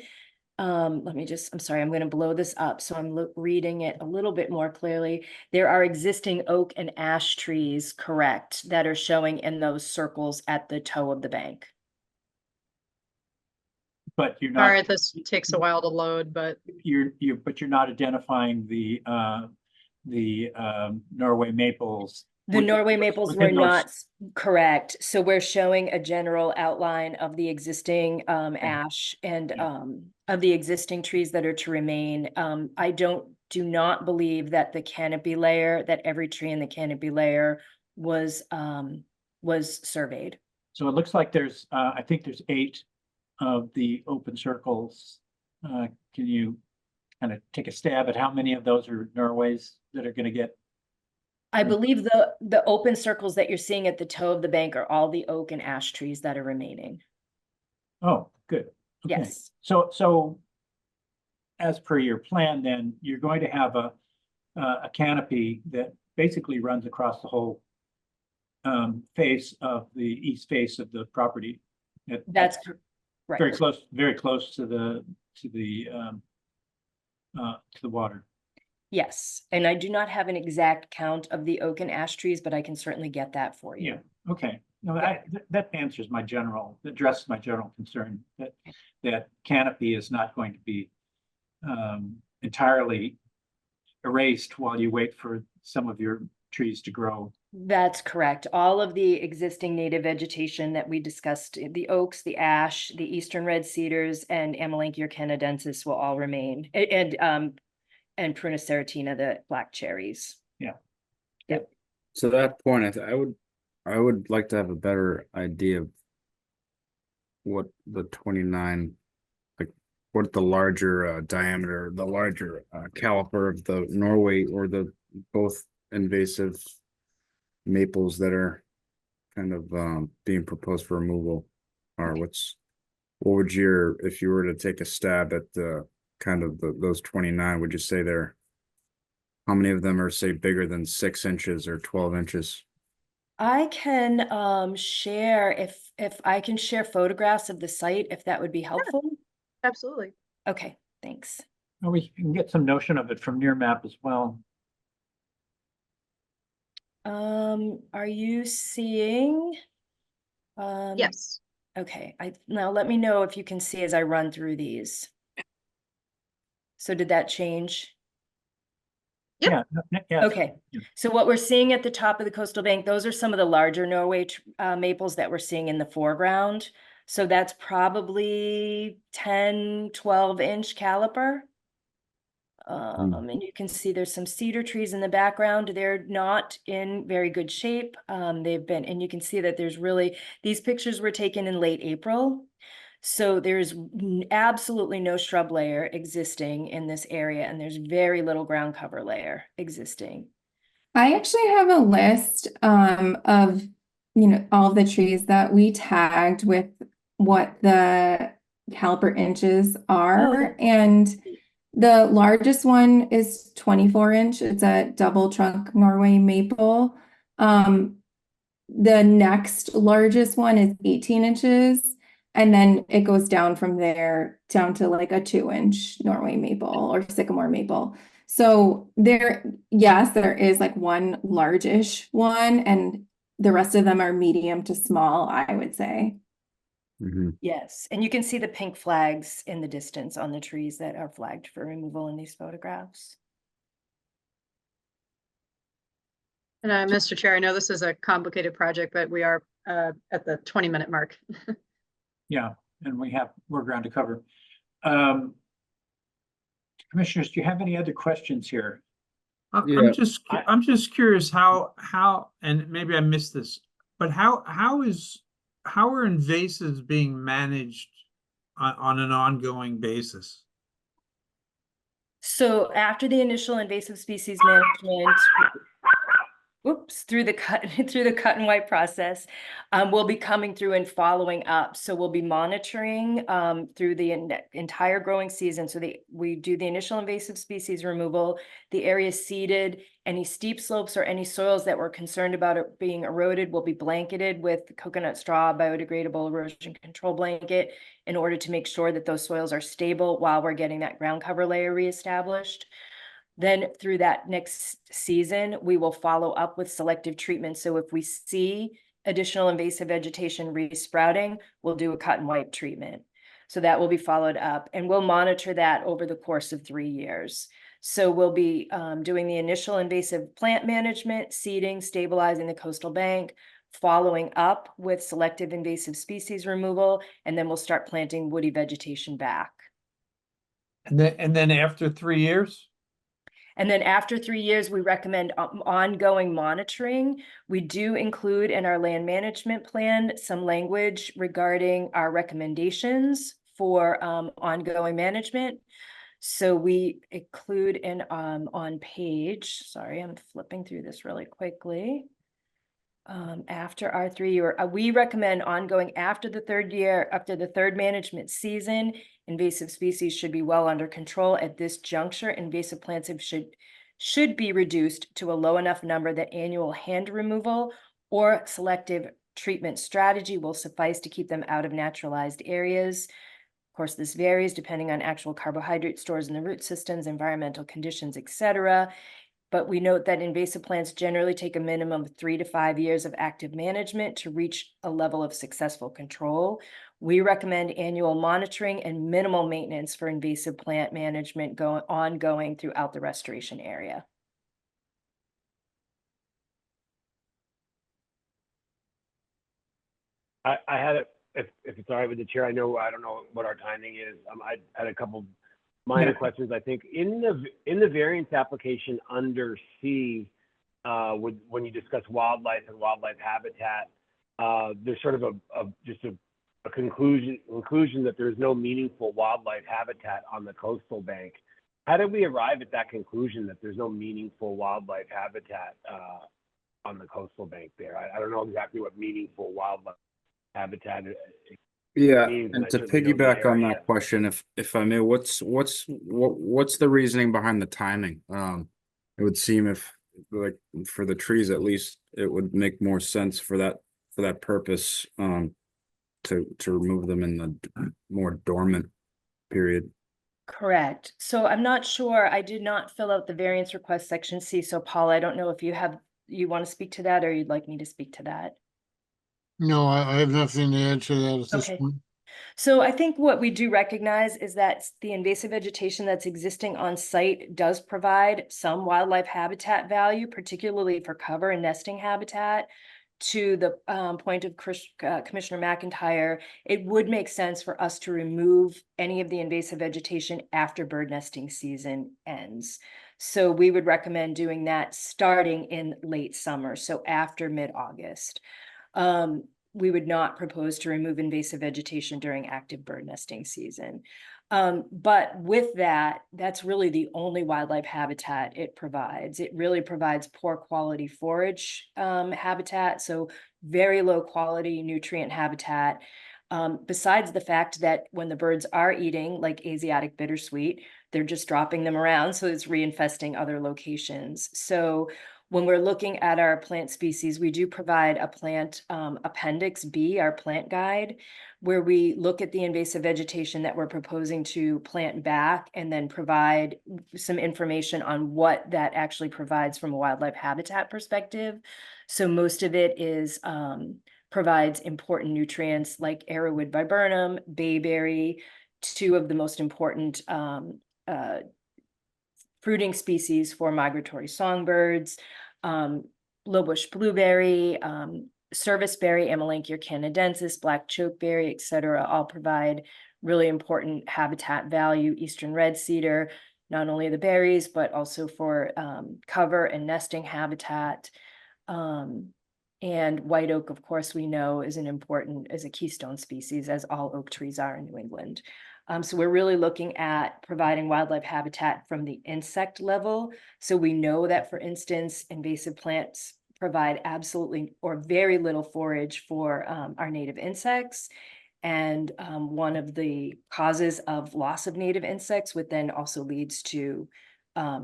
[SPEAKER 15] I'm sorry, I'm going to blow this up. So I'm reading it a little bit more clearly. There are existing oak and ash trees, correct, that are showing in those circles at the toe of the bank.
[SPEAKER 1] But you're
[SPEAKER 5] Sorry,
[SPEAKER 1] not,
[SPEAKER 5] this takes a while to load, but
[SPEAKER 1] you're not identifying the Norway maples.
[SPEAKER 15] The Norway maples were
[SPEAKER 1] within those-
[SPEAKER 15] not correct. So we're showing a general outline of the existing ash and of the existing trees that are to remain. I do not believe that the canopy layer, that every tree in the canopy layer was surveyed.
[SPEAKER 1] So it looks like there's, I think there's 8 of the open circles. Can you kind of take a stab at how many of those are Norways that are going to get?
[SPEAKER 15] I believe the open circles that you're seeing at the toe of the bank are all the oak and ash trees that are remaining.
[SPEAKER 1] Oh, good. Okay.
[SPEAKER 15] Yes.
[SPEAKER 1] So as per your plan, then you're going to have a canopy that basically runs across the whole face of the east face of the property.
[SPEAKER 15] That's right.
[SPEAKER 1] Very close to the water.
[SPEAKER 15] Yes, and I do not have an exact count of the oak and ash trees, but I can certainly get that for you.
[SPEAKER 1] Yeah, okay. No, that addresses my general concern that canopy is not going to be entirely erased while you wait for some of your trees to grow.
[SPEAKER 15] That's correct. All of the existing native vegetation that we discussed, the oaks, the ash, the eastern red cedars, and Amelanchier canadensis will all remain, and Prunus serratina, the black cherries.
[SPEAKER 1] Yeah.
[SPEAKER 15] Yep.
[SPEAKER 9] To that point, I would like to have a better idea of what the 29, like what the larger diameter, the larger caliper of the Norway or the both invasive maples that are kind of being proposed for removal are. What would if you were to take a stab at the kind of those 29, would you say how many of them are, say, bigger than 6 inches or 12 inches?
[SPEAKER 15] I can share if I can share photographs of the site, if that would be helpful.
[SPEAKER 5] absolutely.
[SPEAKER 15] Okay, thanks.
[SPEAKER 1] Well, we can get some notion of it from Nearmap as well.
[SPEAKER 15] Are you seeing?
[SPEAKER 5] Yes.
[SPEAKER 15] Okay, now let me know if you can see as I run through these. So did that change?
[SPEAKER 5] Yep.
[SPEAKER 1] Yeah.
[SPEAKER 15] Okay, so what we're seeing at the top of the coastal bank, those are some of the larger Norway maples that we're seeing in the foreground. So that's probably 10, 12-inch caliper. And you can see there's some cedar trees in the background. They're not in very good shape. And you can see that there's really, these pictures were taken in late April. So there's absolutely no shrub layer existing in this area, and there's very little ground cover layer existing.
[SPEAKER 14] I actually have a list of, you know, all of the trees that we tagged with what the caliper inches are. And the largest one is 24 inch. It's a double trunk Norway maple. The next largest one is 18 inches. And then it goes down from there down to like a 2-inch Norway maple or sycamore maple. So yes, there is like one largish one, and the rest of them are medium to small, I would say.
[SPEAKER 15] Yes, and you can see the pink flags in the distance on the trees that are flagged for removal in these photographs.
[SPEAKER 5] And Mr. Chair, I know this is a complicated project, but we are at the 20-minute mark.
[SPEAKER 1] Yeah, and we have more ground to cover. Commissioners, do you have any other questions here?
[SPEAKER 3] I'm just curious how, and maybe I missed this, but how are invasives being managed on an ongoing basis?
[SPEAKER 15] So after the initial invasive species management, through the cut and wipe process, we'll be coming through and following up. So we'll be monitoring through the entire growing season. So we do the initial invasive species removal, the area seeded, any steep slopes or any soils that we're concerned about it being eroded will be blanketed with coconut straw, biodegradable erosion control blanket, in order to make sure that those soils are stable while we're getting that ground cover layer reestablished. Then through that next season, we will follow up with selective treatment. So if we see additional invasive vegetation resprouting, we'll do a cut and wipe treatment. So that will be followed up, and we'll monitor that over the course of 3 years. So we'll be doing the initial invasive plant management, seeding, stabilizing the coastal bank, following up with selective invasive species removal, and then we'll start planting woody vegetation back.
[SPEAKER 3] And then after 3 years?
[SPEAKER 15] And then after 3 years, we recommend ongoing monitoring. We do include in our land management plan some language regarding our recommendations for ongoing management. So we include on page, sorry, I'm flipping through this really quickly. After our 3 year, we recommend ongoing after the 3rd year, after the 3rd management season, invasive species should be well under control. At this juncture, invasive plants should be reduced to a low enough number that annual hand removal or selective treatment strategy will suffice to keep them out of naturalized areas. Of course, this varies depending on actual carbohydrate stores in the root systems, environmental conditions, etc. But we note that invasive plants generally take a minimum of 3 to 5 years of active management to reach a level of successful control. We recommend annual monitoring and minimal maintenance for invasive plant management ongoing throughout the restoration area.
[SPEAKER 4] I had it, if it's all right with the chair, I don't know what our timing is. I had a couple minor questions. I think in the variance application under C, when you discuss wildlife and wildlife habitat, there's sort of a conclusion that there's no meaningful wildlife habitat on the coastal bank. How did we arrive at that conclusion that there's no meaningful wildlife habitat on the coastal bank there? I don't know exactly what meaningful wildlife habitat means,
[SPEAKER 9] and to piggyback on that question, if I may, what's the reasoning behind the timing? It would seem if, like, for the trees at least, it would make more sense for that purpose to remove them in the more dormant period.
[SPEAKER 15] Correct. So I'm not sure, I did not fill out the variance request section C. So Paul, I don't know if you want to speak to that or you'd like me to speak to that.
[SPEAKER 13] No, I have nothing to add to that at this
[SPEAKER 15] Okay.
[SPEAKER 13] point.
[SPEAKER 15] So I think what we do recognize is that the invasive vegetation that's existing on site does provide some wildlife habitat value, particularly for cover and nesting habitat. To the point of Commissioner McIntyre, it would make sense for us to remove any of the invasive vegetation after bird nesting season ends. So we would recommend doing that starting in late summer, so after mid-August. We would not propose to remove invasive vegetation during active bird nesting season. But with that, that's really the only wildlife habitat it provides. It really provides poor quality forage habitat, so very low quality nutrient habitat. Besides the fact that when the birds are eating, like Asiatic bittersweet, they're just dropping them around, so it's reinfesting other locations. So when we're looking at our plant species, we do provide a plant appendix B, our plant guide, where we look at the invasive vegetation that we're proposing to plant back and then provide some information on what that actually provides from a wildlife habitat perspective. So most of it is provides important nutrients like arrowwood viburnum, bayberry, two of the most important fruiting species for migratory songbirds, lowbush blueberry, serviceberry, Amelanchier canadensis, black chokeberry, et cetera, all provide really important habitat value. Eastern red cedar, not only the berries, but also for cover and nesting habitat. And white oak, of course, we know is a keystone species, as all oak trees are in New England. So we're really looking at providing wildlife habitat from the insect level. So we know that, for instance, invasive plants provide absolutely or very little forage for our native insects. And one of the causes of loss of native insects, which then also leads to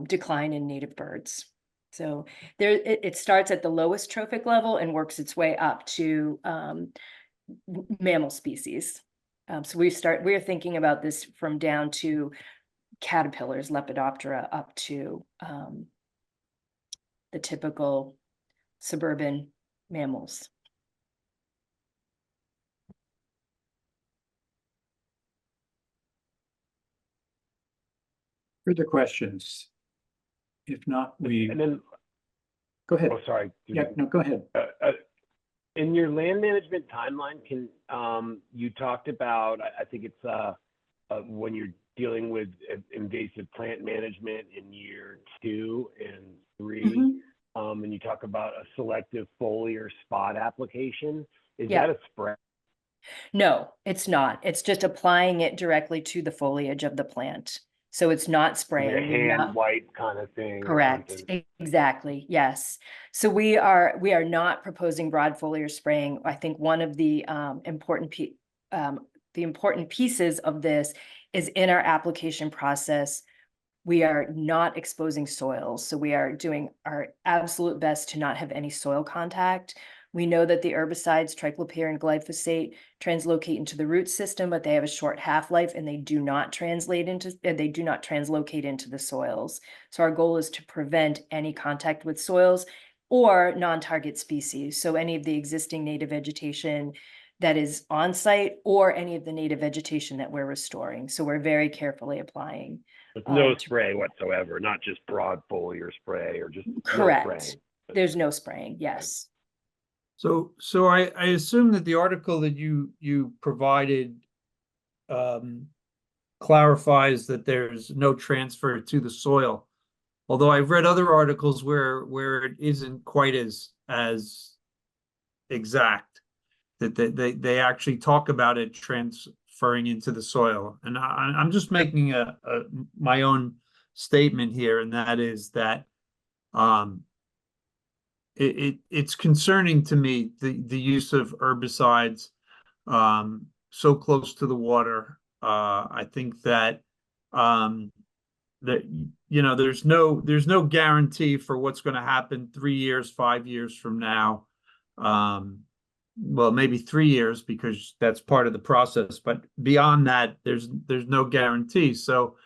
[SPEAKER 15] decline in native birds. So there, it starts at the lowest trophic level and works its way up to mammal species. So we're thinking about this from down to caterpillars, Lepidoptera, up to the typical suburban mammals.
[SPEAKER 1] Further questions? If not,
[SPEAKER 4] And then,
[SPEAKER 1] go ahead.
[SPEAKER 4] oh, sorry.
[SPEAKER 1] Yeah, no, go ahead.
[SPEAKER 4] In your land management timeline, can you talked about, I think it's when you're dealing with invasive plant management in year 2 and 3, and you talk about a selective foliar spot application. Is that a spray?
[SPEAKER 15] No, it's not. It's just applying it directly to the foliage of the plant. So it's not spraying.
[SPEAKER 4] Like a hand wipe kind of thing.
[SPEAKER 15] Correct. Exactly. Yes. So we are not proposing broad foliar spraying. I think one of the important pieces of this is in our application process. We are not exposing soils. So we are doing our absolute best to not have any soil contact. We know that the herbicides triclopyr and glyphosate translocate into the root system, but they have a short half-life and they do not translocate into the soils. So our goal is to prevent any contact with soils or non-target species. So any of the existing native vegetation that is on site or any of the native vegetation that we're restoring. So we're very carefully applying.
[SPEAKER 4] With no spray whatsoever, not just broad foliar spray or just
[SPEAKER 15] correct.
[SPEAKER 4] No spraying.
[SPEAKER 15] There's no spraying. Yes.
[SPEAKER 3] So I assume that the article that you provided clarifies that there's no transfer to the soil. Although I've read other articles where it isn't quite as exact, that they actually talk about it transferring into the soil. And I'm just making my own statement here, and that is that it's concerning to me, the use of herbicides so close to the water. I think that there's no guarantee for what's going to happen 3 years, 5 years from now. Well, maybe 3 years, because that's part of the process. But beyond that, there's no guarantee. So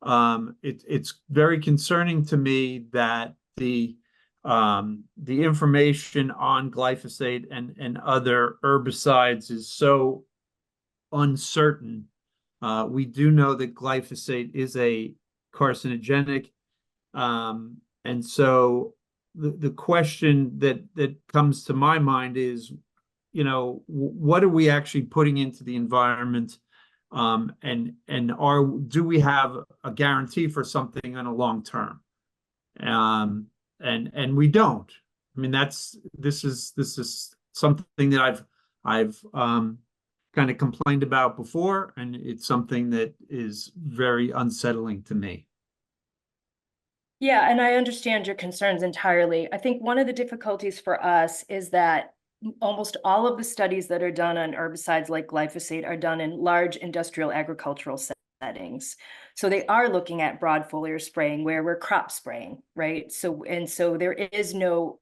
[SPEAKER 3] it's very concerning to me that the the information on glyphosate and other herbicides is so uncertain. We do know that glyphosate is a carcinogenic. And so the question that comes to my mind is, you know, what are we actually putting into the environment? And do we have a guarantee for something on a long term? And we don't. I mean, this is something that I've kind of complained about before, and it's something that is very unsettling to me.
[SPEAKER 15] Yeah, and I understand your concerns entirely. I think one of the difficulties for us is that almost all of the studies that are done on herbicides like glyphosate are done in large industrial agricultural settings. So they are looking at broad foliar spraying where we're crop spraying, right? So there is no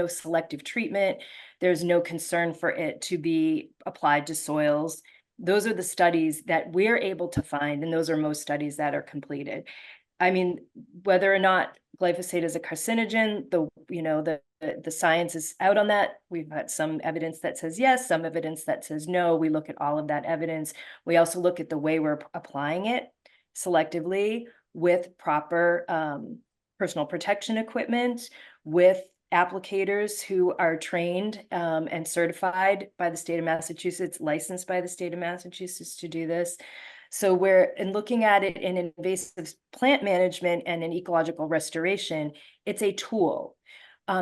[SPEAKER 15] selective treatment. There's no concern for it to be applied to soils. Those are the studies that we're able to find, and those are most studies that are completed. I mean, whether or not glyphosate is a carcinogen, the science is out on that. We've got some evidence that says yes, some evidence that says no. We look at all of that evidence. We also look at the way we're applying it selectively with proper personal protection equipment, with applicators who are trained and certified by the state of Massachusetts, licensed by the state of Massachusetts to do this. So we're looking at it in invasive plant management and in ecological restoration, it's a tool.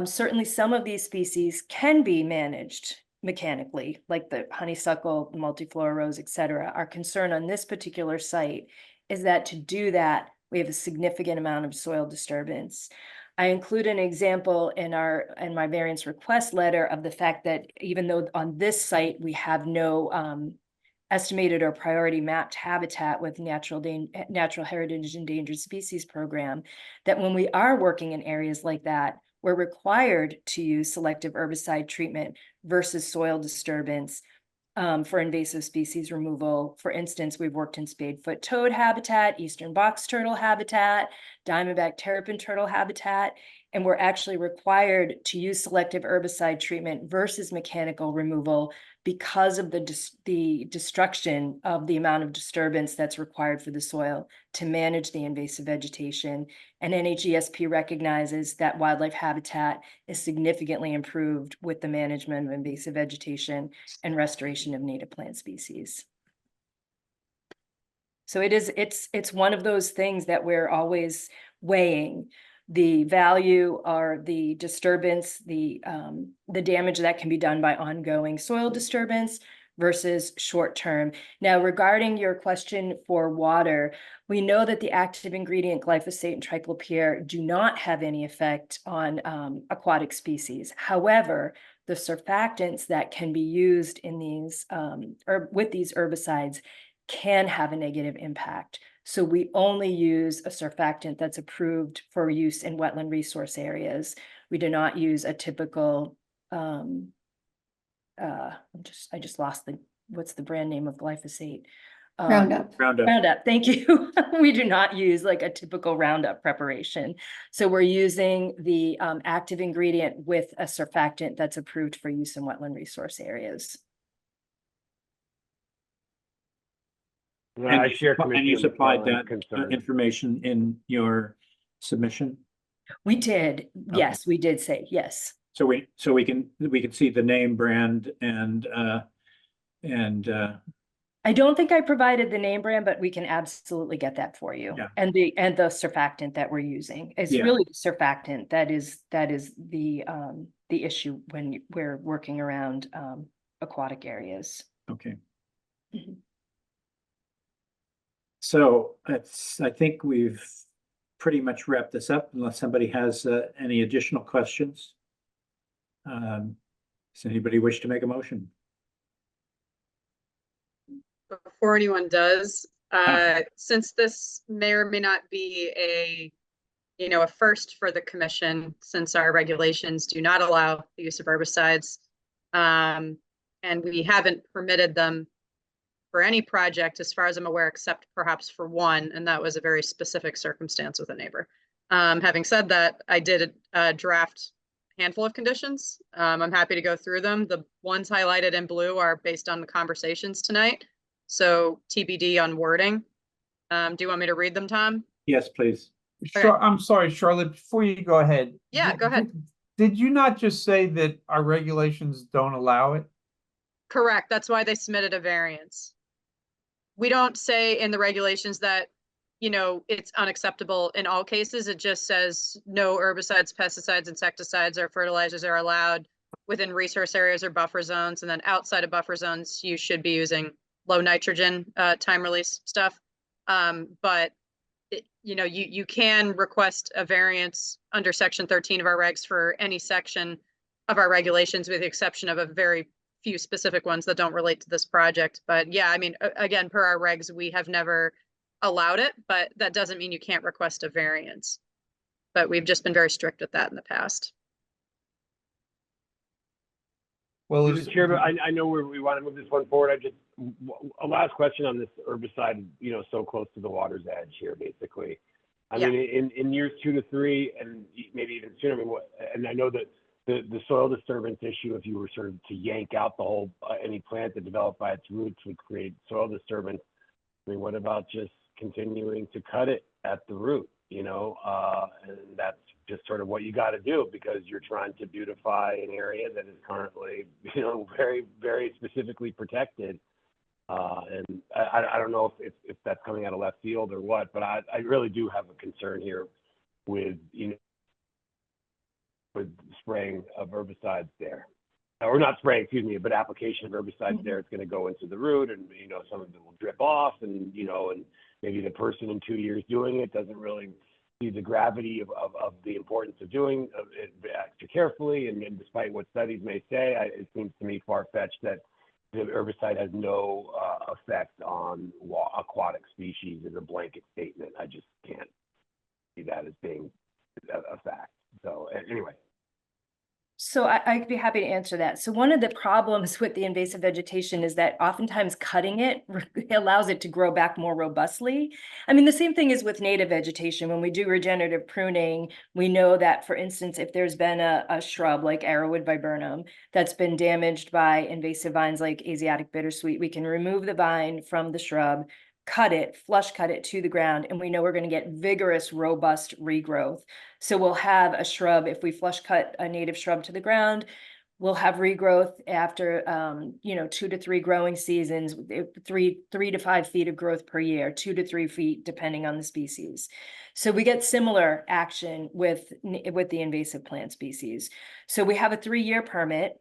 [SPEAKER 15] Certainly some of these species can be managed mechanically, like the honeysuckle, multiflora rose, et cetera. Our concern on this particular site is that to do that, we have a significant amount of soil disturbance. I include an example in my variance request letter of the fact that even though on this site we have no estimated or priority mapped habitat with natural heritage endangered species program, that when we are working in areas like that, we're required to use selective herbicide treatment versus soil disturbance for invasive species removal. For instance, we've worked in spadefoot toad habitat, eastern box turtle habitat, diamondback terrapin turtle habitat, and we're actually required to use selective herbicide treatment versus mechanical removal because of the destruction of the amount of disturbance that's required for the soil to manage the invasive vegetation. And NHESP recognizes that wildlife habitat is significantly improved with the management of invasive vegetation and restoration of native plant species. So it's one of those things that we're always weighing. The value or the disturbance, the damage that can be done by ongoing soil disturbance versus short-term. Now, regarding your question for water, we know that the active ingredient glyphosate and triclopyr do not have any effect on aquatic species. However, the surfactants that can be used in these with these herbicides can have a negative impact. So we only use a surfactant that's approved for use in wetland resource areas. We do not use a typical, I just lost what's the brand name of glyphosate?
[SPEAKER 14] Roundup.
[SPEAKER 15] Roundup, thank you. We do not use like a typical Roundup preparation. So we're using the active ingredient with a surfactant that's approved for use in wetland resource areas.
[SPEAKER 4] I share
[SPEAKER 1] And you supplied that
[SPEAKER 4] concern.
[SPEAKER 1] information in your submission?
[SPEAKER 15] We did, yes, we did say, yes.
[SPEAKER 1] So we can see the name, brand, and
[SPEAKER 15] I don't think I provided the name brand, but we can absolutely get that for you.
[SPEAKER 1] Yeah.
[SPEAKER 15] And the surfactant that we're using is really the surfactant that is the issue when we're working around aquatic areas.
[SPEAKER 1] Okay.
[SPEAKER 15] Mhm.
[SPEAKER 1] So I think we've pretty much wrapped this up unless somebody has any additional questions. Does anybody wish to make a motion?
[SPEAKER 5] Before anyone does, since this may or may not be a first for the commission, since our regulations do not allow the use of herbicides, and we haven't permitted them for any project, as far as I'm aware, except perhaps for one, and that was a very specific circumstance with a neighbor. Having said that, I did a draft handful of conditions. I'm happy to go through them. The ones highlighted in blue are based on the conversations tonight. So TBD on wording. Do you want me to read them, Tom?
[SPEAKER 1] Yes, please.
[SPEAKER 3] I'm sorry, Charlotte, before you go ahead.
[SPEAKER 5] Yeah, go ahead.
[SPEAKER 3] Did you not just say that our regulations don't allow it?
[SPEAKER 5] Correct. That's why they submitted a variance. We don't say in the regulations that, you know, it's unacceptable in all cases. It just says no herbicides, pesticides, insecticides, or fertilizers are allowed within resource areas or buffer zones. And then outside of buffer zones, you should be using low nitrogen time release stuff. But you know, you can request a variance under section 13 of our regs for any section of our regulations, with the exception of a very few specific ones that don't relate to this project. But yeah, I mean, again, per our regs, we have never allowed it, but that doesn't mean you can't request a variance. But we've just been very strict with that in the past.
[SPEAKER 3] Well,
[SPEAKER 4] Mr. Chairman, I know we want to move this one forward. I just, a last question on this herbicide, you know, so close to the water's edge here, basically. I mean, in years 2 to 3, and maybe even sooner, I mean, and I know that the soil disturbance issue, if you were sort of to yank out the whole, any plant that developed by its roots would create soil disturbance. I mean, what about just continuing to cut it at the root, you know? And that's just sort of what you got to do, because you're trying to beautify an area that is currently, you know, very, very specifically protected. And I don't know if that's coming out of left field or what, but I really do have a concern here with, you know, with spraying of herbicides there. Or not spraying, excuse me, but application of herbicides there. It's going to go into the root, and, you know, some of it will drip off, and, you know, and maybe the person in 2 years doing it doesn't really see the gravity of the importance of doing it extra carefully. And despite what studies may say, it seems to me far-fetched that the herbicide has no effect on aquatic species as a blanket statement. I just can't see that as being a fact. So anyway.
[SPEAKER 15] So I'd be happy to answer that. So one of the problems with the invasive vegetation is that oftentimes cutting it allows it to grow back more robustly. I mean, the same thing is with native vegetation. When we do regenerative pruning, we know that, for instance, if there's been a shrub like arrowwood viburnum that's been damaged by invasive vines like Asiatic bittersweet, we can remove the vine from the shrub, cut it, flush cut it to the ground, and we know we're going to get vigorous, robust regrowth. So we'll have a shrub, if we flush cut a native shrub to the ground, we'll have regrowth after, 2 to 3 growing seasons, 3 to 5 feet of growth per year, 2 to 3 feet, depending on the species. So we get similar action with the invasive plant species. So we have a 3-year permit.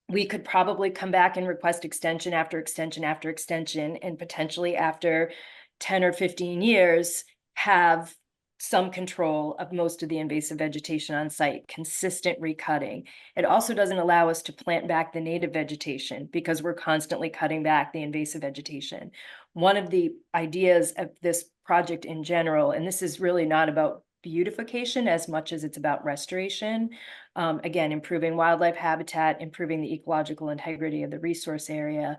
[SPEAKER 15] We could probably come back and request extension after extension after extension, and potentially after 10 or 15 years, have some control of most of the invasive vegetation on site, consistent recutting. It also doesn't allow us to plant back the native vegetation because we're constantly cutting back the invasive vegetation. One of the ideas of this project in general, and this is really not about beautification as much as it's about restoration, again, improving wildlife habitat, improving the ecological integrity of the resource area.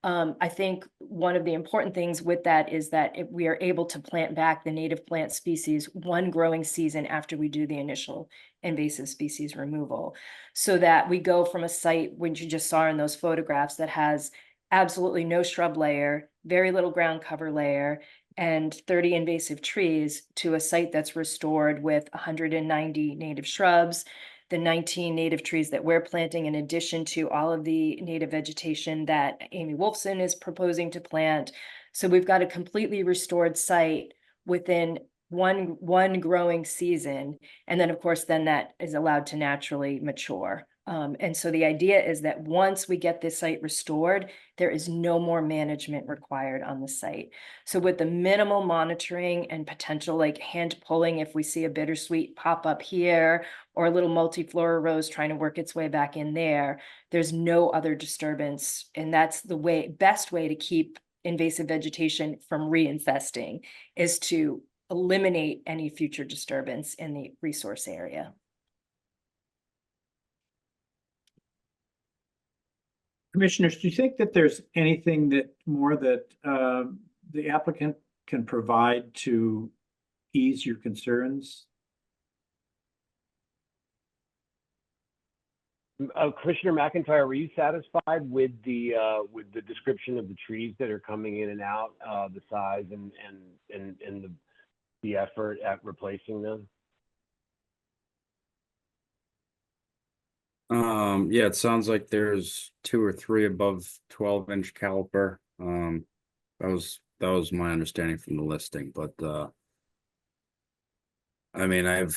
[SPEAKER 15] I think one of the important things with that is that if we are able to plant back the native plant species one growing season after we do the initial invasive species removal, so that we go from a site, which you just saw in those photographs, that has absolutely no shrub layer, very little ground cover layer, and 30 invasive trees, to a site that's restored with 190 native shrubs, the 19 native trees that we're planting, in addition to all of the native vegetation that Amy Wolfson is proposing to plant. So we've got a completely restored site within one growing season. And then, of course, then that is allowed to naturally mature. And so the idea is that once we get this site restored, there is no more management required on the site. So with the minimal monitoring and potential like hand pulling, if we see a bittersweet pop up here, or a little multiflora rose trying to work its way back in there, there's no other disturbance. And that's the best way to keep invasive vegetation from reinfesting, is to eliminate any future disturbance in the resource area.
[SPEAKER 1] Commissioners, do you think that there's anything that the applicant can provide to ease your concerns
[SPEAKER 4] Commissioner McIntyre, were you satisfied with the description of the trees that are coming in and out, the size and the effort at replacing them?
[SPEAKER 9] Yeah, it sounds like there's 2 or 3 above 12-inch caliper. That was my understanding from the listing, but I mean, I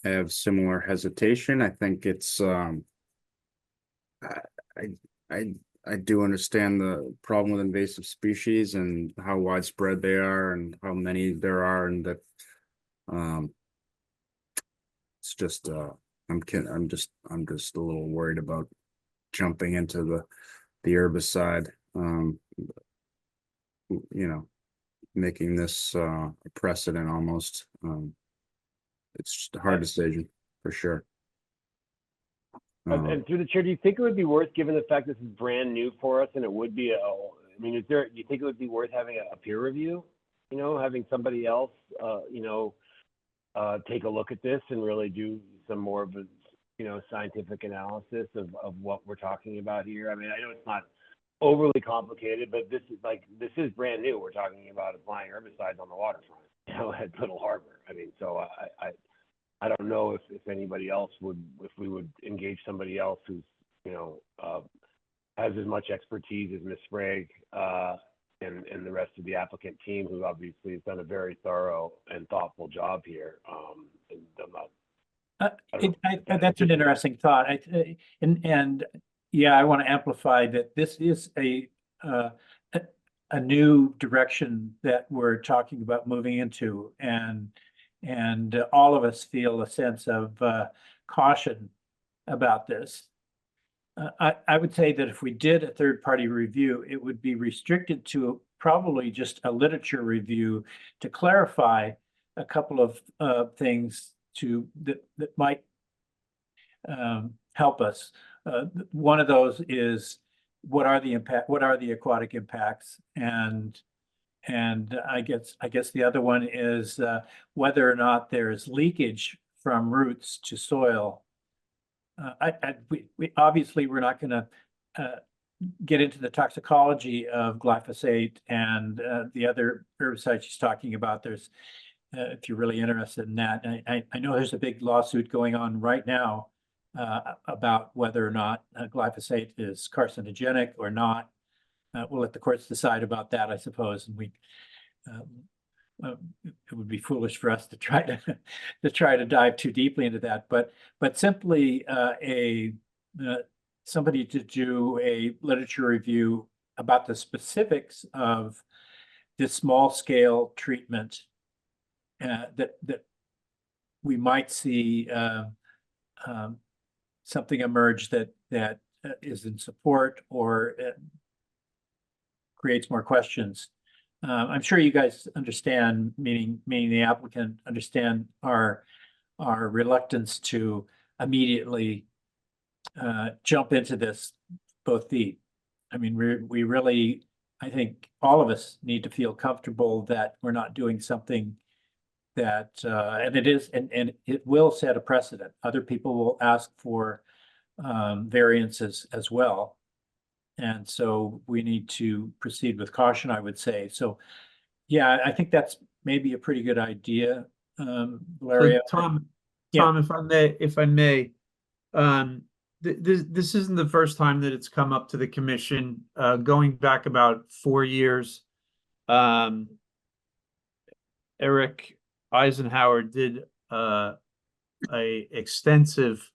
[SPEAKER 9] have similar hesitation. I think it's I do understand the problem with invasive species and how widespread they are and how many there are, and that it's just I'm just a little worried about jumping into the herbicide, you know, making this a precedent almost. It's just a hard decision for sure.
[SPEAKER 4] And through the chair, do you think it would be worth, given the fact this is brand new for us, and it would be I mean, do you think it would be worth having a peer review? You know, having somebody else, take a look at this and really do some more of a, scientific analysis of what we're talking about here. I mean, I know it's not overly complicated, but this is brand new. We're talking about applying herbicides on the waterfront, at Little Harbor. I mean, so I don't know if anybody else if we would engage somebody else who's, has as much expertise as Ms. Sprague, and the rest of the applicant team, who obviously has done a very thorough and thoughtful job here. And
[SPEAKER 1] that's an interesting thought. And yeah, I want to amplify that this is a new direction that we're talking about moving into, and all of us feel a sense of caution about this. I would say that if we did a third-party review, it would be restricted to probably just a literature review to clarify a couple of things that might help us. One of those is what are the aquatic impacts, and I guess the other one is whether or not there's leakage from roots to soil. We obviously, we're not going to get into the toxicology of glyphosate and the other herbicides she's talking about. There's, if you're really interested in that, I know there's a big lawsuit going on right now about whether or not glyphosate is carcinogenic or not. We'll let the courts decide about that, I suppose, and it would be foolish for us to try to dive too deeply into that. But simply somebody to do a literature review about the specifics of this small scale treatment that we might see something emerge that is in support or creates more questions. I'm sure you guys understand, meaning the applicant understand our reluctance to immediately jump into this both feet. I mean, we really, I think all of us need to feel comfortable that we're not doing something that, and it is, and it will set a precedent. Other people will ask for variances as well. And so we need to proceed with caution, I would say. So, yeah, I think that's maybe a pretty good idea, Valeria.
[SPEAKER 3] So Tom,
[SPEAKER 1] Yeah.
[SPEAKER 3] if I may, this isn't the first time that it's come up to the commission. Going back about 4 years, Eric Eisenhower did a extensive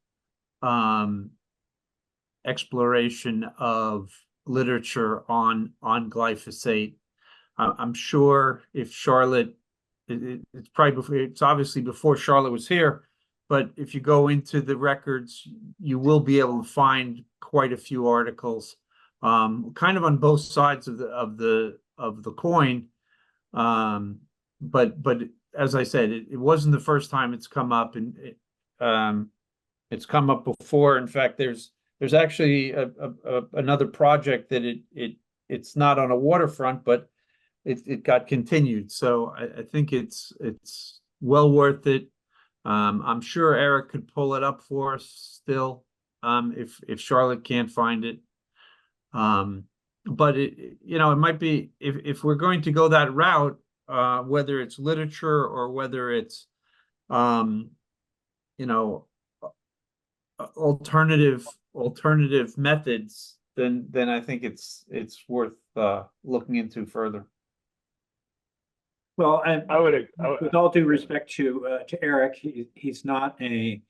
[SPEAKER 3] exploration of literature on glyphosate. I'm sure if Charlotte, it's obviously before Charlotte was here, but if you go into the records, you will be able to find quite a few articles, kind of on both sides of the coin. But as I said, it wasn't the first time it's come up, and it's come up before. In fact, there's actually another project that it's not on a waterfront, but it got continued. So I think it's well worth it. I'm sure Eric could pull it up for us still, if Charlotte can't find it. But it, you know, it might be, if we're going to go that route, whether it's literature or whether it's, you know, alternative methods, then I think it's worth looking into further.
[SPEAKER 1] Well, and
[SPEAKER 4] I would,
[SPEAKER 1] with all due respect to Eric, he's not a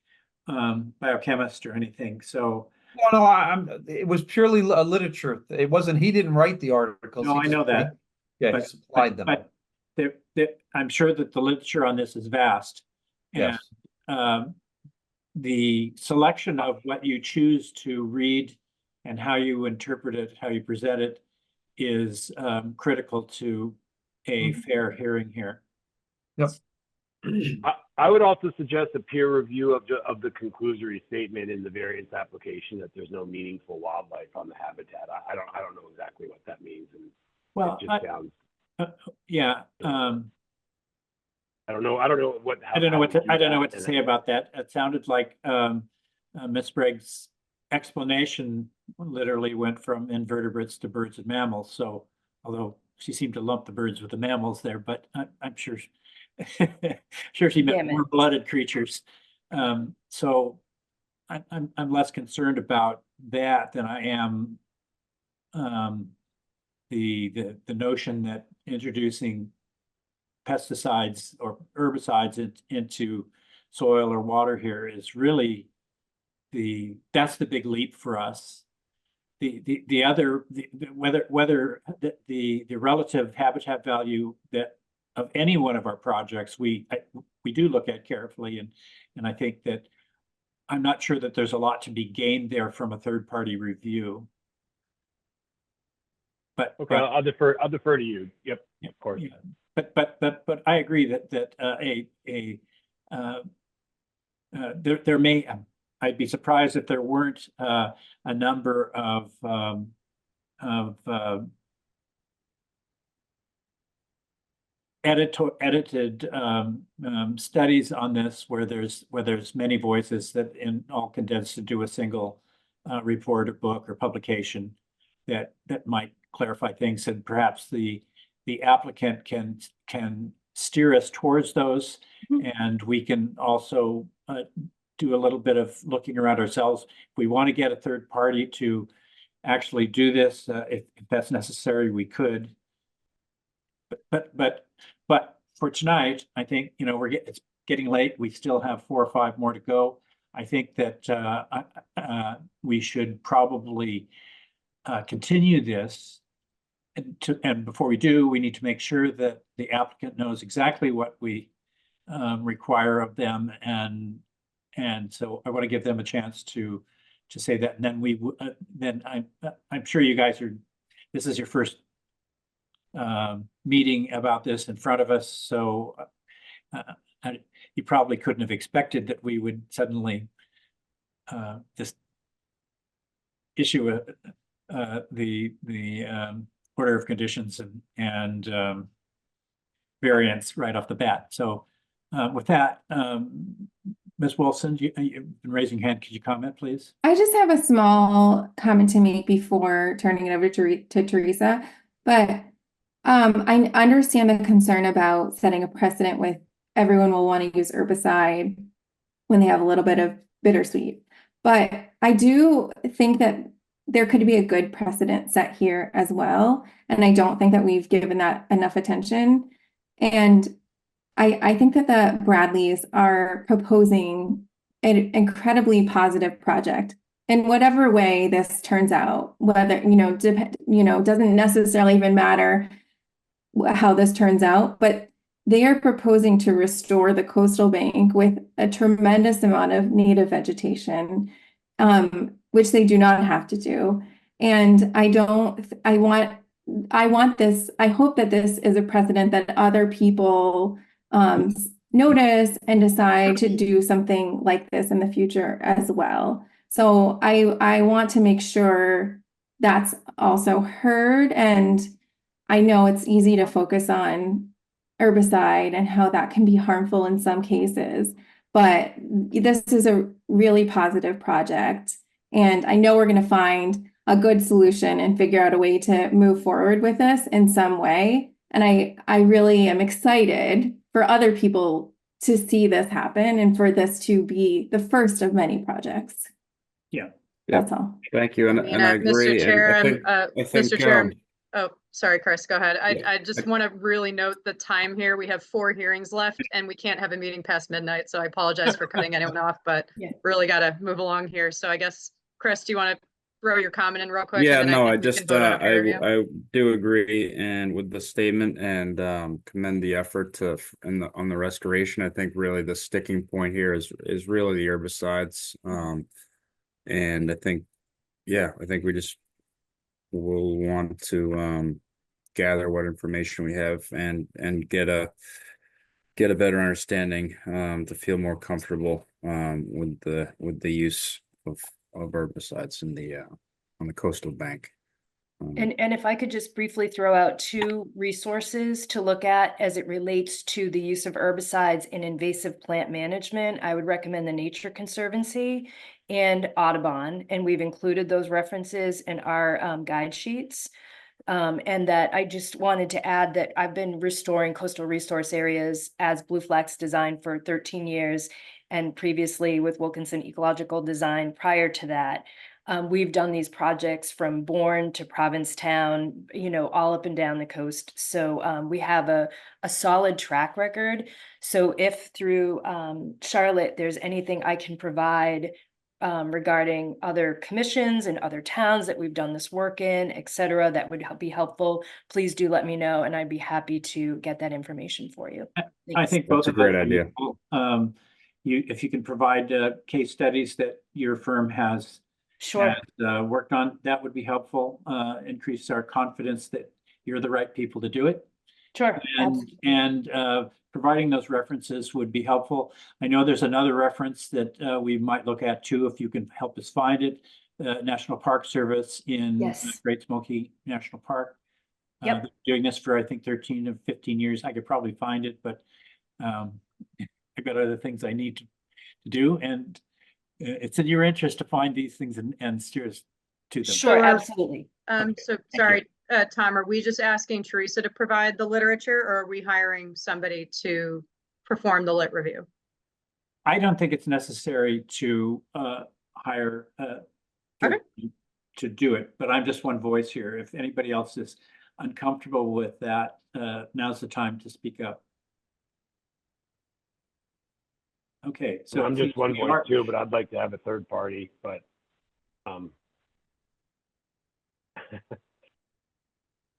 [SPEAKER 1] biochemist or anything, so.
[SPEAKER 3] Well, no, it was purely literature. It wasn't, he didn't write the articles.
[SPEAKER 1] No,
[SPEAKER 3] he
[SPEAKER 1] I know
[SPEAKER 3] just-
[SPEAKER 1] that.
[SPEAKER 3] Yeah, he
[SPEAKER 1] But-
[SPEAKER 3] supplied them.
[SPEAKER 1] But I'm sure that the literature on this is vast. And
[SPEAKER 3] Yes.
[SPEAKER 1] the selection of what you choose to read and how you interpret it, how you present it, is critical to a fair hearing here.
[SPEAKER 3] Yep.
[SPEAKER 4] I would also suggest a peer review of the conclusory statement in the variance application that there's no meaningful wildlife on the habitat. I don't know exactly what that means, and
[SPEAKER 1] Well,
[SPEAKER 4] it just sounds.
[SPEAKER 1] yeah,
[SPEAKER 4] I don't know what.
[SPEAKER 1] I don't know what to say about that. It sounded like Ms. Bragg's explanation literally went from invertebrates to birds and mammals. So, although she seemed to lump the birds with the mammals there, but I'm sure sure she meant warm-blooded creatures. So I'm less concerned about that than I am the notion that introducing pesticides or herbicides into soil or water here is really that's the big leap for us. The other whether the relative habitat value that of any one of our projects we do look at carefully, and I think that I'm not sure that there's a lot to be gained there from a third-party review. But
[SPEAKER 4] okay, I'll defer to you. Yep, of course.
[SPEAKER 1] Yeah. But I agree that there may, I'd be surprised if there weren't a number of edited studies on this where there's many voices that all condensed into a single report or book or publication that might clarify things, and perhaps the applicant can steer us towards those, and we can also do a little bit of looking around ourselves. If we want to get a third party to actually do this, if that's necessary, we could. But for tonight, I think, you know, it's getting late. We still have 4 or 5 more to go. I think that we should probably continue this. And before we do, we need to make sure that the applicant knows exactly what we require of them, and so I want to give them a chance to say that. And then I'm sure you guys this is your first meeting about this in front of us, so you probably couldn't have expected that we would suddenly just issue the order of conditions and variance right off the bat. So with that, Ms. Wilson, you've been raising your hand. Could you comment, please?
[SPEAKER 14] I just have a small comment to make before turning it over to Teresa, but I understand the concern about setting a precedent with everyone will want to use herbicide when they have a little bit of bittersweet. But I do think that there could be a good precedent set here as well. And I don't think that we've given that enough attention. And I think that the Bradleys are proposing an incredibly positive project in whatever way this turns out, whether, doesn't necessarily even matter how this turns out, but they are proposing to restore the coastal bank with a tremendous amount of native vegetation, which they do not have to do. And I hope that this is a precedent that other people notice and decide to do something like this in the future as well. So I want to make sure that's also heard. And I know it's easy to focus on herbicide and how that can be harmful in some cases, but this is a really positive project. And I know we're going to find a good solution and figure out a way to move forward with this in some way. And I really am excited for other people to see this happen and for this to be the first of many projects.
[SPEAKER 1] Yeah.
[SPEAKER 14] That's all.
[SPEAKER 9] Thank you, and I
[SPEAKER 5] Mr.
[SPEAKER 9] agree. and
[SPEAKER 5] Chair,
[SPEAKER 9] I think,
[SPEAKER 5] Mr. Chair,
[SPEAKER 9] um,
[SPEAKER 5] oh, sorry, Chris, go ahead.
[SPEAKER 9] Yeah.
[SPEAKER 5] I just want to really note the time here. We have 4 hearings left and we can't have a meeting past midnight. So I apologize for cutting anyone off, but
[SPEAKER 14] Yeah.
[SPEAKER 5] really got to move along here. So I guess, Chris, do you want to throw your comment in real quick? and
[SPEAKER 9] Yeah,
[SPEAKER 5] then
[SPEAKER 9] no,
[SPEAKER 5] think
[SPEAKER 9] I
[SPEAKER 5] we can
[SPEAKER 9] just,
[SPEAKER 5] vote on a peer review?
[SPEAKER 9] I do agree and with the statement and, commend the effort to, on the restoration. I think really the sticking point here is really the herbicides. And I think, yeah, I think we just will want to, gather what information we have and get a better understanding, to feel more comfortable, with the use of herbicides in the, on the coastal bank.
[SPEAKER 15] And if I could just briefly throw out 2 resources to look at as it relates to the use of herbicides in invasive plant management, I would recommend the Nature Conservancy and Audubon, and we've included those references in our guide sheets. And that I just wanted to add that I've been restoring coastal resource areas as Blue Flax Design for 13 years, and previously with Wilkinson Ecological Design prior to that. We've done these projects from Bourne to Provincetown, you know, all up and down the coast. So we have a solid track record. So if through Charlotte, there's anything I can provide regarding other commissions and other towns that we've done this work in, et cetera, that would be helpful, please do let me know, and I'd be happy to get that information for you.
[SPEAKER 1] I
[SPEAKER 15] Thanks.
[SPEAKER 1] think both
[SPEAKER 9] That's a
[SPEAKER 1] of those
[SPEAKER 9] great
[SPEAKER 1] are
[SPEAKER 9] idea.
[SPEAKER 1] useful. If you can provide case studies that your firm has
[SPEAKER 15] Sure.
[SPEAKER 1] worked on, that would be helpful. Increase our confidence that you're the right people to do it.
[SPEAKER 15] Sure.
[SPEAKER 1] And providing those references would be helpful. I know there's another reference that we might look at too, if you can help us find it. National Park Service in
[SPEAKER 15] Yes.
[SPEAKER 1] Great Smoky National Park.
[SPEAKER 15] Yep.
[SPEAKER 1] Doing this for, I think, 13 or 15 years. I could probably find it, but I've got other things I need to do. And it's in your interest to find these things and steer us to them.
[SPEAKER 15] Sure, absolutely.
[SPEAKER 5] So sorry, Tom, are we just asking Teresa to provide the literature, or are we hiring somebody to perform the lit review?
[SPEAKER 1] I don't think it's necessary to hire to do it, but I'm just one voice here. If anybody else is uncomfortable with that, now's the time to speak up. Okay, so
[SPEAKER 4] I'm just one voice too, but I'd like to have a third party, but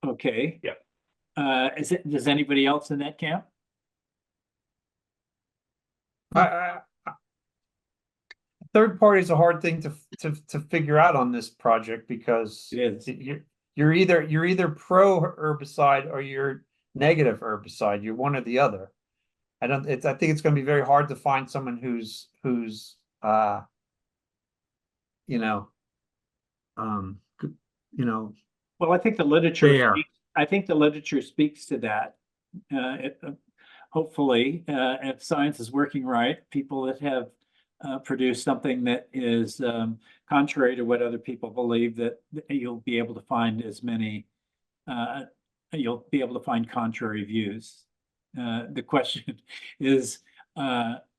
[SPEAKER 1] okay.
[SPEAKER 4] Yeah.
[SPEAKER 1] Does anybody else in that camp?
[SPEAKER 3] Third party is a hard thing to figure out on this project because
[SPEAKER 1] It is.
[SPEAKER 3] you're either pro herbicide or you're negative herbicide. You're one or the other. I think it's going to be very hard to find someone who's
[SPEAKER 1] Well, I think the literature.
[SPEAKER 3] Fair.
[SPEAKER 1] I think the literature speaks to that. Hopefully, if science is working right, people that have produced something that is contrary to what other people believe, that you'll be able to find as many. You'll be able to find contrary views. The question is,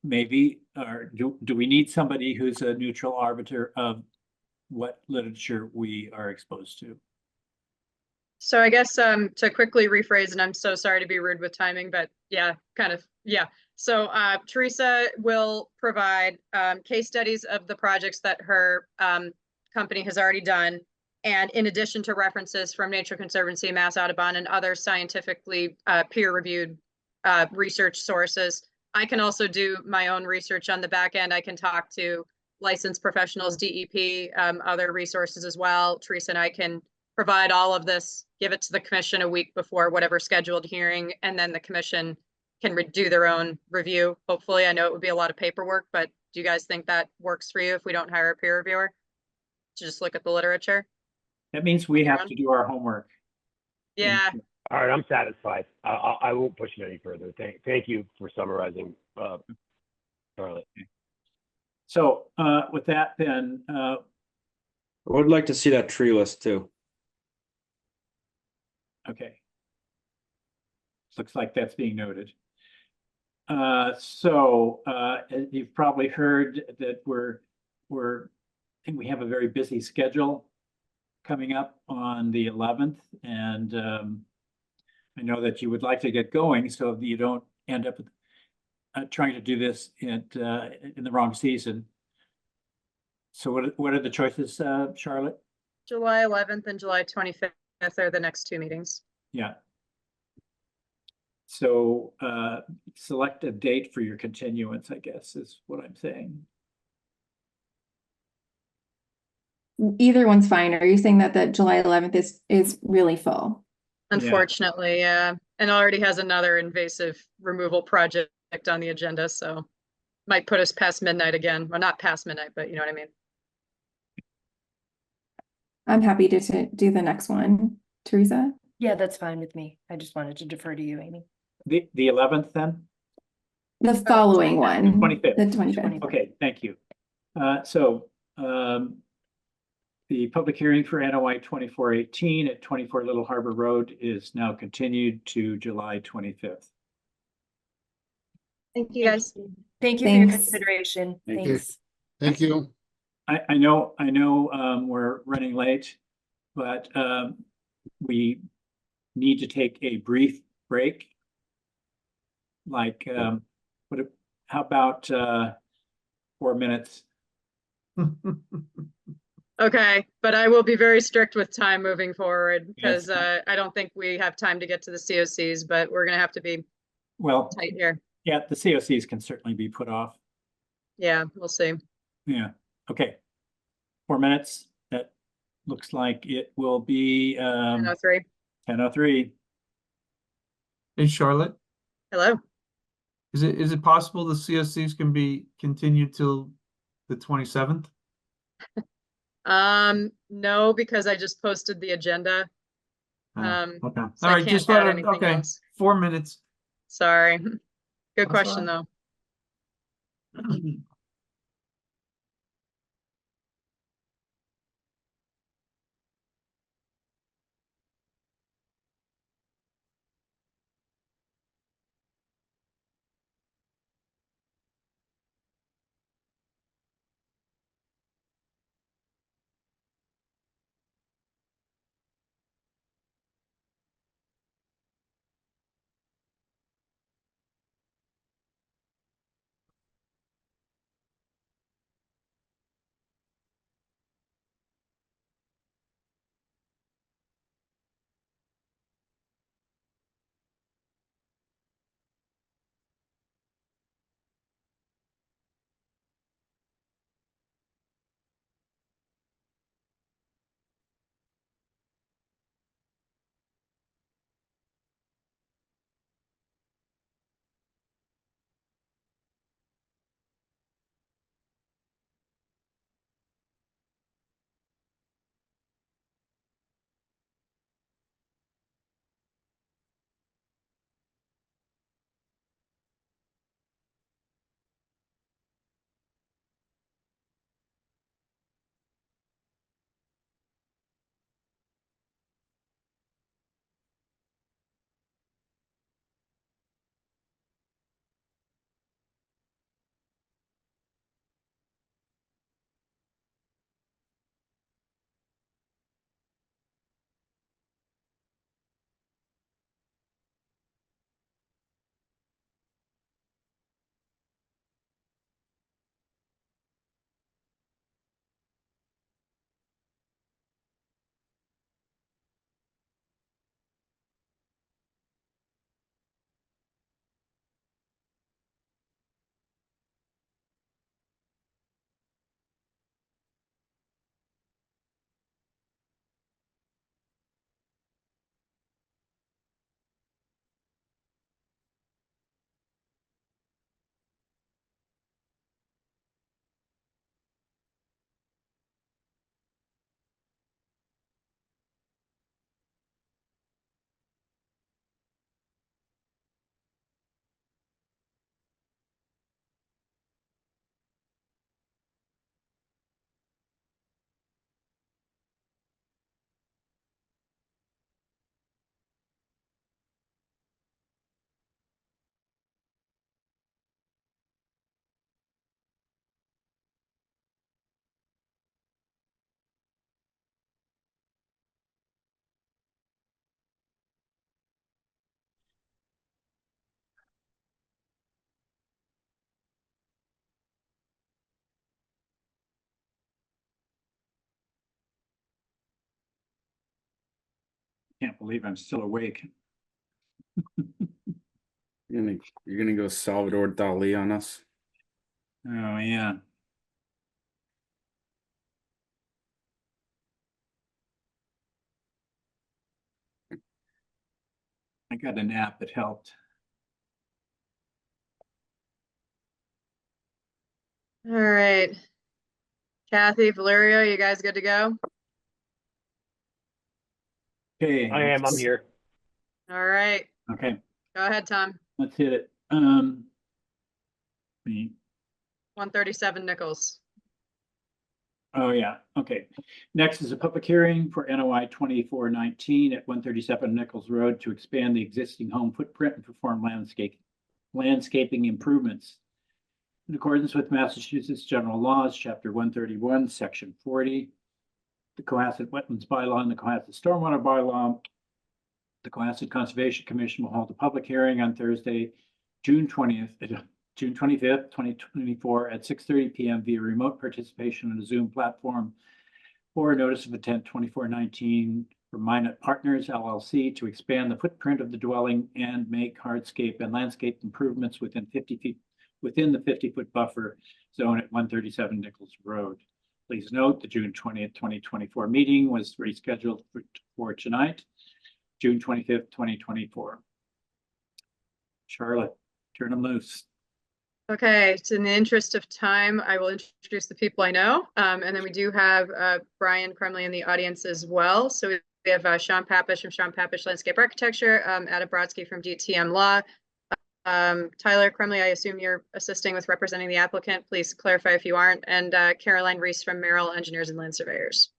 [SPEAKER 1] maybe, or do we need somebody who's a neutral arbiter of what literature we are exposed to?
[SPEAKER 5] So I guess to quickly rephrase, and I'm so sorry to be rude with timing, but yeah, kind of, yeah. So Teresa will provide case studies of the projects that her company has already done. And in addition to references from Nature Conservancy, Mass Audubon, and other scientifically peer-reviewed research sources, I can also do my own research on the back end. I can talk to licensed professionals, DEP, other resources as well. Teresa and I can provide all of this, give it to the commission a week before whatever scheduled hearing, and then the commission can do their own review. Hopefully, I know it would be a lot of paperwork, but do you guys think that works for you if we don't hire a peer reviewer to just look at the literature?
[SPEAKER 1] That means we have to do our homework.
[SPEAKER 5] Yeah.
[SPEAKER 4] all right, I'm satisfied. I won't push it any further. Thank you for summarizing Charlotte.
[SPEAKER 1] So, with that, then,
[SPEAKER 16] I would like to see that tree list too.
[SPEAKER 1] okay. Looks like that's being noted. So, you've probably heard that I think we have a very busy schedule coming up on the 11th, and I know that you would like to get going so that you don't end up trying to do this in the wrong season. So what are the choices, Charlotte?
[SPEAKER 5] July 11th and July 25th are the next two meetings.
[SPEAKER 1] Yeah. So select a date for your continuance, I guess, is what I'm saying.
[SPEAKER 14] Either one's fine. Are you saying that the July 11th is really full?
[SPEAKER 5] Unfortunately, yeah. And already has another invasive removal project on the agenda, so might put us past midnight again. Well, not past midnight, but you know what I mean.
[SPEAKER 14] I'm happy to do the next one. Teresa?
[SPEAKER 15] Yeah, that's fine with me. I just wanted to defer to you, Amy.
[SPEAKER 1] The 11th then?
[SPEAKER 14] The following one.
[SPEAKER 1] 25th.
[SPEAKER 14] The 25th.
[SPEAKER 1] Okay, thank you. So the public hearing for NOI 2418 at 24 Little Harbor Road is now continued to July 25th.
[SPEAKER 5] Thank you, guys.
[SPEAKER 15] Thank you for your
[SPEAKER 14] Thanks.
[SPEAKER 15] consideration.
[SPEAKER 13] you.
[SPEAKER 15] Thanks.
[SPEAKER 13] Thank you.
[SPEAKER 1] I know we're running late, but we need to take a brief break. Like, how about 4 minutes?
[SPEAKER 5] Okay, but I will be very strict with time moving forward because
[SPEAKER 1] Yes.
[SPEAKER 5] I don't think we have time to get to the COCs, but we're gonna have to be
[SPEAKER 1] Well,
[SPEAKER 5] tight here.
[SPEAKER 1] yeah, the COCs can certainly be put off.
[SPEAKER 5] Yeah, we'll see.
[SPEAKER 1] Yeah, okay. 4 minutes. That looks like it will be
[SPEAKER 5] 10:03.
[SPEAKER 1] 10:03.
[SPEAKER 3] Hey, Charlotte,
[SPEAKER 5] Hello.
[SPEAKER 3] is it possible the CSCs can be continued till the 27th?
[SPEAKER 5] No, because I just posted the agenda.
[SPEAKER 3] Oh, okay. All
[SPEAKER 5] So I
[SPEAKER 3] right,
[SPEAKER 5] can't
[SPEAKER 3] just
[SPEAKER 5] add
[SPEAKER 3] let it,
[SPEAKER 5] anything
[SPEAKER 3] okay,
[SPEAKER 5] else.
[SPEAKER 3] 4 minutes.
[SPEAKER 5] Sorry. Good
[SPEAKER 3] That's
[SPEAKER 5] question,
[SPEAKER 3] all
[SPEAKER 5] though.
[SPEAKER 1] Can't believe I'm still awake.
[SPEAKER 9] You're gonna go Salvador Dali on us?
[SPEAKER 1] Oh, yeah. I got an app that helped.
[SPEAKER 5] All right. Kathy, Valerio, you guys good to go?
[SPEAKER 1] Okay.
[SPEAKER 4] I'm here.
[SPEAKER 5] All right,
[SPEAKER 1] Okay,
[SPEAKER 5] go ahead, Tom.
[SPEAKER 1] let's hit it. Me.
[SPEAKER 5] 137 Nichols.
[SPEAKER 1] Oh, yeah, okay. Next is a public hearing for NOI 2419 at 137 Nichols Road to expand the existing home footprint and perform landscaping improvements. In accordance with Massachusetts General Laws, Chapter 131, Section 40, the Cohasset Wetlands Bylaw and the Cohasset Stormwater Bylaw, the Cohasset Conservation Commission will hold a public hearing on Thursday, June 25th, 2024 at 6:30 p.m. via remote participation on a Zoom platform or a notice of intent 2419 for Minot Partners LLC to expand the footprint of the dwelling and make hardscape and landscape improvements within 50 feet within the 50-foot buffer zone at 137 Nichols Road. Please note the June 20th, 2024 meeting was rescheduled for tonight, June 25th, 2024. Charlotte, turn them loose.
[SPEAKER 5] Okay, so in the interest of time, I will introduce the people I know. And then we do have Brian Crumley in the audience as well. So we have Sean Papish from Sean Papish Landscape Architecture, Adam Brodsky from DTM Law. Tyler Crumley, I assume you're assisting with representing the applicant. Please clarify if you aren't. And Caroline Reese from Merrill Engineers and Land Surveyors.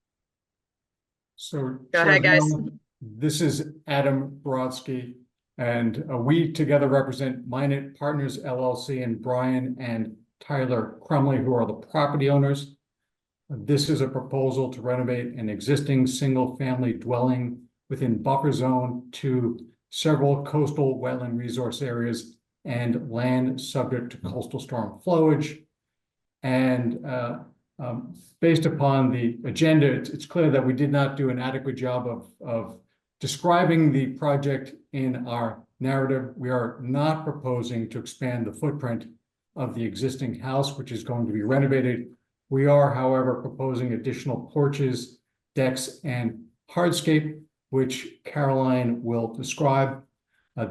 [SPEAKER 6] So.
[SPEAKER 5] Go ahead, guys.
[SPEAKER 6] This is Adam Brodsky, and we together represent Minot Partners LLC and Brian and Tyler Crumley, who are the property owners. This is a proposal to renovate an existing single-family dwelling within buffer zone to several coastal wetland resource areas and land subject to coastal storm flowage. And based upon the agenda, it's clear that we did not do an adequate job of describing the project in our narrative. We are not proposing to expand the footprint of the existing house, which is going to be renovated. We are, however, proposing additional porches, decks, and hardscape, which Caroline will describe.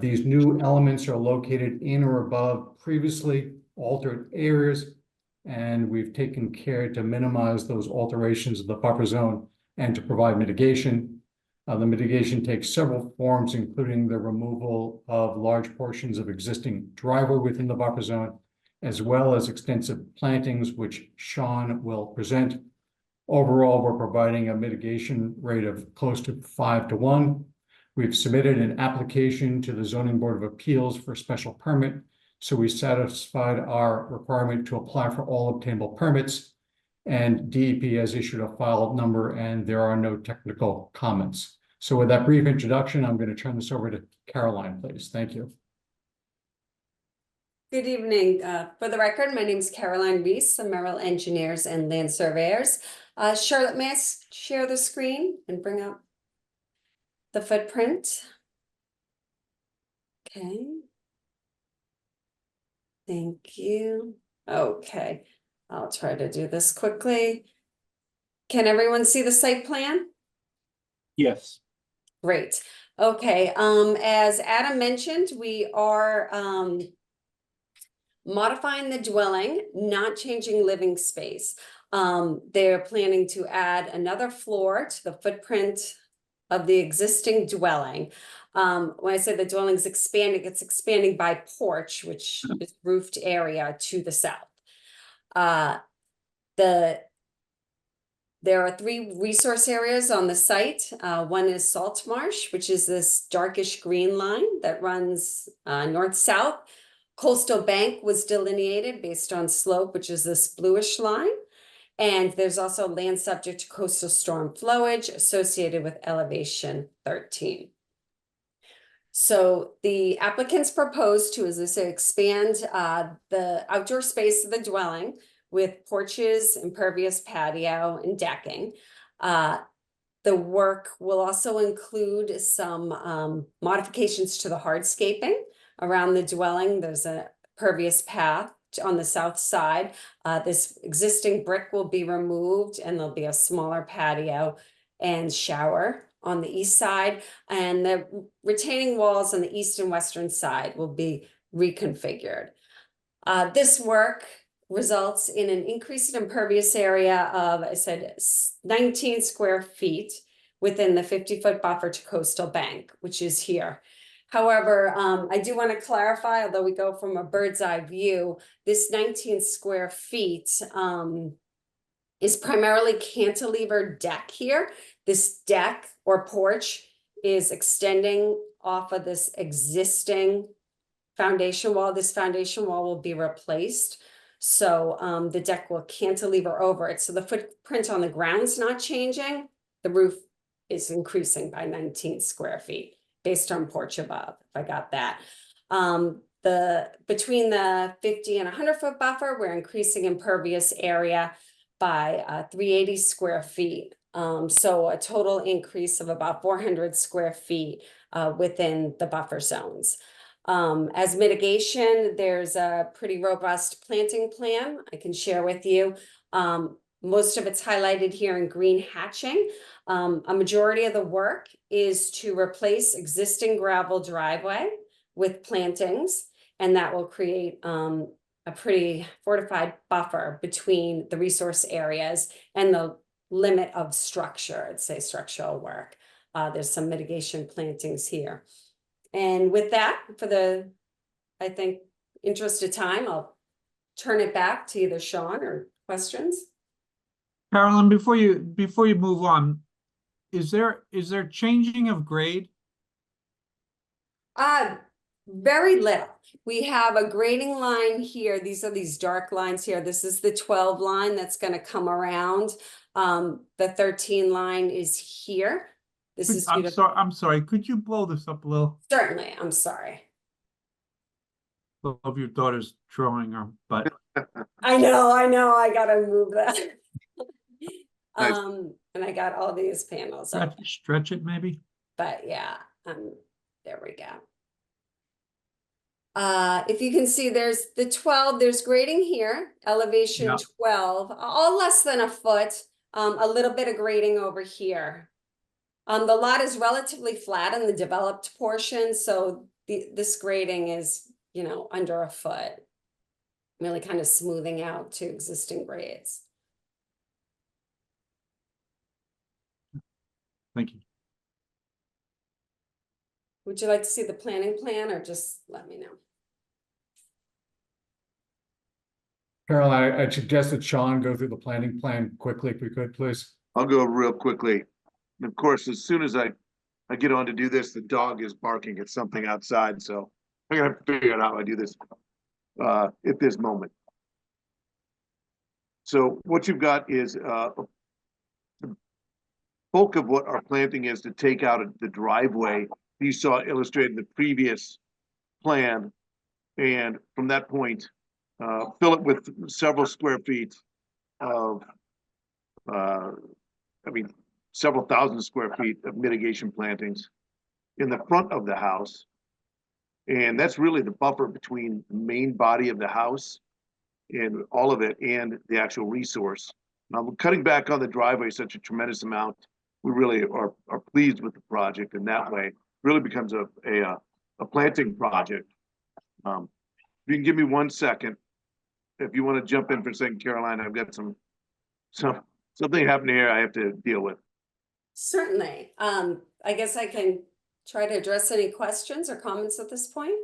[SPEAKER 6] These new elements are located in or above previously altered areas, and we've taken care to minimize those alterations of the buffer zone and to provide mitigation. The mitigation takes several forms, including the removal of large portions of existing driveway within the buffer zone, as well as extensive plantings, which Sean will present. Overall, we're providing a mitigation rate of close to 5 to 1. We've submitted an application to the Zoning Board of Appeals for a special permit, so we satisfied our requirement to apply for all obtainable permits, and DEP has issued a file number and there are no technical comments. So with that brief introduction, I'm going to turn this over to Caroline, please. Thank you.
[SPEAKER 17] Good evening. For the record, my name is Caroline Reese of Merrill Engineers and Land Surveyors. Charlotte, may I share the screen and bring up the footprint? Okay. Thank you. Okay, I'll try to do this quickly. Can everyone see the site plan?
[SPEAKER 1] Yes.
[SPEAKER 17] Great. Okay, as Adam mentioned, we are modifying the dwelling, not changing living space. They're planning to add another floor to the footprint of the existing dwelling. When I say the dwelling's expanding, it's expanding by porch, which is roofed area to the south. There are 3 resource areas on the site. One is Salt Marsh, which is this darkish green line that runs north-south. Coastal Bank was delineated based on slope, which is this bluish line. And there's also land subject to coastal storm flowage associated with elevation 13. So the applicants propose to, as I say, expand the outdoor space of the dwelling with porches, impervious patio, and decking. The The work will also include some modifications to the hardscaping around the dwelling. There's a pervious path on the south side. This existing brick will be removed and there'll be a smaller patio and shower on the east side. And the retaining walls on the east and western side will be reconfigured. This work results in an increase in impervious area of, I said, 19 square feet within the 50-foot buffer to coastal bank, which is here. However, I do want to clarify, although we go from a bird's eye view, this 19 square feet is primarily cantilever deck here. This deck or porch is extending off of this existing foundation wall. This foundation wall will be replaced. So the deck will cantilever over it. So the footprint on the ground's not changing. The roof is increasing by 19 square feet based on porch above, if I got that. Between the 50 and 100-foot buffer, we're increasing impervious area by 380 square feet. So a total increase of about 400 square feet within the buffer zones. As mitigation, there's a pretty robust planting plan I can share with you. Most of it's highlighted here in green hatching. A majority of the work is to replace existing gravel driveway with plantings, and that will create a pretty fortified buffer between the resource areas and the limit of structure, I'd say structural work. There's some mitigation plantings here. And with that, for the, I think, interest of time, I'll turn it back to either Sean or questions.
[SPEAKER 3] Carolyn, before you move on, is there changing of grade?
[SPEAKER 17] Very little. We have a grading line here. These are these dark lines here. This is the 12 line that's going to come around. The 13 line is here. This is.
[SPEAKER 3] I'm sorry. Could you blow this up a little?
[SPEAKER 17] Certainly. I'm sorry.
[SPEAKER 3] Love your daughter's drawing her butt.
[SPEAKER 17] I know. I gotta move that.
[SPEAKER 13] Nice.
[SPEAKER 17] And I got all these panels up.
[SPEAKER 3] Stretch it maybe.
[SPEAKER 17] But yeah, there we go. If you can see, there's the 12, there's grading here, elevation 12, all less than a foot, a little bit of grading over here. The lot is relatively flat in the developed portion, so this grading is, under a foot, really kind of smoothing out to existing grades.
[SPEAKER 3] Thank you.
[SPEAKER 17] Would you like to see the planning plan or just let me know?
[SPEAKER 6] Carol, I'd suggest that Sean go through the planning plan quickly, if we could, please.
[SPEAKER 18] I'll go real quickly. And of course, as soon as I get on to do this, the dog is barking at something outside, so I'm gonna have to figure out how I do this at this moment. So what you've got is the bulk of what our planting is to take out the driveway you saw illustrated in the previous plan, and from that point, fill it with several square feet of, several thousand square feet of mitigation plantings in the front of the house. And that's really the buffer between the main body of the house and all of it and the actual resource. Now, cutting back on the driveway such a tremendous amount, we really are pleased with the project, and that way really becomes a planting project. If you can give me 1 second, if you want to jump in for a second, Caroline, I've got something happening here I have to deal with.
[SPEAKER 17] Certainly. I guess I can try to address any questions or comments at this point.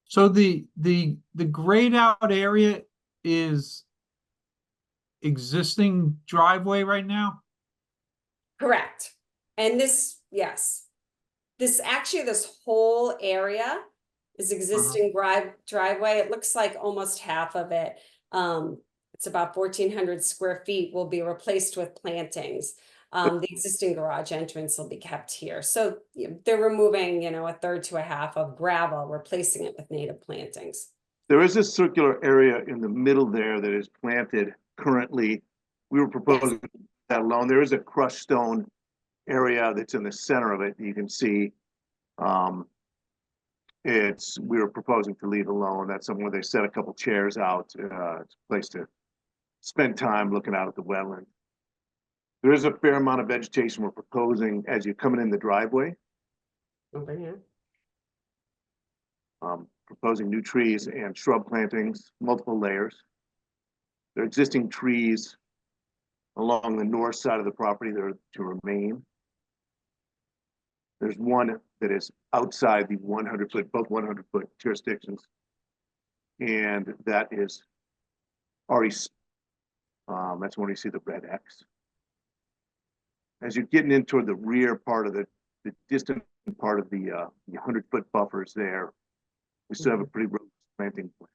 [SPEAKER 3] So the grayed out area is existing driveway right now?
[SPEAKER 17] Correct. And this whole area is existing driveway. It looks like almost half of it. It's about 1,400 square feet will be replaced with plantings. The existing garage entrance will be kept here. So they're removing, a third to a half of gravel, replacing it with native plantings.
[SPEAKER 18] There is a circular area in the middle there that is planted currently. We were proposing that alone. There is a crushed stone area that's in the center of it. You can see we were proposing to leave alone. That's somewhere they set a couple chairs out. It's a place to spend time looking out at the wetland. There is a fair amount of vegetation we're proposing as you're coming in the driveway.
[SPEAKER 17] Over here.
[SPEAKER 18] Proposing new trees and shrub plantings, multiple layers. There are existing trees along the north side of the property that are to remain. There's one that is outside the 100-foot, both 100-foot jurisdictions. And that is already, that's when you see the red X. As you're getting in toward the rear part of the distant part of the 100-foot buffers there, we still have a pretty robust planting plan.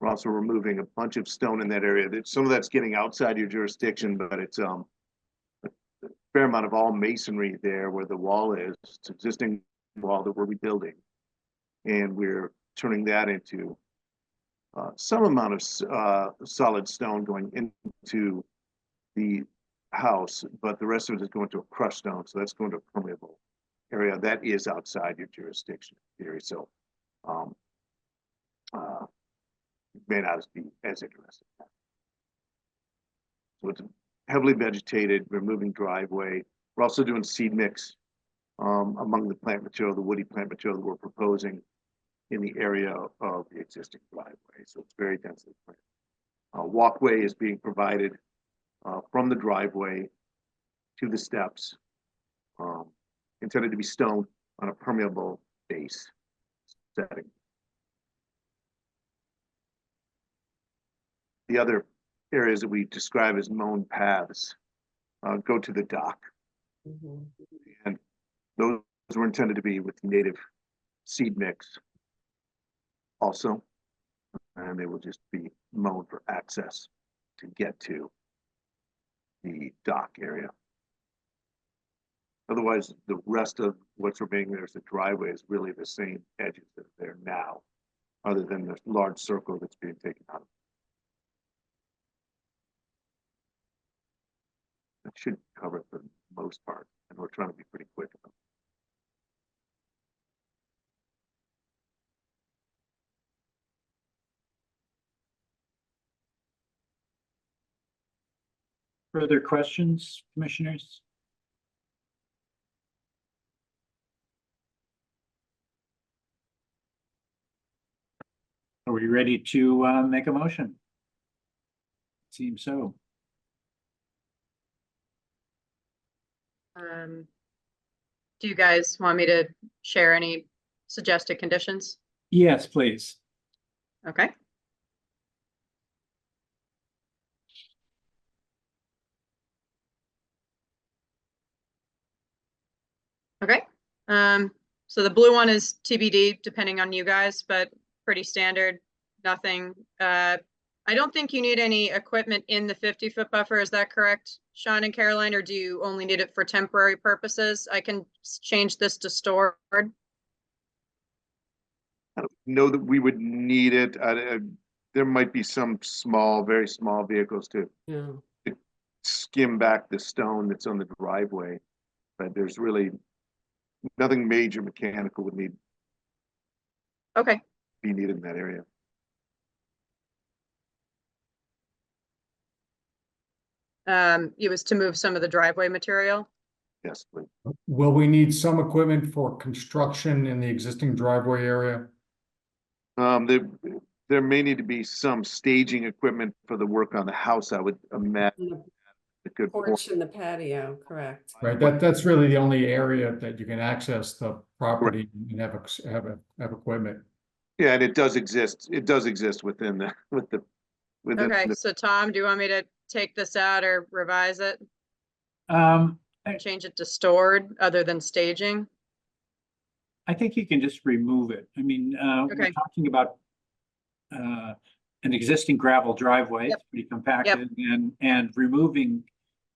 [SPEAKER 18] We're also removing a bunch of stone in that area. Some of that's getting outside your jurisdiction, but it's a fair amount of all masonry there where the wall is. It's existing wall that we're rebuilding. And we're turning that into some amount of solid stone going into the house, but the rest of it is going to a crushed stone. So that's going to a permeable area that is outside your jurisdiction theory. So may not be as interesting. So it's heavily vegetated, removing driveway. We're also doing seed mix among the plant material, the woody plant material that we're proposing in the area of the existing driveway. So it's very densely planted. Walkway is being provided from the driveway to the steps, intended to be stone on a permeable base setting. The other areas that we describe as mown paths go to the dock. And those were intended to be with native seed mix also. And they will just be mown for access to get to the dock area. Otherwise, the rest of what's remaining there is the driveway is really the same edges that are there now, other than the large circle that's being taken out. That should cover it for the most part, and we're trying to be pretty quick about it.
[SPEAKER 1] Further questions, commissioners? Are we ready to make a motion? Seems so.
[SPEAKER 5] Do you guys want me to share any suggested conditions?
[SPEAKER 1] Yes, please.
[SPEAKER 5] Okay. Okay, so the blue one is TBD, depending on you guys, but pretty standard, nothing. I don't think you need any equipment in the 50-foot buffer, is that correct, Sean and Caroline, or do you only need it for temporary purposes? I can change this to stored.
[SPEAKER 18] I don't know that we would need it. There might be some small, very small vehicles to skim back the stone that's on the driveway, but there's really nothing major mechanical would be needed in that area.
[SPEAKER 5] It was to move some of the driveway material.
[SPEAKER 18] Yes, please.
[SPEAKER 19] Will we need some equipment for construction in the existing driveway area?
[SPEAKER 18] There may need to be some staging equipment for the work on the house, I would imagine. A good
[SPEAKER 17] Porch and the patio, correct.
[SPEAKER 19] Right, that's really the only area that you can access the property and have equipment.
[SPEAKER 18] Yeah, and it does exist. It does exist within the
[SPEAKER 5] Okay, so Tom, do you want me to take this out or revise it? Change it to stored other than staging?
[SPEAKER 1] I think you can just remove it. I mean, we're talking about an existing gravel driveway, it's pretty compacted, and removing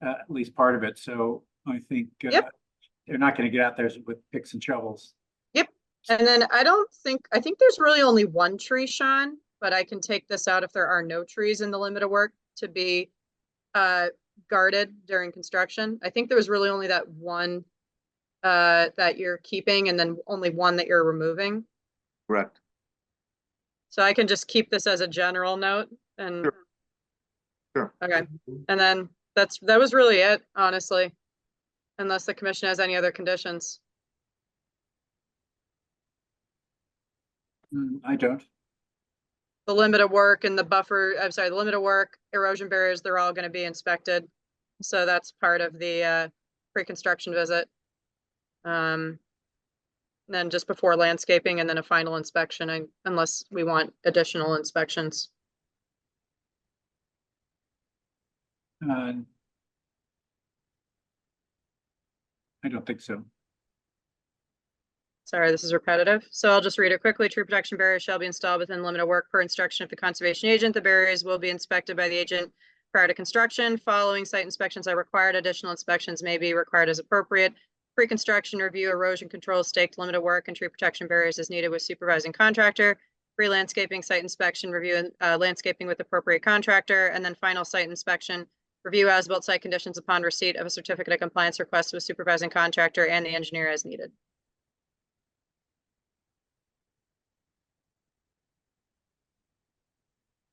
[SPEAKER 1] at least part of it. So I think they're not going to get out there with picks and shovels.
[SPEAKER 5] Yep. And then I think there's really only one tree, Sean, but I can take this out if there are no trees in the limit of work to be guarded during construction. I think there was really only that one that you're keeping and then only one that you're removing.
[SPEAKER 18] Correct.
[SPEAKER 5] So I can just keep this as a general note and.
[SPEAKER 18] Sure.
[SPEAKER 5] Okay. And then that was really it, honestly. Unless the commission has any other conditions.
[SPEAKER 1] I don't.
[SPEAKER 5] The limit of work and the buffer, I'm sorry, the limit of work, erosion barriers, they're all going to be inspected. So that's part of the pre-construction visit. Then just before landscaping and then a final inspection, unless we want additional inspections.
[SPEAKER 1] I don't think so.
[SPEAKER 5] Sorry, this is repetitive. So I'll just read it quickly. Tree protection barriers shall be installed within the limit of work per instruction of the conservation agent. The barriers will be inspected by the agent prior to construction. Following site inspections are required. Additional inspections may be required as appropriate. Pre-construction review, erosion control, staked limit of work, and tree protection barriers is needed with supervising contractor. Pre-landscaping, site inspection, review landscaping with appropriate contractor, and then final site inspection. Review as-built site conditions upon receipt of a certificate of compliance request with supervising contractor and the engineer as needed.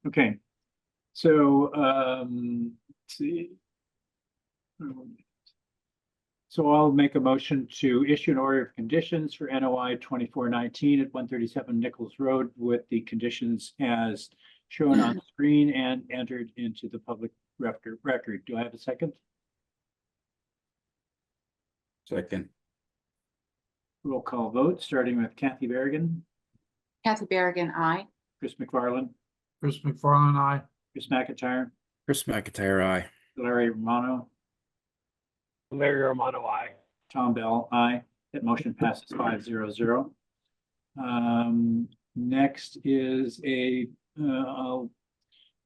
[SPEAKER 1] Okay, so let's see. So I'll make a motion to issue an order of conditions for NOI 2419 at 137 Nichols Road with the conditions as shown on the screen and entered into the public record. Do I have a second?
[SPEAKER 9] Second.
[SPEAKER 1] Roll call vote, starting with Kathy Berrigan,
[SPEAKER 2] Kathy Berrigan, aye.
[SPEAKER 1] Chris McFarland,
[SPEAKER 3] Chris McFarland, aye.
[SPEAKER 1] Chris McIntyre,
[SPEAKER 9] Chris McIntyre, aye.
[SPEAKER 1] Larry Romano,
[SPEAKER 4] Larry Romano, aye.
[SPEAKER 1] Tom Bell, aye. That motion passes 5-0-0. Next is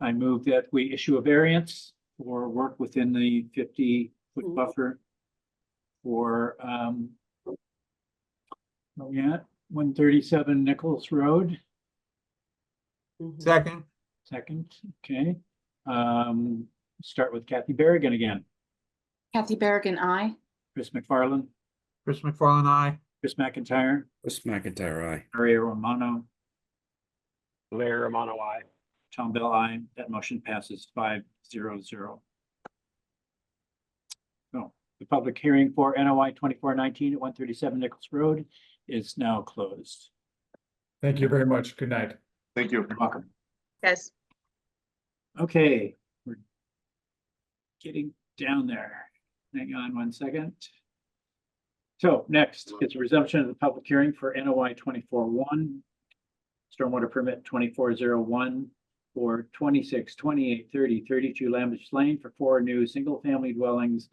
[SPEAKER 1] I move that we issue a variance for work within the 50-foot buffer for 137 Nichols Road.
[SPEAKER 3] Second.
[SPEAKER 1] Second, okay. Start with Kathy Berrigan again.
[SPEAKER 2] Kathy Berrigan, aye.
[SPEAKER 1] Chris McFarland,
[SPEAKER 3] Chris McFarland, aye.
[SPEAKER 1] Chris McIntyre,
[SPEAKER 9] Chris McIntyre, aye.
[SPEAKER 1] Maria Romano,
[SPEAKER 4] Larry Romano, aye.
[SPEAKER 1] Tom Bell, aye. That motion passes 5-0-0. So the public hearing for NOI 2419 at 137 Nichols Road is now closed.
[SPEAKER 19] Thank you very much. Good night.
[SPEAKER 18] Thank you.
[SPEAKER 1] You're welcome.
[SPEAKER 5] Guys.
[SPEAKER 1] Okay, we're getting down there. Hang on one second. So next is a resumption of the public hearing for NOI 24-1. Stormwater permit 2401 for 26, 28, 30, 32 Lambish Lane for 4 new single-family dwellings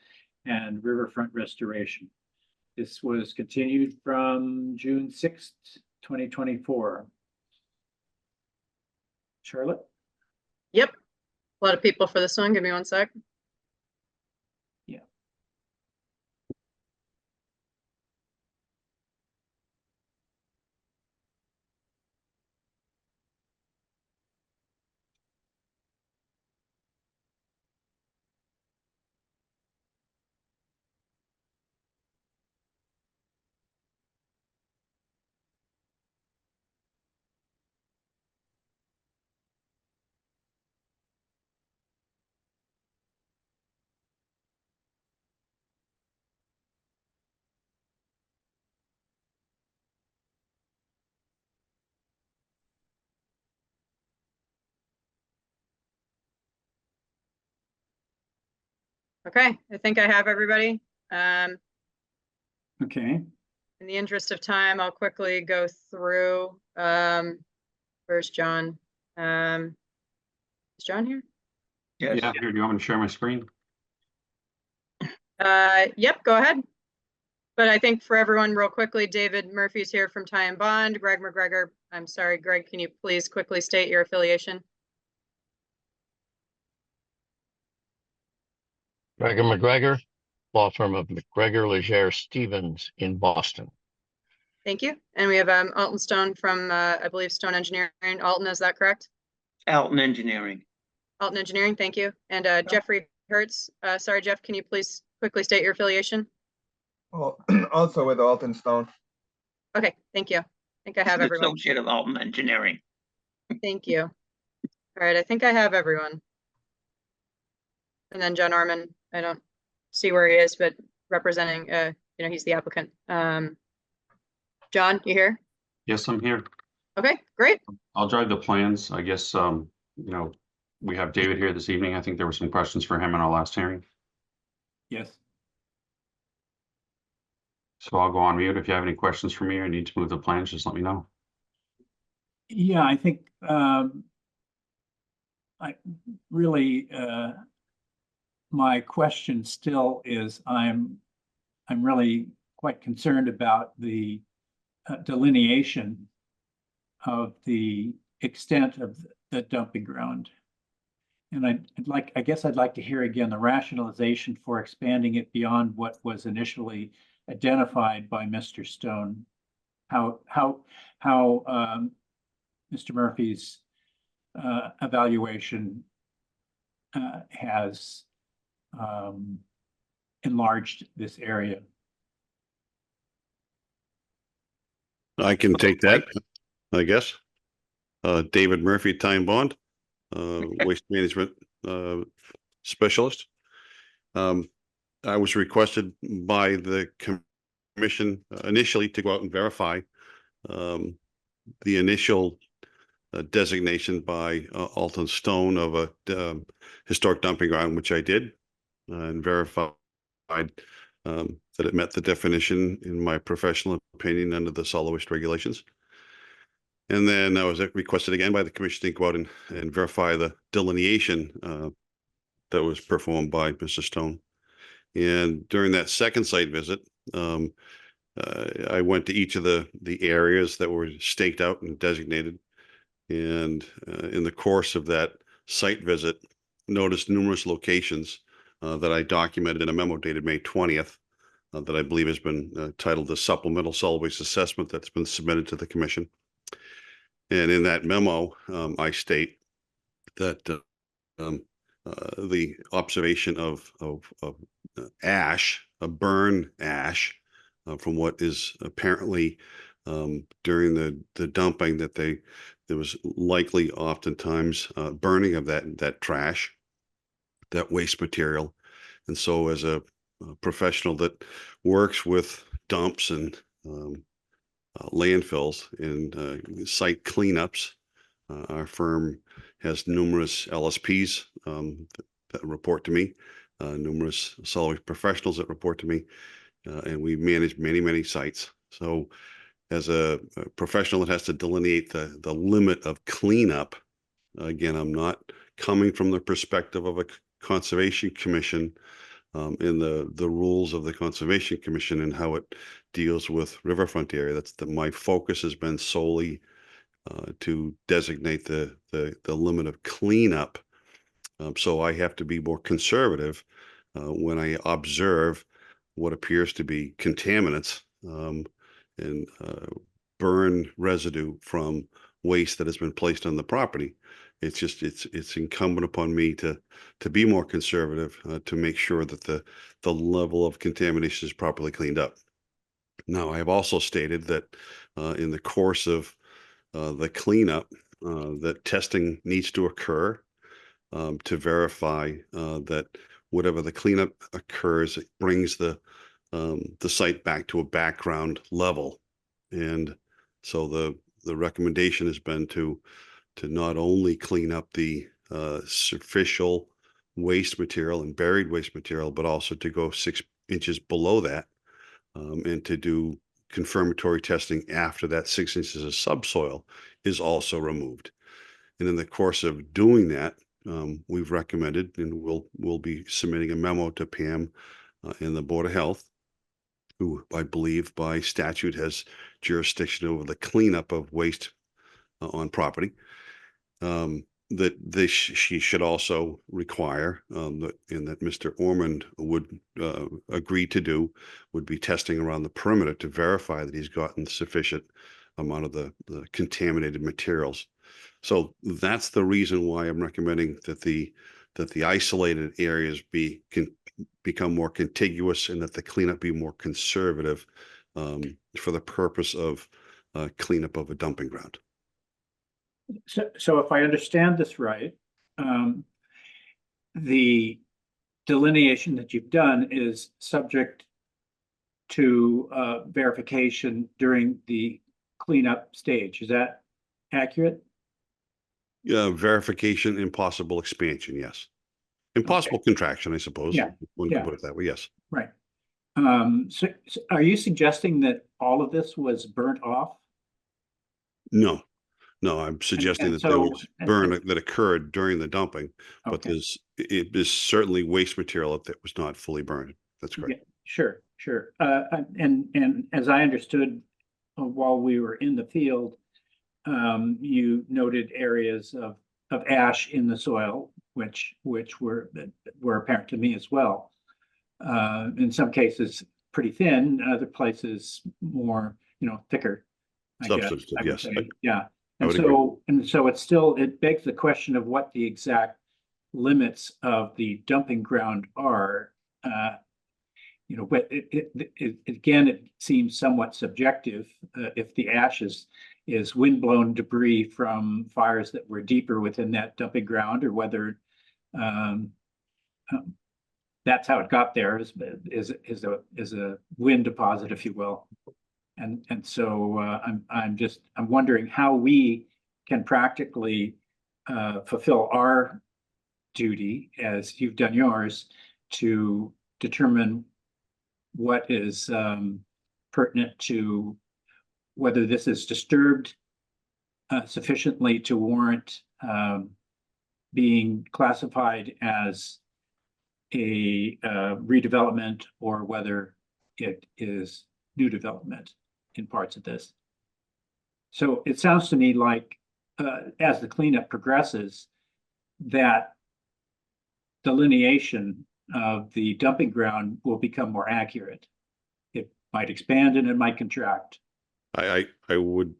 [SPEAKER 1] and riverfront restoration. This was continued from June 6th, 2024. Charlotte?
[SPEAKER 5] Yep. A lot of people for this one. Give me one sec.
[SPEAKER 1] Yeah.
[SPEAKER 5] Okay, I think I have everybody.
[SPEAKER 1] Okay.
[SPEAKER 5] In the interest of time, I'll quickly go through. Where's John? Is John here?
[SPEAKER 16] Yeah, here, do you want me to share my screen?
[SPEAKER 5] Yep, go ahead. But I think for everyone, real quickly, David Murphy's here from Ty and Bond. Greg McGregor, I'm sorry, Greg, can you please quickly state your affiliation?
[SPEAKER 20] Gregor McGregor, law firm of McGregor, Legere, Stevens in Boston.
[SPEAKER 5] Thank you. And we have Alton Stone from, I believe, Stone Engineering. Alton, is that correct?
[SPEAKER 21] Alton Engineering.
[SPEAKER 5] Alton Engineering, thank you. And Jeffrey Hertz. Sorry, Jeff, can you please quickly state your affiliation?
[SPEAKER 22] Well, also with Alton Stone.
[SPEAKER 5] Okay, thank you. I think I have everyone.
[SPEAKER 21] Associate of Alton Engineering.
[SPEAKER 5] Thank you. All right, I think I have everyone. And then John Orman, I don't see where he is, but representing, he's the applicant. John, you here?
[SPEAKER 23] Yes, I'm here.
[SPEAKER 5] Okay, great.
[SPEAKER 23] I'll drive the plans. I guess, we have David here this evening. I think there were some questions for him in our last hearing.
[SPEAKER 1] Yes.
[SPEAKER 23] So I'll go on mute. If you have any questions for me or need to move the plans, just let me know.
[SPEAKER 1] Yeah, I think I really my question still is I'm really quite concerned about the delineation of the extent of the dumping ground. And I guess I'd like to hear again the rationalization for expanding it beyond what was initially identified by Mr. Stone. How Mr. Murphy's evaluation has enlarged this area.
[SPEAKER 24] I can take that, I guess. David Murphy, Time Bond, Waste Management Specialist. I was requested by the commission initially to go out and verify the initial designation by Alton Stone of a historic dumping ground, which I did, and verified that it met the definition in my professional opinion under the solid waste regulations. And then I was requested again by the commission to go out and verify the delineation that was performed by Mr. Stone. And during that second site visit, I went to each of the areas that were staked out and designated. And in the course of that site visit, noticed numerous locations that I documented in a memo dated May 20th that I believe has been titled the Supplemental Solid Waste Assessment that's been submitted to the commission. And in that memo, I state that the observation of ash, a burn ash, from what is apparently during the dumping, that there was likely oftentimes burning of that trash, that waste material. And so as a professional that works with dumps and landfills and site cleanups, our firm has numerous LSPs that report to me, numerous solid waste professionals that report to me, and we manage many sites. So as a professional that has to delineate the limit of cleanup, again, I'm not coming from the perspective of a conservation commission in the rules of the Conservation Commission and how it deals with riverfront area. That's my focus has been solely to designate the limit of cleanup. So I have to be more conservative when I observe what appears to be contaminants and burn residue from waste that has been placed on the property. It's just it's incumbent upon me to be more conservative to make sure that the level of contamination is properly cleaned up. Now, I have also stated that in the course of the cleanup, that testing needs to occur to verify that whatever the cleanup occurs, it brings the site back to a background level. And so the recommendation has been to not only clean up the superficial waste material and buried waste material, but also to go 6 inches below that and to do confirmatory testing after that 6 inches of subsoil is also removed. And in the course of doing that, we've recommended, and we'll be submitting a memo to Pam and the Board of Health, who I believe by statute has jurisdiction over the cleanup of waste on property. she should also require, and that Mr. Ormond would agree to do, would be testing around the perimeter to verify that he's gotten sufficient amount of the contaminated materials. So that's the reason why I'm recommending that the isolated areas become more contiguous and that the cleanup be more conservative for the purpose of cleanup of a dumping ground.
[SPEAKER 1] So if I understand this right, the delineation that you've done is subject to verification during the cleanup stage. Is that accurate?
[SPEAKER 24] Verification and possible expansion, yes. Impossible contraction, I suppose.
[SPEAKER 1] Yeah,
[SPEAKER 24] One
[SPEAKER 1] yeah.
[SPEAKER 24] could put it that way, yes.
[SPEAKER 1] Right. So are you suggesting that all of this was burnt off?
[SPEAKER 24] No, I'm suggesting
[SPEAKER 1] and
[SPEAKER 24] that there
[SPEAKER 1] so-
[SPEAKER 24] was burn that occurred during the dumping, but
[SPEAKER 1] Okay.
[SPEAKER 24] it is certainly waste material that was not fully burned. That's
[SPEAKER 1] Yeah,
[SPEAKER 24] correct.
[SPEAKER 1] sure. And as I understood, while we were in the field, you noted areas of ash in the soil, which were apparent to me as well. In some cases, pretty thin, in other places more, thicker. I guess
[SPEAKER 24] Substantive,
[SPEAKER 1] I would
[SPEAKER 24] yes.
[SPEAKER 1] say. Yeah.
[SPEAKER 24] I
[SPEAKER 1] And
[SPEAKER 24] would
[SPEAKER 1] so it begs the question of what the exact limits of the dumping ground are. But again, it seems somewhat subjective if the ash is windblown debris from fires that were deeper within that dumping ground, or whether that's how it got there is a wind deposit, if you will. And so I'm wondering how we can practically fulfill our duty, as you've done yours, to determine what is pertinent to whether this is disturbed sufficiently to warrant being classified as a redevelopment, or whether it is new development in parts of this. So it sounds to me like as the cleanup progresses, that delineation of the dumping ground will become more accurate. It might expand and it might contract.
[SPEAKER 24] I would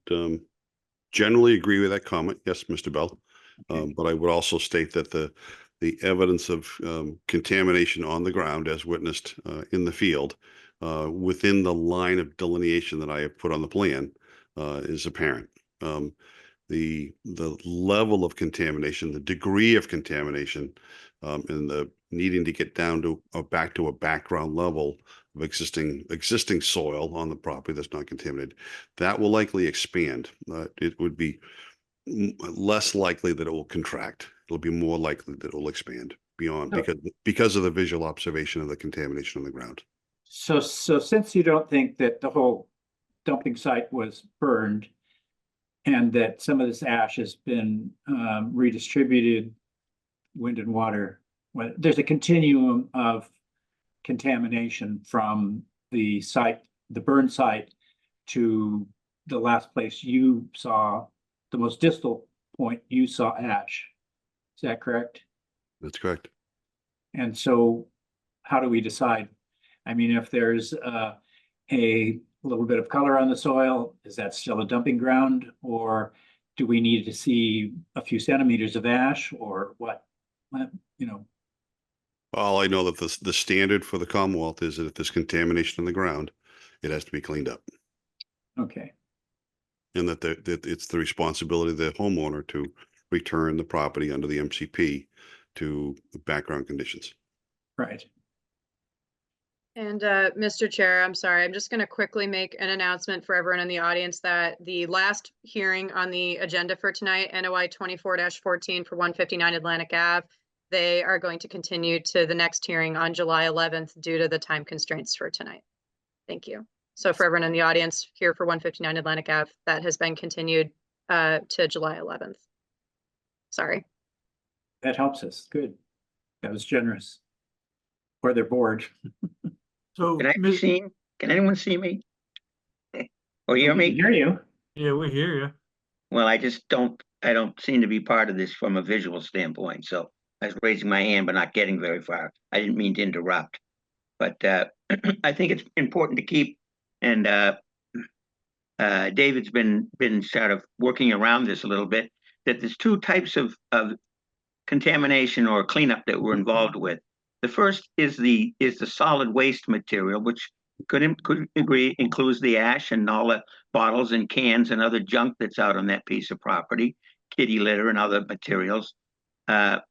[SPEAKER 24] generally agree with that comment. Yes, Mr. Bell. But I would also state that the evidence of contamination on the ground, as witnessed in the field, within the line of delineation that I have put on the plan, is apparent. The level of contamination, the degree of contamination, and the needing to get down to back to a background level of existing soil on the property that's not contaminated, that will likely expand. It would be less likely that it will contract. It'll be more likely that it will expand beyond, because of the visual observation of the contamination on the ground.
[SPEAKER 1] So since you don't think that the whole dumping site was burned, and that some of this ash has been redistributed, wind and water, there's a continuum of contamination from the site, the burn site, to the last place you saw, the most distal point you saw ash. Is that correct?
[SPEAKER 24] That's correct.
[SPEAKER 1] And so how do we decide? I mean, if there's a little bit of color on the soil, is that still a dumping ground? Or do we need to see a few centimeters of ash, or what?
[SPEAKER 24] All I know that the standard for the Commonwealth is that if there's contamination on the ground, it has to be cleaned up.
[SPEAKER 1] Okay.
[SPEAKER 24] And that it's the responsibility of the homeowner to return the property under the MCP to background conditions.
[SPEAKER 1] Right.
[SPEAKER 5] And Mr. Chair, I'm sorry, I'm just going to quickly make an announcement for everyone in the audience that the last hearing on the agenda for tonight, NOI 24-14 for 159 Atlantic Ave, they are going to continue to the next hearing on July 11th due to the time constraints for tonight. Thank you. So for everyone in the audience here for 159 Atlantic Ave, that has been continued to July 11th. Sorry.
[SPEAKER 1] That helps us. Good. That was generous. Or they're bored.
[SPEAKER 3] So,
[SPEAKER 21] Can I be seen? Can anyone see me? Or hear
[SPEAKER 1] We
[SPEAKER 21] me?
[SPEAKER 1] can hear you.
[SPEAKER 3] yeah, we hear you.
[SPEAKER 21] Well, I just don't I don't seem to be part of this from a visual standpoint, so I was raising my hand but not getting very far. I didn't mean to interrupt. But I think it's important to keep, and David's been sort of working around this a little bit, that there's two types of contamination or cleanup that we're involved with. The first is the solid waste material, which could agree includes the ash and all the bottles and cans and other junk that's out on that piece of property, kitty litter and other materials. That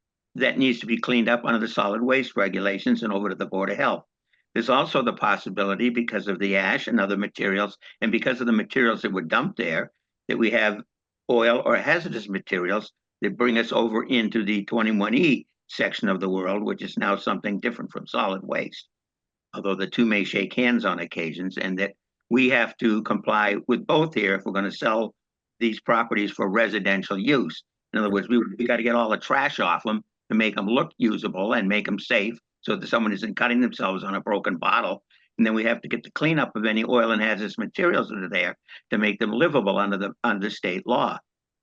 [SPEAKER 21] needs to be cleaned up under the solid waste regulations and over to the Board of Health. There's also the possibility, because of the ash and other materials, and because of the materials that were dumped there, that we have oil or hazardous materials that bring us over into the 21E section of the world, which is now something different from solid waste. Although the two may shake hands on occasions, and that we have to comply with both here if we're going to sell these properties for residential use. In other words, we got to get all the trash off them to make them look usable and make them safe, so that someone isn't cutting themselves on a broken bottle. And then we have to get the cleanup of any oil and hazardous materials that are there to make them livable under state law,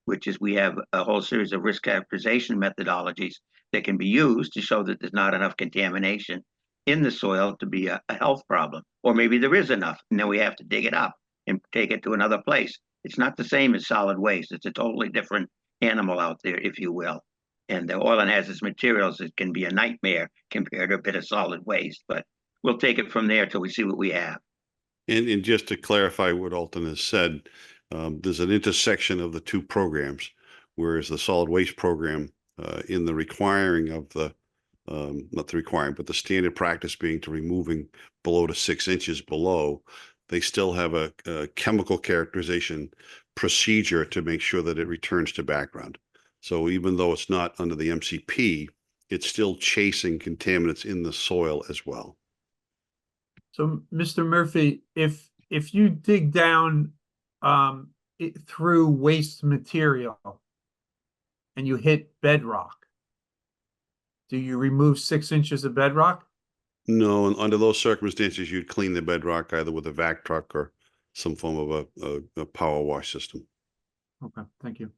[SPEAKER 21] which is we have a whole series of risk characterization methodologies that can be used to show that there's not enough contamination in the soil to be a health problem. Or maybe there is enough, and then we have to dig it up and take it to another place. It's not the same as solid waste. It's a totally different animal out there, if you will. And the oil and hazardous materials, it can be a nightmare compared to a bit of solid waste, but we'll take it from there till we see what we have.
[SPEAKER 24] And just to clarify what Alton has said, there's an intersection of the two programs, whereas the solid waste program, in the requiring of the, not the requiring, but the standard practice being to removing below to 6 inches below, they still have a chemical characterization procedure to make sure that it returns to background. So even though it's not under the MCP, it's still chasing contaminants in the soil as well.
[SPEAKER 3] So, Mr. Murphy, if you dig down through waste material and you hit bedrock, do you remove 6 inches of bedrock?
[SPEAKER 24] No, and under those circumstances, you'd clean the bedrock either with a vac truck or some form of a power wash system.
[SPEAKER 3] Okay, thank you.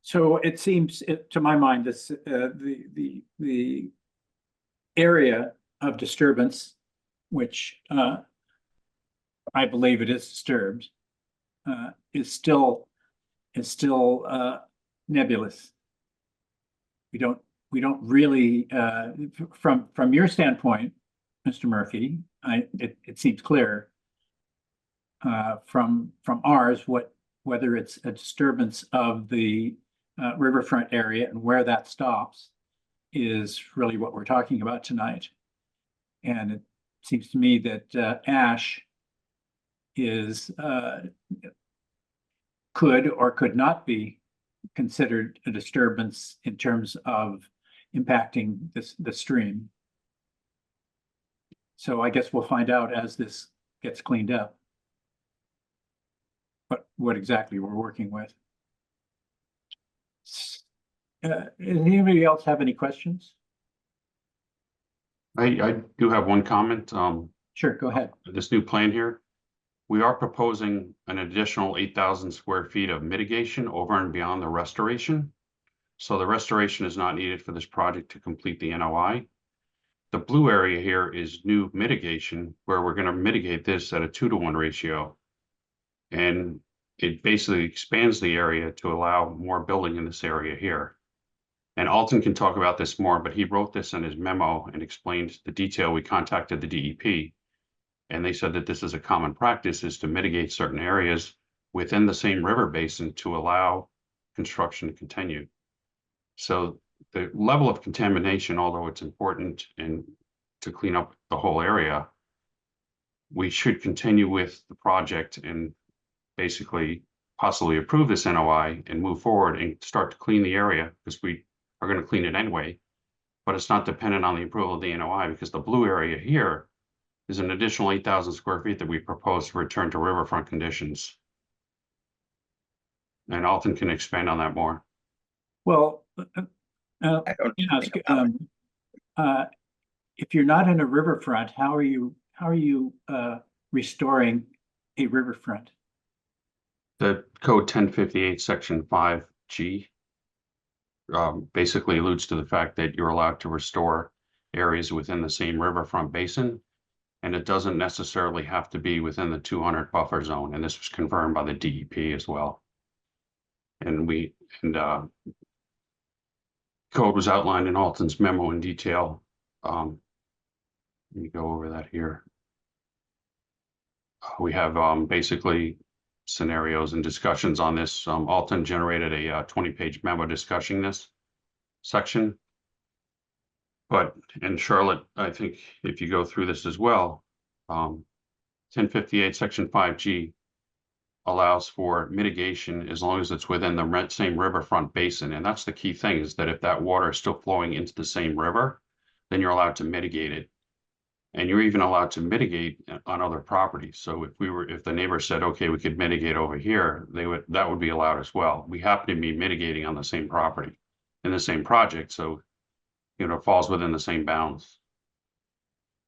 [SPEAKER 1] So it seems, to my mind, this the area of disturbance, which I believe it is disturbed, is still nebulous. We don't really, from your standpoint, Mr. Murphy, it seems clear. From ours, whether it's a disturbance of the riverfront area and where that stops is really what we're talking about tonight. And it seems to me that ash is could or could not be considered a disturbance in terms of impacting the stream. So I guess we'll find out as this gets cleaned up what exactly we're working with. Anybody else have any questions?
[SPEAKER 23] I do have one comment.
[SPEAKER 1] Sure, go ahead.
[SPEAKER 23] This new plan here, we are proposing an additional 8,000 square feet of mitigation over and beyond the restoration. So the restoration is not needed for this project to complete the NOI. The blue area here is new mitigation, where we're going to mitigate this at a 2-to-1 ratio. And it basically expands the area to allow more building in this area here. And Alton can talk about this more, but he wrote this in his memo and explained the detail. We contacted the DEP, and they said that this is a common practice, is to mitigate certain areas within the same river basin to allow construction to continue. So the level of contamination, although it's important and to clean up the whole area, we should continue with the project and basically possibly approve this NOI and move forward and start to clean the area, because we are going to clean it anyway. But it's not dependent on the approval of the NOI, because the blue area here is an additional 8,000 square feet that we propose to return to riverfront conditions. And Alton can expand on that more.
[SPEAKER 1] Well, if you're not in a riverfront, how are you restoring a riverfront?
[SPEAKER 23] The code 1058, section 5G basically alludes to the fact that you're allowed to restore areas within the same riverfront basin. And it doesn't necessarily have to be within the 200 buffer zone. And this was confirmed by the DEP as well. And code was outlined in Alton's memo in detail. Let me go over that here. We have basically scenarios and discussions on this. Alton generated a 20-page memo discussing this section. But in Charlotte, I think if you go through this as well, 1058 section 5G allows for mitigation as long as it's within the same riverfront basin. And that's the key thing, is that if that water is still flowing into the same river, then you're allowed to mitigate it. And you're even allowed to mitigate on other properties. So if the neighbor said, okay, we could mitigate over here, that would be allowed as well. We happen to be mitigating on the same property in the same project. So, it falls within the same bounds.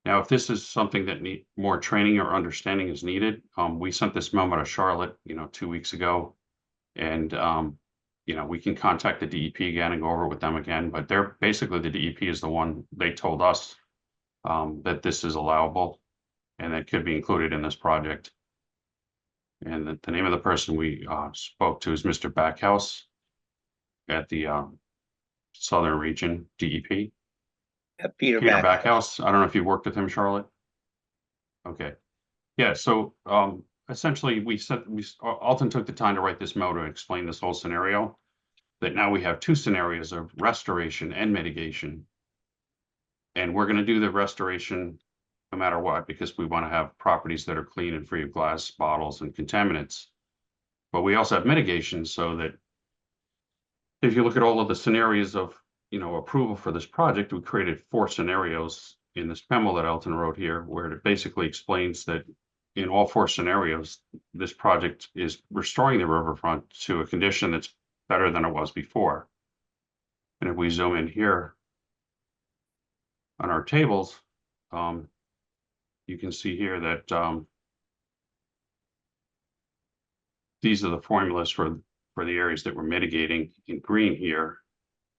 [SPEAKER 23] Now, if this is something that more training or understanding is needed, we sent this memo to Charlotte, 2 weeks ago. And, we can contact the DEP again and go over it with them again, but basically the DEP is the one, they told us that this is allowable and that could be included in this project. And the name of the person we spoke to is Mr. Backhouse at the Southern Region DEP.
[SPEAKER 21] Peter
[SPEAKER 23] Backhouse. I don't know if you worked with him, Charlotte. Okay. Yeah, so essentially Alton took the time to write this memo to explain this whole scenario, that now we have two scenarios of restoration and mitigation. And we're going to do the restoration no matter what, because we want to have properties that are clean and free of glass bottles and contaminants. But we also have mitigation, so that if you look at all of the scenarios of, approval for this project, we created 4 scenarios in this memo that Alton wrote here, where it basically explains that in all 4 scenarios, this project is restoring the riverfront to a condition that's better than it was before. And if we zoom in here on our tables, you can see here that these are the formulas for the areas that we're mitigating in green here.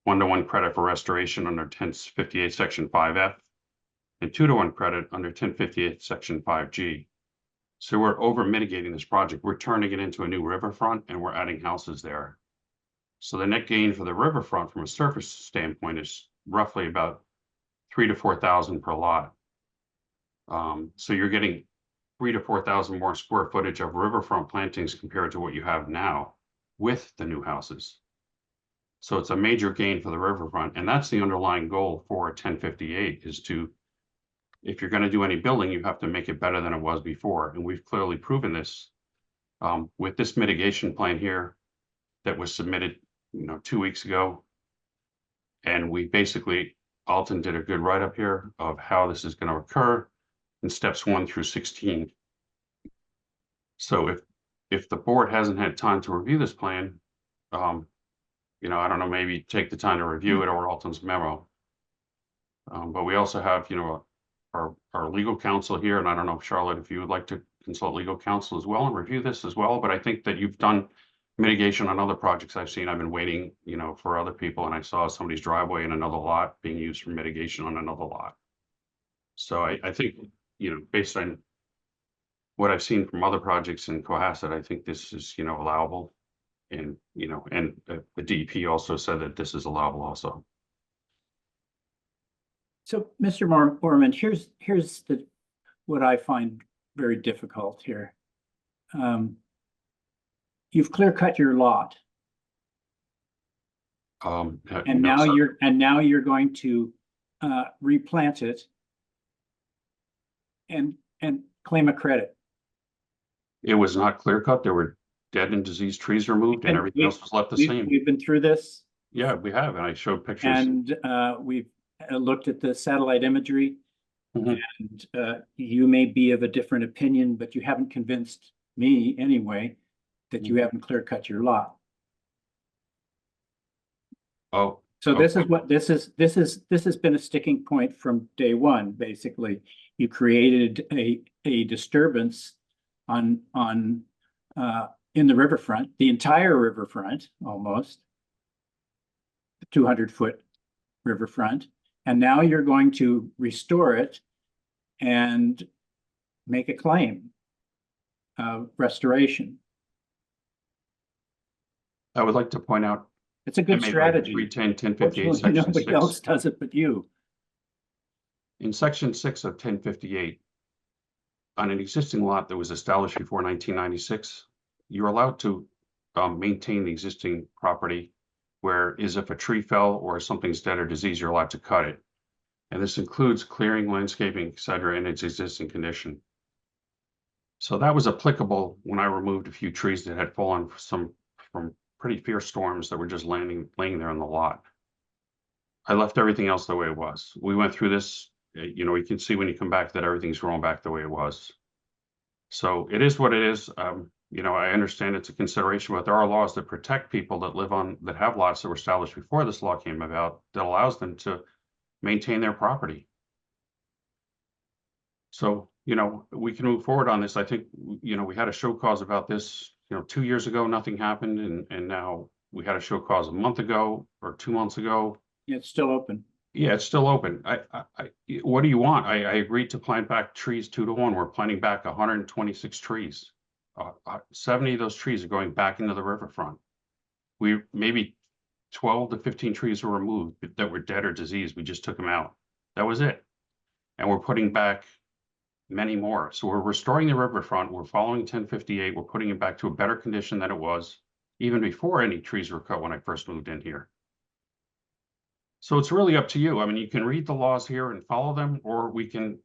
[SPEAKER 23] 1-to-1 credit for restoration under 1058 section 5F, and 2-to-1 credit under 1058 section 5G. So we're over mitigating this project. We're turning it into a new riverfront and we're adding houses there. So the net gain for the riverfront from a surface standpoint is roughly about 3,000 to 4,000 per lot. So you're getting 3,000 to 4,000 more square footage of riverfront plantings compared to what you have now with the new houses. So it's a major gain for the riverfront, and that's the underlying goal for 1058, is to, if you're going to do any building, you have to make it better than it was before. And we've clearly proven this with this mitigation plan here that was submitted, 2 weeks ago. And we basically, Alton did a good write-up here of how this is going to occur in steps 1 through 16. So if the board hasn't had time to review this plan, I don't know, maybe take the time to review it or Alton's memo. But we also have, our legal counsel here, and I don't know, Charlotte, if you would like to consult legal counsel as well and review this as well. But I think that you've done mitigation on other projects I've seen. I've been waiting, for other people, and I saw somebody's driveway in another lot being used for mitigation on another lot. So I think, based on what I've seen from other projects in Cohasset, I think this is, allowable. And, the DEP also said that this is allowable also.
[SPEAKER 1] So, Mr. Mormon, here's what I find very difficult here. You've clear cut your lot. And now you're going to replant it and claim a credit.
[SPEAKER 23] It was not clear cut. There were dead and diseased trees removed, and everything else was left the same.
[SPEAKER 1] We've been through this.
[SPEAKER 23] Yeah, we have, and I showed pictures.
[SPEAKER 1] And we've looked at the satellite imagery. And you may be of a different opinion, but you haven't convinced me anyway that you haven't clear cut your lot.
[SPEAKER 23] Oh.
[SPEAKER 1] So this is what this has been a sticking point from day one. Basically, you created a disturbance in the riverfront, the entire riverfront, almost. 200-foot riverfront, and now you're going to restore it and make a claim of restoration.
[SPEAKER 23] I would like to point out.
[SPEAKER 1] It's a good strategy.
[SPEAKER 23] 310, 1058,
[SPEAKER 1] Fortunately,
[SPEAKER 23] section
[SPEAKER 1] nobody
[SPEAKER 23] 6.
[SPEAKER 1] else does it but you.
[SPEAKER 23] In section 6 of 1058, on an existing lot that was established before 1996, you're allowed to maintain the existing property, where is if a tree fell or something's dead or diseased, you're allowed to cut it. And this includes clearing, landscaping, et cetera, in its existing condition. So that was applicable when I removed a few trees that had fallen from pretty fierce storms that were just laying there on the lot. I left everything else the way it was. We went through this, you know, you can see when you come back that everything's growing back the way it was. So it is what it is. You know, I understand it's a consideration, but there are laws that protect people that live on, that have lots that were established before this law came about, that allows them to maintain their property. So, you know, we can move forward on this. I think, you know, we had a show cause about this, you know, 2 years ago, nothing happened. And now we had a show cause a month ago or 2 months ago.
[SPEAKER 1] Yeah, it's still open.
[SPEAKER 23] Yeah, it's still open. What do you want? I agreed to plant back trees 2 to 1. We're planting back 126 trees. 70 of those trees are going back into the riverfront. We maybe 12 to 15 trees were removed that were dead or diseased. We just took them out. That was it. And we're putting back many more. So we're restoring the riverfront. We're following 1058. We're putting it back to a better condition than it was even before any trees were cut when I first moved in here. So it's really up to you. I mean, you can read the laws here and follow them, or we can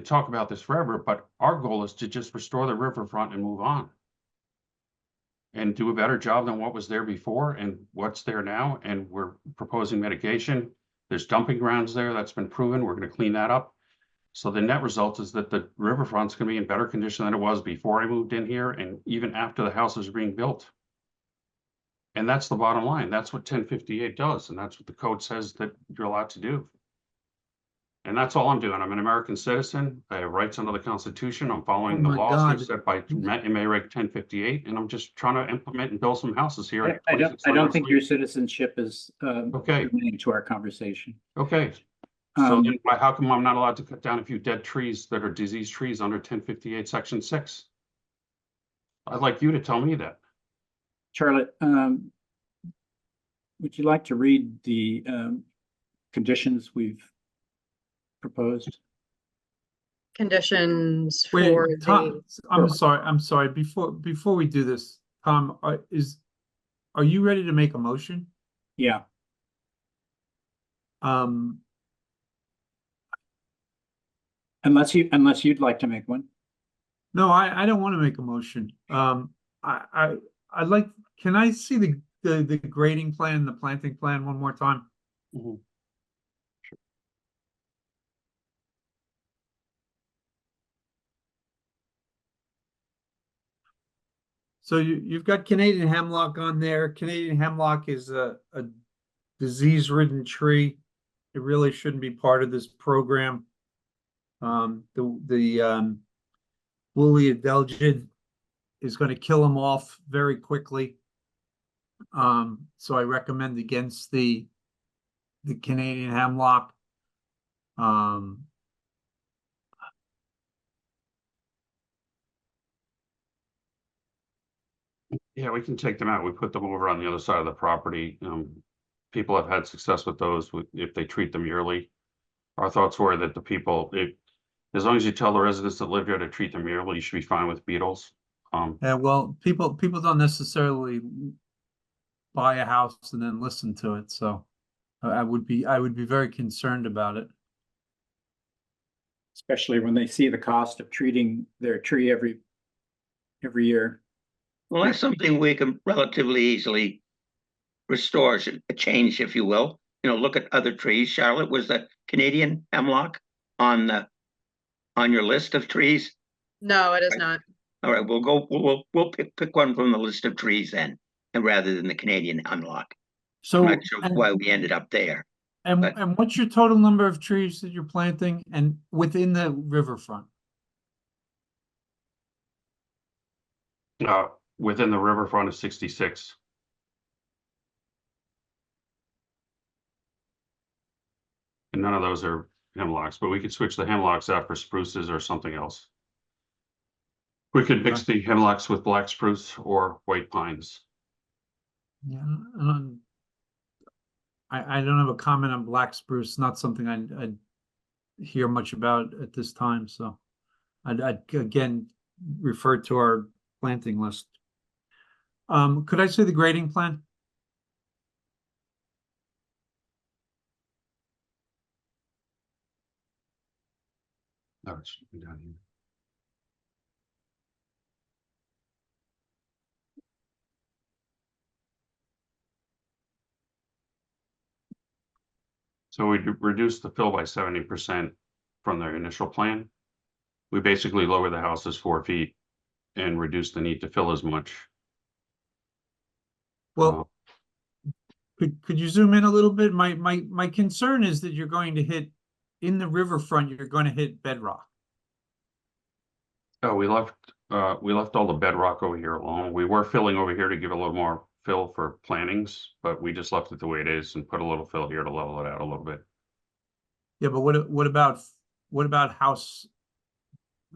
[SPEAKER 23] talk about this forever, but our goal is to just restore the riverfront and move on. And do a better job than what was there before and what's there now. And we're proposing mitigation. There's dumping grounds there. That's been proven. We're going to clean that up. So the net result is that the riverfront's going to be in better condition than it was before I moved in here and even after the houses are being built. And that's the bottom line. That's what 1058 does. And that's what the code says that you're allowed to do. And that's all I'm doing. I'm an American citizen. I have rights under the Constitution. I'm following the laws that are set by MA Reg 1058, and I'm just trying to implement and build some houses here.
[SPEAKER 1] I don't think your citizenship is
[SPEAKER 23] okay
[SPEAKER 1] relating to our conversation.
[SPEAKER 23] Okay. So then how come I'm not allowed to cut down a few dead trees that are diseased trees under 1058 section 6? I'd like you to tell me that.
[SPEAKER 1] Charlotte, would you like to read the conditions we've proposed?
[SPEAKER 5] Conditions
[SPEAKER 3] Wait,
[SPEAKER 5] for
[SPEAKER 3] Tom, I'm sorry. Before we do this, Tom, are you ready to make a motion?
[SPEAKER 1] Yeah. Unless you'd like to make one.
[SPEAKER 3] No, I don't want to make a motion. I'd like, can I see the grading plan, the planting plan one more time?
[SPEAKER 23] Mm-hmm.
[SPEAKER 3] So you've got Canadian hemlock on there. Canadian hemlock is a disease-ridden tree. It really shouldn't be part of this program. The woolly adelgid is going to kill them off very quickly. So I recommend against the Canadian hemlock.
[SPEAKER 23] Yeah, we can take them out. We put them over on the other side of the property. People have had success with those if they treat them yearly. Our thoughts were that the people, as long as you tell the residents that live here to treat them yearly, you should be fine with beetles.
[SPEAKER 3] Yeah, well, people don't necessarily buy a house and then listen to it. So I would be very concerned about it.
[SPEAKER 1] Especially when they see the cost of treating their tree every year.
[SPEAKER 21] Well, that's something we can relatively easily restore, a change, if you will. You know, look at other trees. Charlotte, was the Canadian hemlock on your list of trees?
[SPEAKER 5] No, it is not.
[SPEAKER 21] All right, we'll pick one from the list of trees then, and rather than the Canadian hemlock.
[SPEAKER 3] So
[SPEAKER 21] I'm not sure why we ended up there.
[SPEAKER 3] And what's your total number of trees that you're planting and within the riverfront?
[SPEAKER 23] Within the riverfront is 66. And none of those are hemlocks, but we could switch the hemlocks out for spruces or something else. We could mix the hemlocks with black spruce or white pines.
[SPEAKER 3] Yeah, I don't have a comment on black spruce, not something I hear much about at this time, so I'd again refer to our planting list. Could I see the grading plan?
[SPEAKER 23] No, it's down here. So we reduced the fill by 70% from their initial plan. We basically lower the houses 4 feet and reduce the need to fill as much.
[SPEAKER 3] Well, could you zoom in a little bit? My concern is that you're going to hit, in the riverfront, you're going to hit bedrock.
[SPEAKER 23] Oh, we left all the bedrock over here alone. We were filling over here to give a little more fill for plantings, but we just left it the way it is and put a little fill here to level it out a little bit.
[SPEAKER 3] Yeah, but what about house?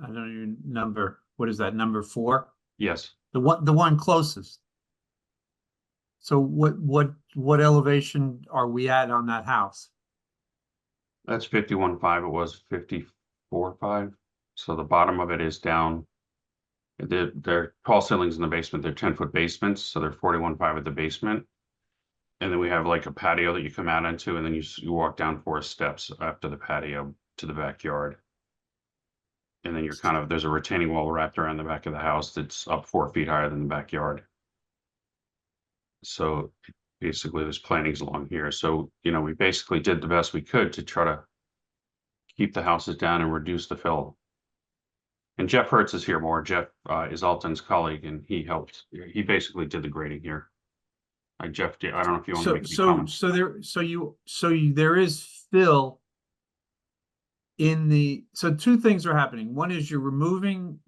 [SPEAKER 3] I don't know your number. What is that, number 4?
[SPEAKER 23] Yes.
[SPEAKER 3] The one closest. So what elevation are we at on that house?
[SPEAKER 23] That's 51.5. It was 54.5. So the bottom of it is down. They're tall ceilings in the basement. They're 10-foot basements, so they're 41.5 at the basement. And then we have like a patio that you come out into, and then you walk down 4 steps after the patio to the backyard. And then you're there's a retaining wall wrapped around the back of the house that's up 4 feet higher than the backyard. So basically there's plantings along here. So, we basically did the best we could to try to keep the houses down and reduce the fill. And Jeff Hertz is here more. Jeff is Alton's colleague, and he helped. He basically did the grading here. Jeff, I don't know if you want to make any comments.
[SPEAKER 3] There is fill in the, so 2 things are happening. One is you're removing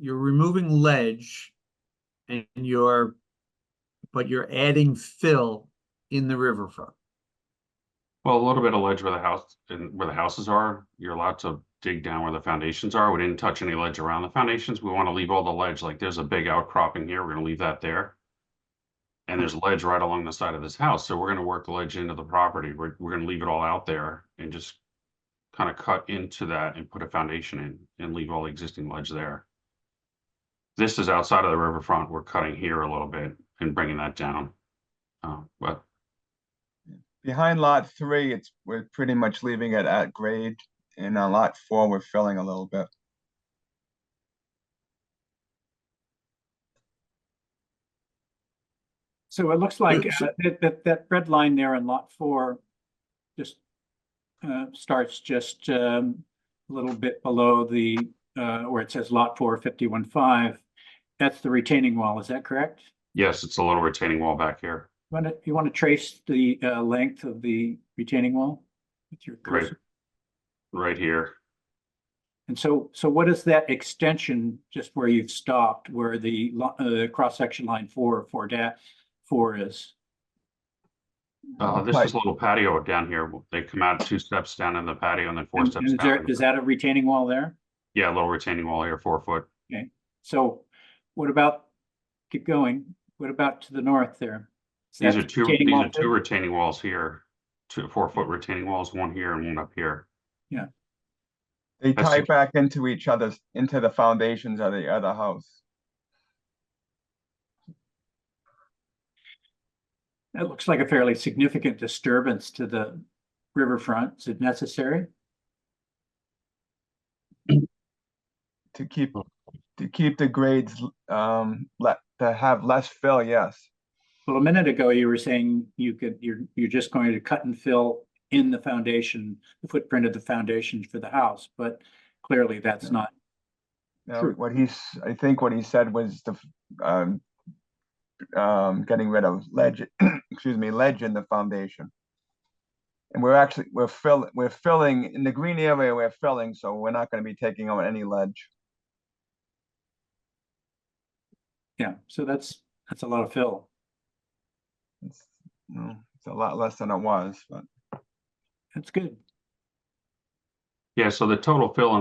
[SPEAKER 3] ledge, and you're adding fill in the riverfront.
[SPEAKER 23] Well, a little bit of ledge where the houses are. You're allowed to dig down where the foundations are. We didn't touch any ledge around the foundations. We want to leave all the ledge. Like there's a big outcropping here. We're going to leave that there. And there's ledge right along the side of this house. So we're going to work the ledge into the property. We're going to leave it all out there and just kind of cut into that and put a foundation in and leave all the existing ledge there. This is outside of the riverfront. We're cutting here a little bit and bringing that down. But
[SPEAKER 22] Behind lot 3, we're pretty much leaving it at grade. And on lot 4, we're filling a little bit.
[SPEAKER 1] So it looks like that red line there in lot 4 just starts just a little bit below the where it says lot 4 51.5. That's the retaining wall. Is that correct?
[SPEAKER 23] yes, it's a little retaining wall back here.
[SPEAKER 1] You want to trace the length of the retaining wall with your cursor?
[SPEAKER 23] Right here.
[SPEAKER 1] And so what is that extension just where you've stopped, where the cross-section line 4 is?
[SPEAKER 23] This is a little patio down here. They come out 2 steps down in the patio and then 4 steps down.
[SPEAKER 1] Is that a retaining wall there?
[SPEAKER 23] Yeah, a little retaining wall here, 4 foot.
[SPEAKER 1] Okay, so what about, keep going, what about to the north there?
[SPEAKER 23] These are two retaining walls here, 2 4-foot retaining walls, one here and one up here.
[SPEAKER 1] Yeah.
[SPEAKER 22] They tie back into the foundations of the other house.
[SPEAKER 1] That looks like a fairly significant disturbance to the riverfront. Is it necessary?
[SPEAKER 22] To keep the grades, to have less fill, yes.
[SPEAKER 1] Well, a minute ago, you were saying you're just going to cut and fill in the foundation, the footprint of the foundation for the house, but clearly that's not
[SPEAKER 22] true. I think what he said was getting rid of ledge, ledge in the foundation. And we're filling in the green area, we're filling, so we're not going to be taking on any ledge.
[SPEAKER 1] Yeah, so that's a lot of fill.
[SPEAKER 22] It's, it's a lot less than it was, but
[SPEAKER 1] That's good.
[SPEAKER 23] Yeah, so the total fill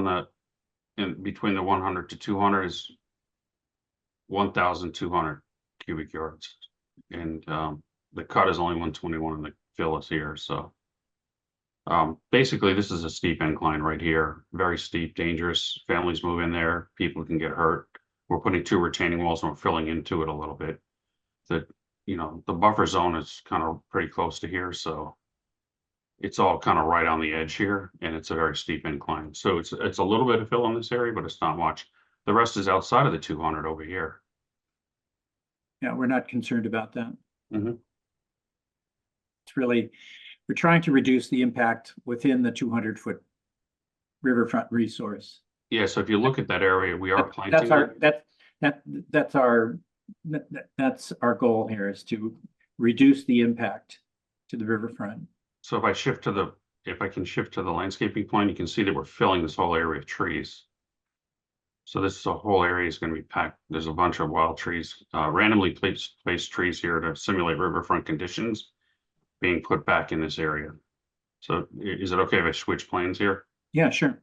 [SPEAKER 23] in between the 100 to 200 is 1,200 cubic yards. And the cut is only 121 and the fill is here, so. Basically, this is a steep incline right here, very steep, dangerous. Families move in there, people can get hurt. We're putting 2 retaining walls and we're filling into it a little bit. The buffer zone is kind of pretty close to here, so it's all kind of right on the edge here, and it's a very steep incline. So it's a little bit of fill in this area, but it's not much. The rest is outside of the 200 over here.
[SPEAKER 1] Yeah, we're not concerned about that.
[SPEAKER 23] Mhm.
[SPEAKER 1] It's really, we're trying to reduce the impact within the 200-foot riverfront resource.
[SPEAKER 23] Yeah, so if you look at that area, we are planting.
[SPEAKER 1] That's our goal here, is to reduce the impact to the riverfront.
[SPEAKER 23] So if I can shift to the landscaping plan, you can see that we're filling this whole area with trees. So this whole area is going to be packed. There's a bunch of wild trees, randomly placed trees here to simulate riverfront conditions being put back in this area. So is it okay if I switch planes here?
[SPEAKER 1] Yeah, sure.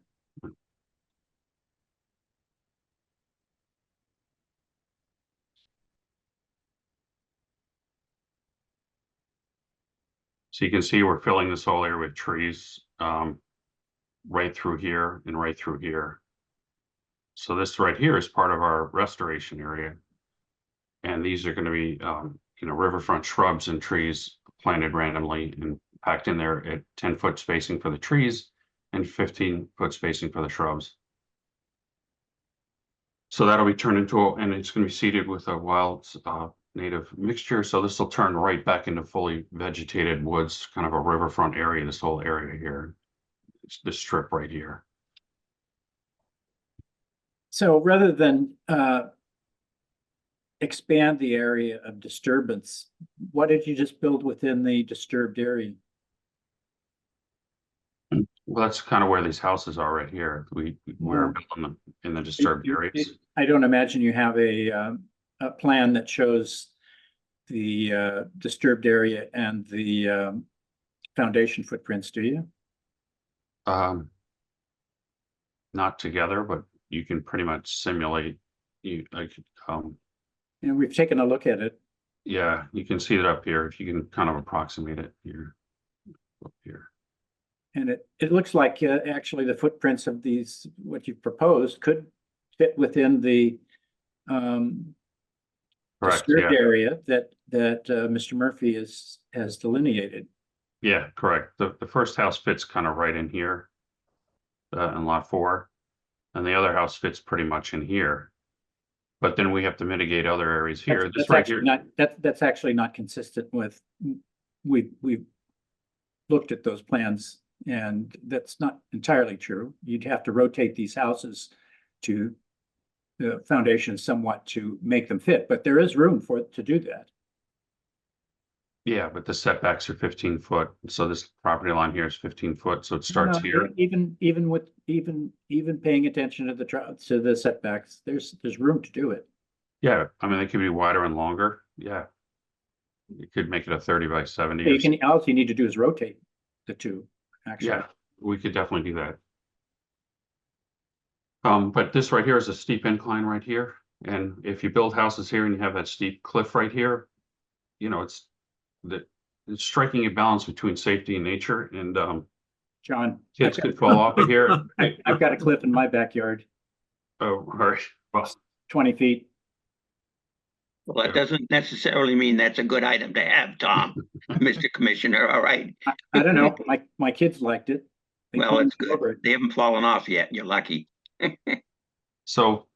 [SPEAKER 23] So you can see we're filling this whole area with trees, right through here and right through here. So this right here is part of our restoration area. And these are going to be, riverfront shrubs and trees planted randomly and packed in there at 10-foot spacing for the trees and 15-foot spacing for the shrubs. So that'll be turned into, and it's going to be seeded with a wild native mixture. So this will turn right back into fully vegetated woods, kind of a riverfront area, this whole area here. It's this strip right here.
[SPEAKER 1] So rather than expand the area of disturbance, what did you just build within the disturbed area?
[SPEAKER 23] Well, that's kind of where these houses are right here. We're building them in the disturbed areas.
[SPEAKER 1] I don't imagine you have a plan that shows the disturbed area and the foundation footprints, do you?
[SPEAKER 23] Not together, but you can pretty much simulate.
[SPEAKER 1] And we've taken a look at it.
[SPEAKER 23] Yeah, you can see it up here. If you can kind of approximate it here, up here.
[SPEAKER 1] And it looks like actually the footprints of these, what you've proposed, could fit within the
[SPEAKER 23] Correct,
[SPEAKER 1] disturbed
[SPEAKER 23] yeah.
[SPEAKER 1] area that Mr. Murphy has delineated.
[SPEAKER 23] Yeah, correct. The first house fits kind of right in here, in lot 4, and the other house fits pretty much in here. But then we have to mitigate other areas here. This right here.
[SPEAKER 1] That's actually not consistent with, we've looked at those plans, and that's not entirely true. You'd have to rotate these houses to the foundation somewhat to make them fit, but there is room for it to do that.
[SPEAKER 23] Yeah, but the setbacks are 15 foot. So this property line here is 15 foot. So it starts here.
[SPEAKER 1] Even paying attention to the setbacks, there's room to do it.
[SPEAKER 23] Yeah, I mean, they could be wider and longer. Yeah. You could make it a 30 by 70.
[SPEAKER 1] You can, all you need to do is rotate the two, actually.
[SPEAKER 23] Yeah, we could definitely do that. But this right here is a steep incline right here. And if you build houses here and you have that steep cliff right here, it's striking a balance between safety and nature, and
[SPEAKER 1] John,
[SPEAKER 23] kids could fall off of here.
[SPEAKER 1] I've got a cliff in my backyard.
[SPEAKER 23] Oh, all right. Well,
[SPEAKER 1] 20 feet.
[SPEAKER 21] Well, that doesn't necessarily mean that's a good item to have, Tom, Mr. Commissioner, all right?
[SPEAKER 1] I don't know, my kids liked it.
[SPEAKER 21] Well, it's good. They haven't fallen off yet. You're lucky.
[SPEAKER 23] So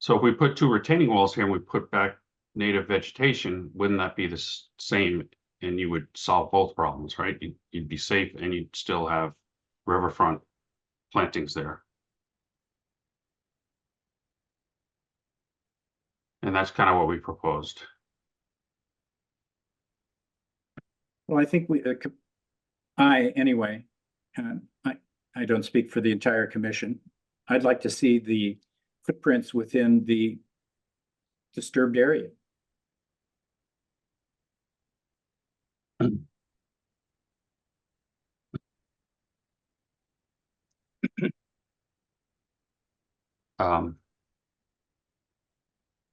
[SPEAKER 23] if we put 2 retaining walls here and we put back native vegetation, wouldn't that be the same? And you would solve both problems, right? You'd be safe and you'd still have riverfront plantings there. And that's kind of what we proposed.
[SPEAKER 1] Well, I think anyway, I don't speak for the entire commission. I'd like to see the footprints within the disturbed area.
[SPEAKER 23] Um,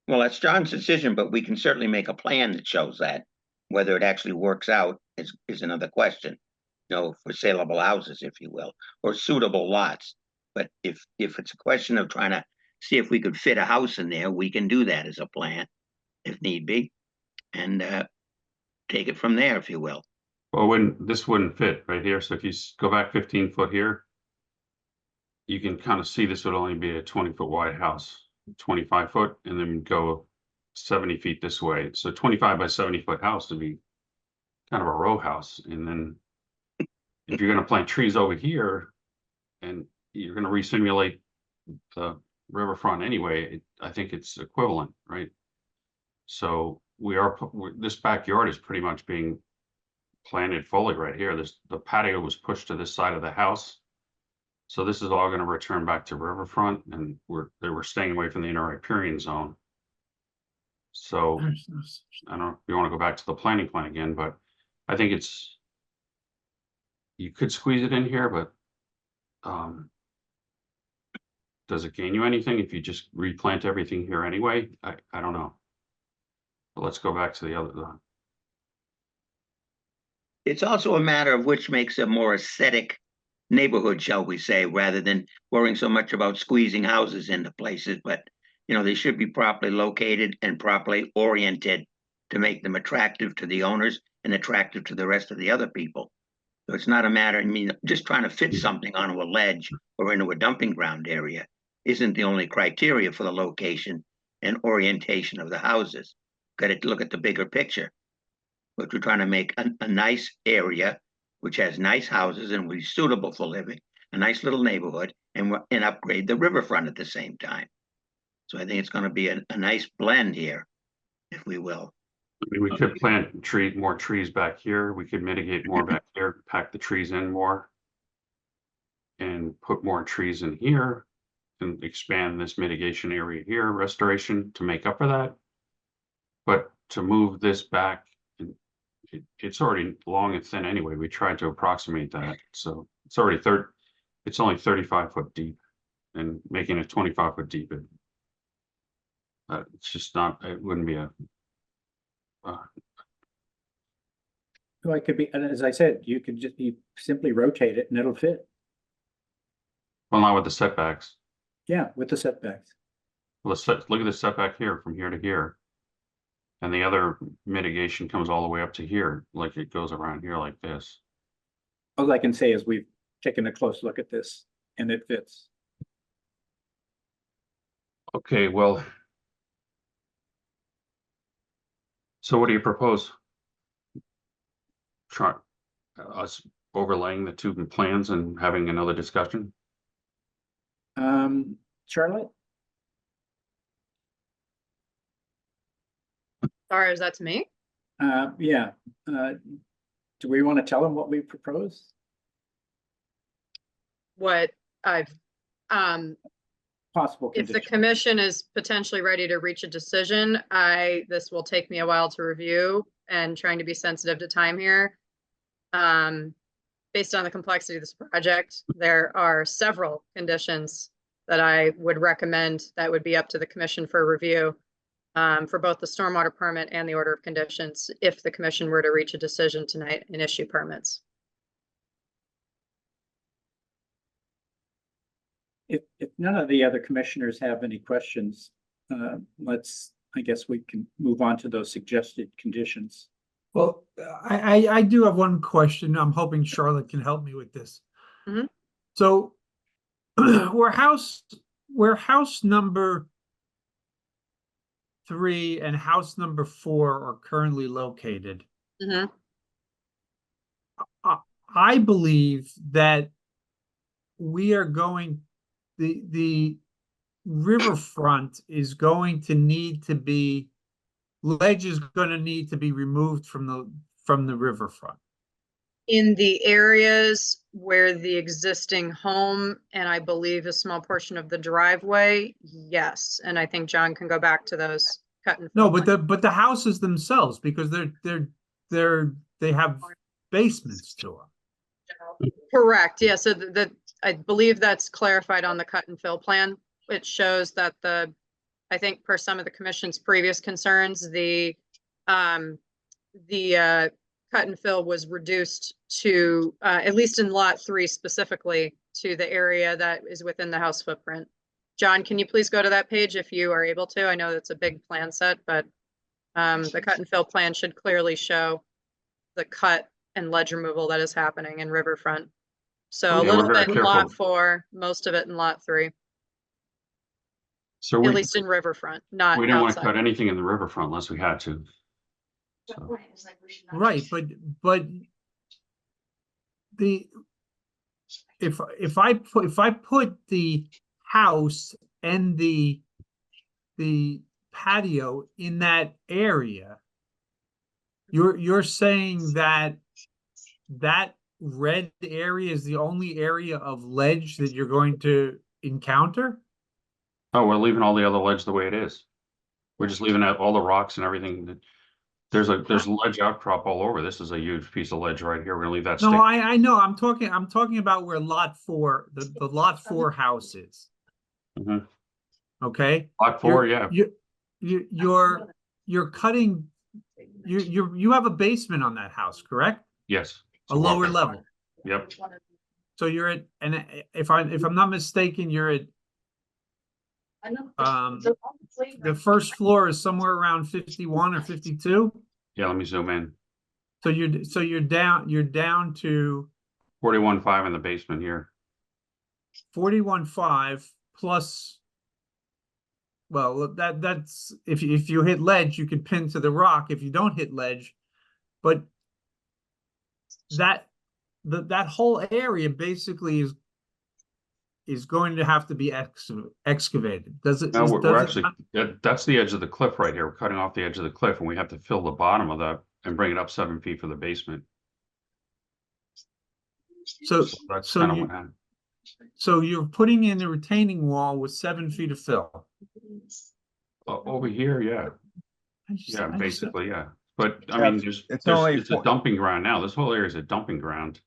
[SPEAKER 21] Well, that's John's decision, but we can certainly make a plan that shows that. Whether it actually works out is another question. You know, for saleable houses, if you will, or suitable lots. But if it's a question of trying to see if we could fit a house in there, we can do that as a plan, if need be, and take it from there, if you will.
[SPEAKER 23] well, this wouldn't fit right here. So if you go back 15 foot here, you can kind of see this would only be a 20-foot wide house, 25 foot, and then go 70 feet this way. So 25 by 70 foot house would be kind of a row house. And then if you're going to plant trees over here and you're going to re-simulate the riverfront anyway, I think it's equivalent, right? So this backyard is pretty much being planted fully right here. The patio was pushed to this side of the house. So this is all going to return back to riverfront, and they were staying away from the inner riparian zone. So I don't know if you want to go back to the planning plan again, but I think you could squeeze it in here, but does it gain you anything if you just replant everything here anyway? I don't know. But let's go back to the other.
[SPEAKER 21] It's also a matter of which makes a more aesthetic neighborhood, shall we say, rather than worrying so much about squeezing houses into places. But, you know, they should be properly located and properly oriented to make them attractive to the owners and attractive to the rest of the other people. So it's not a matter, I mean, just trying to fit something onto a ledge or into a dumping ground area isn't the only criteria for the location and orientation of the houses. Got to look at the bigger picture. But we're trying to make a nice area which has nice houses and will be suitable for living, a nice little neighborhood, and upgrade the riverfront at the same time. So I think it's going to be a nice blend here, if we will.
[SPEAKER 23] I mean, we could plant more trees back here. We could mitigate more back here, pack the trees in more, and put more trees in here, and expand this mitigation area here, restoration, to make up for that. But to move this back, it's already long and thin anyway. We tried to approximate that, so it's already it's only 35 foot deep, and making it 25 foot deep, it's just not. It wouldn't be a.
[SPEAKER 1] Well, it could be, and as I said, you could just simply rotate it and it'll fit.
[SPEAKER 23] Well, not with the setbacks.
[SPEAKER 1] Yeah, with the setbacks.
[SPEAKER 23] Look at the setback here from here to here. And the other mitigation comes all the way up to here, like it goes around here like this.
[SPEAKER 1] All I can say is we've taken a close look at this and it fits.
[SPEAKER 23] Okay, well. So what do you propose? Try us overlaying the two plans and having another discussion?
[SPEAKER 1] Charlotte?
[SPEAKER 5] Sorry, is that to me?
[SPEAKER 1] Yeah. Do we want to tell them what we propose?
[SPEAKER 5] What I've,
[SPEAKER 1] Possible
[SPEAKER 5] if the
[SPEAKER 1] condition.
[SPEAKER 5] commission is potentially ready to reach a decision, this will take me a while to review and trying to be sensitive to time here. Based on the complexity of this project, there are several conditions that I would recommend that would be up to the commission for review. For both the stormwater permit and the order of conditions, if the commission were to reach a decision tonight and issue permits.
[SPEAKER 1] If none of the other commissioners have any questions, I guess we can move on to those suggested conditions.
[SPEAKER 3] Well, I do have one question. I'm hoping Charlotte can help me with this.
[SPEAKER 5] Mhm.
[SPEAKER 3] So where house number 3 and house number 4 are currently located,
[SPEAKER 5] Mhm.
[SPEAKER 3] I believe that we are going, the riverfront is going to need to be, ledge is going to need to be removed from the riverfront.
[SPEAKER 5] In the areas where the existing home and I believe a small portion of the driveway, yes. And I think John can go back to those cut and.
[SPEAKER 3] No,
[SPEAKER 5] fill
[SPEAKER 3] but the houses themselves, because they have basements to them.
[SPEAKER 5] Correct, yeah, so I believe that's clarified on the cut and fill plan. It shows that I think per some of the commission's previous concerns, the cut and fill was reduced to, at least in lot 3 specifically, to the area that is within the house footprint. John, can you please go to that page if you are able to? I know that's a big plan set, but the cut and fill plan should clearly show the cut and ledge removal that is happening in Riverfront. So a
[SPEAKER 23] Yeah,
[SPEAKER 5] little
[SPEAKER 23] we're very
[SPEAKER 5] bit in lot
[SPEAKER 23] careful.
[SPEAKER 5] 4, most of it in lot 3,
[SPEAKER 23] So
[SPEAKER 5] at
[SPEAKER 23] we
[SPEAKER 5] least in Riverfront, not
[SPEAKER 23] didn't want to
[SPEAKER 5] outside.
[SPEAKER 23] cut anything in the riverfront unless we had to. So,
[SPEAKER 3] Right, but if I put the house and the patio in that area, you're saying that red area is the only area of ledge that you're going to encounter?
[SPEAKER 23] oh, we're leaving all the other ledge the way it is. We're just leaving out all the rocks and everything. There's ledge outcrop all over. This is a huge piece of ledge right here. We're gonna leave that
[SPEAKER 3] No,
[SPEAKER 23] stick.
[SPEAKER 3] I know. I'm talking about where lot 4, the lot 4 house is.
[SPEAKER 23] Mhm.
[SPEAKER 3] Okay?
[SPEAKER 23] Lot 4, yeah.
[SPEAKER 3] You're cutting, you have a basement on that house, correct?
[SPEAKER 23] Yes.
[SPEAKER 3] A lower level.
[SPEAKER 23] Yep.
[SPEAKER 3] So you're at, and if I'm not mistaken, you're at, the first floor is somewhere around 51 or 52.
[SPEAKER 23] Yeah, let me zoom in.
[SPEAKER 3] So you're down to
[SPEAKER 23] 41.5 in the basement here.
[SPEAKER 3] 41.5 plus. Well, that's if you hit ledge, you can pin to the rock. If you don't hit ledge, but that whole area basically is going to have to be excavated. Does it?
[SPEAKER 23] No, we're
[SPEAKER 3] does it
[SPEAKER 23] actually,
[SPEAKER 3] not?
[SPEAKER 23] that's the edge of the cliff right here. We're cutting off the edge of the cliff and we have to fill the bottom of that and bring it up 7 feet for the basement.
[SPEAKER 3] So
[SPEAKER 23] That's
[SPEAKER 3] so
[SPEAKER 23] kind of
[SPEAKER 3] you-
[SPEAKER 23] what happened.
[SPEAKER 3] So you're putting in a retaining wall with 7 feet of fill.
[SPEAKER 23] Over here, yeah.
[SPEAKER 3] I just-
[SPEAKER 23] Yeah,
[SPEAKER 3] I just-
[SPEAKER 23] basically, yeah. But I
[SPEAKER 22] Yeah,
[SPEAKER 23] mean, there's
[SPEAKER 22] it's only
[SPEAKER 23] it's a dumping ground now. This whole area is a dumping ground.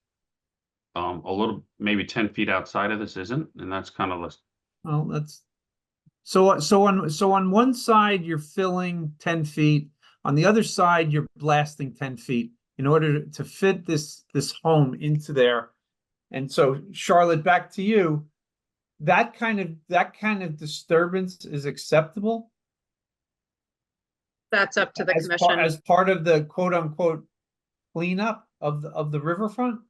[SPEAKER 23] A little, maybe 10 feet outside of this isn't, and that's kind of the,
[SPEAKER 3] Well, that's so on one side you're filling 10 feet, on the other side you're blasting 10 feet in order to fit this home into there. And so Charlotte, back to you. That kind of disturbance is acceptable
[SPEAKER 5] That's up to the
[SPEAKER 3] as
[SPEAKER 5] commission.
[SPEAKER 3] as part of the quote unquote cleanup of the riverfront?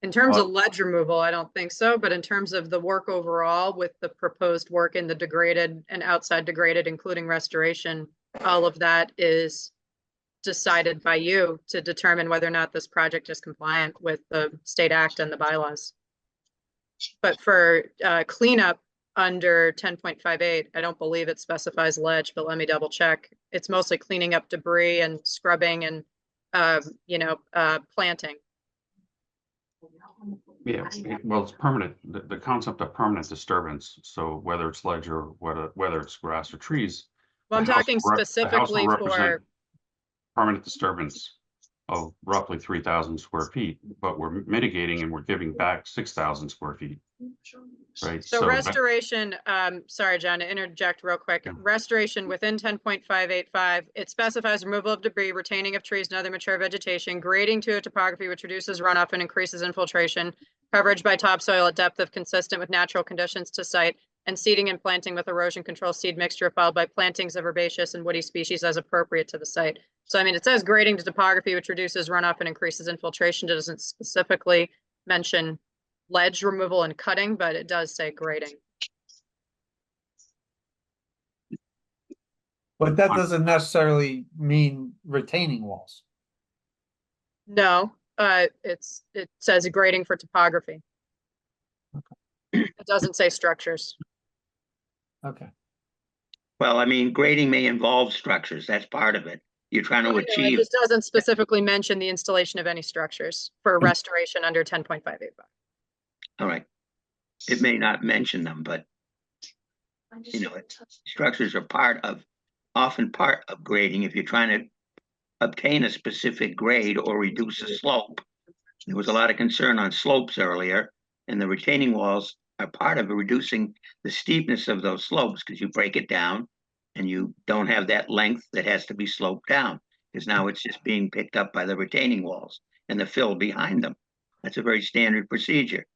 [SPEAKER 5] In terms of ledge removal, I don't think so, but in terms of the work overall with the proposed work in the degraded and outside degraded, including restoration, all of that is decided by you to determine whether or not this project is compliant with the state act and the bylaws. But for cleanup under 10.58, I don't believe it specifies ledge, but let me double check. It's mostly cleaning up debris and scrubbing and planting.
[SPEAKER 23] yeah, well, it's permanent, the concept of permanent disturbance. So whether it's ledge or whether it's grass or trees.
[SPEAKER 5] Well, I'm
[SPEAKER 23] the house
[SPEAKER 5] talking
[SPEAKER 23] will the house will
[SPEAKER 5] specifically
[SPEAKER 23] represent
[SPEAKER 5] for,
[SPEAKER 23] permanent disturbance of roughly 3,000 square feet, but we're mitigating and we're giving back 6,000 square feet. Right?
[SPEAKER 5] so
[SPEAKER 23] that-
[SPEAKER 5] restoration, sorry, John, to interject real quick.
[SPEAKER 23] Yeah.
[SPEAKER 5] Restoration within 10.585, it specifies removal of debris, retaining of trees and other mature vegetation, grading to a topography which reduces runoff and increases infiltration, coverage by topsoil at depth of consistent with natural conditions to site, and seeding and planting with erosion control seed mixture followed by plantings of herbaceous and woody species as appropriate to the site. So I mean, it says grading to topography which reduces runoff and increases infiltration. It doesn't specifically mention ledge removal and cutting, but it does say grading.
[SPEAKER 3] But that doesn't necessarily mean retaining walls.
[SPEAKER 5] No, it says grading for topography. It doesn't say structures.
[SPEAKER 3] Okay.
[SPEAKER 21] Well, I mean, grading may involve structures. That's part of it. You're trying to
[SPEAKER 5] It
[SPEAKER 21] achieve,
[SPEAKER 5] just doesn't specifically mention the installation of any structures for restoration under 10.585.
[SPEAKER 21] all right. It may not mention them, but structures are part of often part of grading if you're trying to obtain a specific grade or reduce a slope. There was a lot of concern on slopes earlier, and the retaining walls are part of reducing the steepness of those slopes because you break it down and you don't have that length that has to be sloped down, because now it's just being picked up by the retaining walls and the fill behind them. That's a very standard procedure.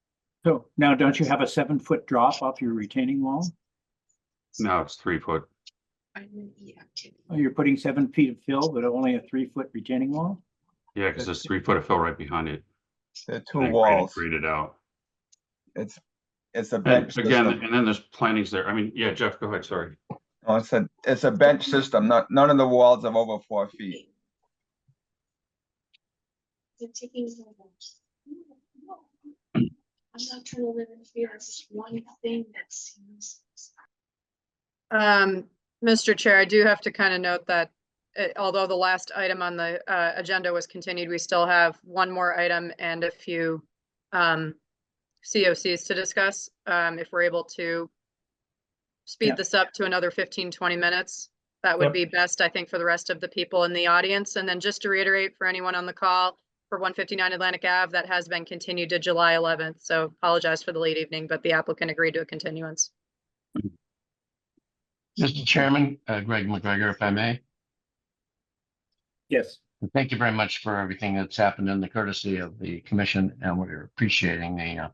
[SPEAKER 1] So now don't you have a 7-foot drop off your retaining wall?
[SPEAKER 23] No, it's 3 foot.
[SPEAKER 1] Oh, you're putting 7 feet of fill, but only a 3-foot retaining wall?
[SPEAKER 23] Yeah, because there's 3 foot of fill right behind it.
[SPEAKER 22] There are two
[SPEAKER 23] And then
[SPEAKER 22] walls.
[SPEAKER 23] Graded out.
[SPEAKER 22] It's a
[SPEAKER 23] And
[SPEAKER 22] bench
[SPEAKER 23] again,
[SPEAKER 22] system.
[SPEAKER 23] and then there's plantings there. I mean, yeah, Jeff, go ahead, sorry.
[SPEAKER 22] Oh, it's a bench system. None of the walls are over 4 feet.
[SPEAKER 7] I'm not trying to live in fear. It's just one thing that seems.
[SPEAKER 5] Mr. Chair, I do have to kind of note that although the last item on the agenda was continued, we still have one more item and a few COCs to discuss. If we're able to speed this up to another 15-20 minutes, that would be best, I think, for the rest of the people in the audience. And then just to reiterate for anyone on the call, for 159 Atlantic Ave, that has been continued to July 11th. So apologize for the late evening, but the applicant agreed to a continuance.
[SPEAKER 20] Mr. Chairman, Greg McGregor, if I may.
[SPEAKER 1] Yes.
[SPEAKER 20] Thank you very much for everything that's happened in the courtesy of the commission, and we're appreciating the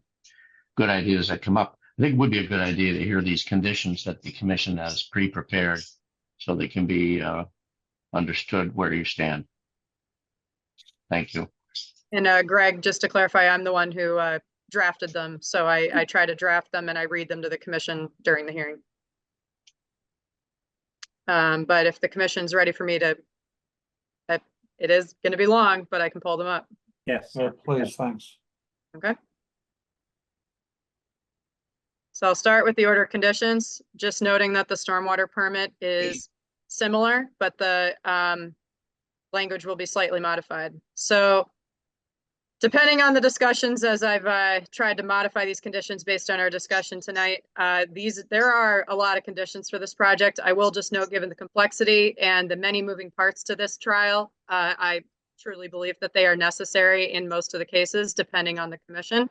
[SPEAKER 20] good ideas that come up. I think it would be a good idea to hear these conditions that the commission has pre-prepared so they can be understood where you stand. Thank you.
[SPEAKER 5] And Greg, just to clarify, I'm the one who drafted them. So I try to draft them and I read them to the commission during the hearing. But if the commission's ready for me to, it is going to be long, but I can pull them up.
[SPEAKER 1] Yes.
[SPEAKER 3] Please, thanks.
[SPEAKER 5] Okay. So I'll start with the order of conditions, just noting that the stormwater permit is similar, but the language will be slightly modified. So depending on the discussions, as I've tried to modify these conditions based on our discussion tonight, there are a lot of conditions for this project. I will just note, given the complexity and the many moving parts to this trial, I truly believe that they are necessary in most of the cases, depending on the commission.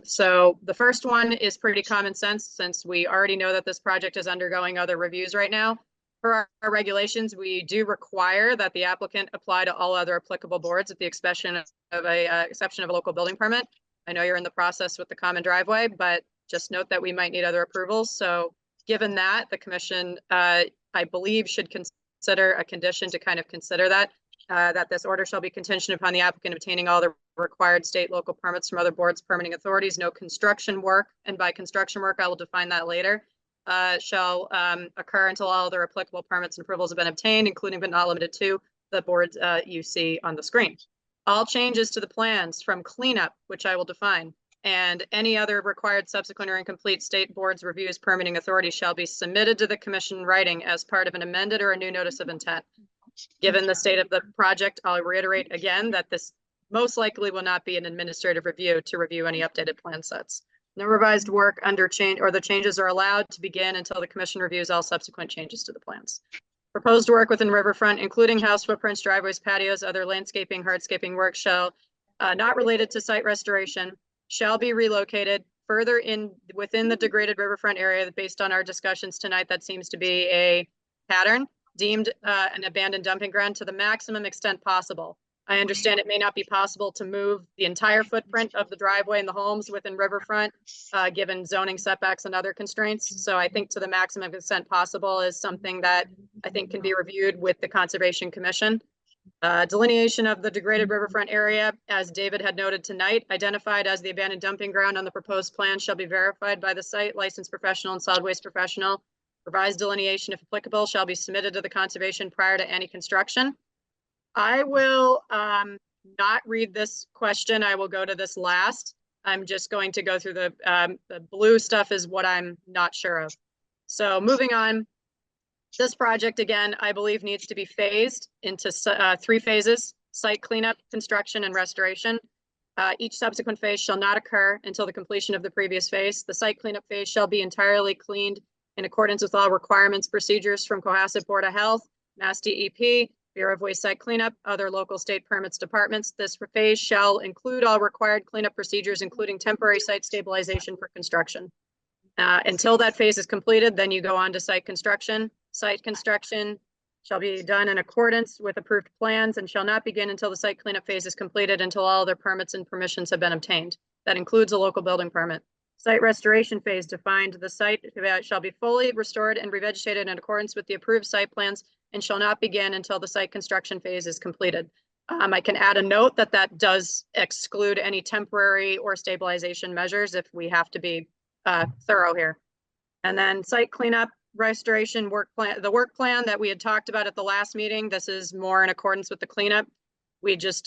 [SPEAKER 5] So the first one is pretty common sense, since we already know that this project is undergoing other reviews right now. Per our regulations, we do require that the applicant apply to all other applicable boards with the exception of a local building permit. I know you're in the process with the common driveway, but just note that we might need other approvals. So given that, the commission, I believe, should consider a condition to kind of consider that, that this order shall be contingent upon the applicant obtaining all the required state local permits from other boards, permitting authorities, no construction work, and by construction work, I will define that later, shall occur until all other applicable permits and approvals have been obtained, including but not limited to the boards you see on the screen. All changes to the plans from cleanup, which I will define, and any other required subsequent or incomplete state boards, reviews, permitting authorities shall be submitted to the commission in writing as part of an amended or a new notice of intent. Given the state of the project, I'll reiterate again that this most likely will not be an administrative review to review any updated plan sets. No revised work under change or the changes are allowed to begin until the commission reviews all subsequent changes to the plans. Proposed work within riverfront, including house footprints, driveways, patios, other landscaping, hardscaping work shall not related to site restoration shall be relocated further within the degraded riverfront area. Based on our discussions tonight, that seems to be a pattern deemed an abandoned dumping ground to the maximum extent possible. I understand it may not be possible to move the entire footprint of the driveway and the homes within riverfront, given zoning setbacks and other constraints. So I think to the maximum extent possible is something that I think can be reviewed with the Conservation Commission. Delineation of the degraded riverfront area, as David had noted tonight, identified as the abandoned dumping ground on the proposed plan shall be verified by the site licensed professional and solid waste professional. Revised delineation, if applicable, shall be submitted to the conservation prior to any construction. I will not read this question. I will go to this last. I'm just going to go through the blue stuff is what I'm not sure of. So moving on, this project, again, I believe needs to be phased into 3 phases: site cleanup, construction, and restoration. Each subsequent phase shall not occur until the completion of the previous phase. The site cleanup phase shall be entirely cleaned in accordance with all requirements, procedures from Cohasset Board of Health, Mass DEP, Bureau of Waste Site Cleanup, other local state permits departments. This phase shall include all required cleanup procedures, including temporary site stabilization for construction. Until that phase is completed, then you go on to site construction. Site construction shall be done in accordance with approved plans and shall not begin until the site cleanup phase is completed until all other permits and permissions have been obtained. That includes a local building permit. Site restoration phase defined the site shall be fully restored and revegetated in accordance with the approved site plans and shall not begin until the site construction phase is completed. I can add a note that that does exclude any temporary or stabilization measures if we have to be thorough here. And then site cleanup, restoration work plan, the work plan that we had talked about at the last meeting. This is more in accordance with the cleanup.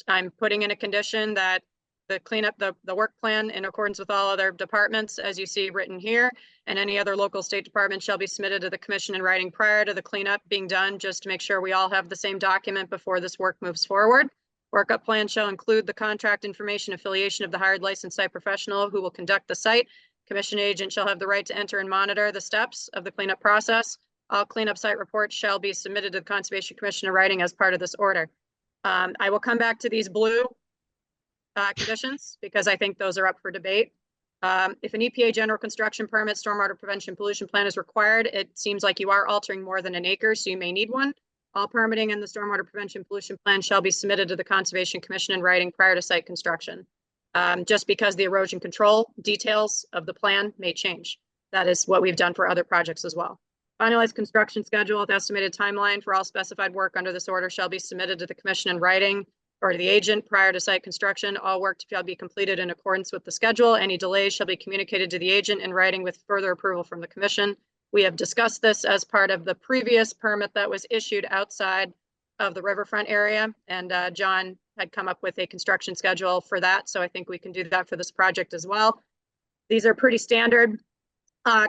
[SPEAKER 5] I'm putting in a condition that the cleanup, the work plan in accordance with all other departments, as you see written here, and any other local state department shall be submitted to the commission in writing prior to the cleanup being done, just to make sure we all have the same document before this work moves forward. Workup plan shall include the contract information, affiliation of the hired licensed site professional who will conduct the site. Commission agent shall have the right to enter and monitor the steps of the cleanup process. All cleanup site reports shall be submitted to the Conservation Commission in writing as part of this order. I will come back to these blue conditions because I think those are up for debate. If an EPA general construction permit, stormwater prevention pollution plan is required, it seems like you are altering more than an acre, so you may need one. All permitting in the stormwater prevention pollution plan shall be submitted to the Conservation Commission in writing prior to site construction. Just because the erosion control details of the plan may change. That is what we've done for other projects as well. Finalized construction schedule with estimated timeline for all specified work under this order shall be submitted to the commission in writing or to the agent prior to site construction. All work shall be completed in accordance with the schedule. Any delays shall be communicated to the agent in writing with further approval from the commission. We have discussed this as part of the previous permit that was issued outside of the riverfront area, and John had come up with a construction schedule for that, so I think we can do that for this project as well. These are pretty standard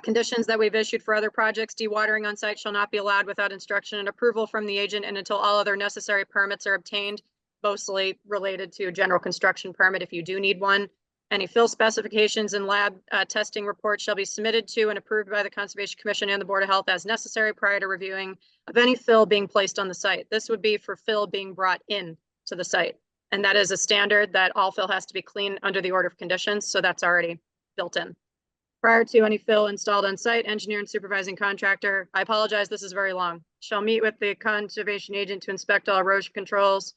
[SPEAKER 5] conditions that we've issued for other projects. Dewatering on site shall not be allowed without instruction and approval from the agent and until all other necessary permits are obtained, mostly related to a general construction permit if you do need one. Any fill specifications and lab testing reports shall be submitted to and approved by the Conservation Commission and the Board of Health as necessary prior to reviewing of any fill being placed on the site. This would be for fill being brought in to the site. And that is a standard that all fill has to be clean under the order of conditions. So that's already built in. Prior to any fill installed on site, engineer and supervising contractor, I apologize, this is very long, shall meet with the conservation agent to inspect all erosion controls,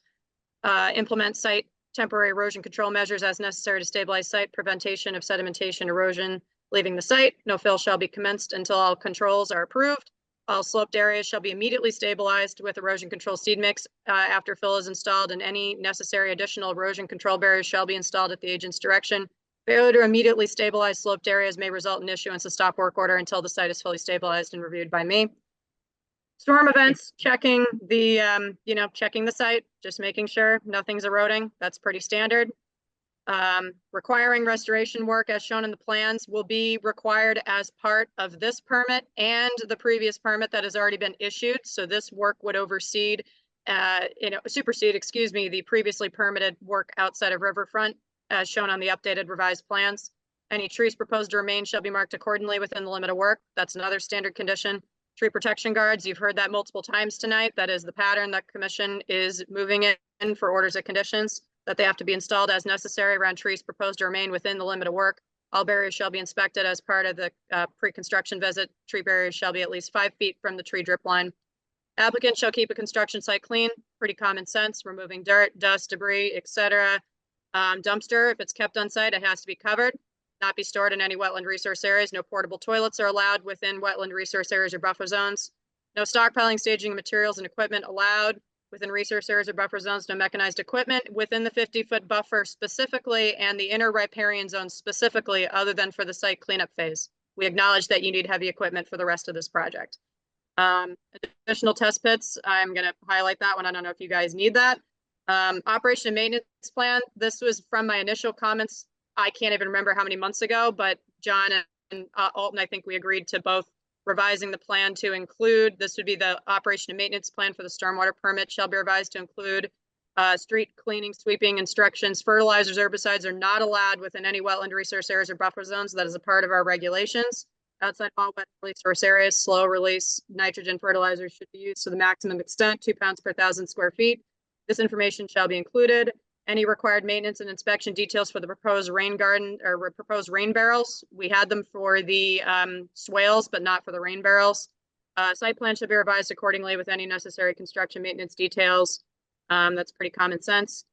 [SPEAKER 5] implement site temporary erosion control measures as necessary to stabilize site, prevention of sedimentation, erosion, leaving the site. No fill shall be commenced until all controls are approved. All sloped areas shall be immediately stabilized with erosion control seed mix after fill is installed, and any necessary additional erosion control barriers shall be installed at the agent's direction. Failure to immediately stabilize sloped areas may result in issuance of stop work order until the site is fully stabilized and reviewed by me. Storm events, checking the, checking the site, just making sure nothing's eroding. That's pretty standard. Requiring restoration work as shown in the plans will be required as part of this permit and the previous permit that has already been issued. So this work would supersede, the previously permitted work outside of Riverfront as shown on the updated revised plans. Any trees proposed to remain shall be marked accordingly within the limit of work. That's another standard condition. Tree protection guards, you've heard that multiple times tonight. That is the pattern that commission is moving in for orders of conditions, that they have to be installed as necessary around trees proposed to remain within the limit of work. All barriers shall be inspected as part of the pre-construction visit. Tree barriers shall be at least 5 feet from the tree drip line. Applicant shall keep a construction site clean, pretty common sense, removing dirt, dust, debris, etc. Dumpster, if it's kept on site, it has to be covered. Not be stored in any wetland resource areas. No portable toilets are allowed within wetland resource areas or buffer zones. No stockpiling, staging of materials and equipment allowed within resource areas or buffer zones. No mechanized equipment within the 50-foot buffer specifically and the inner riparian zone specifically, other than for the site cleanup phase. We acknowledge that you need heavy equipment for the rest of this project. Additional test pits, I'm going to highlight that one. I don't know if you guys need that. Operation and maintenance plan. This was from my initial comments. I can't even remember how many months ago, but John and Alton, I think we agreed to both revising the plan to include, this would be the operation and maintenance plan for the stormwater permit shall be revised to include street cleaning, sweeping instructions. Fertilizers, herbicides are not allowed within any wetland resource areas or buffer zones. That is a part of our regulations. outside all wet resource areas, slow release nitrogen fertilizers should be used to the maximum extent, 2 pounds per 1,000 square feet. This information shall be included. Any required maintenance and inspection details for the proposed rain garden or proposed rain barrels. We had them for the swales, but not for the rain barrels. Site plan should be revised accordingly with any necessary construction maintenance details. That's pretty common sense.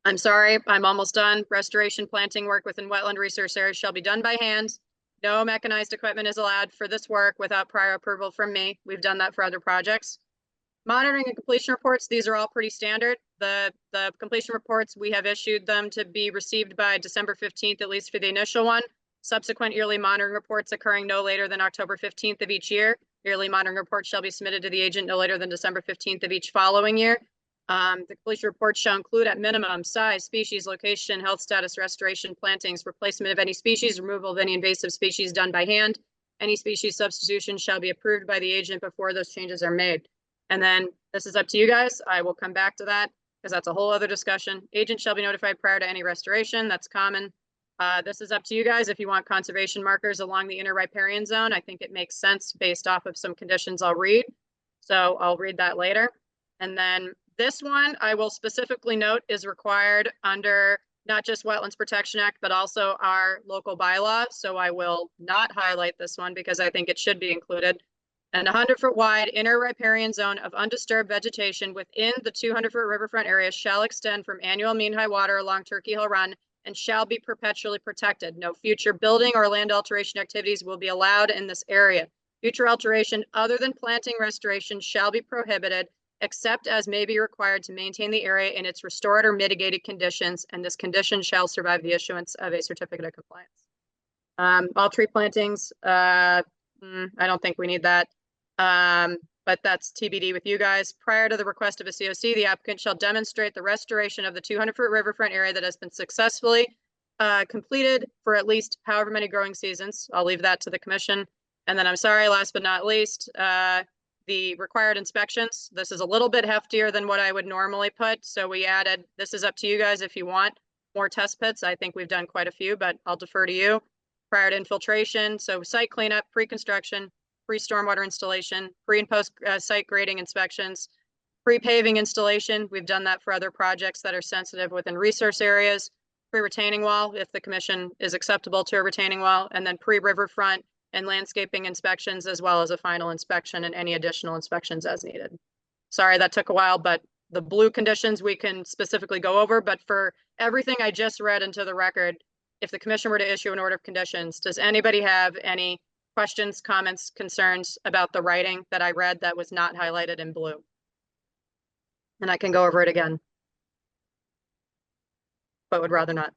[SPEAKER 5] I'm sorry, I'm almost done. Restoration planting work within wetland resource areas shall be done by hand. No mechanized equipment is allowed for this work without prior approval from me. We've done that for other projects. Monitoring and completion reports, these are all pretty standard. The completion reports, we have issued them to be received by December 15th, at least for the initial one. Subsequent yearly monitoring reports occurring no later than October 15th of each year. Yearly monitoring reports shall be submitted to the agent no later than December 15th of each following year. The completion report shall include at minimum size, species, location, health status, restoration, plantings, replacement of any species, removal of any invasive species done by hand. Any species substitution shall be approved by the agent before those changes are made. And then this is up to you guys. I will come back to that because that's a whole other discussion. Agent shall be notified prior to any restoration. That's common. This is up to you guys. If you want conservation markers along the inner riparian zone, I think it makes sense based off of some conditions I'll read. So I'll read that later. And then this one I will specifically note is required under not just Wetlands Protection Act, but also our local bylaw. So I will not highlight this one because I think it should be included. And 100-foot wide inner riparian zone of undisturbed vegetation within the 200-foot riverfront area shall extend from annual mean high water along Turkey Hill Run and shall be perpetually protected. No future building or land alteration activities will be allowed in this area. Future alteration other than planting restoration shall be prohibited except as may be required to maintain the area in its restored or mitigated conditions, and this condition shall survive the issuance of a certificate of compliance. All tree plantings, I don't think we need that. But that's TBD with you guys. Prior to the request of a COC, the applicant shall demonstrate the restoration of the 200-foot riverfront area that has been successfully completed for at least however many growing seasons. I'll leave that to the commission. And then I'm sorry, last but not least, the required inspections. This is a little bit heftier than what I would normally put. So we added, this is up to you guys if you want more test pits. I think we've done quite a few, but I'll defer to you. Prior to infiltration, so site cleanup, pre-construction, pre-stormwater installation, pre and post site grading inspections, pre-paving installation. We've done that for other projects that are sensitive within resource areas, pre-retaining wall, if the commission is acceptable to a retaining wall, and then pre-riverfront and landscaping inspections, as well as a final inspection and any additional inspections as needed. Sorry, that took a while, but the blue conditions we can specifically go over, but for everything I just read into the record, if the commission were to issue an order of conditions, does anybody have any questions, comments, concerns about the writing that I read that was not highlighted in blue? And I can go over it again, but would rather not.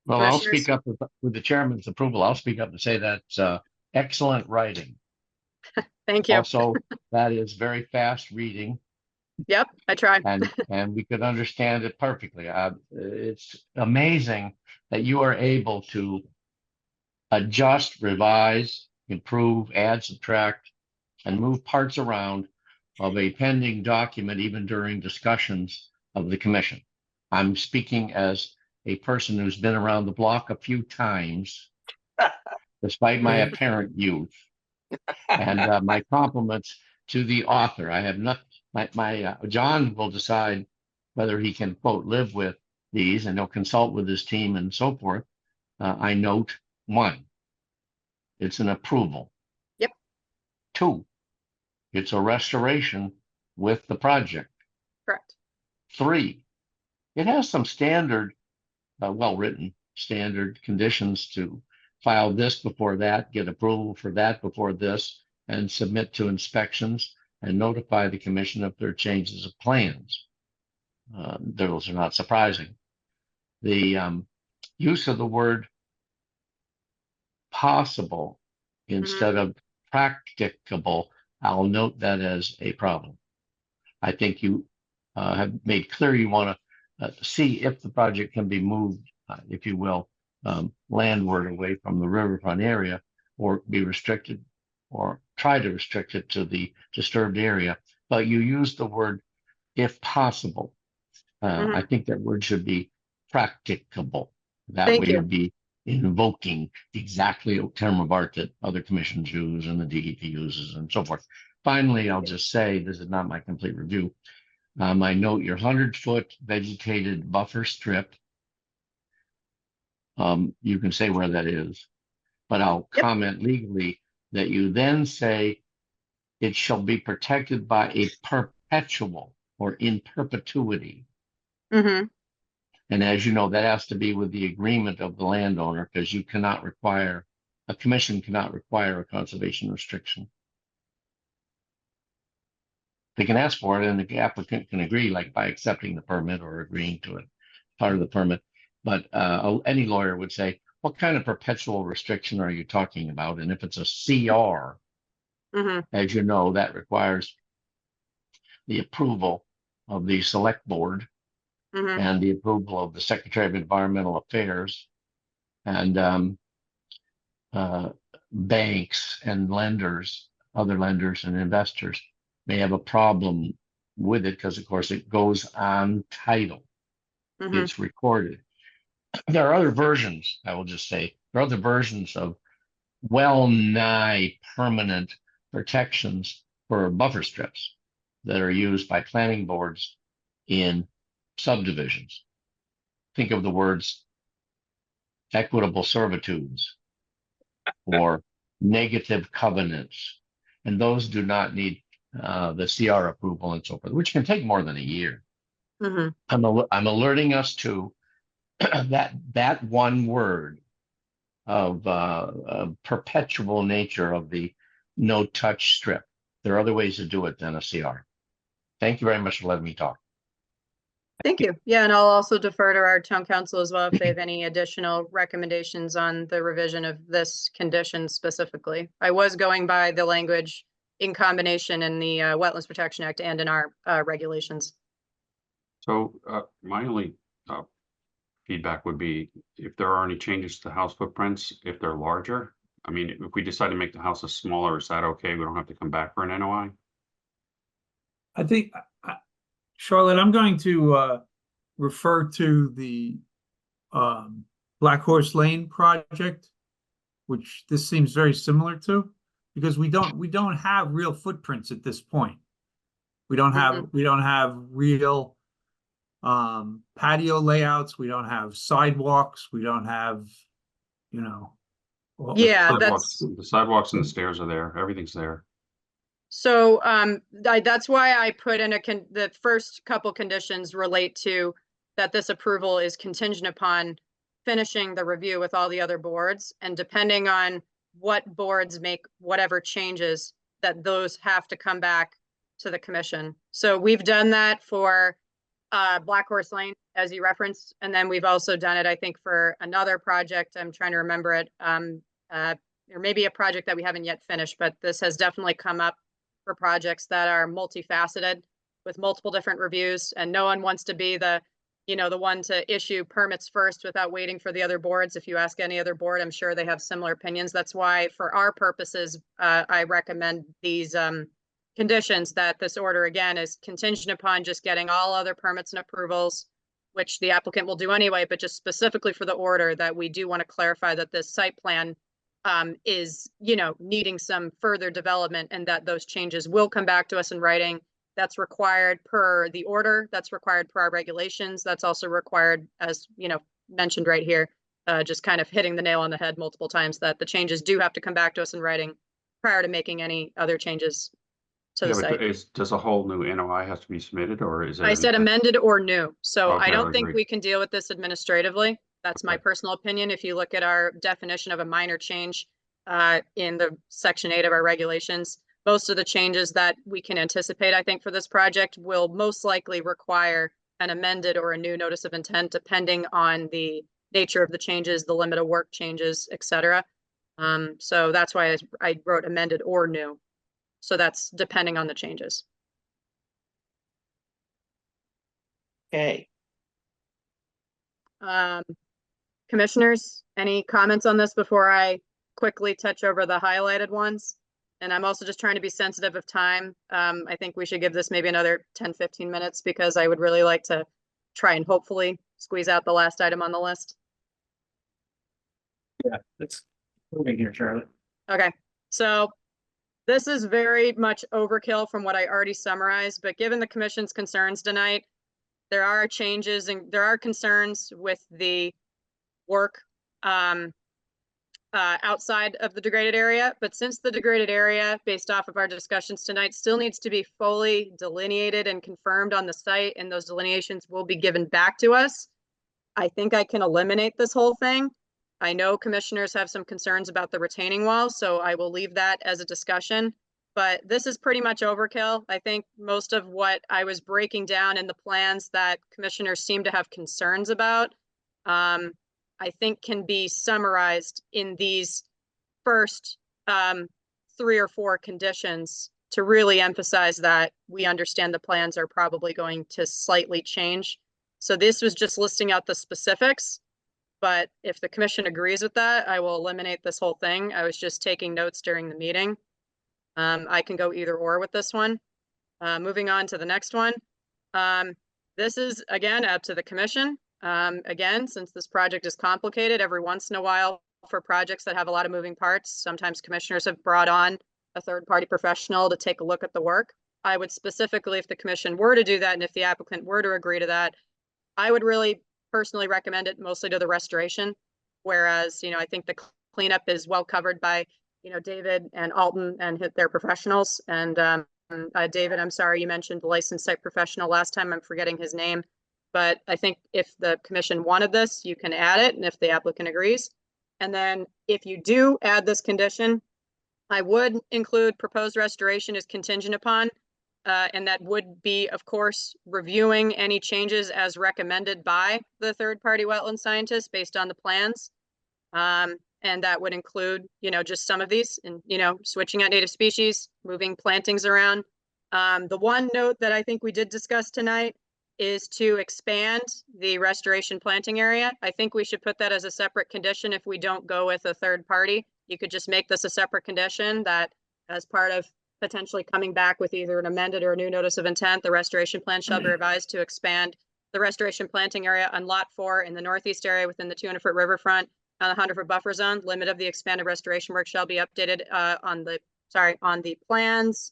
[SPEAKER 20] Well, I'll
[SPEAKER 5] Commissioners?
[SPEAKER 20] speak up with the chairman's approval. I'll speak up and say that's excellent writing.
[SPEAKER 5] Thank you.
[SPEAKER 20] Also, that is very fast reading.
[SPEAKER 5] Yep, I tried.
[SPEAKER 20] and we could understand it perfectly. It's amazing that you are able to adjust, revise, improve, add, subtract, and move parts around of a pending document, even during discussions of the commission. I'm speaking as a person who's been around the block a few times, despite my apparent youth. And my compliments to the author. I have not, John will decide whether he can, quote, live with these, and he'll consult with his team and so forth. I note 1, it's an approval.
[SPEAKER 5] Yep.
[SPEAKER 20] 2, it's a restoration with the project.
[SPEAKER 5] Correct.
[SPEAKER 20] 3, it has some standard, well-written standard conditions to file this before that, get approval for that before this, and submit to inspections and notify the commission if there are changes of plans. Those are not surprising. The use of the word possible instead of practicable, I'll note that as a problem. I think you have made clear you want to see if the project can be moved, if you will, landward away from the riverfront area, or be restricted, or try to restrict it to the disturbed area. But you use the word if possible. I think that word should be practicable. That way it'll be invoking exactly a term of art that other commissions use and the DEP uses and so forth. Finally, I'll just say, this is not my complete review. I note your 100-foot vegetated buffer strip. You can say where that is, but I'll comment legally that you then say it shall be protected by a perpetual or in perpetuity.
[SPEAKER 5] Mm-hmm.
[SPEAKER 20] And as you know, that has to be with the agreement of the landowner, because you cannot require, a commission cannot require a conservation restriction. They can ask for it and the applicant can agree, like by accepting the permit or agreeing to it, part of the permit. But any lawyer would say, what kind of perpetual restriction are you talking about? And if it's a CR, as you know, that requires the approval of the select board and the approval of the Secretary of Environmental Affairs, and banks and lenders, other lenders and investors may have a problem with it because, of course, it goes on title. It's recorded. There are other versions, I will just say, there are other versions of well-nigh permanent protections for buffer strips that are used by planning boards in subdivisions. Think of the words equitable servitudes or negative covenants, and those do not need the CR approval and so forth, which can take more than a year. I'm alerting us to that one word of perpetual nature of the no-touch strip. There are other ways to do it than a CR. Thank you very much for letting me talk.
[SPEAKER 5] Thank you. Yeah, and I'll also defer to our town council as well if they have any additional recommendations on the revision of this condition specifically. I was going by the language in combination in the Wetlands Protection Act and in our regulations.
[SPEAKER 23] So my only feedback would be if there are any changes to the house footprints, if they're larger. I mean, if we decide to make the houses smaller, is that okay? We don't have to come back for an NOI?
[SPEAKER 3] I think, Charlotte, I'm going to refer to the Black Horse Lane project, which this seems very similar to, because we don't have real footprints at this point. We don't have real patio layouts. We don't have sidewalks. We don't have, you know.
[SPEAKER 5] Yeah,
[SPEAKER 23] The sidewalks and the stairs are there. Everything's there.
[SPEAKER 5] So that's why I put in the first couple conditions relate to that this approval is contingent upon finishing the review with all the other boards, and depending on what boards make whatever changes, that those have to come back to the commission. So we've done that for Black Horse Lane, as you referenced, and then we've also done it, I think, for another project. I'm trying to remember it. There may be a project that we haven't yet finished, but this has definitely come up for projects that are multifaceted with multiple different reviews, and no one wants to be the one to issue permits first without waiting for the other boards. If you ask any other board, I'm sure they have similar opinions. That's why, for our purposes, I recommend these conditions, that this order again is contingent upon just getting all other permits and approvals, which the applicant will do anyway, but just specifically for the order, that we do want to clarify that this site plan is, needing some further development, and that those changes will come back to us in writing. That's required per the order. That's required per our regulations. That's also required, as mentioned right here, just kind of hitting the nail on the head multiple times, that the changes do have to come back to us in writing prior to making any other changes to the site.
[SPEAKER 23] Does a whole new NOI have to be submitted, or is it?
[SPEAKER 5] I said amended or new. So
[SPEAKER 23] Okay,
[SPEAKER 5] I don't think
[SPEAKER 23] agreed.
[SPEAKER 5] we can deal with this administratively. That's my personal opinion. If you look at our definition of a minor change in the section 8 of our regulations, most of the changes that we can anticipate, I think, for this project will most likely require an amended or a new notice of intent, depending on the nature of the changes, the limit of work changes, etc. So that's why I wrote amended or new. So that's depending on the changes.
[SPEAKER 21] Okay.
[SPEAKER 5] Commissioners, any comments on this before I quickly touch over the highlighted ones? And I'm also just trying to be sensitive of time. I think we should give this maybe another 10-15 minutes, because I would really like to try and hopefully squeeze out the last item on the list.
[SPEAKER 1] Yeah, that's moving here, Charlotte.
[SPEAKER 5] Okay, so this is very much overkill from what I already summarized, but given the commission's concerns tonight, there are changes and there are concerns with the work outside of the degraded area. But since the degraded area, based off of our discussions tonight, still needs to be fully delineated and confirmed on the site, and those delineations will be given back to us, I think I can eliminate this whole thing. I know commissioners have some concerns about the retaining wall, so I will leave that as a discussion. But this is pretty much overkill. I think most of what I was breaking down in the plans that commissioners seem to have concerns about, I think can be summarized in these first 3 or 4 conditions to really emphasize that we understand the plans are probably going to slightly change. So this was just listing out the specifics. But if the commission agrees with that, I will eliminate this whole thing. I was just taking notes during the meeting. I can go either or with this one. Moving on to the next one. This is, again, up to the commission. Again, since this project is complicated, every once in a while for projects that have a lot of moving parts, sometimes commissioners have brought on a third-party professional to take a look at the work. I would specifically, if the commission were to do that and if the applicant were to agree to that, I would really personally recommend it mostly to the restoration. Whereas, I think the cleanup is well covered by, David and Alton and their professionals. And David, I'm sorry, you mentioned the licensed site professional last time. I'm forgetting his name. But I think if the commission wanted this, you can add it, and if the applicant agrees. And then if you do add this condition, I would include proposed restoration is contingent upon, and that would be, of course, reviewing any changes as recommended by the third-party wetland scientist based on the plans. And that would include, just some of these and, switching out native species, moving plantings around. The one note that I think we did discuss tonight is to expand the restoration planting area. I think we should put that as a separate condition if we don't go with a third party. You could just make this a separate condition that as part of potentially coming back with either an amended or a new notice of intent, the restoration plan shall be revised to expand the restoration planting area on lot 4 in the northeast area within the 200-foot riverfront on the 100-foot buffer zone. Limit of the expanded restoration work shall be updated on the plans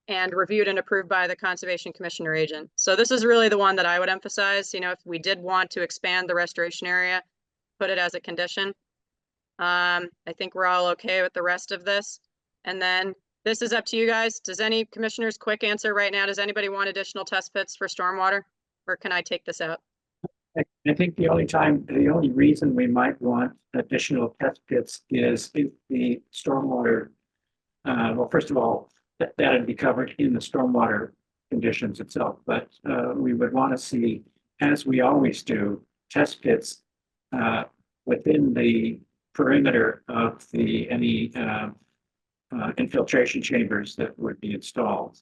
[SPEAKER 5] and reviewed and approved by the Conservation Commissioner agent. So this is really the one that I would emphasize. If we did want to expand the restoration area, put it as a condition. I think we're all okay with the rest of this. And then this is up to you guys. Does any commissioners, quick answer right now, does anybody want additional test pits for stormwater? Or can I take this out?
[SPEAKER 1] I think the only reason we might want additional test pits is if the stormwater, well, first of all, that'd be covered in the stormwater conditions itself, but we would want to see, as we always do, test pits within the perimeter of any infiltration chambers that would be installed.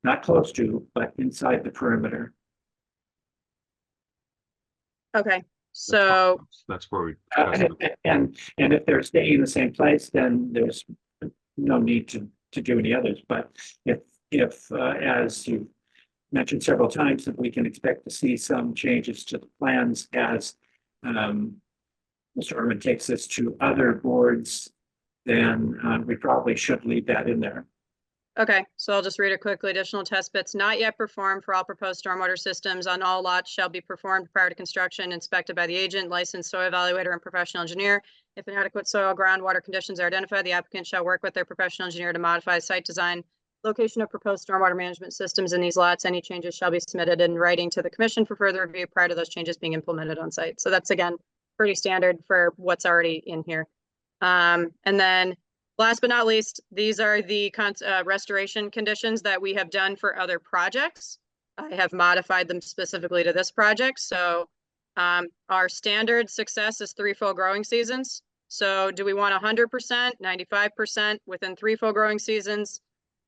[SPEAKER 1] Not close to, but inside the perimeter.
[SPEAKER 5] Okay, so
[SPEAKER 23] That's where we.
[SPEAKER 1] And if they're staying in the same place, then there's no need to do any others. But if as you mentioned several times, that we can expect to see some changes to the plans as Mr. Urban takes this to other boards, then we probably should leave that in there.
[SPEAKER 5] okay, so I'll just read it quickly. Additional test pits not yet performed for all proposed stormwater systems on all lots shall be performed prior to construction, inspected by the agent, licensed soil evaluator, and professional engineer. If inadequate soil groundwater conditions are identified, the applicant shall work with their professional engineer to modify site design, location of proposed stormwater management systems in these lots. Any changes shall be submitted in writing to the commission for further review prior to those changes being implemented on site. So that's, again, pretty standard for what's already in here. And then last but not least, these are the restoration conditions that we have done for other projects. I have modified them specifically to this project. So our standard success is 3 full growing seasons. So do we want 100%, 95% within 3 full growing seasons?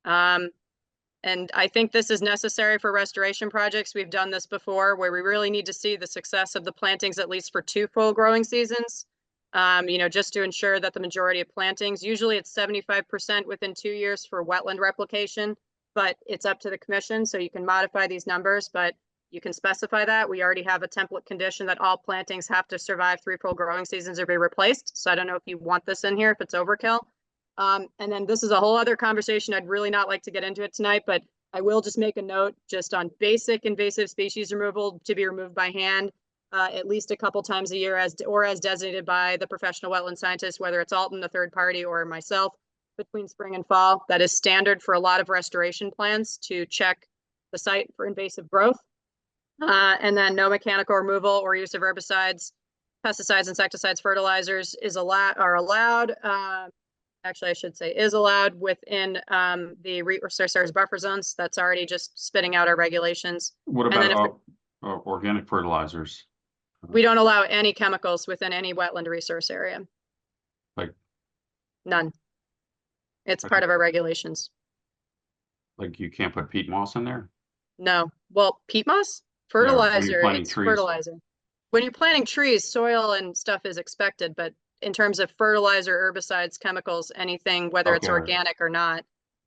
[SPEAKER 5] And I think this is necessary for restoration projects. We've done this before where we really need to see the success of the plantings at least for 2 full growing seasons. Just to ensure that the majority of plantings, usually it's 75% within 2 years for wetland replication, but it's up to the commission. So you can modify these numbers, but you can specify that. We already have a template condition that all plantings have to survive 3 full growing seasons or be replaced. So I don't know if you want this in here, if it's overkill. And then this is a whole other conversation. I'd really not like to get into it tonight, but I will just make a note just on basic invasive species removal to be removed by hand at least a couple times a year as designated by the professional wetland scientist, whether it's Alton, the third party, or myself between spring and fall. That is standard for a lot of restoration plans to check the site for invasive growth. And then no mechanical removal or use of herbicides, pesticides, insecticides, fertilizers are allowed. Actually, I should say is allowed within the resource areas buffer zones. That's already just spitting out our regulations.
[SPEAKER 23] What
[SPEAKER 5] And then
[SPEAKER 23] about organic fertilizers?
[SPEAKER 5] we don't allow any chemicals within any wetland resource area.
[SPEAKER 23] Like,
[SPEAKER 5] None. It's
[SPEAKER 23] Okay.
[SPEAKER 5] part of our regulations.
[SPEAKER 23] like you can't put peat moss in there?
[SPEAKER 5] No. Well, peat moss?
[SPEAKER 23] when you're
[SPEAKER 5] Fertilizer,
[SPEAKER 23] planting
[SPEAKER 5] it's
[SPEAKER 23] trees.
[SPEAKER 5] fertilizer. When you're planting trees, soil and stuff is expected, but in terms of fertilizer, herbicides, chemicals, anything, whether it's
[SPEAKER 23] Okay.
[SPEAKER 5] organic or not,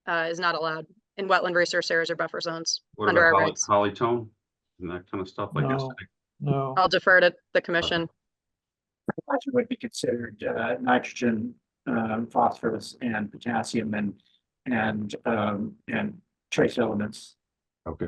[SPEAKER 5] is not allowed in wetland resource areas or buffer zones
[SPEAKER 23] What
[SPEAKER 5] under our
[SPEAKER 23] about
[SPEAKER 5] regs.
[SPEAKER 23] polytone and that kind of stuff like this?
[SPEAKER 3] No.
[SPEAKER 5] I'll defer to the commission.
[SPEAKER 1] Fertilizer would be considered nitrogen, phosphorus, and potassium, and trace elements.
[SPEAKER 23] Okay.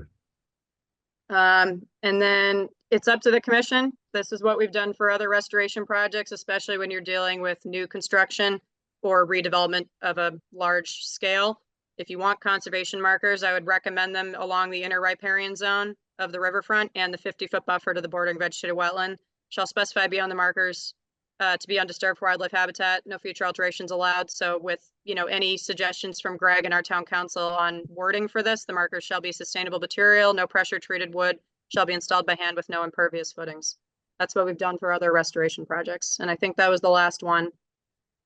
[SPEAKER 5] And then it's up to the commission. This is what we've done for other restoration projects, especially when you're dealing with new construction or redevelopment of a large scale. If you want conservation markers, I would recommend them along the inner riparian zone of the riverfront and the 50-foot buffer to the bordering vegetated wetland. Shall specify beyond the markers to be undisturbed wildlife habitat, no future alterations allowed. So with, any suggestions from Greg and our town council on wording for this, the markers shall be sustainable material, no pressure treated wood, shall be installed by hand with no impervious footings. That's what we've done for other restoration projects. And I think that was the last one.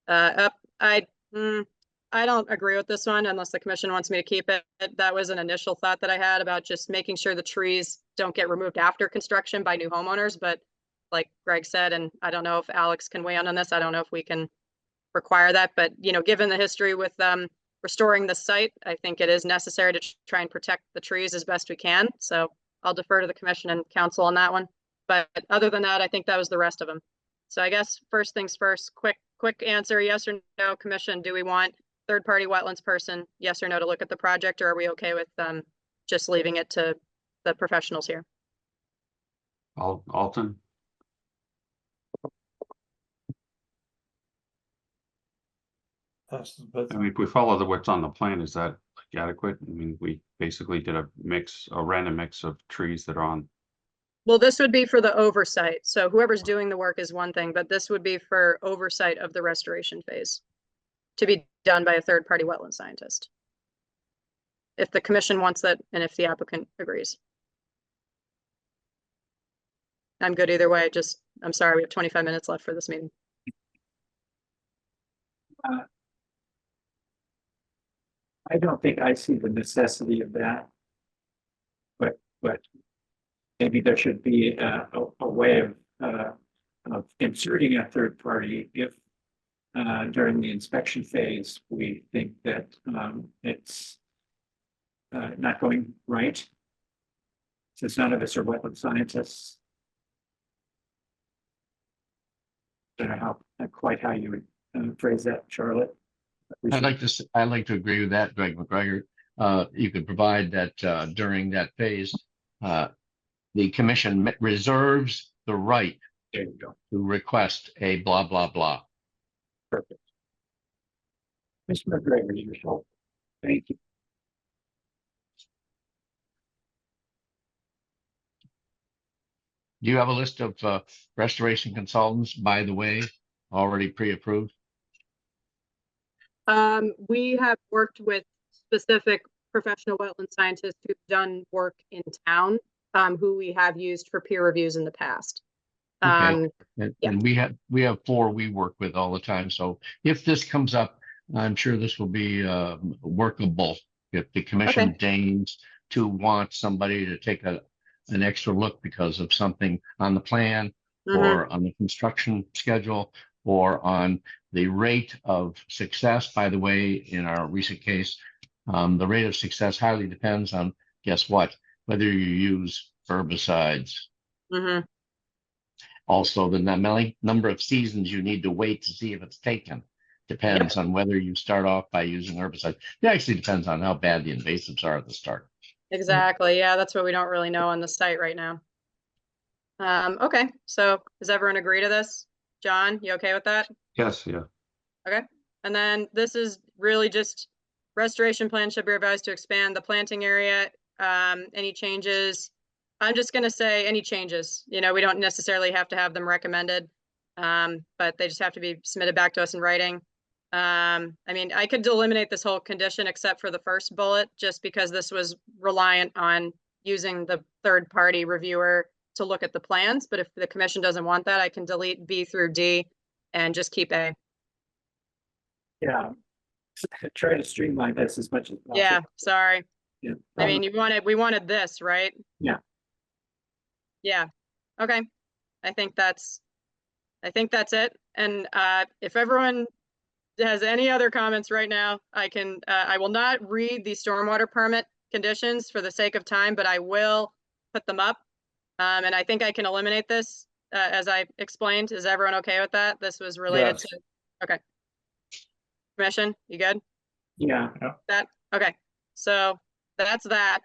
[SPEAKER 5] I don't agree with this one unless the commission wants me to keep it. That was an initial thought that I had about just making sure the trees don't get removed after construction by new homeowners. But like Greg said, and I don't know if Alex can weigh in on this, I don't know if we can require that, but given the history with restoring the site, I think it is necessary to try and protect the trees as best we can. So I'll defer to the commission and council on that one. But other than that, I think that was the rest of them. So I guess first things first, quick answer, yes or no, commission, do we want third-party wetlands person, yes or no, to look at the project, or are we okay with just leaving it to the professionals here?
[SPEAKER 23] Alton? I mean, if we follow what's on the plan, is that adequate? I mean, we basically did a random mix of trees that are on.
[SPEAKER 5] Well, this would be for the oversight. So whoever's doing the work is one thing, but this would be for oversight of the restoration phase to be done by a third-party wetland scientist. If the commission wants that and if the applicant agrees. I'm good either way. I'm sorry, we have 25 minutes left for this meeting.
[SPEAKER 1] I don't think I see the necessity of that. But maybe there should be a way of inserting a third party if during the inspection phase, we think that it's not going right. Since none of us are wetland scientists. I don't know quite how you would phrase that, Charlotte.
[SPEAKER 20] I'd like to agree with that, Greg McGregor. You could provide that during that phase, the commission reserves the right
[SPEAKER 1] There you go.
[SPEAKER 20] to request a blah, blah, blah.
[SPEAKER 1] Perfect. Mr. McGregor, your help. Thank you.
[SPEAKER 20] Do you have a list of restoration consultants, by the way, already pre-approved?
[SPEAKER 5] We have worked with specific professional wetland scientists who've done work in town, who we have used for peer reviews in the past.
[SPEAKER 20] Okay. And we have 4 we work with all the time. So if this comes up, I'm sure this will be workable. If the commission deigns to want somebody to take an extra look because of something on the plan or on the construction schedule or on the rate of success. By the way, in our recent case, the rate of success highly depends on, guess what, whether you use herbicides.
[SPEAKER 5] Mm-hmm.
[SPEAKER 20] Also, the number of seasons you need to wait to see if it's taken depends on whether you start off by using herbicides. It actually depends on how bad the invasives are at the start.
[SPEAKER 5] Exactly. Yeah, that's what we don't really know on the site right now. Okay, so does everyone agree to this? John, you okay with that?
[SPEAKER 23] Yes, yeah.
[SPEAKER 5] Okay, and then this is really just restoration plan should be revised to expand the planting area. Any changes? I'm just gonna say any changes. You know, we don't necessarily have to have them recommended, but they just have to be submitted back to us in writing. I mean, I could eliminate this whole condition except for the first bullet, just because this was reliant on using the third-party reviewer to look at the plans. But if the commission doesn't want that, I can delete B through D and just keep A.
[SPEAKER 1] Yeah. Try to streamline this as much as possible.
[SPEAKER 5] Yeah, sorry.
[SPEAKER 1] Yeah.
[SPEAKER 5] I mean, we wanted this, right?
[SPEAKER 1] Yeah.
[SPEAKER 5] Yeah. Okay. I think that's it. And if everyone has any other comments right now, I will not read the stormwater permit conditions for the sake of time, but I will put them up. And I think I can eliminate this as I explained. Is everyone okay with that? This was related
[SPEAKER 16] Yes.
[SPEAKER 5] to, okay. Commission, you good?
[SPEAKER 1] Yeah.
[SPEAKER 5] That, okay. So that's that.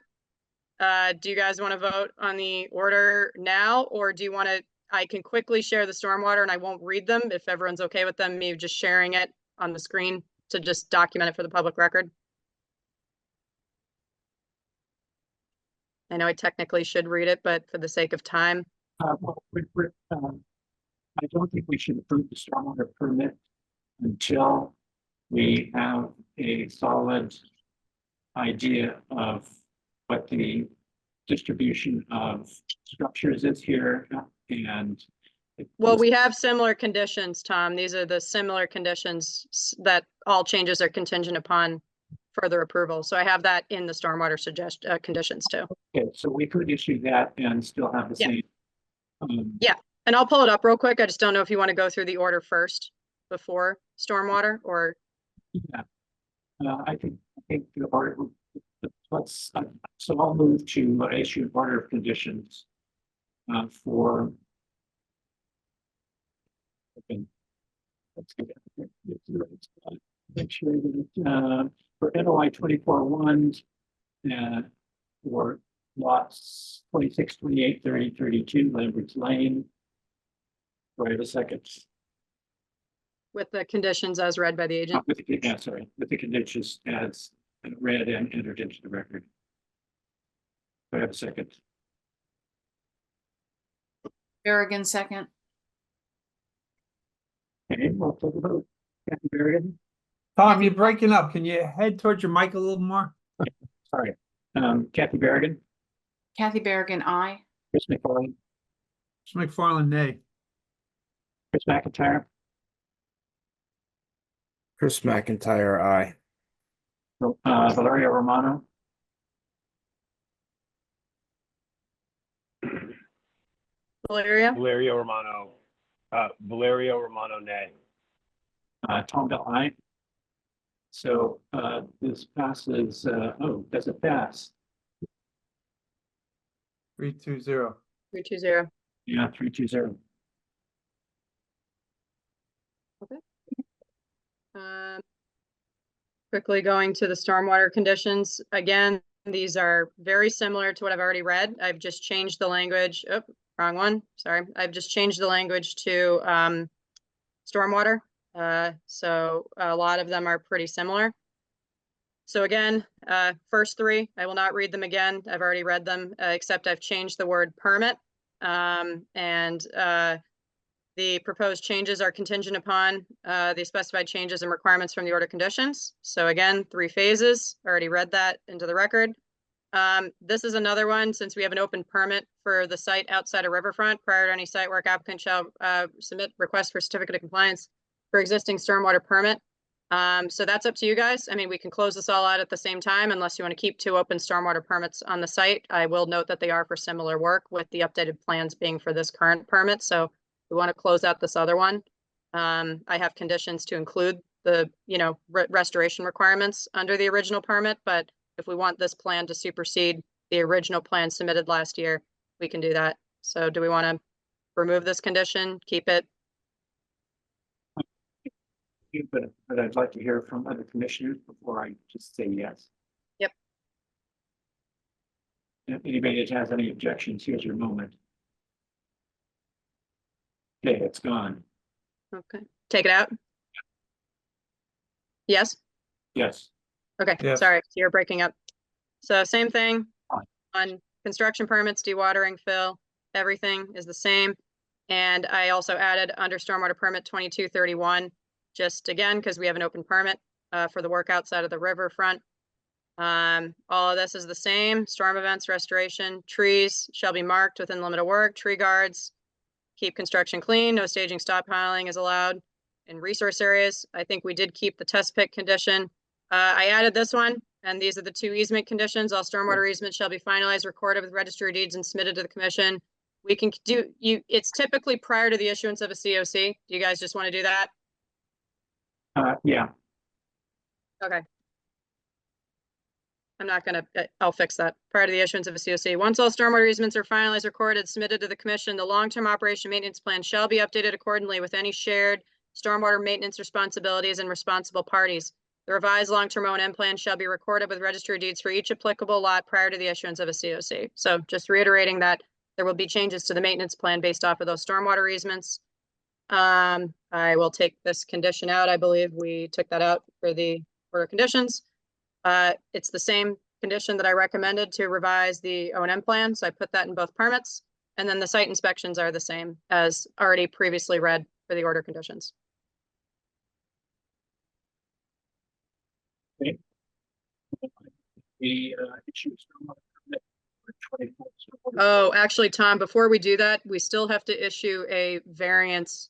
[SPEAKER 5] Do you guys want to vote on the order now, or do you want to, I can quickly share the stormwater and I won't read them if everyone's okay with them, me just sharing it on the screen to just document it for the public record. I know I technically should read it, but for the sake of time.
[SPEAKER 1] Well, I don't think we should approve the stormwater permit until we have a solid idea of what the distribution of structures is here and.
[SPEAKER 5] Well, we have similar conditions, Tom. These are the similar conditions that all changes are contingent upon further approval. So I have that in the stormwater conditions too.
[SPEAKER 1] Okay, so we could issue that and still have the
[SPEAKER 5] Yeah.
[SPEAKER 1] same.
[SPEAKER 5] Yeah, and I'll pull it up real quick. I just don't know if you want to go through the order first before stormwater or.
[SPEAKER 1] Yeah. I think the order, let's, so I'll move to issue an order of conditions for. Okay. Let's get it. Make sure that for NOI 24-1 for lots 26, 28, 30, 32, Lambert's Lane. Do I have a second?
[SPEAKER 5] With the conditions as read by the agent.
[SPEAKER 1] With the conditions as read and entered into the record. Do I have a second?
[SPEAKER 2] Berrigan, second.
[SPEAKER 1] Okay, we'll take a vote. Kathy Berrigan,
[SPEAKER 3] Tom, you're breaking up. Can you head towards your mic a little more?
[SPEAKER 1] sorry. Kathy Berrigan,
[SPEAKER 2] Kathy Berrigan, aye.
[SPEAKER 1] Chris McFarland,
[SPEAKER 3] Mr. McFarland, nay.
[SPEAKER 1] Chris McIntyre,
[SPEAKER 9] Chris McIntyre, aye.
[SPEAKER 1] Valeria Romano,
[SPEAKER 5] Valeria,
[SPEAKER 4] Valerio Romano, nay.
[SPEAKER 1] Tom Bell, aye. So this passes, does it pass?
[SPEAKER 3] 320.
[SPEAKER 5] 320.
[SPEAKER 1] Yeah, 320.
[SPEAKER 5] Okay. Quickly going to the stormwater conditions. Again, these are very similar to what I've already read. I've just changed the language. Oh, wrong one. Sorry. I've just changed the language to stormwater. So a lot of them are pretty similar. So again, first three, I will not read them again. I've already read them, except I've changed the word permit. The proposed changes are contingent upon the specified changes and requirements from the order conditions. So again, 3 phases, already read that into the record. This is another one, since we have an open permit for the site outside of Riverfront. Prior to any site work, applicant shall submit request for certificate of compliance for existing stormwater permit. So that's up to you guys. I mean, we can close this all out at the same time unless you want to keep 2 open stormwater permits on the site. I will note that they are for similar work, with the updated plans being for this current permit. So we want to close out this other one. I have conditions to include the, restoration requirements under the original permit, but if we want this plan to supersede the original plan submitted last year, we can do that. So do we want to remove this condition, keep it?
[SPEAKER 1] But I'd like to hear from other commissioners before I just say yes.
[SPEAKER 5] Yep.
[SPEAKER 1] If anybody that has any objections, here's your moment. Okay, it's gone.
[SPEAKER 5] Okay, take it out? Yes?
[SPEAKER 1] Yes.
[SPEAKER 5] Okay,
[SPEAKER 3] Yes.
[SPEAKER 5] sorry, you're breaking up. So same thing on construction permits, dewatering, fill, everything is the same. And I also added under stormwater permit 2231, just again, because we have an open permit for the work outside of the riverfront. All of this is the same, storm events, restoration, trees shall be marked within limit of work, tree guards. Keep construction clean, no staging, stockpiling is allowed. In resource areas, I think we did keep the test pit condition. I added this one, and these are the two easement conditions. All stormwater easements shall be finalized, recorded with registry of deeds and submitted to the commission. We can do, it's typically prior to the issuance of a COC. Do you guys just want to do that?
[SPEAKER 1] Yeah.
[SPEAKER 5] Okay. I'm not gonna, I'll fix that. Prior to the issuance of a COC. Once all stormwater easements are finalized, recorded, submitted to the commission, the long-term operation maintenance plan shall be updated accordingly with any shared stormwater maintenance responsibilities and responsible parties. The revised long-term O&M plan shall be recorded with registry of deeds for each applicable lot prior to the issuance of a COC. So just reiterating that there will be changes to the maintenance plan based off of those stormwater easements. I will take this condition out. I believe we took that out for the order conditions. It's the same condition that I recommended to revise the O&M plan. So I put that in both permits. And then the site inspections are the same as already previously read for the order conditions.
[SPEAKER 1] Okay. The issues.
[SPEAKER 5] Oh, actually, Tom, before we do that, we still have to issue a variance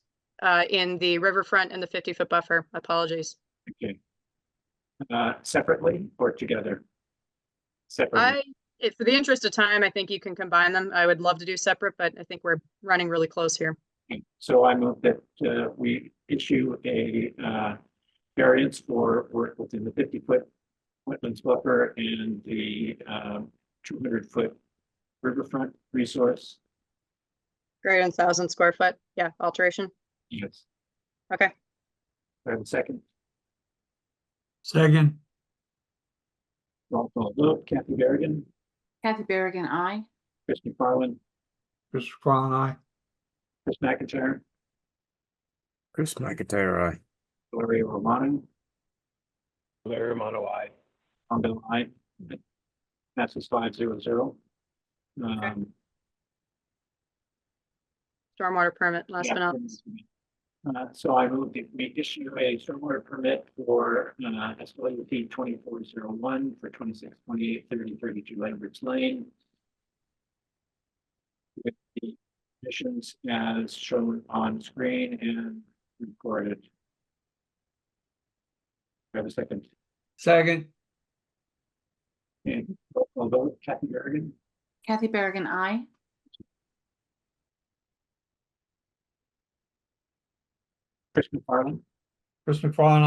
[SPEAKER 5] in the riverfront and the 50-foot buffer. Apologies.
[SPEAKER 1] Okay. Separately or together? Separately.
[SPEAKER 5] For the interest of time, I think you can combine them. I would love to do separate, but I think we're running really close here.
[SPEAKER 1] So I move that we issue a variance for work within the 50-foot wetlands buffer and the 200-foot riverfront resource.
[SPEAKER 5] Greater than 1,000 square foot. Yeah, alteration.
[SPEAKER 1] Yes.
[SPEAKER 5] Okay.
[SPEAKER 1] I have a second.
[SPEAKER 3] Second,
[SPEAKER 1] Roll call vote. Kathy Berrigan,
[SPEAKER 2] Kathy Berrigan, aye.
[SPEAKER 1] Chris McFarland,
[SPEAKER 3] Chris Farland, aye.
[SPEAKER 1] Chris McIntyre,
[SPEAKER 9] Chris McIntyre, aye.
[SPEAKER 1] Valeria Romano,
[SPEAKER 4] Larry Romano, aye.
[SPEAKER 1] Tom Bill, aye. Passes 5-0.
[SPEAKER 5] Stormwater permit, last but not least.
[SPEAKER 1] So I move that we issue a stormwater permit for SWP 2401 for 26, 28, 30, 32 Lambert's Lane. With the conditions as shown on screen and recorded. Do I have a second?
[SPEAKER 3] Second,
[SPEAKER 1] And roll call vote. Kathy Berrigan,
[SPEAKER 2] Kathy Berrigan, aye.
[SPEAKER 1] Chris McFarland,
[SPEAKER 3] Chris McFarland,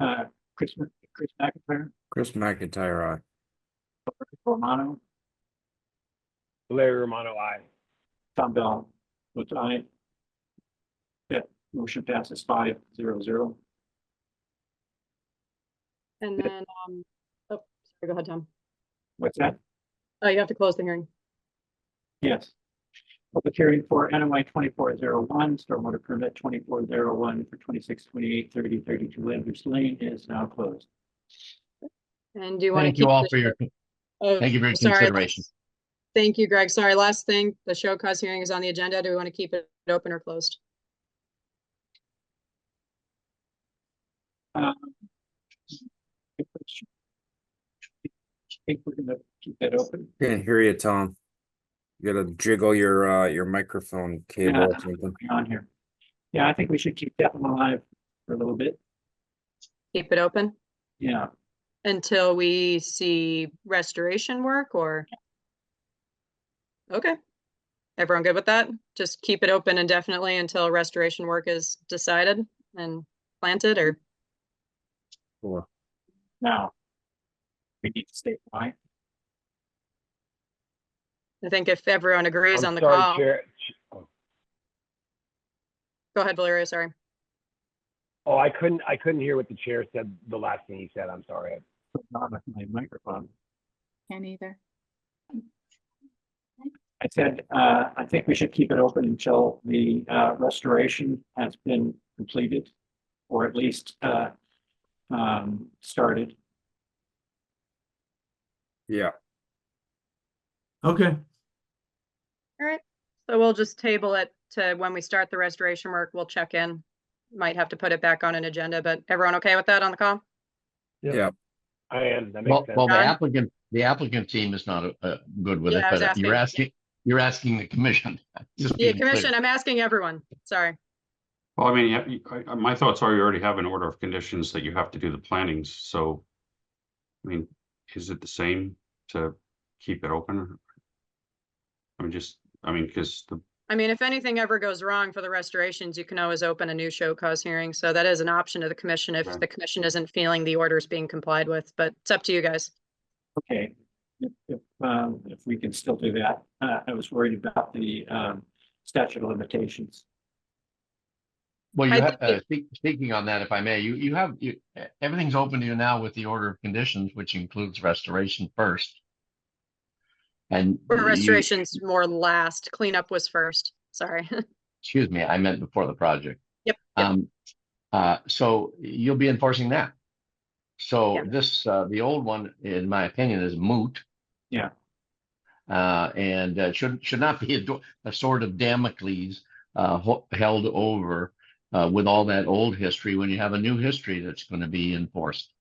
[SPEAKER 3] aye.
[SPEAKER 1] Chris McIntyre,
[SPEAKER 9] Chris McIntyre, aye.
[SPEAKER 1] Romano,
[SPEAKER 4] Larry Romano, aye.
[SPEAKER 1] Tom Bell, votes aye. Yeah, motion passes 5-0.
[SPEAKER 5] And then, oh, sorry, go ahead, Tom.
[SPEAKER 1] What's that?
[SPEAKER 5] Oh, you have to close the hearing.
[SPEAKER 1] Yes. Public hearing for NOI 2401, stormwater permit 2401 for 26, 28, 30, 32 Lambert's Lane is now closed.
[SPEAKER 5] And do you want to
[SPEAKER 20] Thank
[SPEAKER 5] keep?
[SPEAKER 20] you all
[SPEAKER 5] the-
[SPEAKER 20] for your,
[SPEAKER 5] Oh,
[SPEAKER 20] thank you for your
[SPEAKER 5] sorry,
[SPEAKER 20] consideration.
[SPEAKER 5] Thank you, Greg. Sorry, last thing, the show cause hearing is on the agenda. Do we want to keep it open or closed?
[SPEAKER 1] I think we're gonna keep that open.
[SPEAKER 9] Can't hear you, Tom. You gotta jiggle your microphone cable or
[SPEAKER 1] Yeah,
[SPEAKER 9] something.
[SPEAKER 1] on here. Yeah, I think we should keep that one alive for a little bit.
[SPEAKER 5] Keep it open
[SPEAKER 1] Yeah,
[SPEAKER 5] until we see restoration work or? Okay. Everyone good with that? Just keep it open indefinitely until restoration work is decided and planted, or?
[SPEAKER 9] Cool.
[SPEAKER 1] now we need to stay quiet.
[SPEAKER 5] I think if everyone agrees
[SPEAKER 4] I'm
[SPEAKER 5] on the
[SPEAKER 4] sorry,
[SPEAKER 5] call.
[SPEAKER 4] Chair.
[SPEAKER 5] Go ahead, Valerio, sorry.
[SPEAKER 4] Oh, I couldn't hear what the chair said, the last thing he said. I'm sorry.
[SPEAKER 1] Not with my microphone.
[SPEAKER 2] Can't either.
[SPEAKER 1] I said, I think we should keep it open until the restoration has been completed, or at least started.
[SPEAKER 9] Yeah.
[SPEAKER 3] Okay,
[SPEAKER 5] All right, so we'll just table it to when we start the restoration work, we'll check in. Might have to put it back on an agenda, but everyone okay with that on the call?
[SPEAKER 9] Yeah.
[SPEAKER 4] I am. That makes
[SPEAKER 20] Well,
[SPEAKER 4] sense.
[SPEAKER 20] well,
[SPEAKER 5] John?
[SPEAKER 20] the applicant team is not good with
[SPEAKER 5] Yeah,
[SPEAKER 20] it,
[SPEAKER 5] I was
[SPEAKER 20] but you're asking the commission. Just
[SPEAKER 5] Yeah,
[SPEAKER 20] being clear.
[SPEAKER 5] commission, I'm asking everyone, sorry.
[SPEAKER 23] Well, I mean, my thoughts are you already have an order of conditions that you have to do the plantings, so. I mean, is it the same to keep it open? Because
[SPEAKER 5] I mean, if anything ever goes wrong for the restorations, you can always open a new show cause hearing. So that is an option to the commission if
[SPEAKER 23] Okay.
[SPEAKER 5] the commission isn't feeling the orders being complied with, but it's up to you guys.
[SPEAKER 1] Okay, if we can still do that. I was worried about the statute of limitations.
[SPEAKER 20] Well,
[SPEAKER 5] I
[SPEAKER 20] you have,
[SPEAKER 5] think
[SPEAKER 20] speaking on that, if I may, you have, everything's open to you now with the order of conditions, which includes restoration first. And
[SPEAKER 5] For restorations more last, cleanup was first, sorry.
[SPEAKER 20] excuse me, I meant before the project.
[SPEAKER 5] Yep.
[SPEAKER 20] So you'll be enforcing that. So
[SPEAKER 5] Yeah.
[SPEAKER 20] this, the old one, in my opinion, is moot.
[SPEAKER 1] Yeah.
[SPEAKER 20] And should not be a sword of Damocles held over with all that old history when you have a new history that's going to be enforced.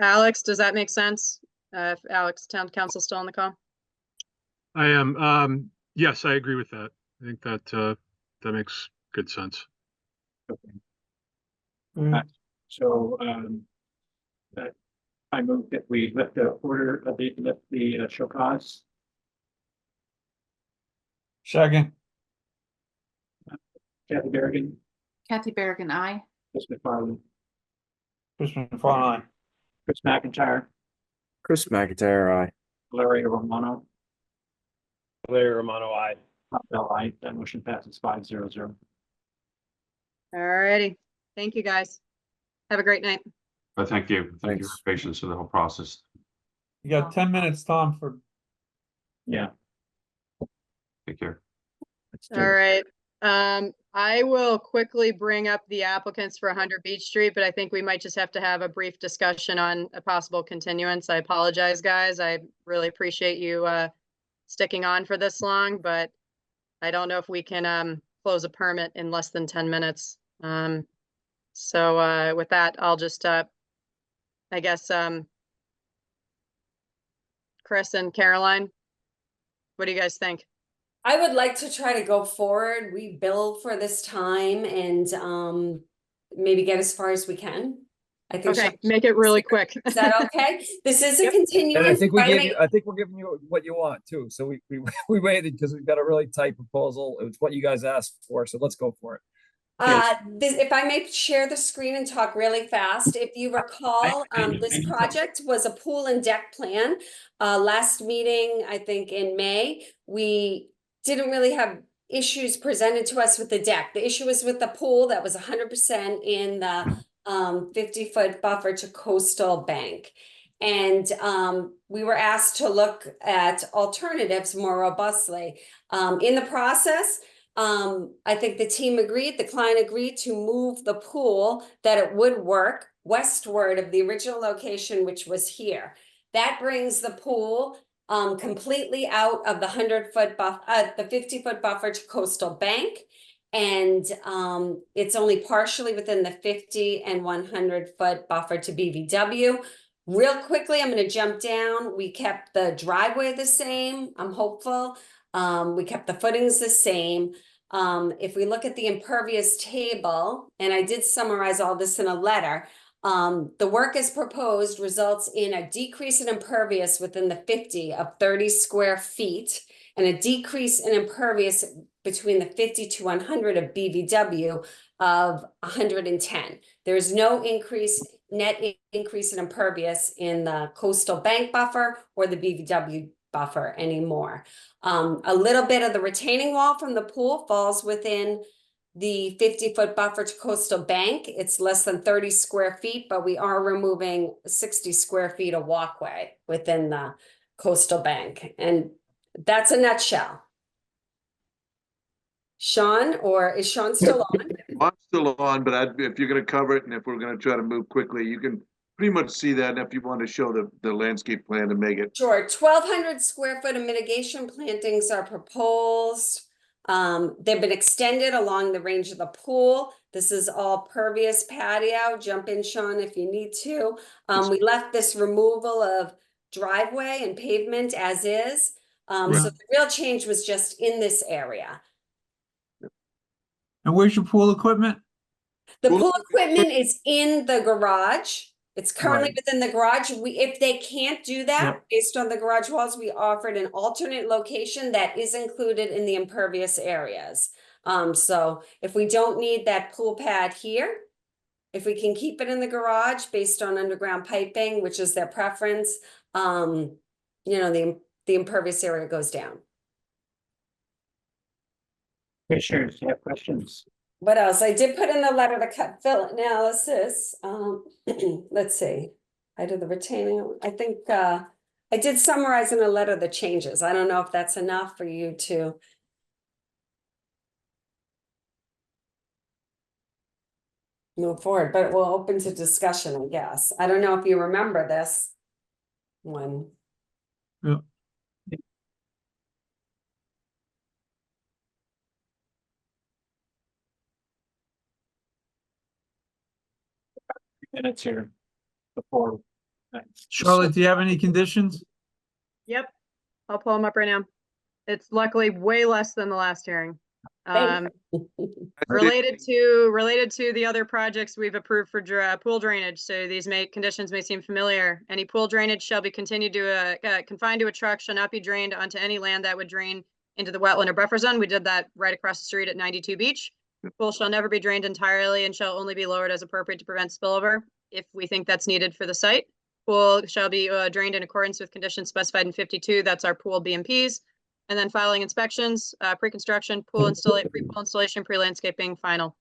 [SPEAKER 5] Alex, does that make sense? If Alex, town council still on the call?
[SPEAKER 8] I am. Yes, I agree with that. I think that that makes good sense.
[SPEAKER 1] So I move that we lift the order of the show cause.
[SPEAKER 3] second,
[SPEAKER 1] Kathy Berrigan,
[SPEAKER 2] Kathy Berrigan, aye.
[SPEAKER 1] Chris McFarland,
[SPEAKER 3] Chris McFarland,
[SPEAKER 1] Chris McIntyre,
[SPEAKER 9] Chris McIntyre, aye.
[SPEAKER 1] Valeria Romano,
[SPEAKER 4] Larry Romano, aye.
[SPEAKER 1] Tom Bell, aye. That motion passes 5-0-0.
[SPEAKER 5] All righty, thank you, guys. Have a great night.
[SPEAKER 23] but thank you for
[SPEAKER 9] Thanks.
[SPEAKER 23] your patience with the whole process.
[SPEAKER 3] you got 10 minutes, Tom, for
[SPEAKER 1] Yeah.
[SPEAKER 23] Take care.
[SPEAKER 1] let's do
[SPEAKER 5] All
[SPEAKER 1] it.
[SPEAKER 5] right, I will quickly bring up the applicants for 100 Beach Street, but I think we might just have to have a brief discussion on a possible continuance. I apologize, guys. I really appreciate you sticking on for this long, but I don't know if we can close a permit in less than 10 minutes. So with that, I'll just, I guess, Chris and Caroline, what do you guys think?
[SPEAKER 17] I would like to try to go forward. We bill for this time and maybe get as far as we can. I think.
[SPEAKER 5] Okay, make it really quick.
[SPEAKER 17] Is that okay? This is a
[SPEAKER 5] Yep.
[SPEAKER 17] continuance.
[SPEAKER 10] And I think we
[SPEAKER 17] Try to
[SPEAKER 10] gave
[SPEAKER 17] make-
[SPEAKER 10] you, I think we're giving you what you want too. So we waited because we've got a really tight proposal. It was what you guys asked for. So let's go for it.
[SPEAKER 17] If I may share the screen and talk really fast, if you recall, this project was a pool and deck plan. Last meeting, I think in May, we didn't really have issues presented to us with the deck. The issue was with the pool that was 100% in the 50-foot buffer to coastal bank. And we were asked to look at alternatives more robustly. In the process, I think the team agreed, the client agreed to move the pool, that it would work westward of the original location, which was here. That brings the pool completely out of the 100-foot the 50-foot buffer to coastal bank. And it's only partially within the 50 and 100-foot buffer to BVW. Real quickly, I'm going to jump down. We kept the driveway the same. I'm hopeful. We kept the footings the same. If we look at the impervious table, and I did summarize all this in a letter, the work as proposed results in a decrease in impervious within the 50 of 30 square feet and a decrease in impervious between the 50 to 100 of BVW of 110. There is no net increase in impervious in the coastal bank buffer or the BVW buffer anymore. A little bit of the retaining wall from the pool falls within the 50-foot buffer to coastal bank. It's less than 30 square feet, but we are removing 60 square feet of walkway within the coastal bank. And that's a nutshell. Sean, or is Sean still on?
[SPEAKER 18] I'm still on, but if you're gonna cover it and if we're gonna try to move quickly, you can pretty much see that. And if you want to show the landscape plan to make it.
[SPEAKER 17] Sure, 1,200 square foot of mitigation plantings are proposed. They've been extended along the range of the pool. This is all pervious patio. Jump in, Sean, if you need to. We left this removal of driveway and pavement as is. So the real change was just in this area.
[SPEAKER 3] And where's your pool equipment?
[SPEAKER 17] The pool equipment is in the garage. It's currently
[SPEAKER 3] Right.
[SPEAKER 17] within the garage. If they can't do that, based on the garage walls, we offered an alternate location that is included in the impervious areas. So if we don't need that pool pad here, if we can keep it in the garage based on underground piping, which is their preference, you know, the impervious area goes down.
[SPEAKER 1] Commissioners, do you have questions?
[SPEAKER 17] What else? I did put in the letter to cut fill analysis. Let's see. I did the retaining. I think I did summarize in a letter the changes. I don't know if that's enough for you to. Move forward, but we'll open to discussion, I guess. I don't know if you remember this one.
[SPEAKER 3] Yeah.
[SPEAKER 1] Minutes here before.
[SPEAKER 3] Charlotte, do you have any conditions?
[SPEAKER 5] Yep, I'll pull them up right now. It's luckily way less than the last hearing. Related to the other projects we've approved for pool drainage. So these conditions may seem familiar. Any pool drainage shall be continued to confined to a truck, shall not be drained onto any land that would drain into the wetland or buffer zone. We did that right across the street at 92 Beach. Pool shall never be drained entirely and shall only be lowered as appropriate to prevent spillover if we think that's needed for the site. Pool shall be drained in accordance with conditions specified in 52. That's our pool BMPs. And then filing inspections, pre-construction, pre-pool installation, pre-landscaping, final.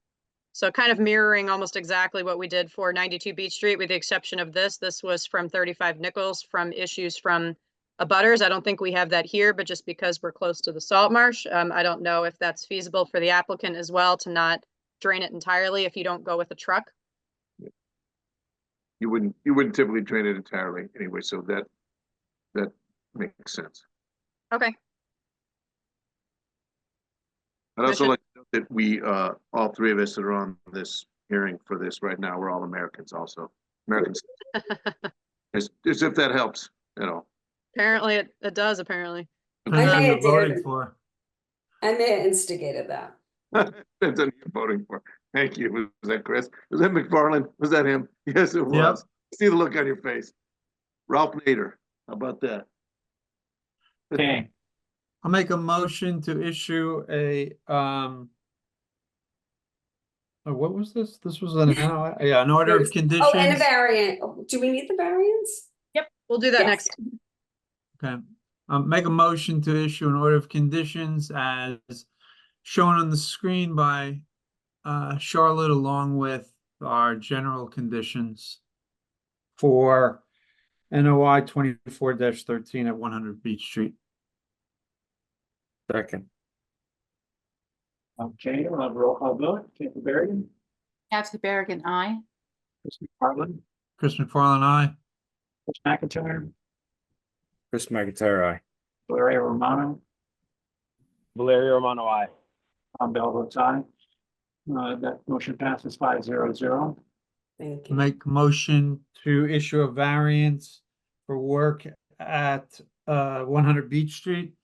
[SPEAKER 5] So kind of mirroring almost exactly what we did for 92 Beach Street with the exception of this. This was from 35 Nichols from issues from abutters. I don't think we have that here, but just because we're close to the salt marsh, I don't know if that's feasible for the applicant as well to not drain it entirely if you don't go with a truck.
[SPEAKER 18] You wouldn't typically drain it entirely anyway, so that makes sense.
[SPEAKER 5] Okay.
[SPEAKER 18] I'd also like to note that we, all three of us that are on this hearing for this right now, we're all Americans also. Americans. As if that helps at all.
[SPEAKER 5] Apparently it does, apparently.
[SPEAKER 17] I
[SPEAKER 3] You're voting for.
[SPEAKER 17] may have instigated that.
[SPEAKER 18] That's what you're voting for. Thank you. Was that Chris? Was that McFarland? Was that him? Yes, it was. See the look on your face. Ralph Nader. How about that?
[SPEAKER 1] Okay.
[SPEAKER 3] I'll make a motion to issue a, what was this? This was an order of conditions.
[SPEAKER 17] Oh, and a variant. Do we need the variants?
[SPEAKER 5] Yep, we'll do that next.
[SPEAKER 3] Okay, make a motion to issue an order of conditions as shown on the screen by Charlotte, along with our general conditions for NOI 24-13 at 100 Beach Street.
[SPEAKER 16] Second.
[SPEAKER 1] Okay, we'll have a roll call vote. Kathy Berrigan,
[SPEAKER 2] Kathy Berrigan, aye.
[SPEAKER 1] Chris McFarland,
[SPEAKER 3] Chris McFarland, aye.
[SPEAKER 1] Chris McIntyre,
[SPEAKER 16] Chris McIntyre, aye.
[SPEAKER 1] Valeria Romano,
[SPEAKER 4] Valeria Romano, aye.
[SPEAKER 1] Tom Bell votes aye. That motion passes 5-0-0.
[SPEAKER 17] Thank you.
[SPEAKER 3] Make motion to issue a variance for work at 100 Beach Street.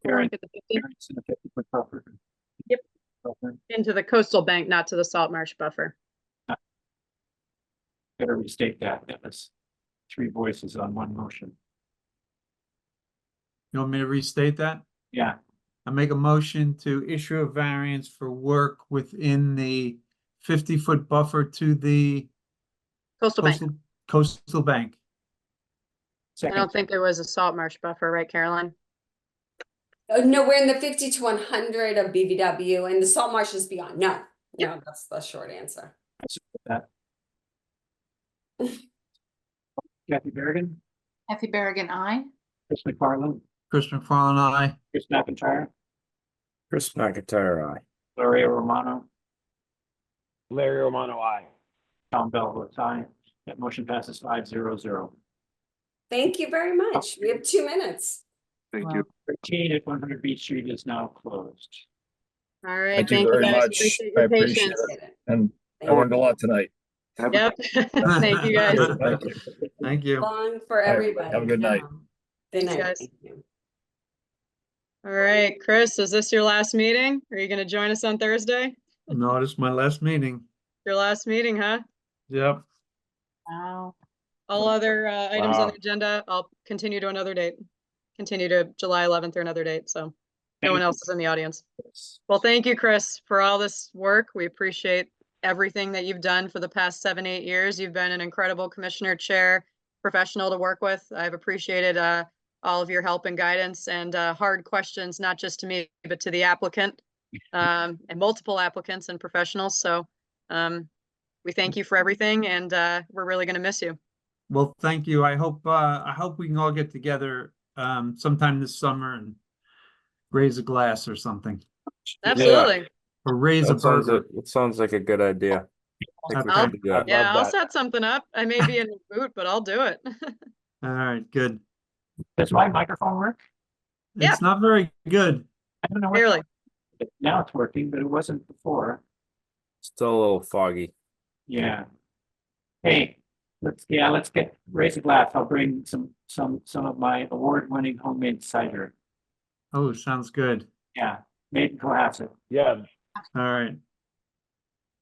[SPEAKER 5] Look at the 50.
[SPEAKER 1] Variance in the 50-foot buffer.
[SPEAKER 5] Yep.
[SPEAKER 1] Buffer.
[SPEAKER 5] Into the coastal bank, not to the salt marsh buffer.
[SPEAKER 1] Better restate that. That was 3 voices on 1 motion.
[SPEAKER 3] You want me to restate that?
[SPEAKER 1] Yeah.
[SPEAKER 3] I make a motion to issue a variance for work within the 50-foot buffer to the
[SPEAKER 5] Coastal bank.
[SPEAKER 3] coastal bank.
[SPEAKER 5] I
[SPEAKER 1] Second,
[SPEAKER 5] don't think there was a salt marsh buffer, right, Caroline?
[SPEAKER 17] No, we're in the 50 to 100 of BVW and the salt marsh is beyond. No, no, that's the short answer.
[SPEAKER 1] that. Kathy Bergen,
[SPEAKER 2] Kathy Berrigan, I.
[SPEAKER 1] Chris McFarland,
[SPEAKER 3] Chris McFarland, aye.
[SPEAKER 1] Chris McIntyre,
[SPEAKER 9] Chris McIntyre, aye.
[SPEAKER 1] Gloria Romano,
[SPEAKER 4] Larry Romano, I.
[SPEAKER 1] Tom Bell votes aye. That motion passes 5-0-0.
[SPEAKER 17] Thank you very much. We have 2 minutes.
[SPEAKER 18] Thank you.
[SPEAKER 1] 13 at 100 Beach Street is now closed.
[SPEAKER 5] All right,
[SPEAKER 10] Thank you
[SPEAKER 5] thank you
[SPEAKER 10] very
[SPEAKER 5] guys.
[SPEAKER 10] much.
[SPEAKER 5] Appreciate
[SPEAKER 10] I
[SPEAKER 5] your
[SPEAKER 10] appreciate
[SPEAKER 5] patience.
[SPEAKER 10] it. And I learned a lot tonight.
[SPEAKER 5] Yep. Thank you guys.
[SPEAKER 10] Thank you.
[SPEAKER 3] Thank you.
[SPEAKER 17] Long for
[SPEAKER 10] All right,
[SPEAKER 17] everybody.
[SPEAKER 10] have a good night.
[SPEAKER 17] Good
[SPEAKER 5] Thanks,
[SPEAKER 17] night.
[SPEAKER 5] guys.
[SPEAKER 17] Thank you.
[SPEAKER 5] All right, Chris, is this your last meeting? Are you gonna join us on Thursday?
[SPEAKER 3] No, this is my last meeting.
[SPEAKER 5] Your last meeting, huh?
[SPEAKER 3] Yep.
[SPEAKER 2] Wow.
[SPEAKER 5] All other items on
[SPEAKER 9] Wow.
[SPEAKER 5] the agenda, I'll continue to another date. Continue to July 11th or another date, so no one else is in the audience. Well, thank you, Chris, for all this work. We appreciate everything that you've done for the past 7-8 years. You've been an incredible commissioner, chair, professional to work with. I've appreciated all of your help and guidance and hard questions, not just to me, but to the applicant and multiple applicants and professionals. So we thank you for everything, and we're really going to miss you.
[SPEAKER 3] Well, thank you. I hope we can all get together sometime this summer and raise a glass or something.
[SPEAKER 5] Absolutely.
[SPEAKER 3] Or raise a burger.
[SPEAKER 9] It sounds like a good idea. I think we
[SPEAKER 5] I'll-
[SPEAKER 9] should do that.
[SPEAKER 5] Yeah, I'll set something up. I may be in the boot, but I'll do it.
[SPEAKER 3] All right, good.
[SPEAKER 1] Does my microphone work?
[SPEAKER 5] Yeah.
[SPEAKER 3] It's not very good.
[SPEAKER 1] I don't know. what-
[SPEAKER 5] Barely.
[SPEAKER 1] Now it's working, but it wasn't before.
[SPEAKER 9] Still a little foggy.
[SPEAKER 1] Yeah. Hey, let's raise a glass. I'll bring some of my award-winning homemade cider.
[SPEAKER 3] Oh, sounds good.
[SPEAKER 1] Yeah, made in Cohasset.
[SPEAKER 4] Yeah.
[SPEAKER 3] All right.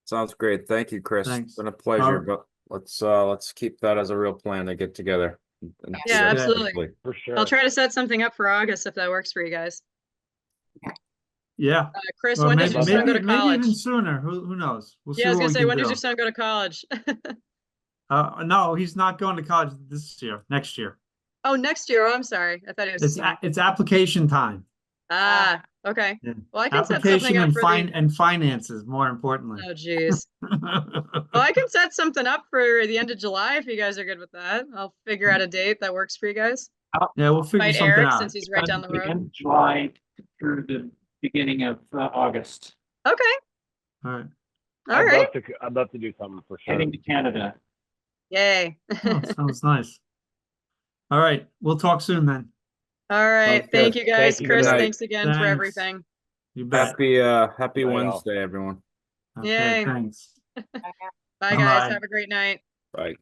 [SPEAKER 9] Sounds great. Thank you, Chris.
[SPEAKER 3] Thanks.
[SPEAKER 9] It's been a pleasure,
[SPEAKER 3] All-
[SPEAKER 9] but let's keep that as a real plan to get together. and do
[SPEAKER 5] Yeah,
[SPEAKER 9] that
[SPEAKER 5] absolutely.
[SPEAKER 9] safely.
[SPEAKER 4] For sure.
[SPEAKER 5] I'll try to set something up for August if that works for you guys.
[SPEAKER 3] Yeah.
[SPEAKER 5] Chris,
[SPEAKER 3] Or
[SPEAKER 5] when
[SPEAKER 3] maybe,
[SPEAKER 5] does your son go to
[SPEAKER 3] maybe
[SPEAKER 5] college?
[SPEAKER 3] even sooner. Who knows? We'll
[SPEAKER 5] Yeah, I was
[SPEAKER 3] what
[SPEAKER 5] gonna
[SPEAKER 3] we
[SPEAKER 5] say,
[SPEAKER 3] can
[SPEAKER 5] when does
[SPEAKER 3] do.
[SPEAKER 5] your son go to college?
[SPEAKER 3] No, he's not going to college this year. Next year.
[SPEAKER 5] Oh, next year. Oh, I'm sorry. I thought it was.
[SPEAKER 3] It's application time.
[SPEAKER 5] Okay.
[SPEAKER 3] Yeah.
[SPEAKER 5] Well, I can set
[SPEAKER 3] Application
[SPEAKER 5] something up
[SPEAKER 3] and
[SPEAKER 5] for
[SPEAKER 3] and finances, more importantly.
[SPEAKER 5] Oh, geez. Well, I can set something up for the end of July if you guys are good with that. I'll figure out a date that works for you guys.
[SPEAKER 3] Yeah, we'll figure
[SPEAKER 5] Invite
[SPEAKER 3] something
[SPEAKER 5] Eric
[SPEAKER 3] out.
[SPEAKER 5] since he's right down the road.
[SPEAKER 1] End of July through the beginning of August,
[SPEAKER 5] Okay.
[SPEAKER 3] All right.
[SPEAKER 5] All right.
[SPEAKER 4] I'd love to do something for sure.
[SPEAKER 1] heading to Canada.
[SPEAKER 5] Yay.
[SPEAKER 3] Oh, sounds nice. All right, we'll talk soon then.
[SPEAKER 5] All right.
[SPEAKER 9] Sounds
[SPEAKER 5] Thank
[SPEAKER 9] good.
[SPEAKER 5] you guys.
[SPEAKER 9] Thank you.
[SPEAKER 5] Chris,
[SPEAKER 9] Good night.
[SPEAKER 5] thanks again for
[SPEAKER 3] Thanks.
[SPEAKER 5] everything.
[SPEAKER 3] You bet.
[SPEAKER 9] Happy
[SPEAKER 4] Right on.
[SPEAKER 9] Wednesday, everyone.
[SPEAKER 3] Okay,
[SPEAKER 5] Yay.
[SPEAKER 3] thanks.
[SPEAKER 5] Bye, guys.
[SPEAKER 3] Bye.
[SPEAKER 5] Have a great night.
[SPEAKER 9] Bye.